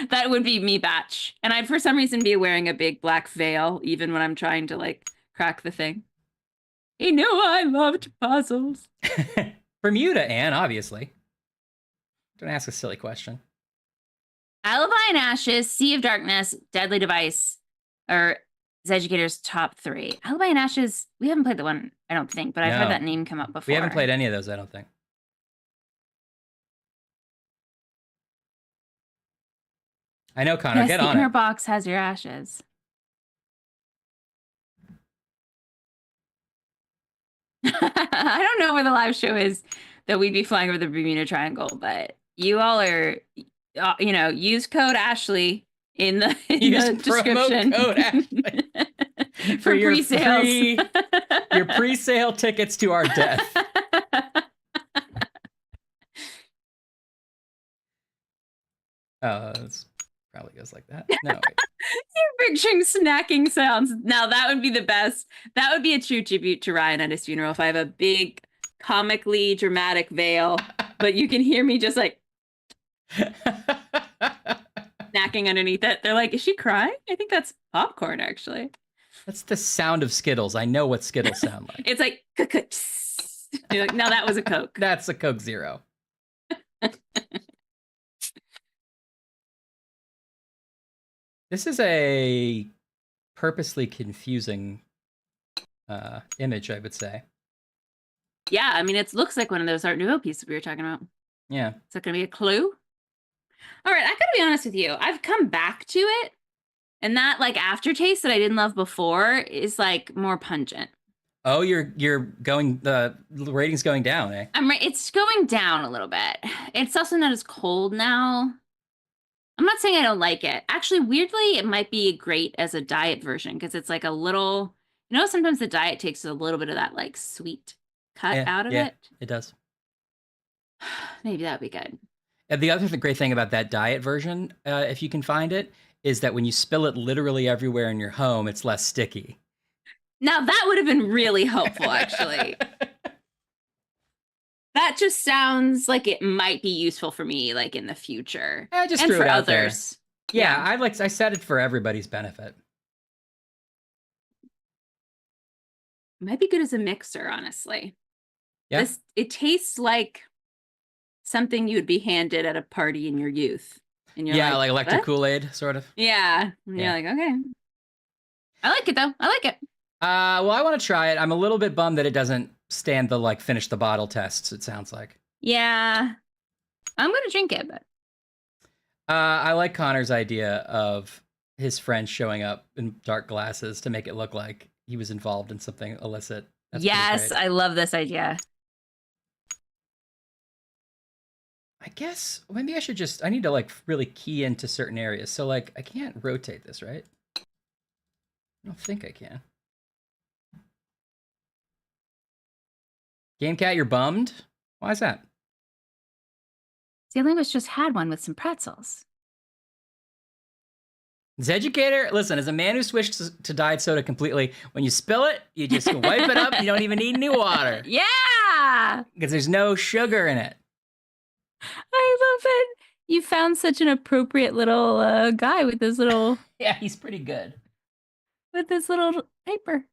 That would be me batch. And I'd for some reason be wearing a big black veil even when I'm trying to like crack the thing. He knew I loved puzzles. Bermuda, Anne, obviously. Don't ask a silly question. Alibi and Ashes, Sea of Darkness, Deadly Device are Educator's top 3. Alibi and Ashes, we haven't played the one, I don't think, but I've heard that name come up before. We haven't played any of those, I don't think. I know, Connor, yes, get the on inner it. box has your ashes. I don't know where the live show is that we'd be flying over the Bermuda Triangle, but you all are, use code Ashley in the, description. Code Ashley for your pre-sales. Your pre-sale tickets to our death. This probably goes like that. No, wait. You're picturing snacking sounds. Now that would be the best. That would be a true tribute to Ryan at his funeral if I have a big, comically dramatic veil, but you can hear me just like snacking underneath it. They're like, is she crying? I think that's popcorn, actually. That's the sound of Skittles. I know what Skittles sound like. It's like, you're like, no, that was a Coke. That's a Coke Zero. This is a purposely confusing image, I would say. Yeah, I mean, it looks like one of those Art Nouveau pieces we were talking about. Yeah. Is that going to be a clue? All right, I gotta be honest with you. I've come back to it, and that like aftertaste that I didn't love before is like more pungent. Oh, you're going, the rating's going down, eh? It's going down a little bit. It's also not as cold now. I'm not saying I don't like it. Actually, weirdly, it might be great as a diet version because it's like a little, sometimes the diet takes a little bit of that like sweet cut out of it. It does. Maybe that would be good. And the other great thing about that diet version, if you can find it, is that when you spill it literally everywhere in your home, it's less sticky. Now, that would have been really helpful, actually. That just sounds like it might be useful for me, like in the future. I just and threw for it out others. There. Yeah, I said it for everybody's benefit. It might be good as a mixer, honestly. Yeah. It tastes like something you would be handed at a party in your youth. And you're like electric what? Kool-Aid, sort of. Yeah. And you're like, okay. I like it, though. I like it. Well, I want to try it. I'm a little bit bummed that it doesn't stand the like finish the bottle tests, it sounds like. Yeah. I'm going to drink it, but. I like Connor's idea of his friend showing up in dark glasses to make it look like he was involved in something illicit. That's yes, I love this idea. I guess maybe I need to like really key into certain areas. So like I can't rotate this, right? I don't think I can. Game Cat, you're bummed? Why is that? See, Linguist just had one with some pretzels. Zeducator, listen, as a man who switched to diet soda completely, when you spill it, you just wipe it up. You don't even need any water. Yeah! Because there's no sugar in it. I love it. You found such an appropriate little guy with this little... Yeah, he's pretty good. With this little paper.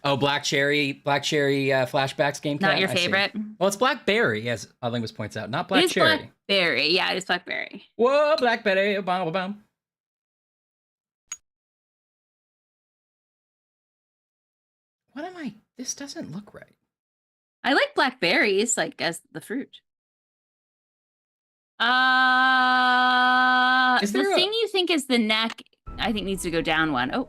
Oh, Black Cherry flashbacks game. Not your favorite? Well, it's Blackberry, as Linguist points out, not Black Cherry. Blackberry. Yeah, it is Blackberry. Whoa, Blackberry. Bum, bum. What am I? This doesn't look right. I like blackberries, like as the fruit. The thing you think is the neck, I think needs to go down one. Oh,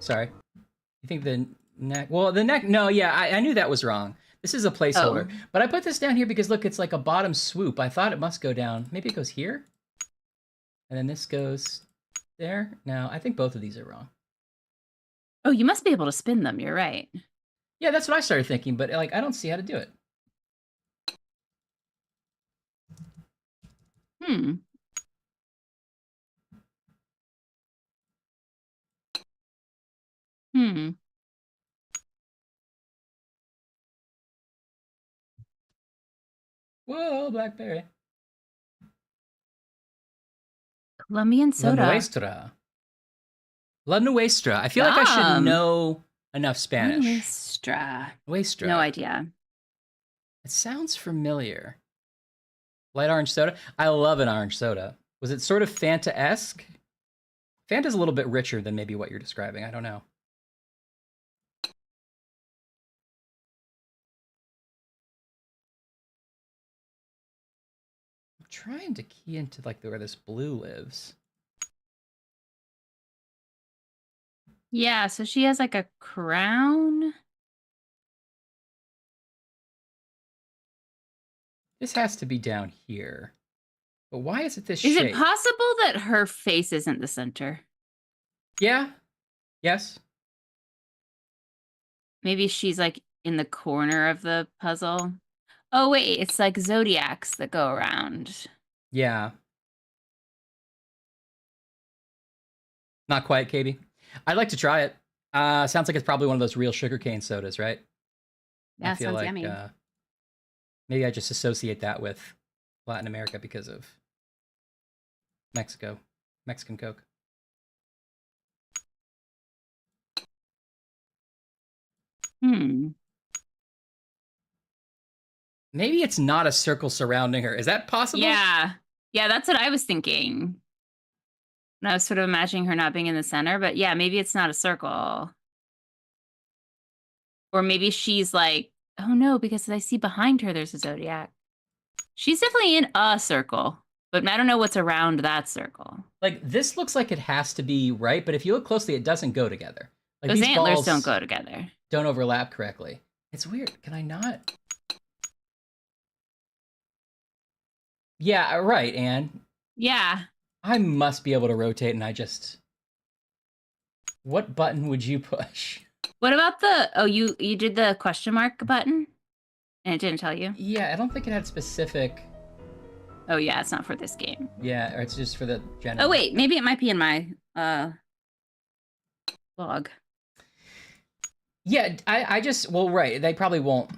sorry. You think the neck? Well, the neck. No, yeah, I knew that was wrong. This is a placeholder, but I put this down here because look, it's like a bottom swoop. I thought it must go down. Maybe it goes here, and then this goes there. No, I think both of these are wrong. Oh, you must be able to spin them. You're right. Yeah, that's what I started thinking, but like I don't see how to do it. Whoa, Blackberry. Colombian soda. La Nuestra. I feel like I should know enough Spanish. Nuestra. No idea. It sounds familiar. Light orange soda. I love an orange soda. Was it sort of Fanta-esque? Fanta's a little bit richer than maybe what you're describing. I don't know. I'm trying to key into like where this blue lives. Yeah, so she has like a crown. This has to be down here. But why is it this shape? Is it possible that her face isn't the center? Yeah. Yes. Maybe she's like in the corner of the puzzle. Oh, wait, it's like zodiacs that go around. Yeah. Not quite, Katie. I'd like to try it. Sounds like it's probably one of those real sugarcane sodas, right? Yeah, sounds yummy. Maybe I just associate that with Latin America because of Mexican Coke. Maybe it's not a circle surrounding her. Is that possible? Yeah. Yeah, that's what I was thinking. And I was sort of imagining her not being in the center, but yeah, maybe it's not a circle. Or maybe she's like, oh no, because I see behind her there's a zodiac. She's definitely in a circle, but I don't know what's around that circle. Like, this looks like it has to be right, but if you look closely, it doesn't go together. Like, those antlers don't go together. Don't overlap correctly. It's weird. Can I not? Yeah, right, Anne. Yeah. I must be able to rotate, and I just... What button would you push? What about the... Oh, you did the question mark button? And it didn't tell you? Yeah, I don't think it had specific... Oh, yeah, it's not for this game. Yeah, or it's just for the general... Oh, wait, maybe it might be in my log. Yeah, I just... Well, right, they probably won't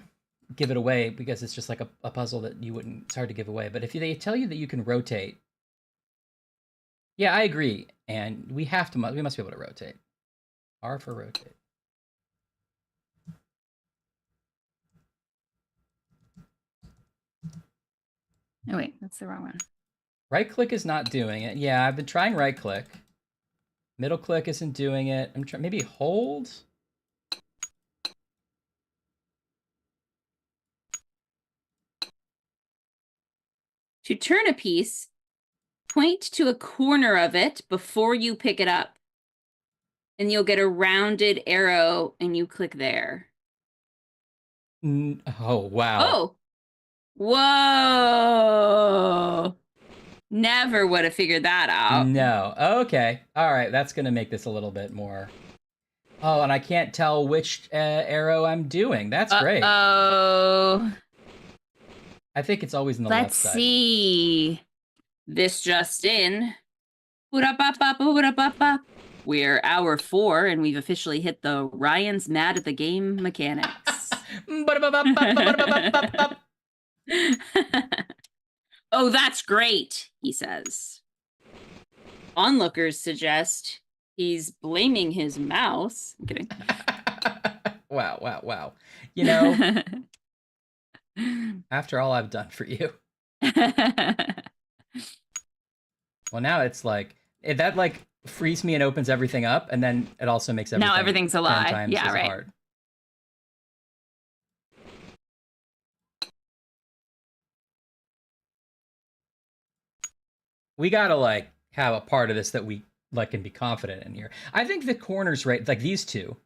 give it away because it's just like a puzzle that you wouldn't... It's hard to give away. But if they tell you that you can rotate... Yeah, I agree. And we must be able to rotate. R for rotate. Oh, wait, that's the wrong one. Right click is not doing it. Yeah, I've been trying right click. Middle click isn't doing it. I'm trying, maybe hold? To turn a piece, point to a corner of it before you pick it up. And you'll get a rounded arrow and you click there. Oh, wow. Oh. Whoa. Never would have figured that out. No. Okay. All right. That's going to make this a little bit more. Oh, and I can't tell which arrow I'm doing. That's great. Oh. I think it's always in the left side. Let's see. This just in. We're hour 4, and we've officially hit the Ryan's mad at the game mechanics. Oh, that's great, he says. Onlookers suggest he's blaming his mouse. I'm kidding. Wow. You know, after all I've done for you. Well, now it's like, that like frees me and opens everything up, and then it also makes everything now everything's a lie. 10 times Yeah, as right. hard. We gotta like have a part of this that we like can be confident in here. I think the corners, right, like these two.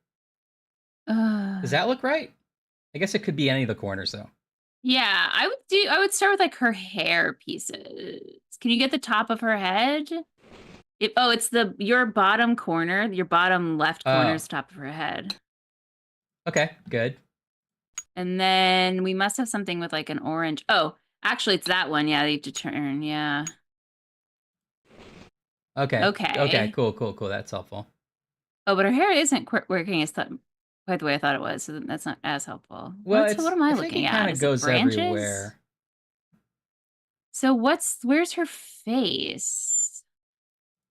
Does that look right? I guess it could be any of the corners though. Yeah, I would start with like her hair pieces. Can you get the top of her head? It's your bottom corner, your bottom left corner is the top of her head. Okay, good. And then we must have something with like an orange. Oh, actually it's that one. Yeah, they have to turn. Yeah. Okay, cool. That's helpful. Oh, but her hair isn't working quite the way I thought it was, so that's not as helpful. Well, what am I looking think it at? kind of goes everywhere. So where's her face?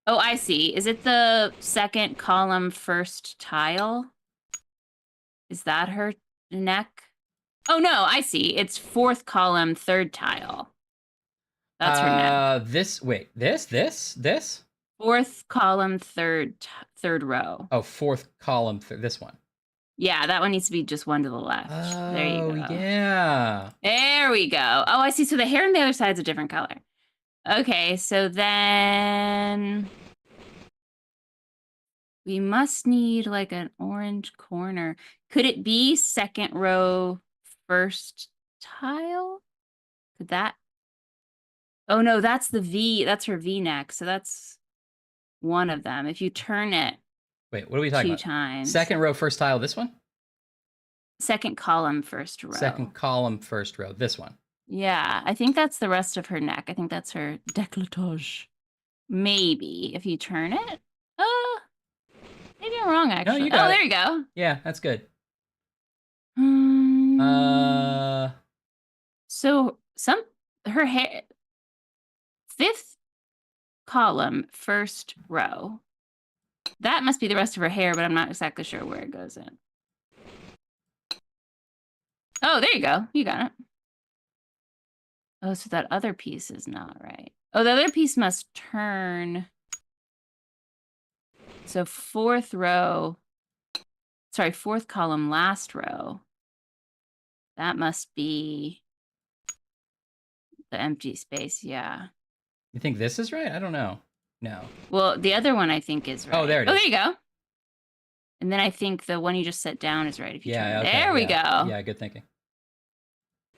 Oh, I see. Is it the second column, first tile? Is that her neck? Oh no, I see. It's fourth column, third tile. That's her neck. This? Fourth column, third row. Oh, fourth column, this one. Yeah, that one needs to be just one to the left. There you go. Yeah. There we go. Oh, I see. So the hair on the other side's a different color. Okay, so then we must need like an orange corner. Could it be second row, first tile? Could that? Oh no, that's the V. That's her V-neck. So that's one of them. If you turn it. Wait, what are we talking about? 2 times. Second row, first tile, this one? Second column, first row. Second column, first row, this one. Yeah, I think that's the rest of her neck. I think that's her décolletage. Maybe if you turn it. Maybe I'm wrong actually. No, you got it. There you go. Yeah, that's good. So her hair, fifth column, first row. That must be the rest of her hair, but I'm not exactly sure where it goes in. Oh, there you go. You got it. Oh, so that other piece is not right. Oh, the other piece must turn. So fourth column, last row. That must be the empty space, yeah. You think this is right? I don't know. No. Well, the other one I think is right. Oh, there it is. Oh, there you go. And then I think the one you just set down is right. If you turn it. Okay, there we go. Yeah, good thinking.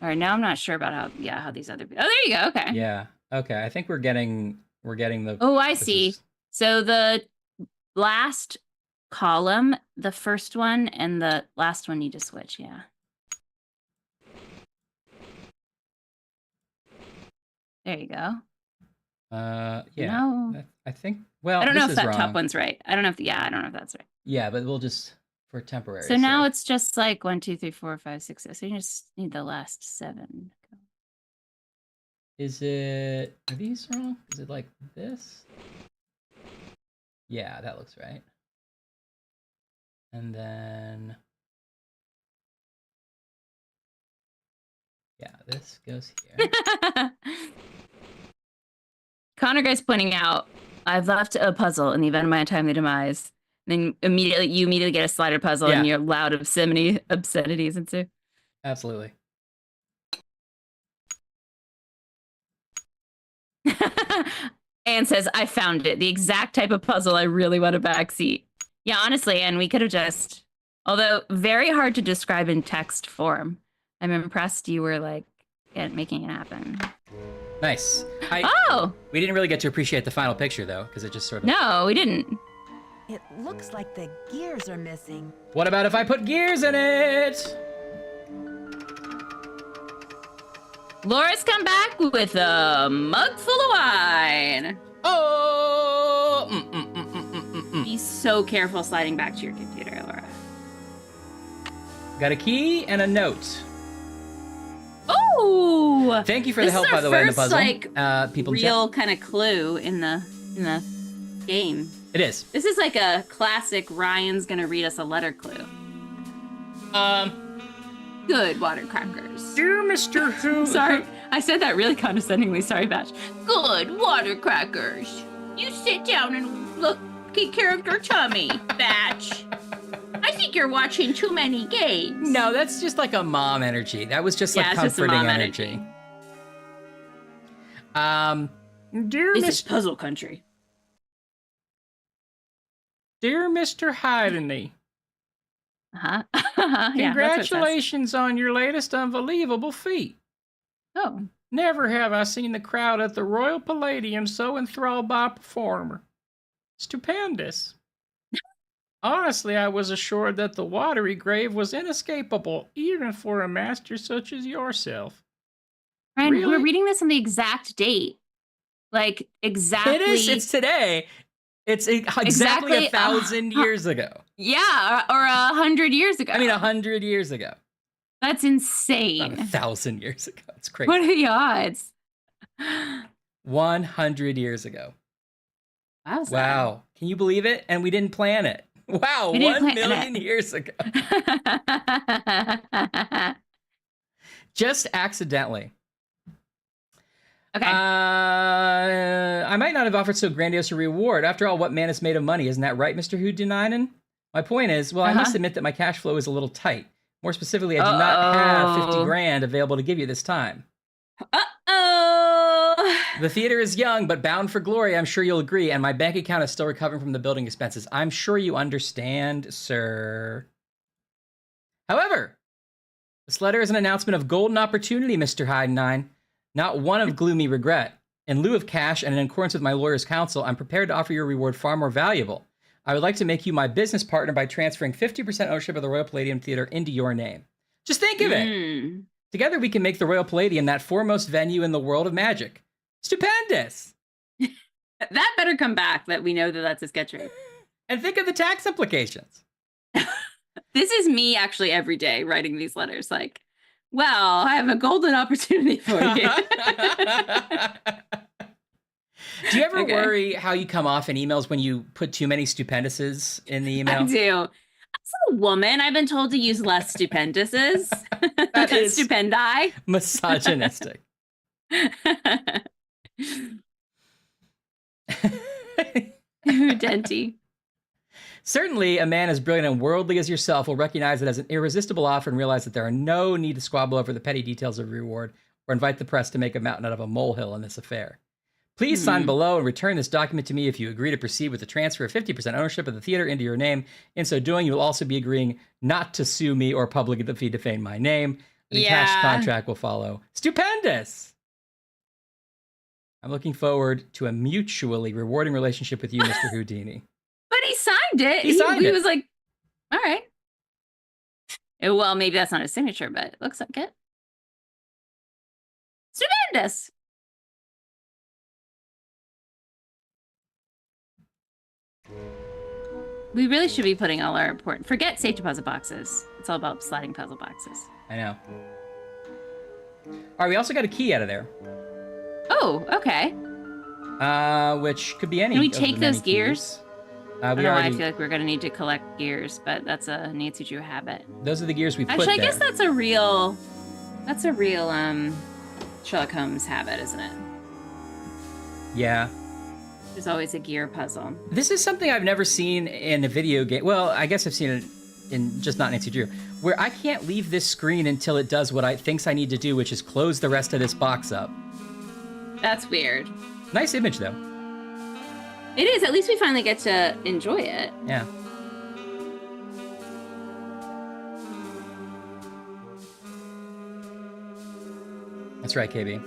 All right, now I'm not sure about how these other. Oh, there you go. Okay. Yeah. Okay. I think we're getting the. Oh, I see. So the last column, the first one, and the last one need to switch. Yeah. There you go. Yeah. No. I think. Well, I don't know if that wrong. top one's right. I don't know if. I don't know if that's right. Yeah, but we'll just for temporary. So now it's just like 1, 2, 3, 4, 5, 6, 7. So you just need the last 7. Is it? Are these wrong? Is it like this? Yeah, that looks right. And then. Yeah, this goes here. Connor Guy's pointing out, I've left a puzzle in the event of my untimely demise. Then you immediately get a slider puzzle and your loud obscenities ensue. Absolutely. Anne says, I found it. The exact type of puzzle I really want a backseat. Yeah, honestly, Anne, we could have just, although very hard to describe in text form. I'm impressed you were like making it happen. Nice. We didn't really get to appreciate the final picture though, because it just sort of. No, we didn't. It looks like the gears are missing. What about if I put gears in it? Laura's come back with a mug full of wine. Oh! Be so careful sliding back to your computer, Laura. Got a key and a note. Oh! Thank you for the help, by the way, in the puzzle. Like, people real kind of clue in the game. It is. This is like a classic Ryan's gonna read us a letter clue. Good water crackers. Dear Mr. Who... Sorry, I said that really condescendingly. Sorry, Batch. Good water crackers. You sit down and take care of your tummy, Batch. I think you're watching too many games. No, that's just like a mom energy. That was just like comforting energy. Dear This is Puzzle Country. Dear Mr. Hydeny. Uh-huh. Congratulations on your latest unbelievable feat. Oh. Never have I seen the crowd at the Royal Palladium so enthralled by a performer. Stupendous. Honestly, I was assured that the watery grave was inescapable, even for a master such as yourself. Ryan, Really? we're reading this on the exact date. Like, exactly. It is. It's today. It's exactly 1,000 years ago. Yeah, or 100 years ago. I mean, 100 years ago. That's insane. Not 1,000 years ago. It's crazy. What are the odds? 100 years ago. Wowza. Wow. Can you believe it? And we didn't plan it. Wow, 1 million years ago. Just accidentally. Okay. I might not have offered so grandiose a reward. After all, what man is made of money? Isn't that right, Mr. Houdininen? My point is, well, I must admit that my cash flow is a little tight. More specifically, I do not have 50 grand available to give you this time. Uh-oh. The theater is young, but bound for glory, I'm sure you'll agree, and my bank account is still recovering from the building expenses. I'm sure you understand, sir. However, this letter is an announcement of golden opportunity, Mr. Heidenine, not one of gloomy regret. In lieu of cash and in accordance with my lawyer's counsel, I'm prepared to offer you a reward far more valuable. I would like to make you my business partner by transferring 50% ownership of the Royal Palladium Theater into your name. Just think of it. Together we can make the Royal Palladium that foremost venue in the world of magic. Stupendous. That better come back that we know that that's a sketch rate. And think of the tax implications. This is me actually every day writing these letters. Like, well, I have a golden opportunity for you. Do you ever worry how you come off in emails when you put too many stupenduses in the email? I do. As a woman, I've been told to use less stupenduses. That is stupendi. Misogynistic. Denty. Certainly, a man as brilliant and worldly as yourself will recognize it as an irresistible offer and realize that there are no need to squabble over the petty details of reward or invite the press to make a mountain out of a molehill in this affair. Please sign below and return this document to me if you agree to proceed with the transfer of 50% ownership of the theater into your name. In so doing, you will also be agreeing not to sue me or publicly defame my name. The attached contract will follow. Stupendous! I'm looking forward to a mutually rewarding relationship with you, Mr. Houdini. But he signed it. He signed it. He was like, all right. Well, maybe that's not his signature, but it looks like it. Stupendous. We really should be putting all our important... Forget safety puzzle boxes. It's all about sliding puzzle boxes. I know. All right, we also got a key out of there. Oh, okay. Which could be any. Can we of take the those many gears? keys. I don't know why I feel like we're going to need to collect gears, but that's a Nancy Drew habit. Those are the gears we put Actually, there. I guess that's a real Sherlock Holmes habit, isn't it? Yeah. There's always a gear puzzle. This is something I've never seen in a video game. Well, I guess I've seen it in just not Nancy Drew, where I can't leave this screen until it does what I thinks I need to do, which is close the rest of this box up. That's weird. Nice image, though. It is. At least we finally get to enjoy it. Yeah. That's right, KB.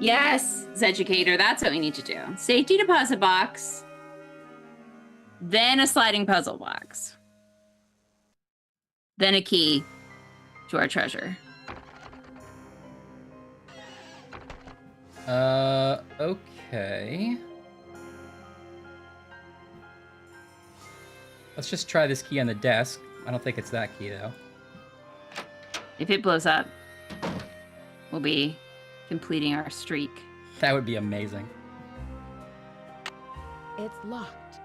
Yes, Zeducator. That's what we need to do. Safety deposit box. Then a sliding puzzle box. Then a key to our treasure. Okay. Let's just try this key on the desk. I don't think it's that key, though. If it blows up, we'll be completing our streak. That would be amazing. It's locked.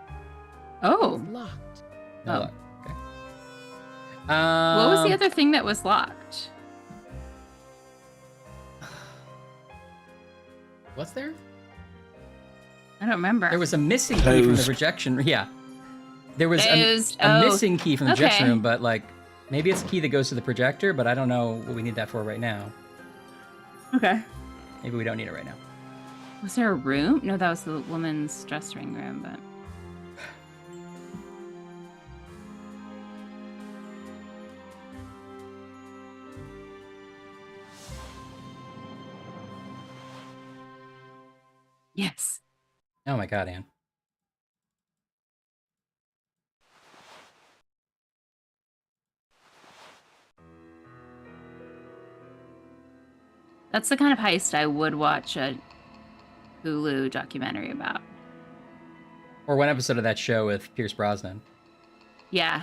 Oh. It's locked. No luck. Okay. What was the other thing that was locked? What's there? I don't remember. There was a missing key from the projection. Yeah. There was a missing key from the projection room, but like maybe it's a key that goes to the projector, but I don't know what we need that for right now. Okay. Maybe we don't need it right now. Was there a room? No, that was the woman's dressing room, but... Yes. Oh my god, Anne. That's the kind of heist I would watch a Hulu documentary about. Or one episode of that show with Pierce Brosnan. Yeah.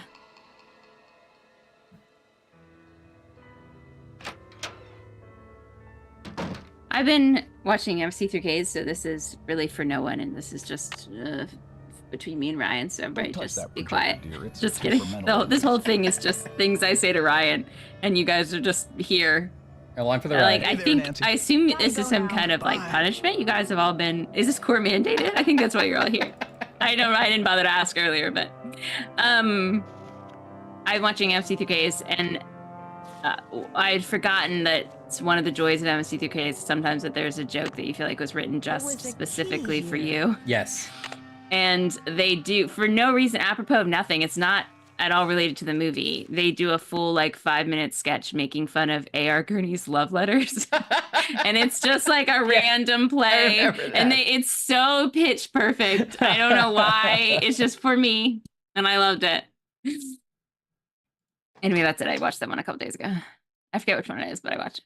I've been watching MC3Ks, so this is really for no one, and this is just between me and Ryan, so everybody just be quiet. Just kidding. This whole thing is just things I say to Ryan, and you guys are just here. Along for the ride. Like, I assume this is some kind of, like, punishment. You guys have all been... Is this court mandated? I think that's why you're all here. I know I didn't bother to ask earlier, but... I'm watching MC3Ks, and I'd forgotten that it's one of the joys of MC3Ks sometimes that there's a joke that you feel like was written just specifically for you. Yes. And they do, for no reason, apropos of nothing, it's not at all related to the movie. They do a full, like, 5-minute sketch making fun of A.R. Gurney's love letters. And it's just like a random play. And it's so pitch perfect. I don't know why. It's just for me. And I loved it. Anyway, that's it. I watched that one a couple days ago. I forget which one it is, but I watched it.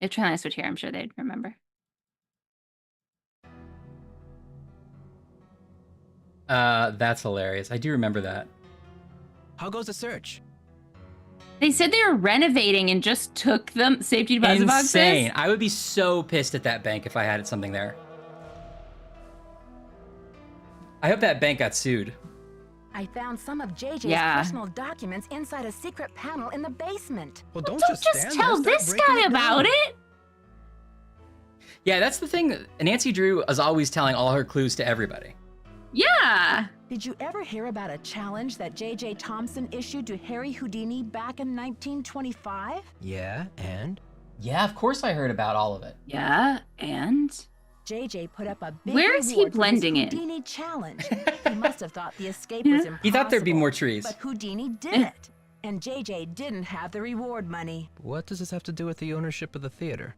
If Trent and I switch here, I'm sure they'd remember. That's hilarious. I do remember that. How goes the search? They said they were renovating and just took them safety deposit boxes. Insane. I would be so pissed at that bank if I had something there. I hope that bank got sued. I found some of JJ's personal documents inside a secret panel in the basement. Well, don't just tell this guy about it. Yeah, that's the thing. Nancy Drew is always telling all her clues to everybody. Yeah. Did you ever hear about a challenge that J.J. Thompson issued to Harry Houdini back in 1925? Yeah, and? Yeah, of course I heard about all of it. Yeah, and? JJ put up a big Where is he blending in? Houdini challenge. He must have thought the escape was impossible. He thought there'd be more trees. But Houdini did it. And JJ didn't have the reward money. What does this have to do with the ownership of the theater?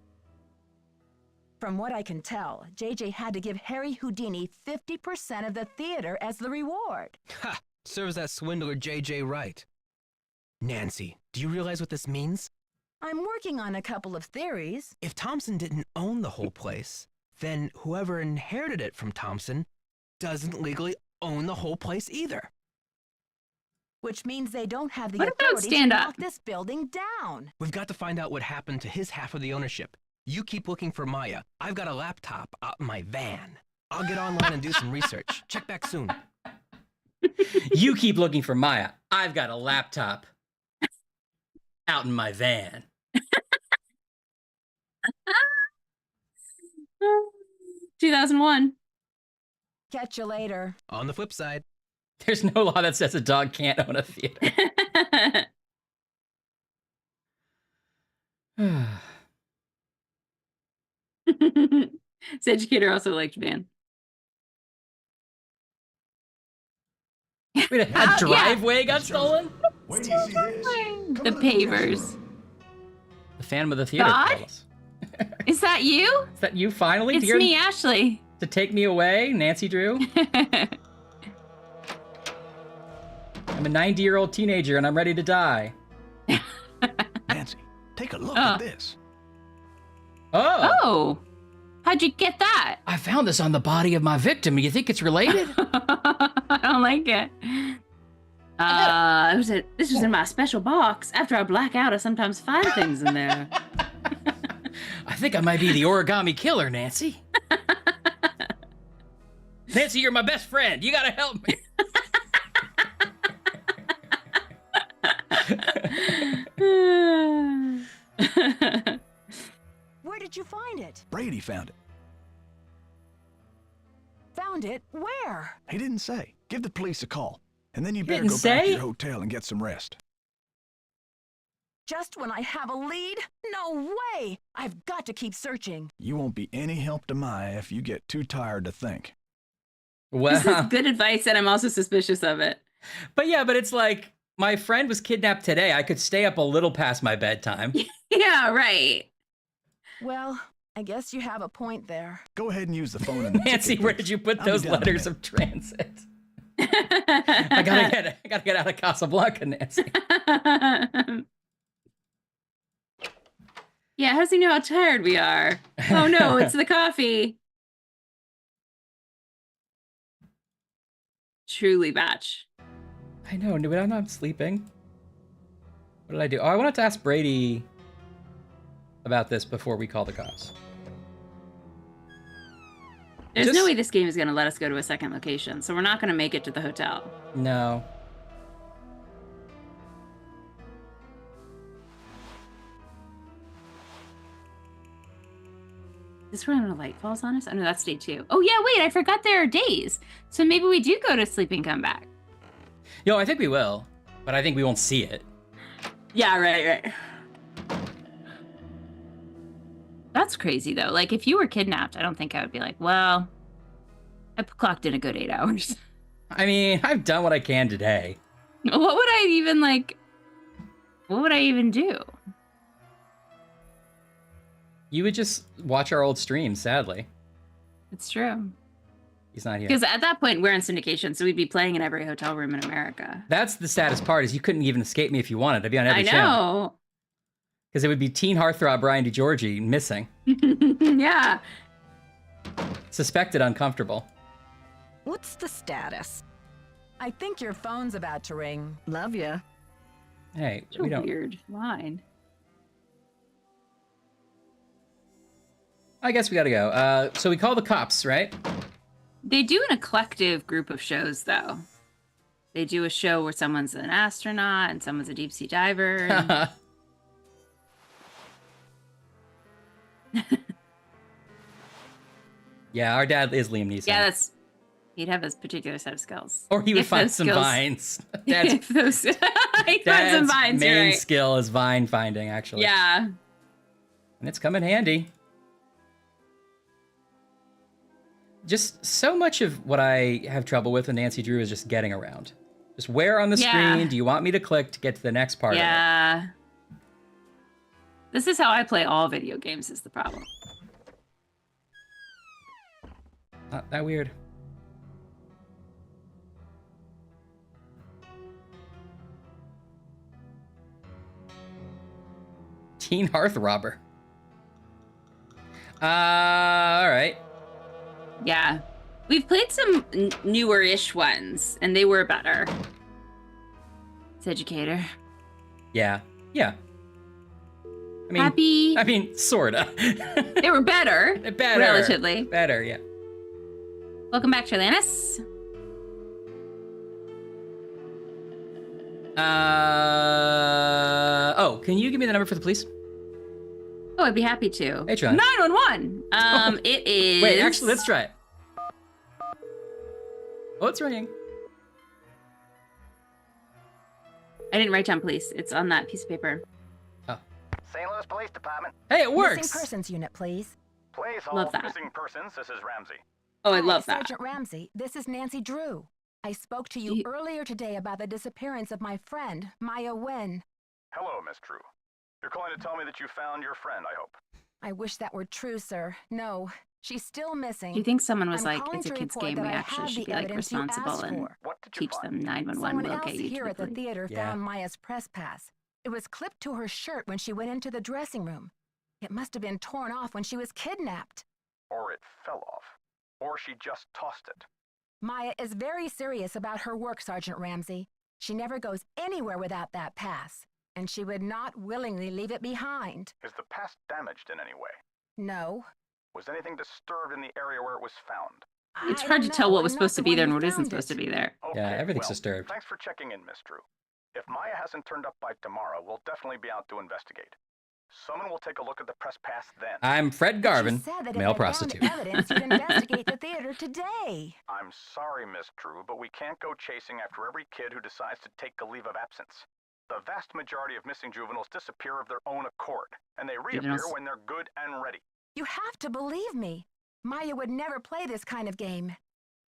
From what I can tell, JJ had to give Harry Houdini 50% of the theater as the reward. Ha! Serves that swindler JJ right. Nancy, do you realize what this means? I'm working on a couple of theories. If Thompson didn't own the whole place, then whoever inherited it from Thompson doesn't legally own the whole place either. Which means they don't have the What about authority to stand up? knock this building down. We've got to find out what happened to his half of the ownership. You keep looking for Maya. I've got a laptop out in my van. I'll get online and do some research. Check back soon. You keep looking for Maya. I've got a laptop out in my van. 2001. Catch you later. On the flip side. There's no law that says a dog can't own a theater. This educator also liked Van. Wait, a driveway got stolen? Wait till you see this. The pavers. The Phantom of the Theater. God? Is that you? Is that you finally? It's me, Ashley. To take me away, Nancy Drew? I'm a 90-year-old teenager and I'm ready to die. Nancy, take a look at this. Oh. How'd you get that? I found this on the body of my victim. You think it's related? I don't like it. This was in my special box. After I black out, I sometimes find things in there. I think I might be the origami killer, Nancy. Nancy, you're my best friend. You gotta help me. Where did you find it? Brady found it. Found it? Where? He didn't say. Give the police a call, and then you better didn't go back to say? your hotel and get some rest. Just when I have a lead? No way! I've got to keep searching. You won't be any help to Maya if you get too tired to think. This is good advice, and I'm also suspicious of it. But it's like, my friend was kidnapped today. I could stay up a little past my bedtime. Yeah, right. Well, I guess you have a point there. Go ahead and use the phone and the Nancy, ticket, where please. did you put I'll be those down in a letters minute. of transit? I gotta get out of Casablanca, Nancy. Yeah, how does he know how tired we are? Oh no, it's the coffee. Truly, Batch. I know, but I'm not sleeping. What did I do? Oh, I wanted to ask Brady about this before we call the cops. There's no way this game is going to let us go to a second location, so we're not going to make it to the hotel. No. Is this where the light falls on us? Oh no, that's day 2. Oh yeah, wait, I forgot there are days. So maybe we do go to sleep and come back. Yo, I think we will, but I think we won't see it. Yeah, right. That's crazy though. Like if you were kidnapped, I don't think I would be like, well, I clocked in a good 8 hours. I mean, I've done what I can today. What would I even do? You would just watch our old streams, sadly. It's true. He's not here. Because at that point, we're in syndication, so we'd be playing in every hotel room in America. That's the saddest part, is you couldn't even escape me if you wanted. I'd be on every I channel. know. Because it would be teen heartthrob Brian DeGiorgi missing. Yeah. Suspected uncomfortable. What's the status? I think your phone's about to ring. Love ya. Hey, Such a we don't. weird line. I guess we gotta go. So we call the cops, right? They do an eclectic group of shows, though. They do a show where someone's an astronaut and someone's a deep sea diver. And... Yeah, our dad is Liam Neeson. Yeah, he'd have his particular set of skills. Or he would find some vines. Dad's, He'd find Dad's some vines, main you're right. skill is vine finding, actually. Yeah. And it's come in handy. Just so much of what I have trouble with Nancy Drew is just getting around. Just where on the screen do you want me to click to get to the next part of it? Yeah. This is how I play all video games, is the problem. Not that weird. Teen Hearth Robber. All right. Yeah. We've played some newer-ish ones, and they were better. It's Educator. Yeah. Yeah. I mean, Happy. I mean, sorta. They were better. Better. Relatively. Better, yeah. Welcome back, Charlanus. Oh, can you give me the number for the police? Oh, I'd be happy to. Hey, Charlie. 911. It is. Wait, actually, let's try it. Oh, it's ringing. I didn't write down police. It's on that piece of paper. Oh. St. Louis Police Department. Hey, it works. Missing persons unit, please. Please Love hold that. missing persons. This is Ramsey. Oh, I Hi, love that. Sergeant Ramsey, this is Nancy Drew. I spoke to you earlier today about the disappearance of my friend, Maya Wen. Hello, Miss Drew. You're calling to tell me that you found your friend, I hope. I wish that were true, sir. No, she's still missing. Do you think someone was I'm like, calling it's a to kid's report game, we that I actually have should the be like evidence you responsible asked and for. teach them 911 Someone will else get you here to the at the police. theater Yeah. found Maya's press pass. It was clipped to her shirt when she went into the dressing room. It must have been torn off when she was kidnapped. Or it fell off. Or she just tossed it. Maya is very serious about her work, Sergeant Ramsey. She never goes anywhere without that pass, and she would not willingly leave it behind. Is the pass damaged in any way? No. Was anything disturbed in the area where it was found? It's hard to tell what was supposed to be there and what isn't supposed to be there. Okay, Yeah, everything's well, disturbed. Thanks for checking in, Miss Drew. If Maya hasn't turned up by tomorrow, we'll definitely be out to investigate. Someone will take a look at the press pass then. I'm Fred Garvin, male prostitute. Evidence, you'd investigate the theater today. I'm sorry, Miss Drew, but we can't go chasing after every kid who decides to take a leave of absence. The vast majority of missing juveniles disappear of their own accord, and they reappear when they're good and ready. You have to believe me. Maya would never play this kind of game.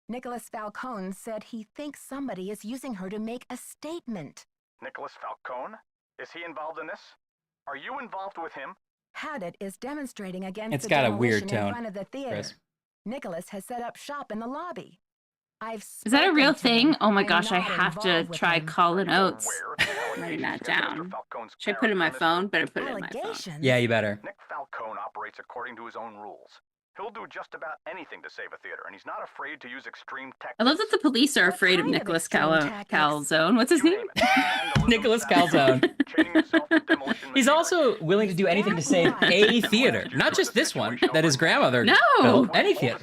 Nicholas Falcone said he thinks somebody is using her to make a statement. Nicholas Falcone? Is he involved in this? Are you involved with him? Haddett is demonstrating against It's the got a demolition weird tone, in front of the theater. Chris. Nicholas has set up shop in the lobby. Is that a real thing? Oh my I'm gosh, I not have to involved with try him. calling Oates. Writing that down. Should I put it in my phone? Better put it in my phone. Yeah, you better. Nick Falcone operates according to his own rules. He'll do just about anything to save a theater, and he's not afraid to use extreme tactics. I love that the police are afraid of Nicholas Calzone. What's his name? Nicholas Calzone. He's also willing to do anything to save a theater, not just this one that his grandmother built. Any theater.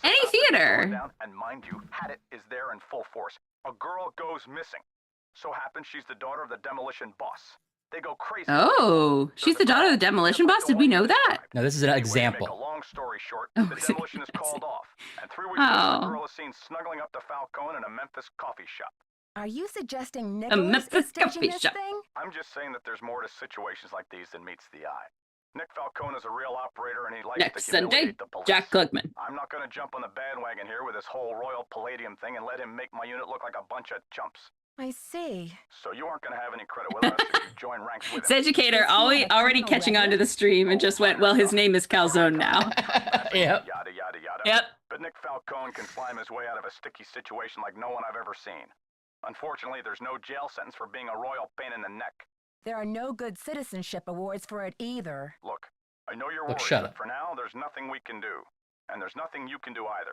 Any theater. And mind you, Haddett is there in full force. A girl goes missing. So happens she's the daughter of the demolition boss. They go crazy. Oh, she's the daughter of the demolition boss? Did we know that? No, this is an Make a example. long story short, the demolition is called off. And 3 weeks later, the girl is seen snuggling up to Falcone in a Memphis coffee shop. Are you suggesting Nicholas is staging this thing? I'm just saying that there's more to situations like these than meets the eye. Nick Falcone is a real operator, and he likes Next to Sunday, humiliate the police. Jack Klugman. I'm not going to jump on the bandwagon here with this whole Royal Palladium thing and let him make my unit look like a bunch of chumps. I see. So you aren't going to have any credit with us if you join ranks with This educator already catching on to the stream and just went, well, his name is Calzone now. Yep. Yada, yada, yada. Yep. But Nick Falcone can slime his way out of a sticky situation like no one I've ever seen. Unfortunately, there's no jail sentence for being a royal pain in the neck. There are no good citizenship awards for it either. Look, I know you're Look, worried, shut but up. for now, there's nothing we can do. And there's nothing you can do either.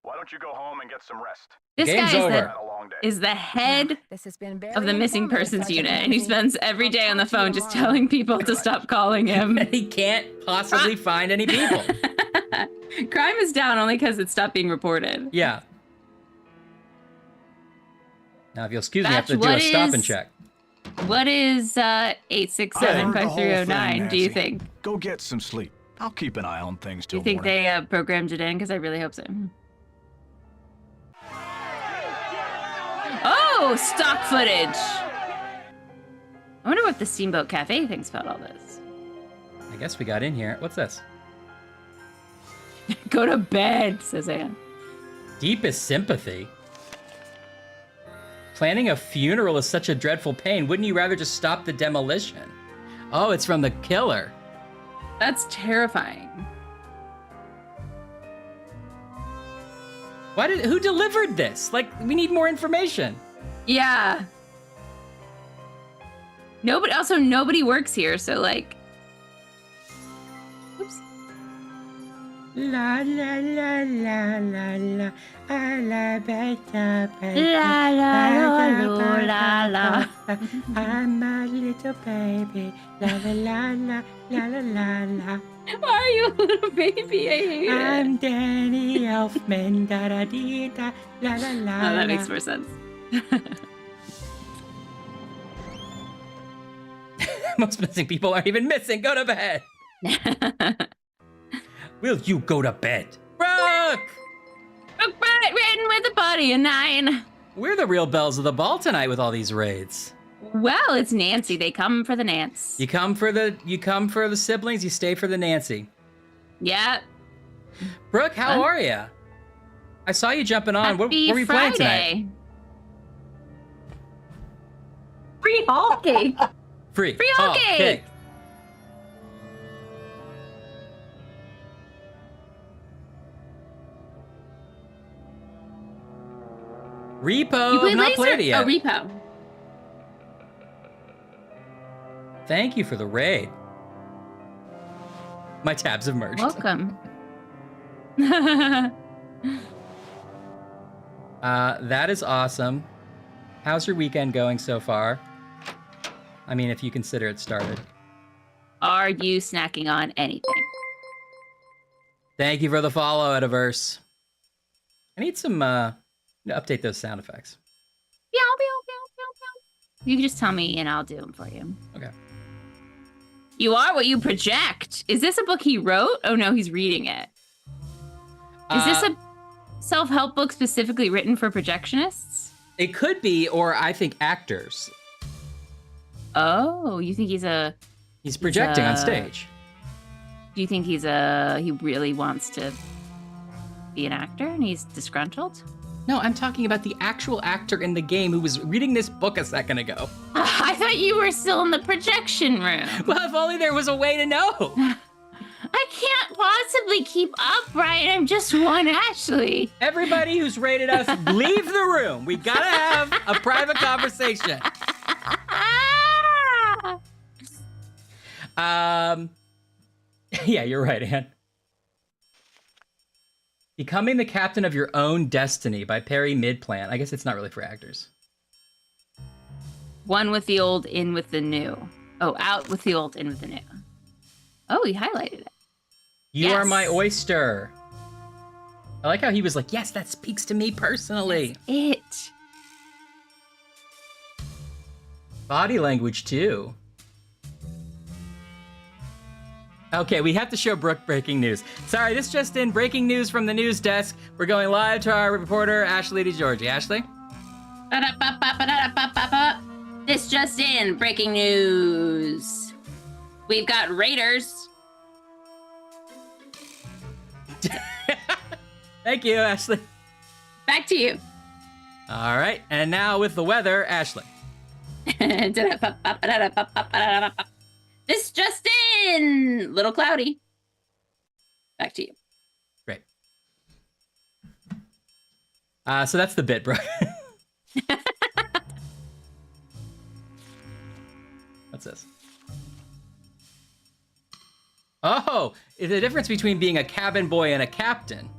Why don't you go home and get some rest? This Game's guy over. is the head This has been very of the missing informative, persons Sergeant unit, and he Ramsey. spends every day on the I'll talk to phone you just tomorrow. telling people to stop calling him. He can't possibly find any people. Crime is down only because it stopped being reported. Yeah. Now, if you'll excuse me, I have to Batch, do a what stop and is- check. What is 867-5309? Do you think? Go get some sleep. I'll keep an eye on things Do till you think morning. they programmed it in? Because I really hope so. Oh, stock footage. I wonder what the Steamboat Cafe thinks about all this. I guess we got in here. What's this? Go to bed, says Anne. Deepest sympathy. Planning a funeral is such a dreadful pain. Wouldn't you rather just stop the demolition? Oh, it's from the killer. That's terrifying. Who delivered this? Like, we need more information. Yeah. Nobody works here, so like. Oops. La la la la la la, la beta La la la la la. I'm a little baby. La la la la la la la la. Why are you a little baby? I hate I'm it. Danny Elfman. Da da dee da la la la. Oh, that makes la. more sense. Most missing people aren't even missing. Go to bed. Will you go to bed? Brooke! Brooke Bennett ridden with a body of 9. We're the real bells of the ball tonight with all these raids. Well, it's Nancy. They come for the Nance. You come for the siblings, you stay for the Nancy. Yeah. Brooke, how are you? I saw you jumping on. What were you playing tonight? Free hall cake. Free hall hall cake. Repo, You play I've not laser? played it yet. Oh, Repo. Thank you for the raid. My tabs have merged. Welcome. That is awesome. How's your weekend going so far? I mean, if you consider it started. Are you snacking on anything? Thank you for the follow, Ediverse. I need some, update those sound effects. Yeah, you can just tell me and I'll do them for you. Okay. You are what you project. Is this a book he wrote? Oh no, he's reading it. Is this a self-help book specifically written for projectionists? It could be, or I think actors. Oh, you think He's projecting on stage. Do you think he really wants to be an actor and he's disgruntled? No, I'm talking about the actual actor in the game who was reading this book a second ago. I thought you were still in the projection room. Well, if only there was a way to know. I can't possibly keep up, Brian. I'm just one Ashley. Everybody who's rated us, leave the room. We gotta have a private conversation. Yeah, you're right, Anne. Becoming the Captain of Your Own Destiny by Perry Midplant. I guess it's not really for actors. One with the old, in with the new. Oh, out with the old, in with the new. Oh, he highlighted it. You are my oyster. I like how he was like, yes, that speaks to me personally. That's it. Body language, too. Okay, we have to show Brooke breaking news. Sorry, this just in, breaking news from the news desk. We're going live to our reporter, Ashley DeGiorgi. Ashley? This just in, breaking news. We've got Raiders. Thank you, Ashley. Back to you. All right, and now with the weather, Ashley. This just in, little cloudy. Back to you. Great. So that's the bit, bro. What's this? Oh, the difference between being a cabin boy and a captain.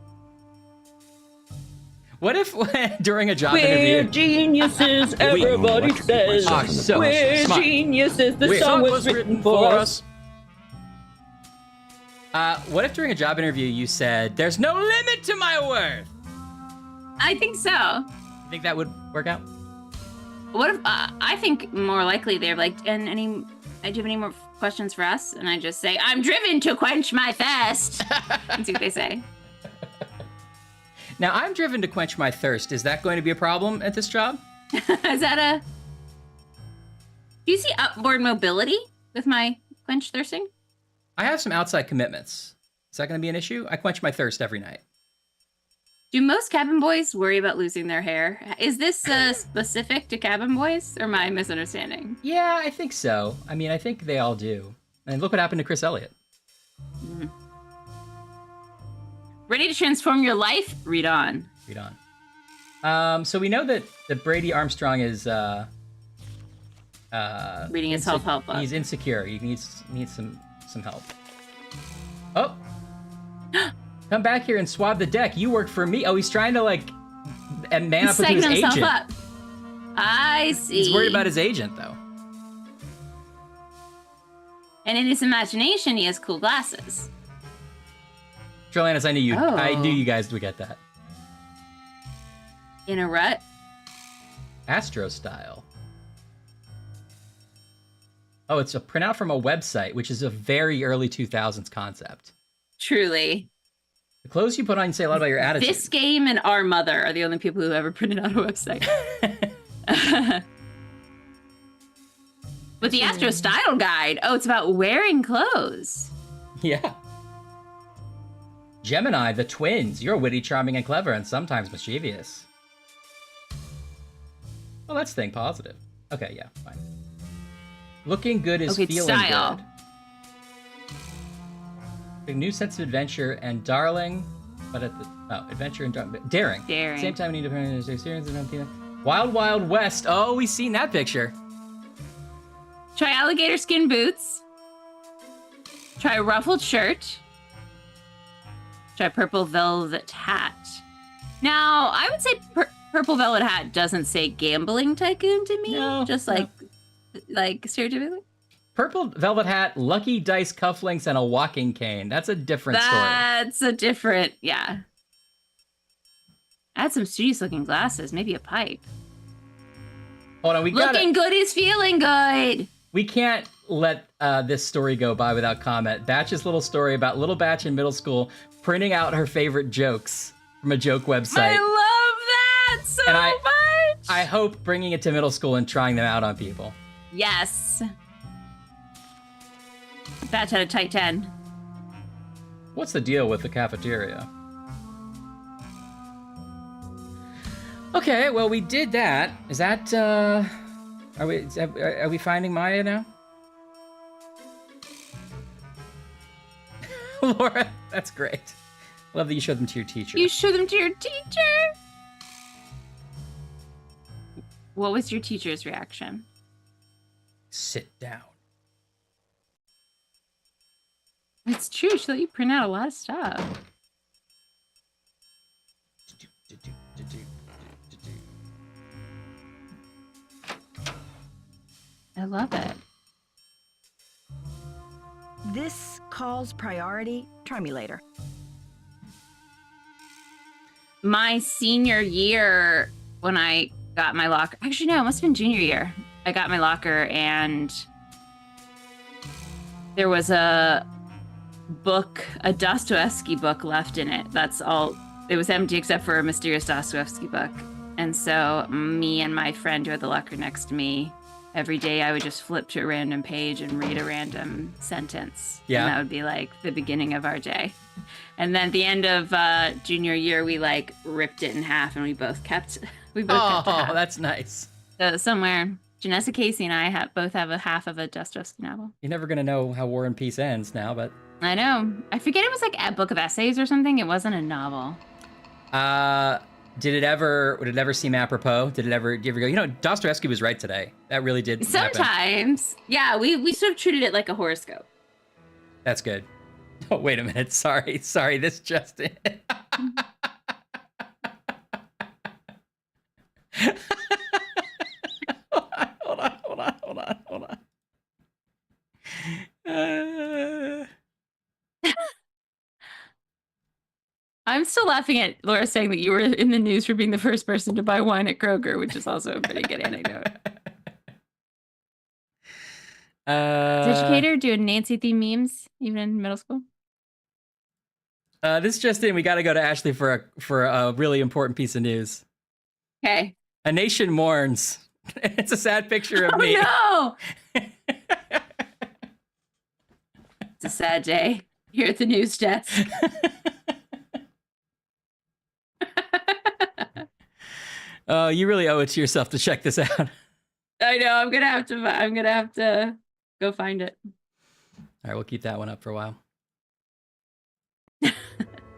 What if during a job interview... We're geniuses, everybody says. We're geniuses, the song was written for us. What if during a job interview you said, there's no limit to my worth? I think so. You think that would work out? What if, I think more likely they're like, do you have any more questions for us? And I just say, I'm driven to quench my thirst. And see what they say. Now, I'm driven to quench my thirst. Is that going to be a problem at this job? Is that do you see upward mobility with my quench thirsting? I have some outside commitments. Is that going to be an issue? I quench my thirst every night. Do most cabin boys worry about losing their hair? Is this specific to cabin boys, or am I misunderstanding? Yeah, I think so. I mean, I think they all do. And look what happened to Chris Elliott. Mm-hmm. Ready to transform your life? Read on. Read on. So we know that Brady Armstrong is reading his self-help book. He's insecure. He needs some help. Oh, come back here and swab the deck. You worked for me. Oh, he's trying to man up with his agent. Up. I see. He's worried about his agent though. And in his imagination, he has cool glasses. Trolanis, I knew you. Oh. I knew you guys would get that. In a rut. Astro style. Oh, it's a printout from a website, which is a very early 2000s concept. Truly. The clothes you put on say a lot about your attitude. This game and Our Mother are the only people who ever printed out a website. But the Astro Style Guide, it's about wearing clothes. Yeah. Gemini, the twins. You're witty, charming, and clever, and sometimes mischievous. Well, let's think positive. Okay, yeah, fine. Looking good is feeling style. good. A new sense of adventure and darling, but at the adventure and daring. Daring. Same time, we need to experience Wild Wild West. Oh, we've seen that picture. Try alligator skin boots. Try ruffled shirt. Try purple velvet hat. Now, I would say purple velvet hat doesn't say gambling tycoon to me. No, just like stereotypically. Purple velvet hat, lucky dice cufflinks, and a walking cane. That's a different story. That's a different, yeah. Add some studious looking glasses, maybe a pipe. Hold on, Looking good is feeling good. We can't let this story go by without comment. Batch's little story about little Batch in middle school printing out her favorite jokes from a joke website. I love that so much. I hope bringing it to middle school and trying them out on people. Yes. Batch had a tight 10. What's the deal with the cafeteria? Okay, well, we did that. Is that, are we finding Maya now? Laura, that's great. Love that you showed them to your teacher. You showed them to your teacher? What was your teacher's reaction? Sit down. It's true. She let you print out a lot of stuff. I love it. This call's priority. Try me later. My senior year, when I got my locker, actually no, it must have been junior year. I got my locker and there was a book, a Dostoevsky book left in it. That's all. It was empty except for a mysterious Dostoevsky book. And so me and my friend who had the locker next to me, every day I would just flip to a random page and read a random sentence. Yeah. And that would be like the beginning of our day. And then at the end of junior year, we like ripped it in half and we both kept kept half. That's nice. So somewhere, Janessa Casey and I both have a half of a Dostoevsky novel. You're never going to know how War and Peace ends now, but... I know. I forget it was like a book of essays or something. It wasn't a novel. Would it ever seem apropos? Did you ever go, you know, Dostoevsky was right today. That really did happen. Sometimes. Yeah, we sort of treated it like a horoscope. That's good. Oh, wait a minute. Sorry, this just in. Hold on. I'm still laughing at Laura saying that you were in the news for being the first person to buy wine at Kroger, which is also a pretty good anecdote. Is Educator doing Nancy theme memes even in middle school? This just in, we got to go to Ashley for a really important piece of news. Okay. A nation mourns. It's a sad picture of me. Oh no! It's a sad day here at the news desk. Oh, you really owe it to yourself to check this out. I know. I'm gonna have to go find it. All right, we'll keep that one up for a while.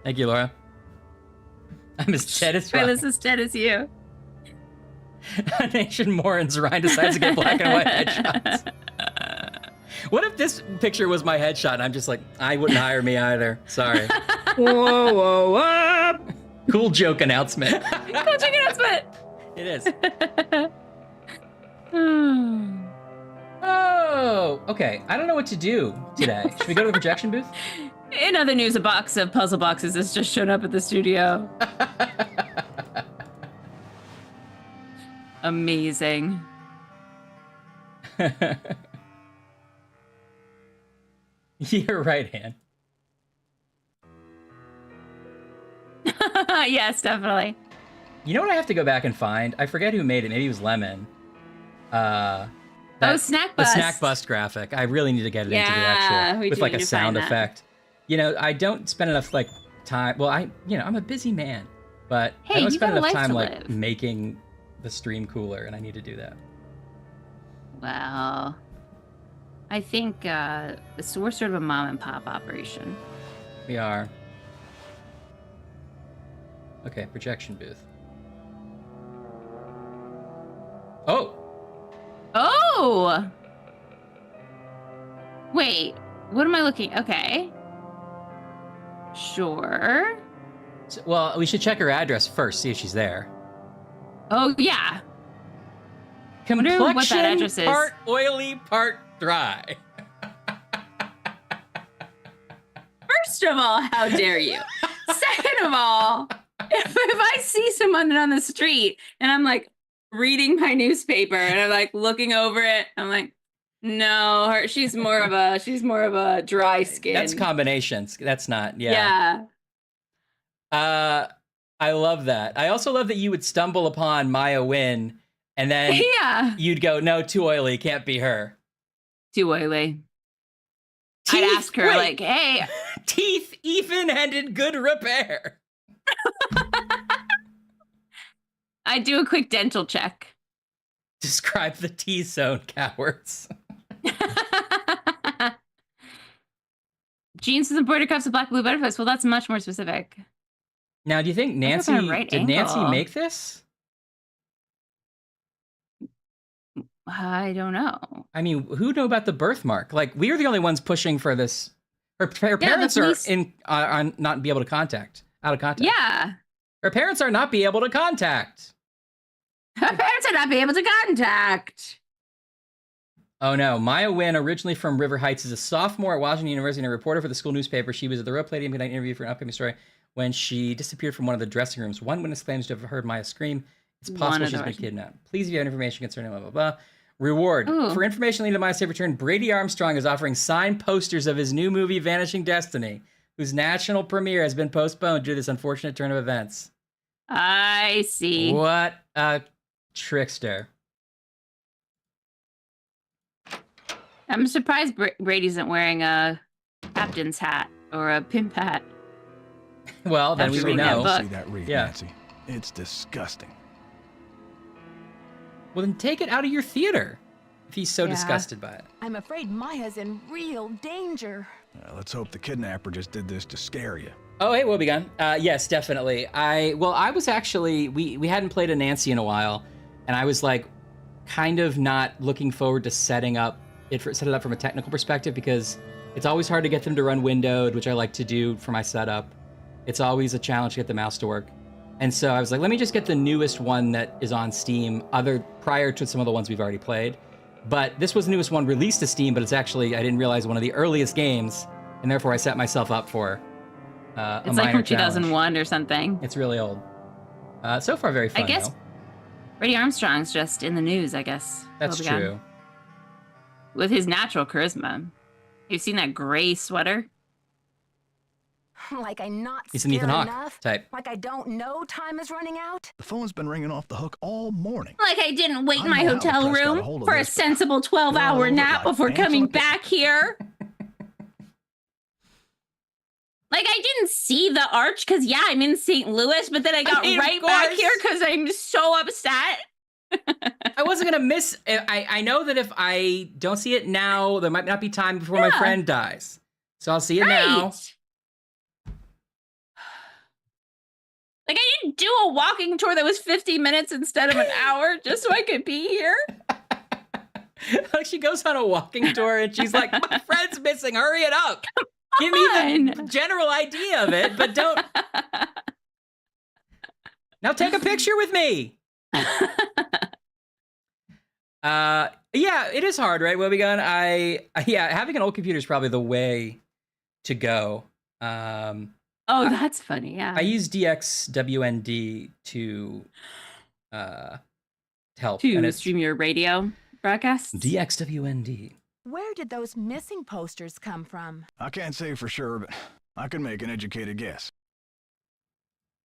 Thank you, Laura. I'm as dead as fuck. This is dead as you. A nation mourns. Ryan decides to get black and white headshots. What if this picture was my headshot and I'm just like, I wouldn't hire me either. Sorry. Whoa. Cool joke announcement. Cool joke announcement. It is. Oh, okay. I don't know what to do today. Should we go to the projection booth? In other news, a box of puzzle boxes has just shown up at the studio. Amazing. Your right hand. Yes, definitely. You know what I have to go back and find? I forget who made it. Maybe it was Lemon. Snack Bust. The Snack Bust graphic. I really need to get it into the actual with like a sound effect. You know, I don't spend enough like time. Well, I'm a busy man, but hey, I don't spend enough time like live. making the stream cooler, and I need to do that. Well, I think we're sort of a mom and pop operation. We are. Okay, projection booth. Oh! Oh! Wait, What am I looking? Okay. Sure. So, well, we should check her address first, see if she's there. Oh, yeah. Complexion, what that address is. part oily, part dry. First of all, how dare you? Second of all, if I see someone on the street and I'm like reading my newspaper and I'm like looking over it, I'm like, no, she's more of a dry skin. That's combinations. That's not, yeah. I love that. I also love that you would stumble upon Maya Wynn and then you'd go, no, too oily, can't be her. Too oily. I'd ask her, like, hey. Teeth even and in good repair. I'd do a quick dental check. Describe the T-zone, cowards. Jeans with embroidered cuffs with black blue butterflies. Well, that's much more specific. Now, do you think Nancy, did Nancy make this? I don't know. I mean, who knew about the birthmark? Like, we were the only ones pushing for this. Her parents are not be able to out of contact. Yeah. Her parents are not be able to contact. Her parents are not be able to contact. Oh no, Maya Wynn, originally from River Heights, is a sophomore at Washington University and a reporter for the school newspaper. She was at the Rope Lady Midnight interview for an upcoming story when she disappeared from one of the dressing rooms. One witness claims to have heard Maya scream. It's possible she's been kidnapped. Please, if you have information concerning blah, blah, blah. Reward. Ooh. For information leading to Maya's safe return, Brady Armstrong is offering signed posters of his new movie, Vanishing Destiny, whose national premiere has been postponed due to this unfortunate turn of events. I see. What a trickster. I'm surprised Brady isn't wearing a captain's hat or a pimp hat. Well, then we would know. See that read, Nancy. It's disgusting. Well, then take it out of your theater if he's so disgusted by it. I'm afraid Maya's in real danger. Let's hope the kidnapper just did this to scare you. Oh, hey, Woebegone. Yes, definitely. I was actually, we hadn't played a Nancy in a while, and I was like kind of not looking forward to set it up from a technical perspective because it's always hard to get them to run windowed, which I like to do for my setup. It's always a challenge to get the mouse to work. And so I was like, let me just get the newest one that is on Steam, prior to some of the ones we've already played. But this was the newest one released to Steam, but it's actually, I didn't realize, one of the earliest games, and therefore I set myself up for a it's like from 2001 or something. It's really old. So far, very fun, I guess though. Brady Armstrong's just in the news, I guess. That's true. With his natural charisma. You've seen that gray sweater? Like I'm not He's an Ethan scared Hawke enough. type. Like I don't know time is running out. The phone's been ringing off the hook all morning. Like I didn't wait in my I know hotel how Press got a room hold of for a this, but sensible 12-hour over nap like before ants coming on a back here. Like I didn't see the arch because I'm in St. Louis, but then I got right back here because I'm so upset. I wasn't gonna miss. I know that if I don't see it now, there might not be time before my friend dies. So I'll see it now. Like I didn't do a walking tour that was 50 minutes instead of an hour just so I could be here. Like she goes on a walking tour and she's like, my friend's missing, hurry it up. Give me the general idea of it, but don't. Now take a picture with me. Yeah, it is hard, right, Woebegone? Having an old computer is probably the way to go. Oh, that's funny, yeah. I use DXWND to help. To stream your radio broadcasts? DXWND. Where did those missing posters come from? I can't say for sure, but I can make an educated guess.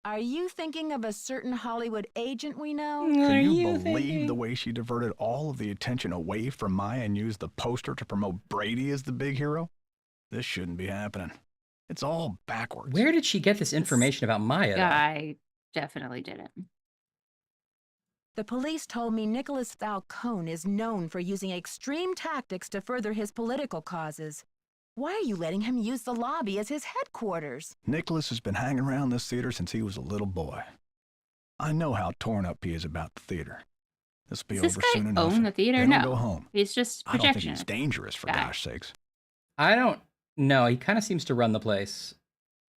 Are you thinking of a certain Hollywood agent we know? Can you believe the way she diverted all of the attention away from Maya and used the poster to promote Brady as the big hero? This shouldn't be happening. It's all backwards. Where did she get this information about Maya? I definitely didn't. The police told me Nicholas Falcone is known for using extreme tactics to further his political causes. Why are you letting him use the lobby as his headquarters? Nicholas has been hanging around this theater since he was a little boy. I know how torn up he is about the theater. This will be over soon enough. Does this guy own the theater? Then No. I'll go home. He's just I don't think projection. he's dangerous, for gosh sakes. I don't No, he kind of seems to run the place.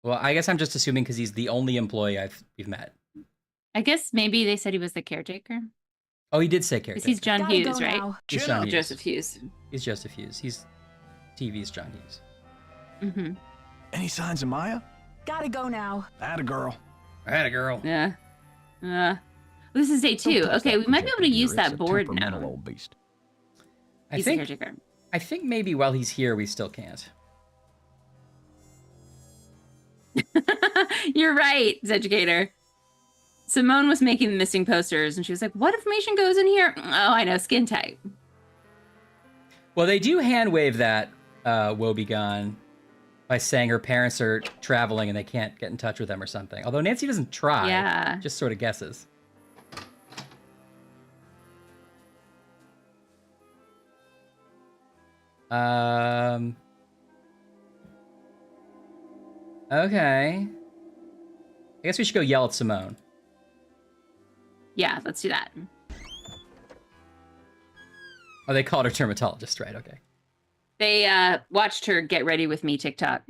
Well, I guess I'm just assuming because he's the only employee we've met. I guess maybe they said he was the caretaker. Oh, he did say caretaker. Because he's John Hughes, right? He's John Hughes. Joseph Hughes. He's Joseph Hughes. He's TV's John Hughes. Mm-hmm. Any signs of Maya? Gotta go now. Atta girl. Atta girl. Yeah. This is day 2. Okay, we might be able to use that board now. Old beast. He's the caretaker. I think maybe while he's here, we still can't. You're right, Zeducator. Simone was making the missing posters, and she was like, what information goes in here? Oh, I know, skin type. Well, they do hand wave that woebegone by saying her parents are traveling and they can't get in touch with them or something. Although Nancy doesn't try. Yeah. Just sort of guesses. Okay. I guess we should go yell at Simone. Yeah, let's do that. Oh, they called her dermatologist, right? Okay. They watched her get ready with me TikTok.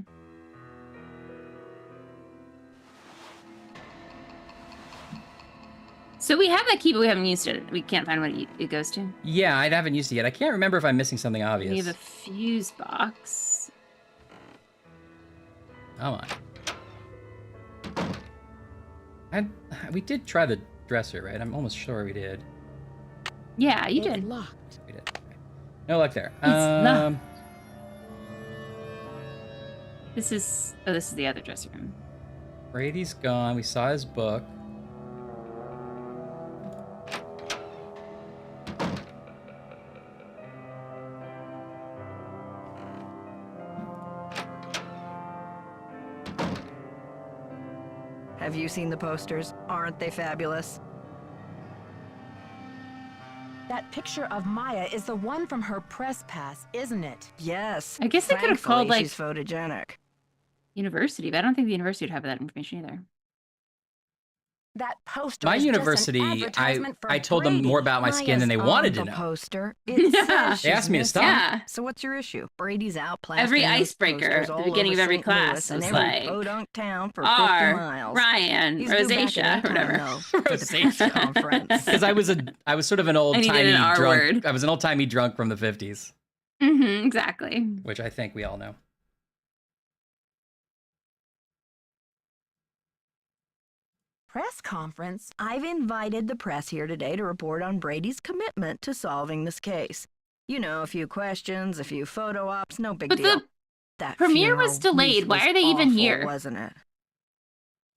So we have that key, but we haven't used it. We can't find what it goes to. Yeah, I haven't used it yet. I can't remember if I'm missing something obvious. We have a fuse box. Come on. We did try the dresser, right? I'm almost sure we did. Yeah, you did. Locked. We did. Okay. No luck there. This is the other dressing room. Brady's gone. We saw his book. Have you seen the posters? Aren't they fabulous? That picture of Maya is the one from her press pass, isn't it? Yes. I guess they could have called, like, she's photogenic. University, but I don't think the university would have that information either. That poster. My is university, just an advertisement for I told them more about my skin than they wanted to know. Poster. It says They asked me to stop. Yeah. So what's your issue? Brady's out plastering Every those icebreaker posters at all the beginning of over every St. class Louis and was every like, podunk town for 50 R, miles. Ryan, He's due back Rosacea, at or whatever. Akron, though, for the press conference. Because I was sort of an old I needed timey an R drunk. word. I was an old timey drunk from the 50s, Mm-hmm, exactly. which I think we all know. Press conference? I've invited the press here today to report on Brady's commitment to solving this case. You know, a few questions, a few photo ops, no big But deal. the That premiere was funeral delayed. wreath Why was are they even awful, here? Wasn't it?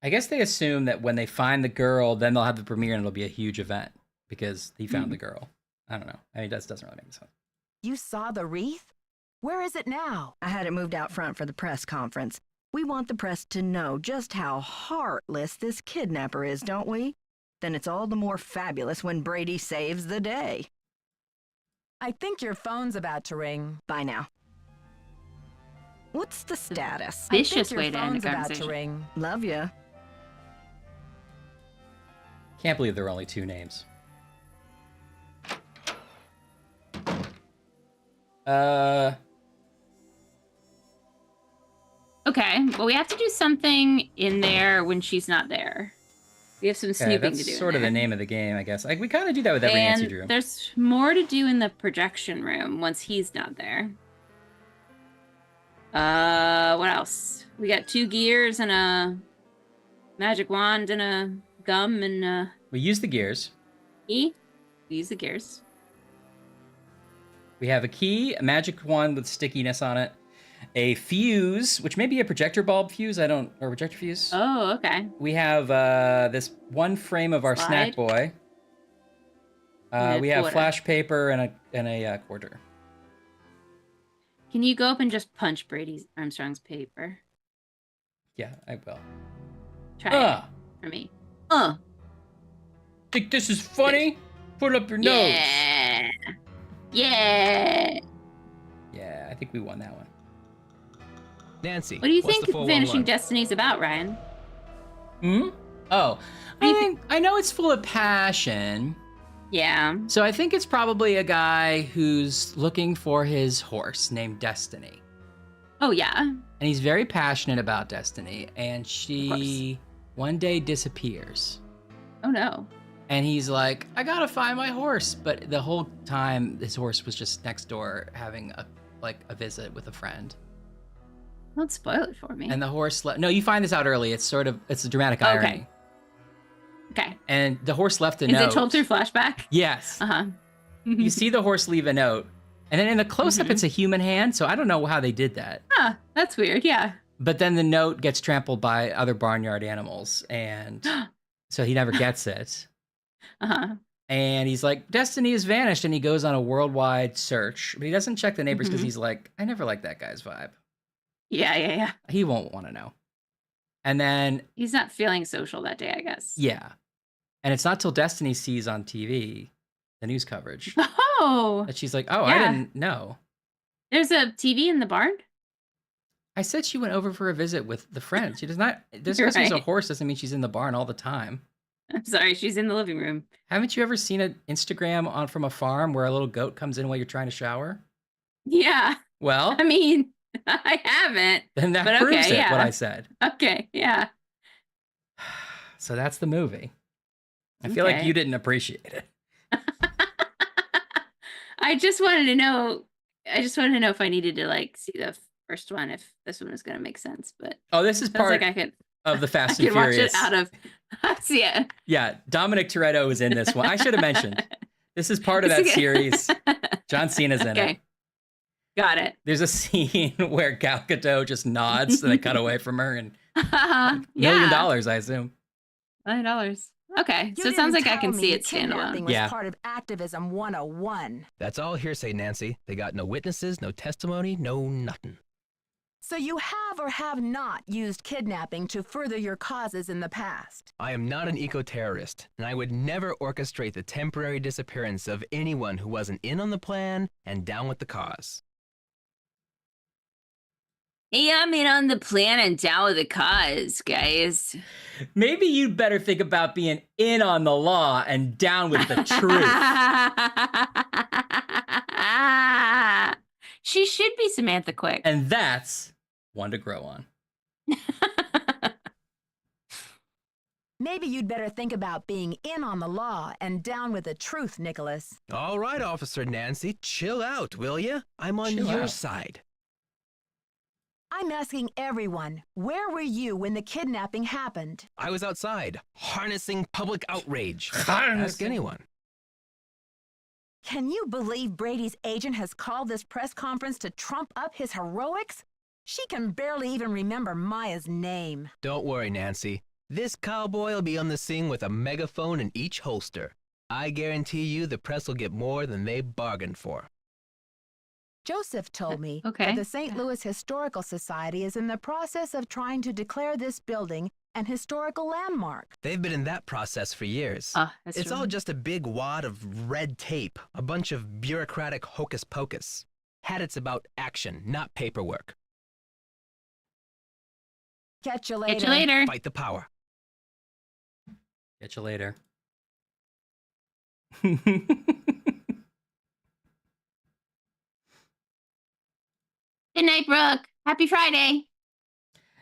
I guess they assume that when they find the girl, then they'll have the premiere and it'll be a huge event because he found the girl. I don't know. I mean, that doesn't really make sense. You saw the wreath? Where is it now? I had it moved out front for the press conference. We want the press to know just how heartless this kidnapper is, don't we? Then it's all the more fabulous when Brady saves the day. I think your phone's about to ring. Bye now. What's the status? Vicious I way think to your end a phone's about conversation. to ring. Love ya. Can't believe there are only 2 names. Okay, well, we have to do something in there when she's not there. We have some snooping that's to do. sort of the name of the game, I guess. Like we kind of do that with every and Nancy Drew. There's more to do in the projection room once he's not there. What else? We got 2 gears and a magic wand and a gum and We use the gears. we use the gears. We have a key, a magic wand with stickiness on it, a fuse, which may be a projector bulb fuse. Or projector fuse. Oh, okay. We have this one frame of our snack boy. And a we have quarter. flash paper and a quarter. Can you go up and just punch Brady Armstrong's paper? Yeah, I will. Try it for me. Think this is funny? Put up your nose. Yeah. Yeah. Yeah, I think we won that one. Nancy, What do you what's think the 411? Vanishing Destiny's about, Ryan? Oh, I know it's full of passion. Yeah. So I think it's probably a guy who's looking for his horse named Destiny. Oh, yeah. And he's very passionate about Destiny. And she one day disappears. Oh, no. And he's like, I gotta find my horse. But the whole time, his horse was just next door having a visit with a friend. Don't spoil it for me. And the horse no, you find this out early. It's a dramatic irony. Okay. And the horse left a note. Is it told through flashback? Yes. Uh-huh. You see the horse leave a note. And then in the close-up, it's a human hand. So I don't know how they did that. Huh, that's weird. Yeah. But then the note gets trampled by other barnyard animals. And so he never gets it. Uh-huh. And he's like, Destiny has vanished. And he goes on a worldwide search. But he doesn't check the neighbors because he's like, I never liked that guy's vibe. Yeah. He won't want to know. And then... He's not feeling social that day, I guess. Yeah. And it's not till Destiny sees on TV the news coverage. Oh. That she's like, oh, yeah. I didn't know. There's a TV in the barn? I said she went over for a visit with the friend. She does not... Just because she's a horse doesn't mean she's in the barn all the time. I'm sorry, she's in the living room. Haven't you ever seen an Instagram from a farm where a little goat comes in while you're trying to shower? Yeah. Well... I mean... I haven't. Then that proves it, what I said. Okay, yeah. So that's the movie. I feel like you didn't appreciate it. I just wanted to know if I needed to see the first one, if this one was going to make sense. But this is part of the Fast and Furious. Watch it out of yeah. Yeah, Dominic Toretto is in this one. I should have mentioned. This is part of that series. John Cena's in it. Got it. There's a scene where Gal Gadot just nods and they cut away from her and $1 million, I assume. $1 million. Okay, so it sounds like I can see it standalone. Was part of activism 101. That's all hearsay, Nancy. They got no witnesses, no testimony, no nothing. So you have or have not used kidnapping to further your causes in the past? I am not an eco-terrorist, and I would never orchestrate the temporary disappearance of anyone who wasn't in on the plan and down with the cause. Hey, I'm in on the plan and down with the cause, guys. Maybe you'd better think about being in on the law and down with the truth. She should be Samantha Quick. And that's one to grow on. Maybe you'd better think about being in on the law and down with the truth, Nicholas. All right, Officer Nancy, chill out, will you? I'm on your side. I'm asking everyone, where were you when the kidnapping happened? I was outside, harnessing public outrage. Ask anyone. Can you believe Brady's agent has called this press conference to trump up his heroics? She can barely even remember Maya's name. Don't worry, Nancy. This cowboy will be on the scene with a megaphone in each holster. I guarantee you the press will get more than they bargained for. Joseph told me that the St. Louis Historical Society is in the process of trying to declare this building an historical landmark. They've been in that process for years. It's all just a big wad of red tape, a bunch of bureaucratic hocus pocus. It's about action, not paperwork. Catch you later. Catch you later. Fight the power. Catch you later. Good night, Brooke. Happy Friday.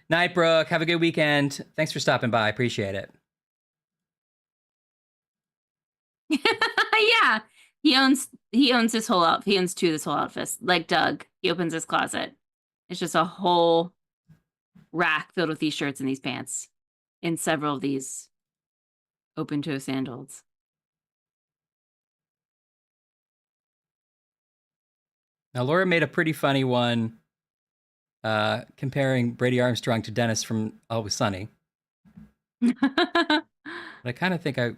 Night, Brooke. Have a good weekend. Thanks for stopping by. Appreciate it. Yeah. He owns this whole outfit. He owns this whole outfit. Like Doug. He opens his closet. It's just a whole rack filled with these shirts and these pants. And several of these open-toe sandals. Now, Laura made a pretty funny one comparing Brady Armstrong to Dennis from Always Sunny. But I kind of think I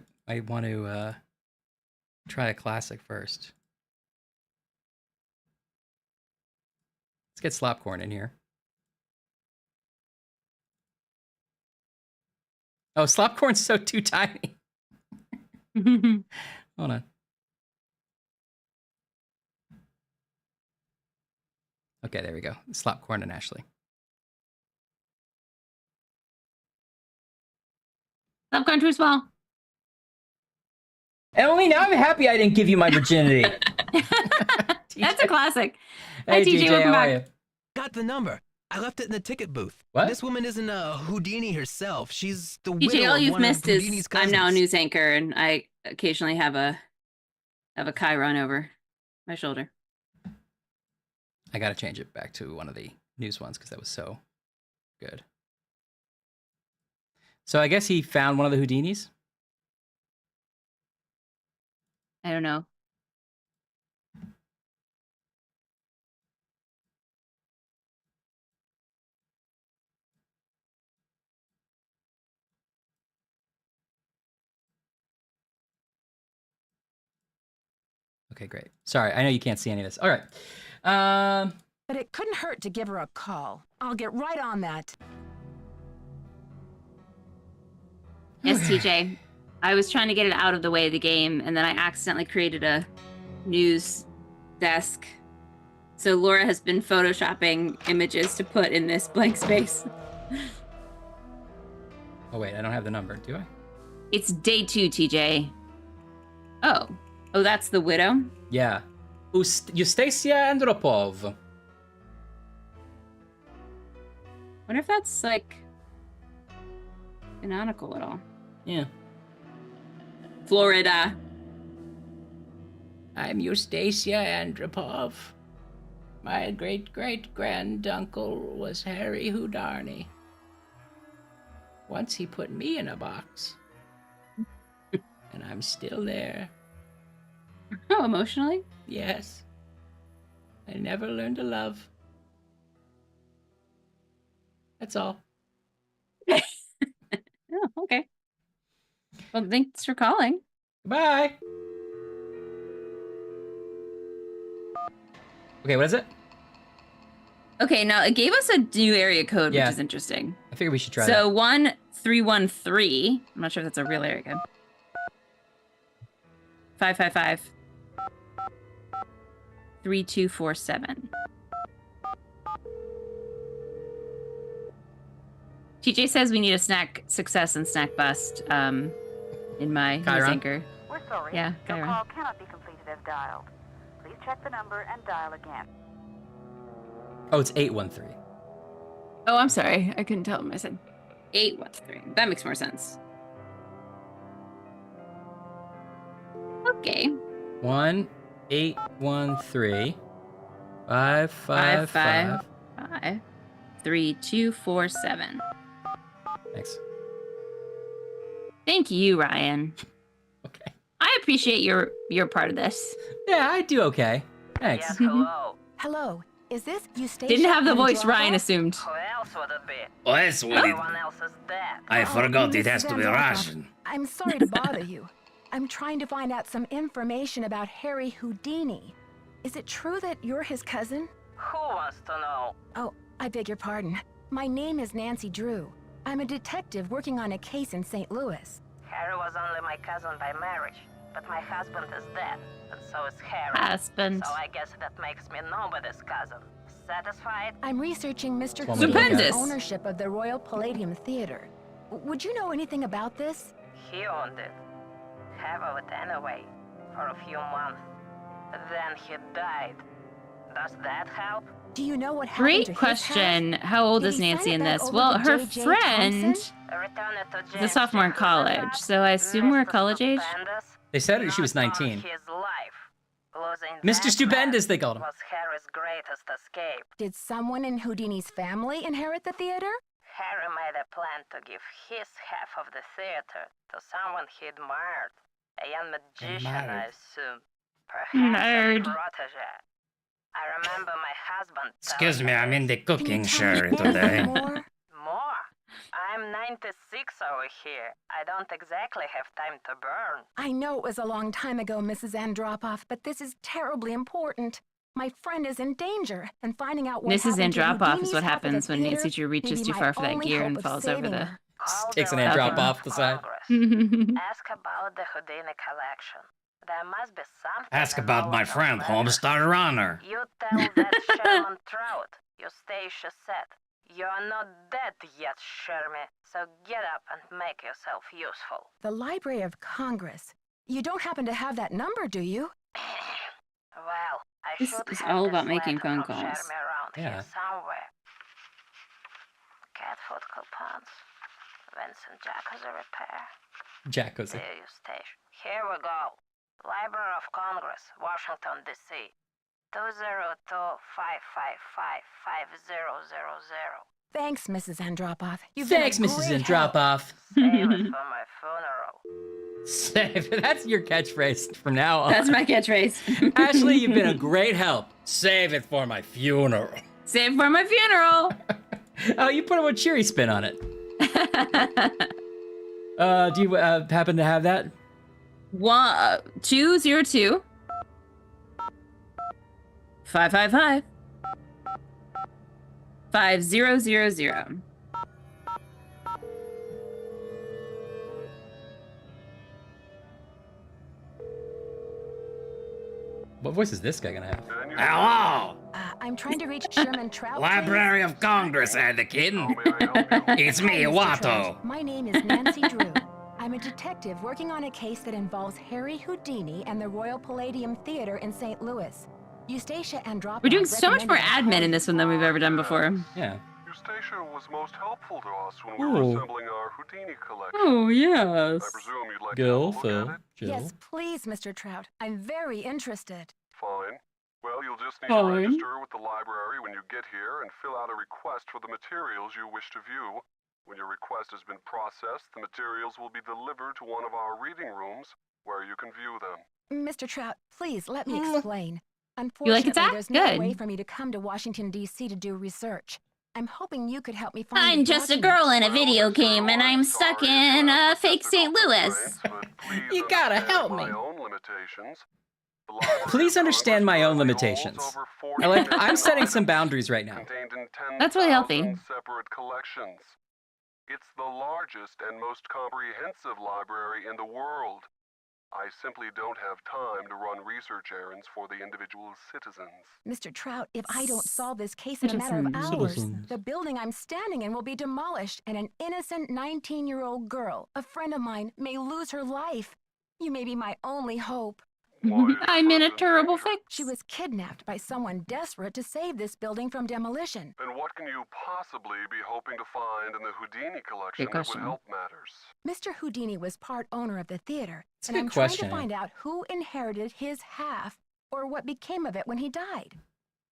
want to try a classic first. Let's get Slopcorn in here. Oh, Slopcorn's so too tiny. Hold on. Okay, there we go. Slopcorn and Ashley. Slopcorn too small. Emily, now I'm happy I didn't give you my virginity. That's a classic. Hey, Hi, TJ, welcome how back. are you? Got the number. I left it in the ticket booth. What? This woman isn't a Houdini herself. She's the TJ, widow all of you've one of missed is Houdini's I'm now a cousins. news anchor, and I occasionally have a Chiron over my shoulder. I gotta change it back to one of the news ones because that was so good. So I guess he found one of the Houdinis? I don't know. Okay, great. Sorry, I know you can't see any of this. All right. But it couldn't hurt to give her a call. I'll get right on that. Yes, TJ. I was trying to get it out of the way of the game, and then I accidentally created a news desk. So Laura has been photoshopping images to put in this blank space. Oh, wait, I don't have the number, do I? It's day 2, TJ. Oh, that's the widow? Yeah. Eustacia Andropov. Wonder if that's, like, canonical at all. Yeah. Florida. I'm Eustacia Andropov. My great-great-granduncle was Harry Houdini. Once he put me in a box. And I'm still there. Oh, emotionally? Yes. I never learned to love. That's all. Oh, okay. Well, thanks for calling. Bye. Okay, what is it? Okay, now it gave us a new area code, Yeah. which is interesting. I figured we should try So that. 1313. I'm not sure if that's a real area code. 555. 3247. TJ says we need a snack success and snack bust in my news Chiron? anchor. We're sorry. Yeah, Your Chiron. call cannot be completed as dialed. Please check the number and dial again. Oh, it's 813. Oh, I'm sorry. I couldn't tell him. I said 813. That makes more sense. Okay. 1813 555. 555 3247. Thanks. Thank you, Ryan. Okay. I appreciate your part of this. Yeah, I do okay. Thanks. Yes, hello. Hello, is this Eustacia? Didn't have the voice Andropov? Ryan assumed. Who else would it be? Oh, that's what it... Everyone else is dead. I forgot it Mrs. has to be Andropov, Russian. I'm sorry to bother you. I'm trying to find out some information about Harry Houdini. Is it true that you're his cousin? Who wants to know? Oh, I beg your pardon. My name is Nancy Drew. I'm a detective working on a case in St. Louis. Harry was only my cousin by marriage, but my husband is dead, and so is Harry. Husband. So I guess that makes me nobody's cousin. Satisfied? I'm researching Mr. Stupendous. Houdini's ownership of the Royal Palladium Theater. Would you know anything about this? He owned it. Half of it anyway, for a few months. Then he died. Does that help? Do you know what happened to Great his house? question. How old Did is he sign Nancy it in back this? over Well, to her J.J. friend Thompson? Return it to is a James sophomore in Jeffries' college, address. so I assume we're Mr. college age. Stupendous They said she was not 19. on his life. Losing Mr. that Stupendous, man they called him. was Harry's greatest escape. Did someone in Houdini's family inherit the theater? Harry made a plan to give his half of the theater to someone he admired. A young magician, I assume. Perhaps Nerd. a protege. I remember my husband Excuse telling me, I'm in the Can you cooking tell me sherry anything today. more? More? I'm 96 over here. I don't exactly have time to burn. I know it was a long time ago, Mrs. Andropov, but this is terribly important. My friend is in danger, and finding out what Mrs. happened to Andropov Houdini's is what half of the happens when theater Nancy Drew may reaches be too my far for that only gear hope and of falls over saving the. her. Call Takes the an ant drop Library off of the side. Congress. Ask about the Houdini collection. There must be something. Ask in about all my of those friend, letters. Homestar Runner. You tell that Sherman Trout, Eustacia said. You're not dead yet, Shermy, so get up and make yourself useful. The Library of Congress. You don't happen to have that number, do you? Well, I This should is have all this about making letter phone from calls. Shermy around Yeah. here somewhere. months. Vincent Jack has a repair. Jack goes There you station. Here we go. Library of Congress, Washington, D.C. 202-555-5000. Thanks, Mrs. Andropoff. Thanks, Mrs. Andropoff. Save it for my funeral. Save it. That's your catchphrase from now on. That's my catchphrase. Ashley, you've been a great help. Save it for my funeral. Save it for my funeral. Oh, you put a cheery spin on it. Do you happen to have that? 202 555 5000. What voice is this guy gonna have? Hello! I'm trying to reach Sherman Trout. Library of Congress, the kid. It's me, Watto. My name is Nancy Drew. I'm a detective working on a case that involves Harry Houdini and the Royal Palladium Theater in St. Louis. Eustacia Andropoff. We're doing so much more admin in this one than we've ever done before. Yeah. Eustacia was most helpful to us when we were assembling our Houdini collection. Oh, yes. I presume you'd like Gil, to Phil, look at it? Jill. Yes, please, Mr. Trout. I'm very interested. Fine. Well, you'll just need Fine. to register with the library when you get here and fill out a request for the materials you wish to view. When your request has been processed, the materials will be delivered to one of our reading rooms where you can view them. Mr. Trout, please let me explain. You like it, Unfortunately, Zach? there's no Good. way for me to come to Washington, D.C. to do research. I'm hoping you could help me find I'm the just a documents. girl in a video game, and I'm stuck in fake St. Louis. You gotta help me. My own limitations. Please understand my own limitations. I'm setting some boundaries right now. That's really healthy. Separate collections. It's the largest and most comprehensive library in the world. I simply don't have time to run research errands for the individual citizens. Mr. Trout, if I don't solve this case in a matter of hours, the building I'm standing in will be demolished, and an innocent 19-year-old girl, a friend of mine, may lose her life. You may be my only hope. I'm in a terrible fix. She was kidnapped by someone desperate to save this building from demolition. And what can you possibly be hoping to find in the Houdini collection that would help matters? Mr. Houdini was part owner of the theater, It's a and good I'm trying question. to find out who inherited his half or what became of it when he died.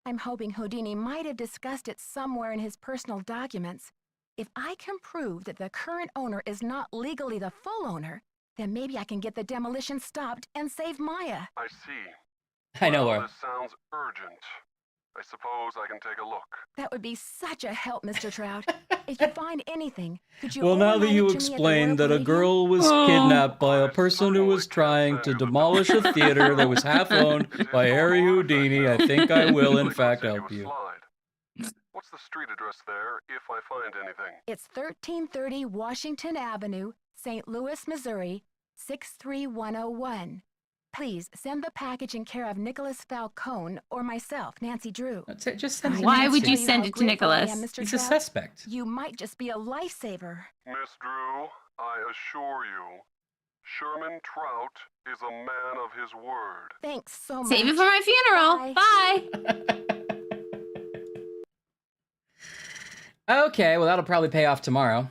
I'm hoping Houdini might have discussed it somewhere in his personal documents. If I can prove that the current owner is not legally the full owner, then maybe I can get the demolition stopped and save Maya. I see. I know, Well, Laura. this sounds urgent. I suppose I can take a look. That would be such a help, Mr. Trout. If you find anything, could you Well, now that overnight you it to me at the explained Royal that a Palladium? girl was kidnapped by a person who was trying to demolish a theater that was half owned by Harry Houdini, I think I will, in fact, help you. What's the street address there, if I find anything? It's 1330 Washington Avenue, St. Louis, Missouri, 63101. Please send the package in care of Nicholas Falcone or myself, Nancy Drew. Just send it to Why would Nancy. you send it to Nicholas? He's a suspect. You might just be a lifesaver. Miss Drew, I assure you, Sherman Trout is a man of his word. Thanks so much. Save it for my funeral. Bye. Okay, well, that'll probably pay off tomorrow.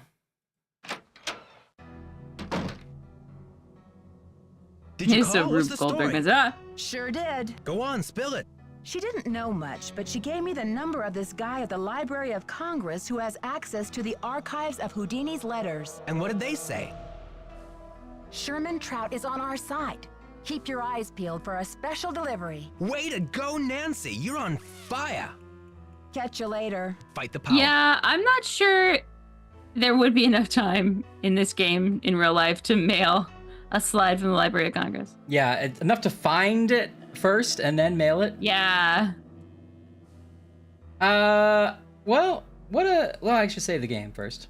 Did you Here's call? a What's Rube the Goldberg story? visit. Sure did. Go on, spill it. She didn't know much, but she gave me the number of this guy at the Library of Congress who has access to the archives of Houdini's letters. And what did they say? Sherman Trout is on our side. Keep your eyes peeled for a special delivery. Way to go, Nancy. You're on fire. Catch you later. Fight the power. Yeah, I'm not sure there would be enough time in this game in real life to mail a slide from the Library of Congress. Yeah, it's enough to find it first and then mail it. Yeah. Well, I should save the game first.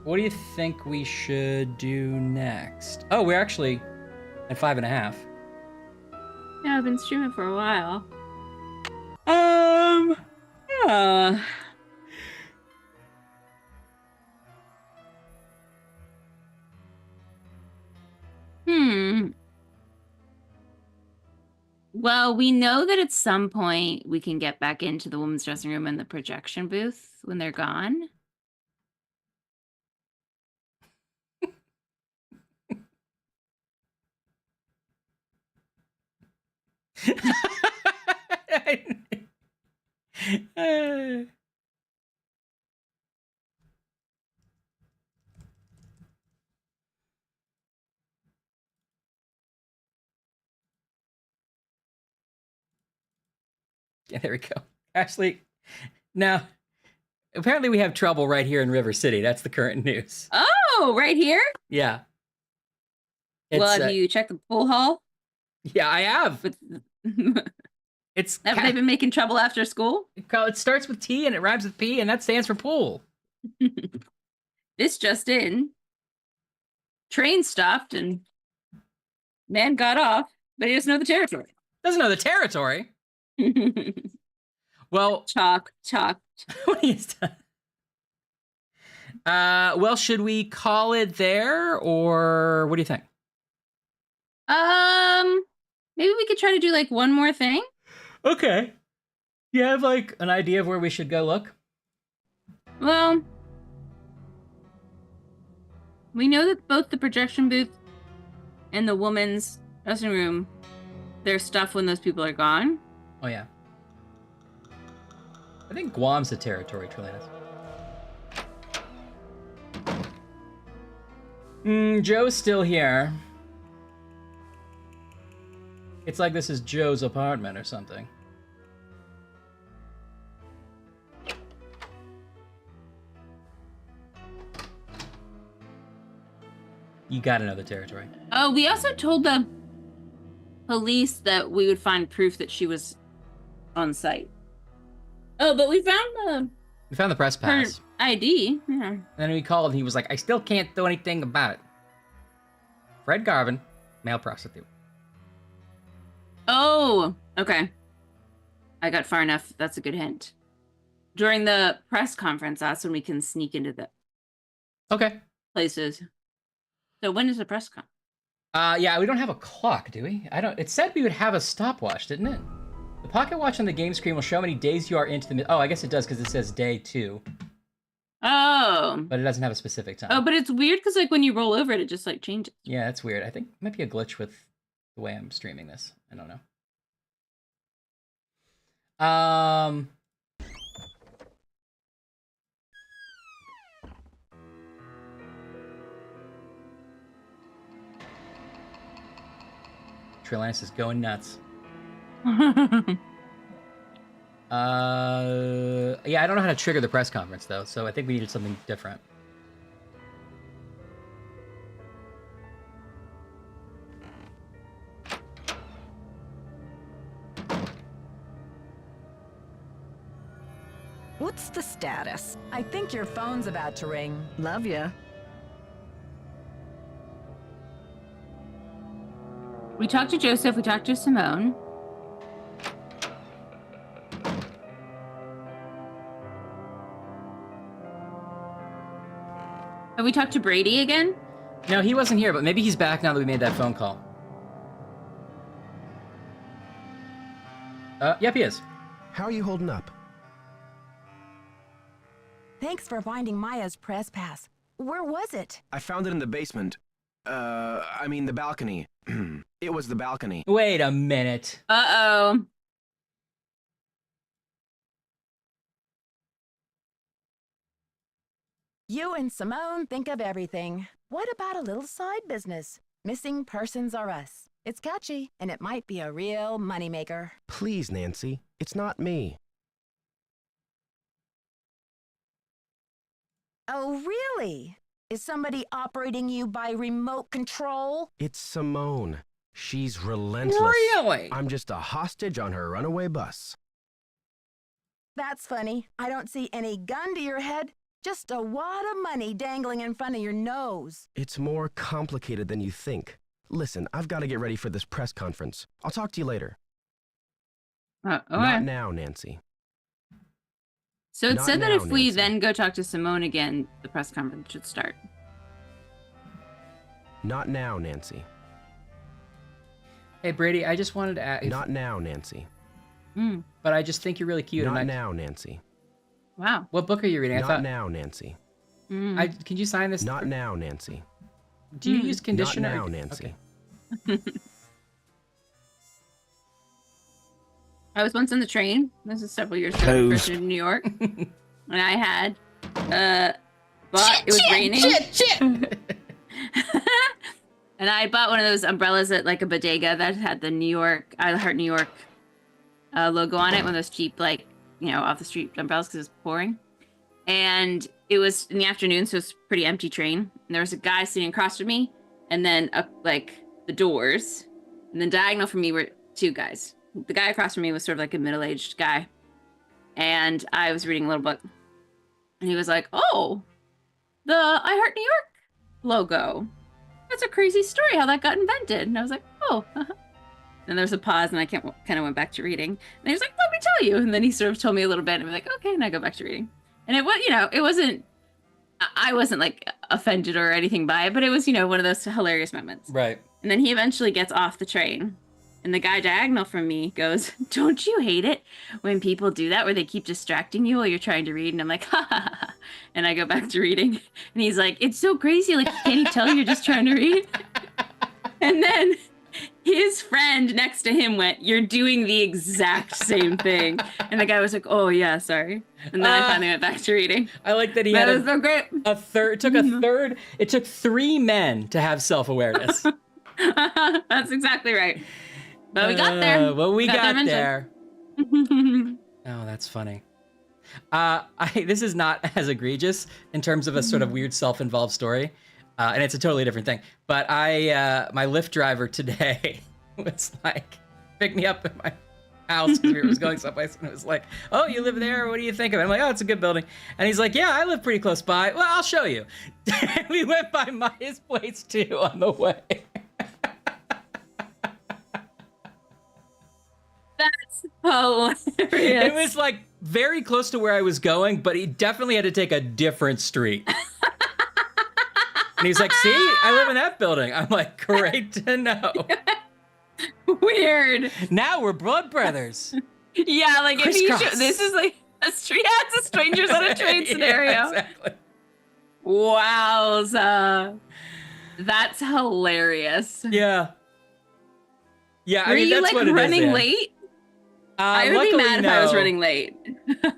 What do you think we should do next? Oh, we're actually at 5.5. Yeah, I've been streaming for a while. Yeah. Well, we know that at some point we can get back into the women's dressing room and the projection booth when they're gone. Yeah, there we go. Ashley, now, apparently we have trouble right here in River City. That's the current news. Oh, right here? Yeah. Well, have you checked the pool hall? Yeah, I have. Have they been making trouble after school? It starts with T and it rhymes with P, and that stands for pool. This just in. Train stopped and man got off, but he doesn't know the territory. Doesn't know the territory? Well, chalk. What is that? Well, should we call it there, or what do you think? Maybe we could try to do like one more thing. Okay. You have like an idea of where we should go look? Well, we know that both the projection booth and the woman's dressing room, there's stuff when those people are gone. Oh, yeah. I think Guam's the territory, Trilianus. Joe's still here. It's like this is Joe's apartment or something. You gotta know the territory. Oh, we also told the police that we would find proof that she was on site. Oh, but we found the press pass. Her ID. Yeah. And then we called and he was like, I still can't do anything about it. Fred Garvin, male prostitute. Oh, okay. I got far enough. That's a good hint. During the press conference, that's when we can sneak into the places. So when is the press con? Yeah, we don't have a clock, do we? It said we would have a stopwatch, didn't it? The pocket watch on the game screen will show how many days you are into the... Oh, I guess it does because it says day 2. Oh. But it doesn't have a specific time. Oh, but it's weird because like when you roll over it, it just like changes. Yeah, that's weird. I think it might be a glitch with the way I'm streaming this. I don't know. Trilianus is going nuts. Yeah, I don't know how to trigger the press conference though, so I think we needed something different. What's the status? I think your phone's about to ring. Love ya. We talked to Joseph, we talked to Simone. Have we talked to Brady again? No, he wasn't here, but maybe he's back now that we made that phone call. Yep, he is. How are you holding up? Thanks for finding Maya's press pass. Where was it? I found it in the basement. I mean the balcony. It was the balcony. Wait a minute. Uh-oh. You and Simone think of everything. What about a little side business? Missing Persons Are Us. It's catchy, and it might be a real moneymaker. Please, Nancy. It's not me. Oh, really? Is somebody operating you by remote control? It's Simone. She's relentless. Really? I'm just a hostage on her runaway bus. That's funny. I don't see any gun to your head, just a wad of money dangling in front of your nose. It's more complicated than you think. Listen, I've got to get ready for this press conference. I'll talk to you later. Not now, Nancy. So it Not said that now, if we Nancy. then go talk to Simone again, the press conference should start. Not now, Nancy. Hey, Brady, I just wanted to ask. Not now, Nancy. But I just think you're really cute. Not now, Nancy. Wow. What book are you reading? Not now, Nancy. Can you sign this? Not now, Nancy. Do you use conditioner? Not now, Nancy. Okay. I was once on the train. This is several years ago, first in New York, and I had bought. It was raining. And I bought one of those umbrellas at like a bodega that had the I Heart New York logo on it. One of those cheap, like, you know, off the street umbrellas because it was pouring. And it was in the afternoon, so it was a pretty empty train. And there was a guy sitting across from me, and then up like the doors, and then diagonal from me were two guys. The guy across from me was sort of like a middle-aged guy, and I was reading a little book, and he was like, "Oh, the I Heart New York logo. That's a crazy story how that got invented." And I was like, "Oh." And there was a pause, and I kind of went back to reading. And he was like, "Let me tell you." And then he sort of told me a little bit, and I was like, "Okay," and I go back to reading. And it was, you know, I wasn't like offended or anything by it, but it was, you know, one of those hilarious moments. Right. And then he eventually gets off the train, and the guy diagonal from me goes, "Don't you hate it when people do that, where they keep distracting you while you're trying to read?" And I'm like, "Ha ha ha." And I go back to reading. And he's like, "It's so crazy. Like, can't you tell you're just trying to read?" And then his friend next to him went, "You're doing the exact same thing." And the guy was like, "Oh yeah, sorry." And then I finally went back to reading. I like that he That had was so great. a third. It took a third. It took 3 men to have self-awareness. That's exactly right. But we got there. Well, we got there. Oh, that's funny. This is not as egregious in terms of a sort of weird self-involved story. And it's a totally different thing. But my Lyft driver today was like, picked me up at my house because we were going someplace, and it was like, "Oh, you live there? What do you think of it?" I'm like, "Oh, it's a good building." And he's like, "Yeah, I live pretty close by." "Well, I'll show you." We went by his place too on the way. That's hilarious. It was like very close to where I was going, but he definitely had to take a different street. And he's like, "See, I live in that building." I'm like, "Great to know." Weird. Now we're blood brothers. Yeah, like if Crisscross. this is like a street, it's a strangers on a train scenario. Yeah, exactly. Wowza. That's hilarious. Yeah. Yeah, Were I mean, you that's like what it is, running yeah. late? I would be mad if I was running late.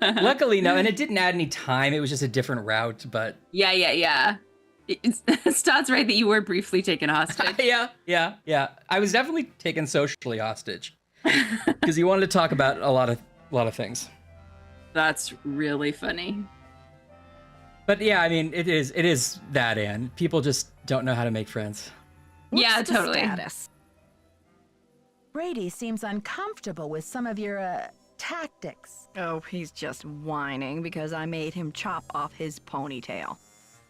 Luckily, no, and it didn't add any time. It was just a different route, but Yeah. Stott's right that you were briefly taken hostage. yeah. I was definitely taken socially hostage because he wanted to talk about a lot of things. That's really funny. But yeah, I mean, it is that, Anne. People just don't know how to make friends. Yeah, totally. Status? Brady seems uncomfortable with some of your tactics. Oh, he's just whining because I made him chop off his ponytail.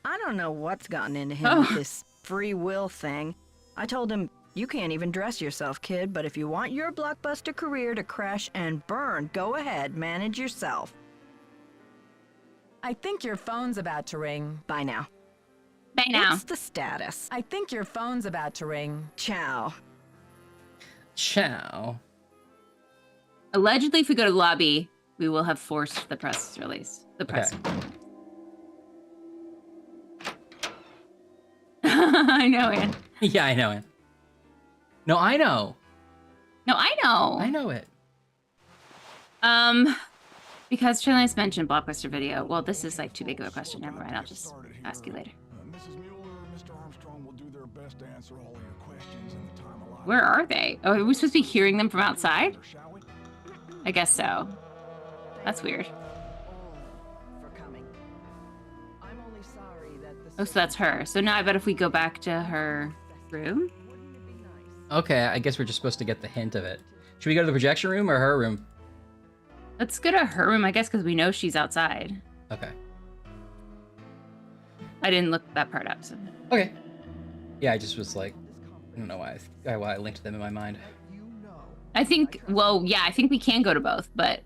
I don't know what's gotten into him with this free will thing. I told him, "You can't even dress yourself, kid, but if you want your blockbuster career to crash and burn, go ahead, manage yourself." I think your phone's about to ring. Bye now. Bye now. What's the status? I think your phone's about to ring. Ciao. Ciao. Allegedly, if we go to the lobby, we will have forced the press release. The press. Okay. I know, Anne. Yeah, I know it. No, I know. No, I know. I know it. Because Trillion's mentioned Blockbuster Video. Well, this is like too big of a question. Never mind. I'll just ask you later. Mrs. Mueller, Mr. Armstrong will do their best to answer all of your questions in the time allotted. Where are they? Oh, are we supposed to be hearing them from outside? I guess so. That's weird. Oh, so that's her. So now I bet if we go back to her room. Okay, I guess we're just supposed to get the hint of it. Should we go to the projection room or her room? Let's go to her room, I guess, because we know she's outside. Okay. I didn't look that part up. So. Okay. Yeah, I just was like, I don't know why I linked them in my mind. I think, well, yeah, I think we can go to both, but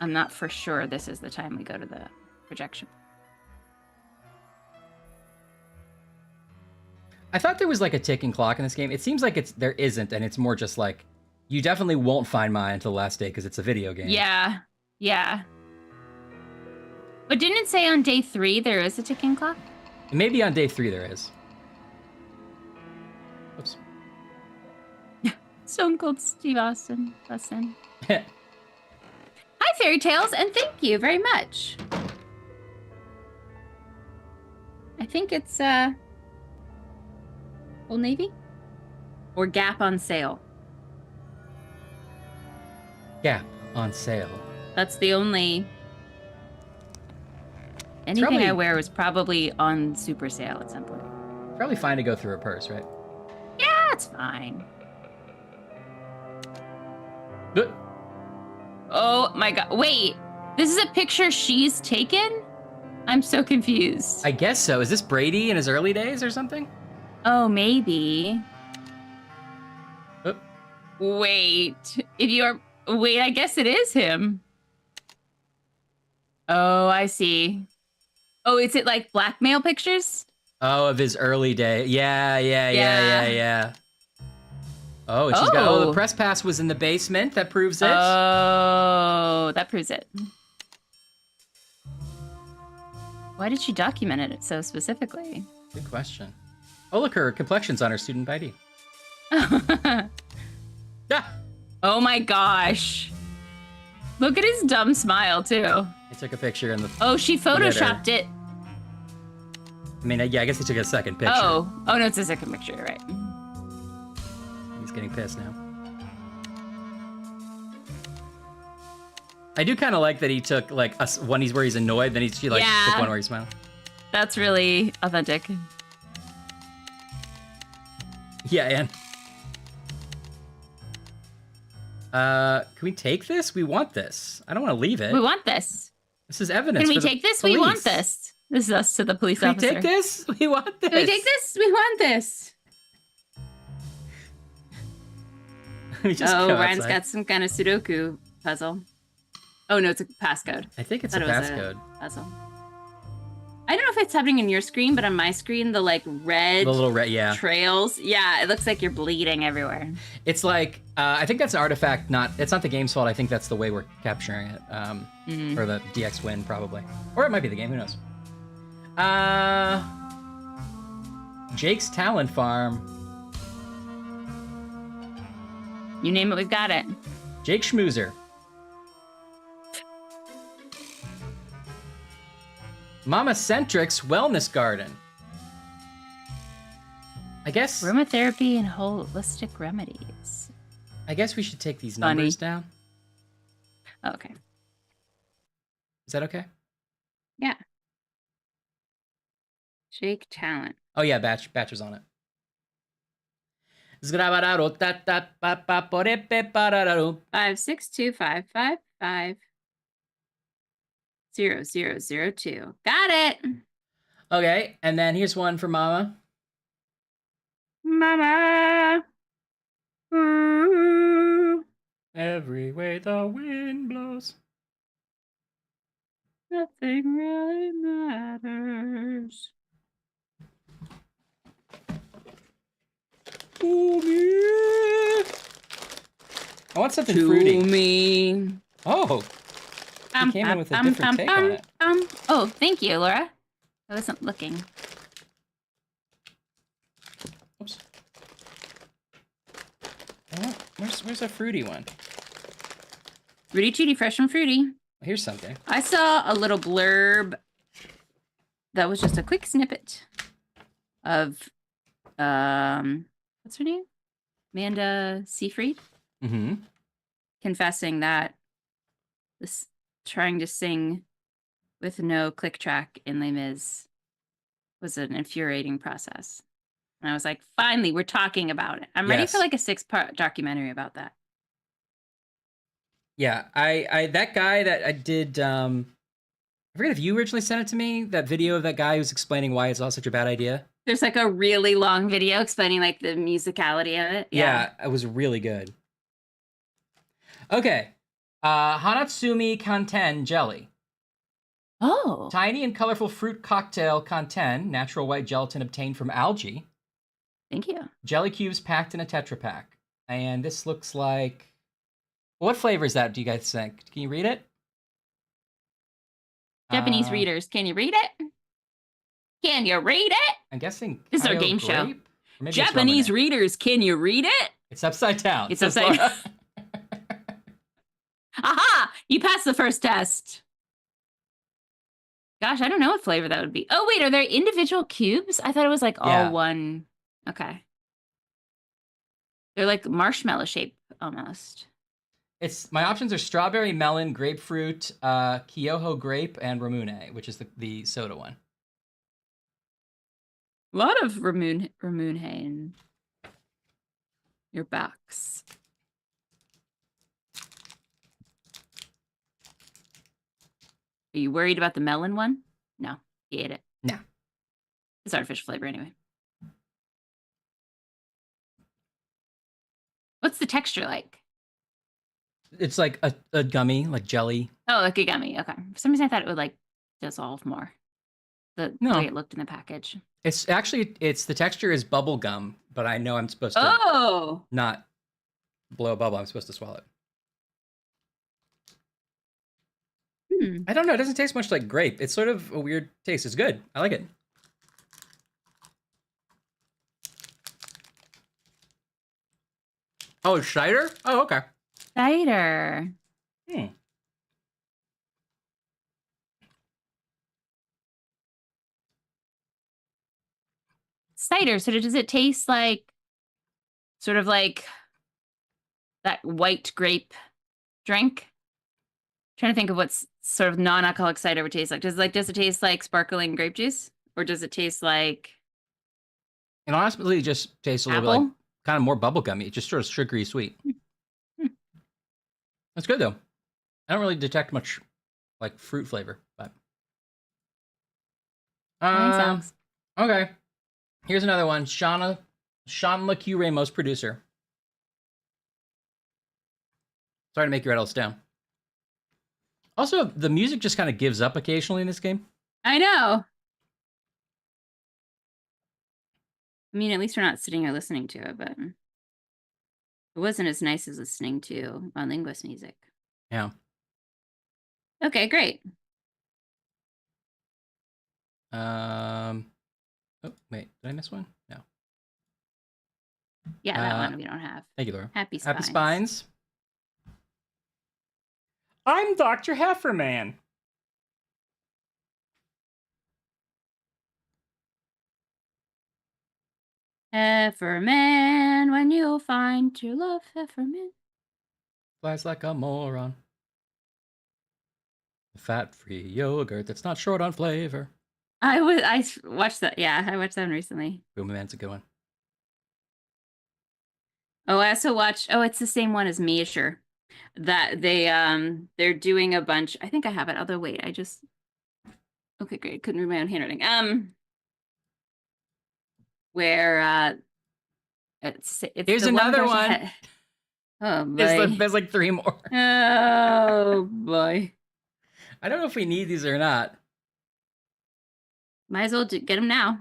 I'm not for sure this is the time we go to the projection. I thought there was like a ticking clock in this game. It seems like there isn't, and it's more just like you definitely won't find Maya until the last day because it's a video game. Yeah, yeah. But didn't it say on day 3 there is a ticking clock? Maybe on day 3 there is. Oops. Stone Cold Steve Austin, listen. Hi, Fairy Tales, and thank you very much. I think it's Old Navy or Gap on sale. Gap on sale. That's the only. Anything I wear was probably on super sale at some point. Probably fine to go through her purse, right? Yeah, it's fine. Oh my god. Wait, this is a picture she's taken? I'm so confused. I guess so. Is this Brady in his early days or something? Oh, maybe. Wait, wait, I guess it is him. Oh, I see. Oh, is it like blackmail pictures? Oh, of his early day. Yeah. Oh, and she's got, the press pass was in the basement. That proves it. Oh, that proves it. Why did she document it so specifically? Good question. Oh, look, her complexion's on her student ID. Yeah. Oh my gosh. Look at his dumb smile, too. I took a picture in the... Oh, she photoshopped it. I mean, yeah, I guess he took a second picture. Oh, no, it's a second picture, right. He's getting pissed now. I do kind of like that he took, like, one where he's annoyed, then she, like, took one where he's smiling. That's really authentic. Yeah, and... can we take this? We want this. I don't want to leave it. We want this. This is evidence. Can we take this? Police. We want this. This is us to the police officer. Can we take this? We want this. Can we take this? We want this. Ryan's got some kind of Sudoku puzzle. Oh no, it's a passcode. I think it's a passcode. Puzzle. I don't know if it's happening in your screen, but on my screen, the like red, the little red, trails. Yeah, it looks like you're bleeding everywhere. It's like I think that's an artifact. It's not the game's fault. I think that's the way we're capturing it, or the DX win probably, or it might be the game. Who knows? Jake's Talon Farm. You name it, we've got it. Jake Schmoozer. Mama Centric's Wellness Garden. I guess... Aromatherapy and holistic remedies. I guess we should take these numbers down. Oh, okay. Is that okay? Yeah. Jake Talent. Oh yeah, Batcher's on it. 56255500002. Got it. Okay, and then here's one for Mama. Mama. Ooh. Every way the wind blows. Nothing really matters. I want something fruity. Me. Oh. He came in with a different take on it. Oh, thank you, Laura. I wasn't looking. Oops. Oh, where's a fruity one? Fruity Tooty, fresh and fruity. Here's something. I saw a little blurb that was just a quick snippet of what's her name? Amanda Seyfried. Mm-hmm. Confessing that this trying to sing with no click track in Les Mis was an infuriating process. And I was like, finally, we're talking about it. I'm ready for like a 6-part documentary about that. Yeah, I that guy that I did, I forget if you originally sent it to me, that video of that guy who's explaining why it's all such a bad idea. There's like a really long video explaining like the musicality of it. Yeah, it was really good. Okay. Hanatsumi Kanten jelly. Oh. Tiny and colorful fruit cocktail Kanten, natural white gelatin obtained from algae. Thank you. Jelly cubes packed in a Tetra Pak. And this looks like... What flavor is that, do you guys think? Can you read it? Japanese readers, can you read it? Can you read it? I'm guessing This is our Kyle game show. Grape? Or maybe it's Japanese Romane. readers, can you read it? It's upside down. It's upside down. Aha! You passed the first test. Gosh, I don't know what flavor that would be. Oh, wait, are there individual cubes? I thought it was like all one. Okay. They're like marshmallow shape almost. My options are strawberry, melon, grapefruit, Kyoho grape, and Ramune, which is the soda one. A lot of Ramune in your box. Are you worried about the melon one? No, you ate it. No. It's artificial flavor anyway. What's the texture like? It's like a gummy, like jelly. Oh, like a gummy. Okay. For some reason, I thought it would like dissolve more. The way it looked in the package. It's the texture is bubble gum, but I know I'm supposed to not blow a bubble. I'm supposed to swallow it. I don't know. It doesn't taste much like grape. It's sort of a weird taste. It's good. I like it. Oh, it's cider? Oh, okay. Cider. Cider. So does it taste like sort of like that white grape drink? Trying to think of what's sort of non-alcoholic cider would taste like. Does it taste like sparkling grape juice, or does it taste like? And honestly, it just tastes a little bit like kind of more bubblegummy. It's just sort of sugary sweet. That's good though. I don't really detect much like fruit flavor, but okay. Here's another one. Sean LaQ Ramos, producer. Sorry to make you write all this down. Also, the music just kind of gives up occasionally in this game. I know. I mean, at least we're not sitting or listening to it, but it wasn't as nice as listening to Linguist music. Yeah. Okay, great. Oh, wait, did I miss one? No. Yeah, that one we don't have. Thank you, Laura. Happy Spines. Happy Spines. I'm Dr. Hefferman. Hefferman, when you'll find true love, Hefferman. Flies like a moron. Fat-free yogurt that's not short on flavor. I watched that. Yeah, I watched that one recently. Boomerman's a good one. Oh, I also watched. Oh, it's the same one as Measure. That they're doing a bunch. I think I have it. Although wait, okay, great. Couldn't read my own handwriting. Where it's here's another one. Oh boy. There's like 3 more. Oh boy. I don't know if we need these or not. Might as well get them now.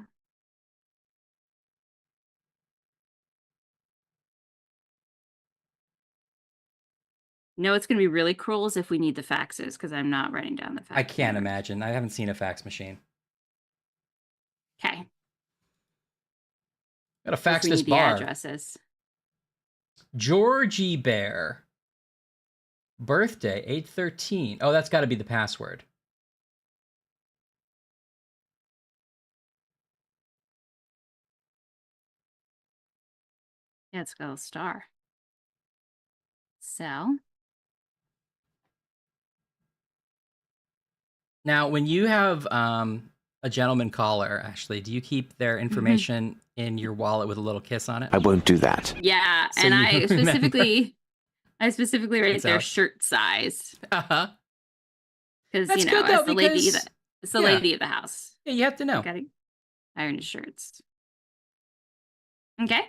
No, it's going to be really cruel is if we need the faxes, because I'm not writing down the faxes. I can't imagine. I haven't seen a fax machine. Okay. Gotta fax this bar. The addresses. Georgie Bear. Birthday, 8/13. Oh, that's got to be the password. Yeah, it's got a star. So. Now, when you have a gentleman caller, Ashley, do you keep their information in your wallet with a little kiss on it? I won't do that. Yeah, so and I specifically write their shirt size. Because That's good, though, it's the lady of the house. Yeah, you have to know. Gotta iron his shirts. Okay.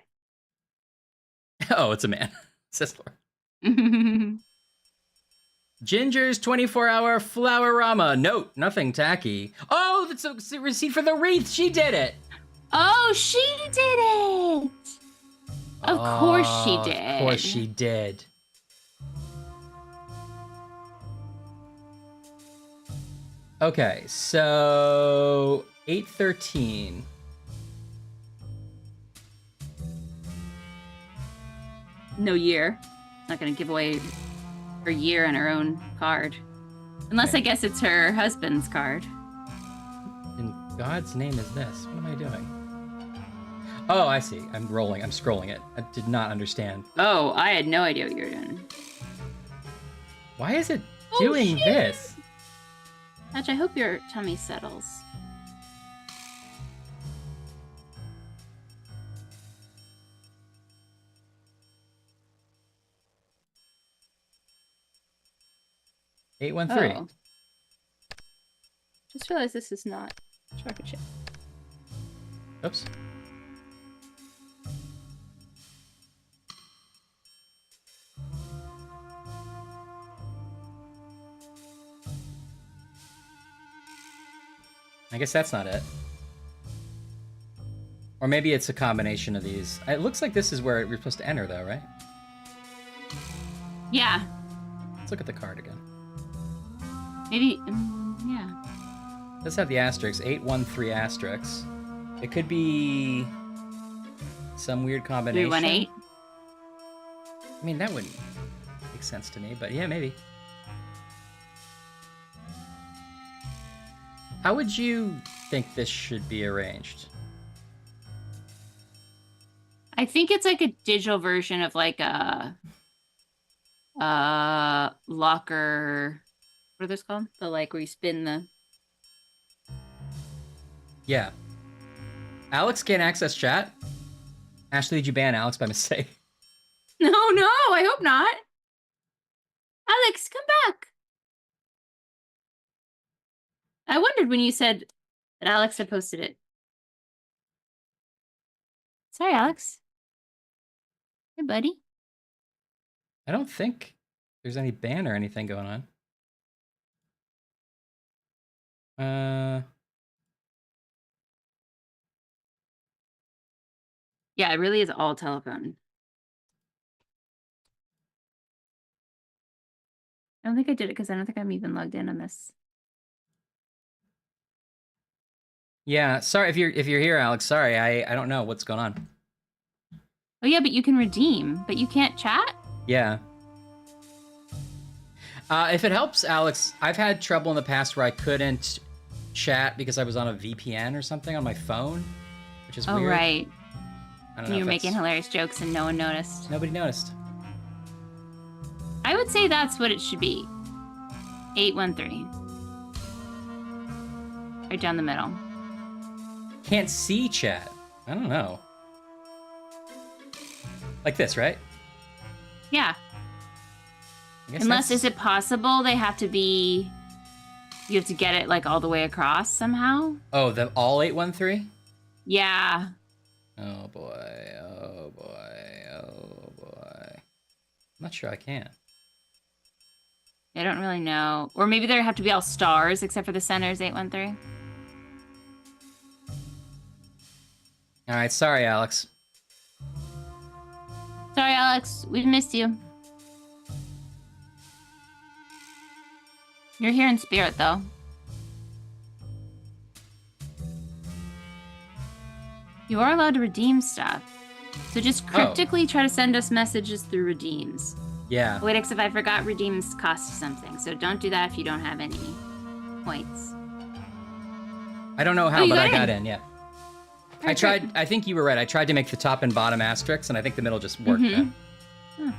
Oh, it's a man. Says Laura. Ginger's 24-hour Flower-rama. Note, nothing tacky. Oh, that's a receipt for the wreath. She did it. Oh, she did it! Of course she did. Of course she did. Okay, so 813. No year. Not gonna give away her year on her own card. Unless I guess it's her husband's card. In God's name is this? What am I doing? Oh, I see. I'm scrolling it. I did not understand. Oh, I had no idea what you were doing. Why is it doing this? Hatch, I hope your tummy settles. Oh. 813. Just realized this is not chocolate chip. Oops. I guess that's not it. Or maybe it's a combination of these. It looks like this is where you're supposed to enter, though, right? Yeah. Let's look at the card again. Maybe, yeah. Let's have the asterisk, 813 asterisk. It could be some weird combination. 318. I mean, that wouldn't make sense to me, but yeah, maybe. How would you think this should be arranged? I think it's like a digital version of like a locker. What are those called? The like where you spin the. Yeah. Alex can't access chat. Ashley, did you ban Alex by mistake? No, I hope not. Alex, come back. I wondered when you said that Alex had posted it. Sorry, Alex. Hey, buddy. I don't think there's any ban or anything going on. Yeah, it really is all telephone. I don't think I did it because I don't think I'm even logged in on this. Yeah, sorry if you're here, Alex. Sorry, I don't know what's going on. Oh yeah, but you can redeem, but you can't chat? Yeah. If it helps, Alex, I've had trouble in the past where I couldn't chat because I was on a VPN or something on my phone, which is weird. Oh, right. I don't know You if were that's- making hilarious jokes and no one noticed. Nobody noticed. I would say that's what it should be. 813. Right down the middle. Can't see chat. I don't know. Like this, right? Yeah. I guess Unless, that's- is it possible they have to be... You have to get it, like, all the way across somehow? Oh, the all 813? Yeah. Oh boy, oh boy, oh boy. I'm not sure I can. I don't really know. Or maybe there have to be all stars except for the center's 813. All right, sorry, Alex. Sorry, Alex. We've missed you. You're here in spirit, though. You are allowed to redeem stuff. So just cryptically try to send us messages through redeems. Yeah. Wait, except I forgot redeems cost something. So don't do that if you don't have any points. I don't know how, you but got I got in. in, yeah. Alright, I tried, I think you were right. I tried to make the top and bottom asterisks, and I think the middle just worked. Mhm. Huh.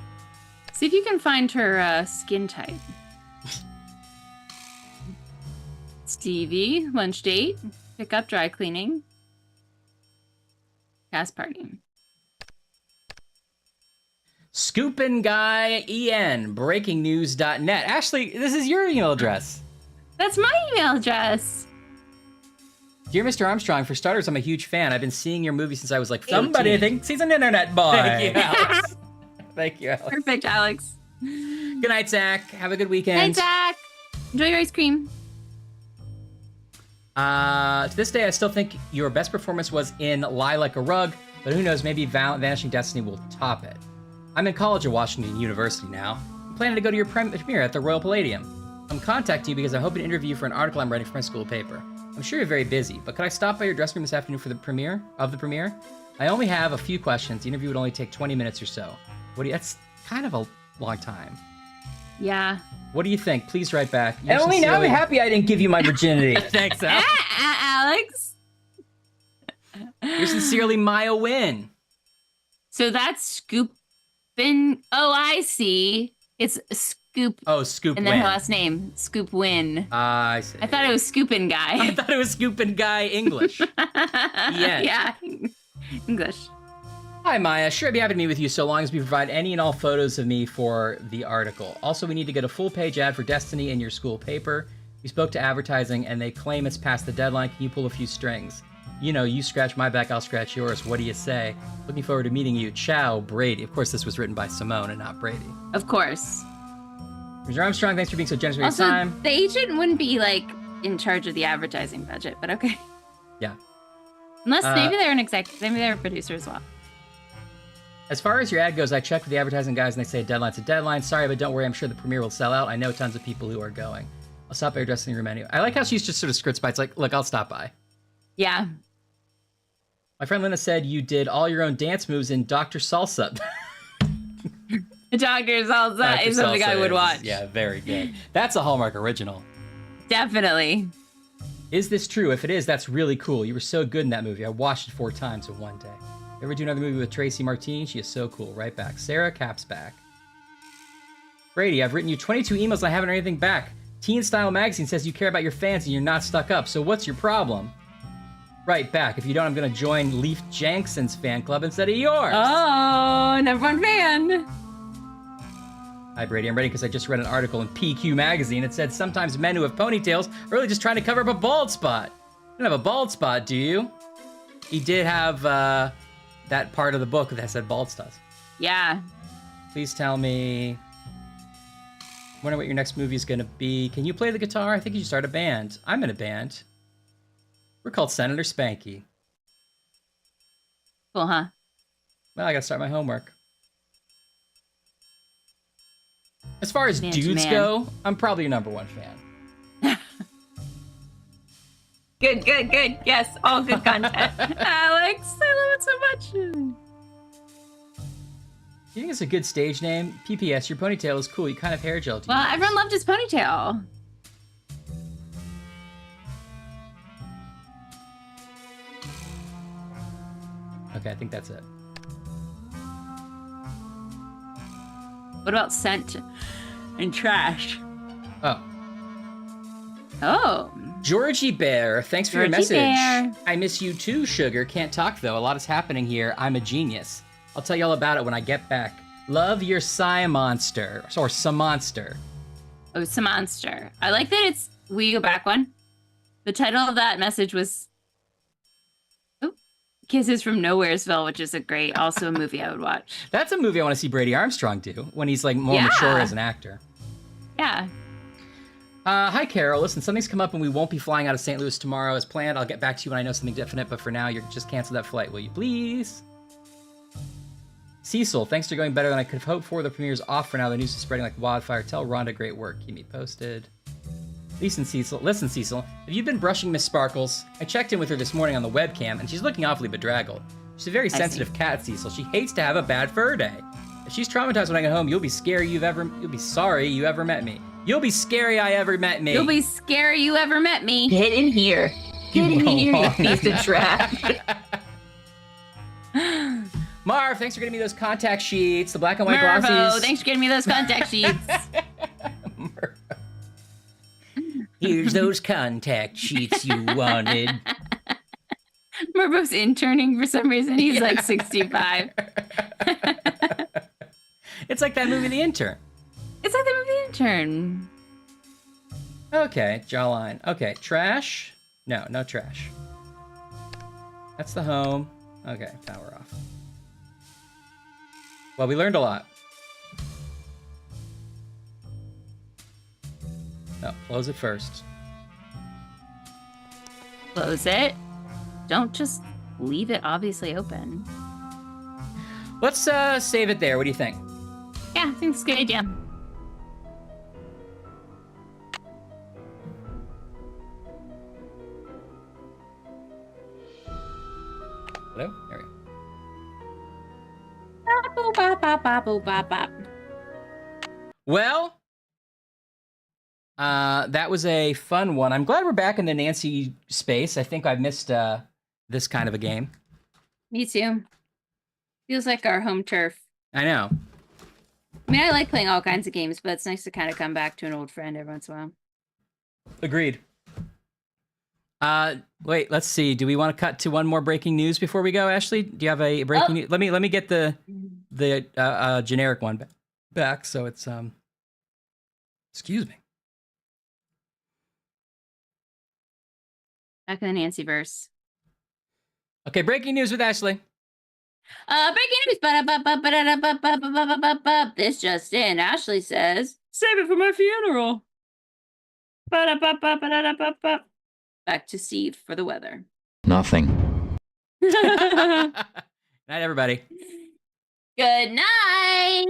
See if you can find her skin type. Stevie, lunch date, pick up dry cleaning, cast party. Scoopin' Guy EN, breakingnews.net. Ashley, this is your email address. That's my email address. Dear Mr. Armstrong, for starters, I'm a huge fan. I've been seeing your movie since I was like 14. Somebody thinks he's an internet boy. Thank you, Alex. Thank you, Alex. Perfect, Alex. Good night, Zach. Have a good weekend. Night, Zach. Enjoy your ice cream. To this day, I still think your best performance was in Lie Like a Rug, but who knows, maybe Vanishing Destiny will top it. I'm in college at Washington University now. I'm planning to go to your premiere at the Royal Palladium. I'm contacting you because I hope to interview you for an article I'm writing for my school paper. I'm sure you're very busy, but could I stop by your dressing room this afternoon for the premiere? I only have a few questions. The interview would only take 20 minutes or so. That's kind of a long time. Yeah. What do you think? Please write back. Emily, now I'm happy I didn't give you my virginity. Thanks, Al. Alex. You're sincerely Maya Wynn. So that's Scoopin. Oh, I see. It's Scoop. Oh, Scoop and Win. then her last name, Scoop Win. I see. I thought it was Scoopin' Guy. I thought it was Scoopin' Guy English. Yes. Yeah. English. Hi, Maya. Sure, I'd be happy to meet with you so long as we provide any and all photos of me for the article. Also, we need to get a full-page ad for Destiny in your school paper. We spoke to advertising, and they claim it's past the deadline. Can you pull a few strings? You know, you scratch my back, I'll scratch yours. What do you say? Looking forward to meeting you. Ciao, Brady. Of course, this was written by Simone and not Brady. Of course. Mr. Armstrong, thanks for being so generous with Also, your time. the agent wouldn't be, like, in charge of the advertising budget, but okay. Yeah. Unless maybe they're an executive, maybe they're a producer as well. As far as your ad goes, I checked with the advertising guys and they say deadline's a deadline. Sorry, but don't worry, I'm sure the premiere will sell out. I know tons of people who are going. I'll stop by your dressing room anyway. I like how she's just sort of skirts by. It's like, look, I'll stop by. Yeah. My friend Linda said you did all your own dance moves in Dr. Salsa. Dr. Salsa is something I would watch. Yeah, very good. That's a Hallmark original. Definitely. Is this true? If it is, that's really cool. You were so good in that movie. I watched it 4 times in one day. Ever do another movie with Tracy Martini? She is so cool. Right back. Sarah Capsback. Brady, I've written you 22 emails and I haven't heard anything back. Teen Style Magazine says you care about your fans and you're not stuck up. So what's your problem? Right back. If you don't, I'm going to join Leif Jankson's fan club instead of yours. Oh, number one fan. Hi, Brady. I'm ready because I just read an article in PQ Magazine. It said sometimes men who have ponytails are really just trying to cover up a bald spot. You don't have a bald spot, do you? He did have that part of the book that said bald stuff. Yeah. Please tell me. Wonder what your next movie is going to be. Can you play the guitar? I think you should start a band. I'm in a band. We're called Senator Spanky. Cool, huh? Well, I got to start my homework. As far as Man to dudes man. go, I'm probably your number one fan. Good. Yes, all good content. Alex, I love it so much. You think it's a good stage name? PPS, your ponytail is cool. You kind of hair gel. Well, everyone loved his ponytail. Okay, I think that's it. What about scent and trash? Oh. Georgie Bear, thanks for your Georgie message. Bear. I miss you too, Sugar. Can't talk though. A lot is happening here. I'm a genius. I'll tell you all about it when I get back. Love your Monster or Samonster. Oh, it's a monster. I like that it's Will You Go Back one. The title of that message was Kisses from Nowheresville, which is also a movie I would watch. That's a movie I want to see Brady Armstrong do when he's like more mature as an actor. Yeah. Hi, Carol. Listen, something's come up and we won't be flying out of St. Louis tomorrow as planned. I'll get back to you when I know something definite, but for now, you just cancel that flight, will you please? Cecil, thanks for going better than I could have hoped for. The premiere's off for now. The news is spreading like wildfire. Tell Rhonda great work. Keep me posted. Listen, Cecil, have you been brushing Miss Sparkles? I checked in with her this morning on the webcam, and she's looking awfully bedraggled. She's a very sensitive cat, Cecil. She hates to have a bad fur day. If she's traumatized when I get home, you'll be sorry you ever met me. You'll be scary I ever met me. You'll be scary you ever met me. Get in here. Get in here, you piece of trash. Marv, thanks for getting me those contact sheets, the black and white Mervo, glossies. thanks for getting me those contact sheets. Here's those contact sheets you wanted. Mervo's interning for some reason. He's like 65. It's like that movie, The Intern. It's like the movie The Intern. Okay, jawline. Okay, trash? No trash. That's the home. Okay, power off. Well, we learned a lot. No, close it first. Close it. Don't just leave it obviously open. Let's save it there. What do you think? Yeah, I think it's a good idea. Hello? There we go. Well, that was a fun one. I'm glad we're back in the Nancy space. I think I've missed this kind of a game. Me too. Feels like our home turf. I know. I mean, I like playing all kinds of games, but it's nice to kind of come back to an old friend every once in a while. Agreed. Wait, let's see. Do we want to cut to one more breaking news before we go, Ashley? Do you have a breaking news? Let me get the generic one back. So it's excuse me. Back in the Nancy verse. Okay, breaking news with Ashley. Breaking news. This just in. Ashley says, "Save it for my funeral." Back to Steve for the weather. Nothing. Night, everybody. Good night.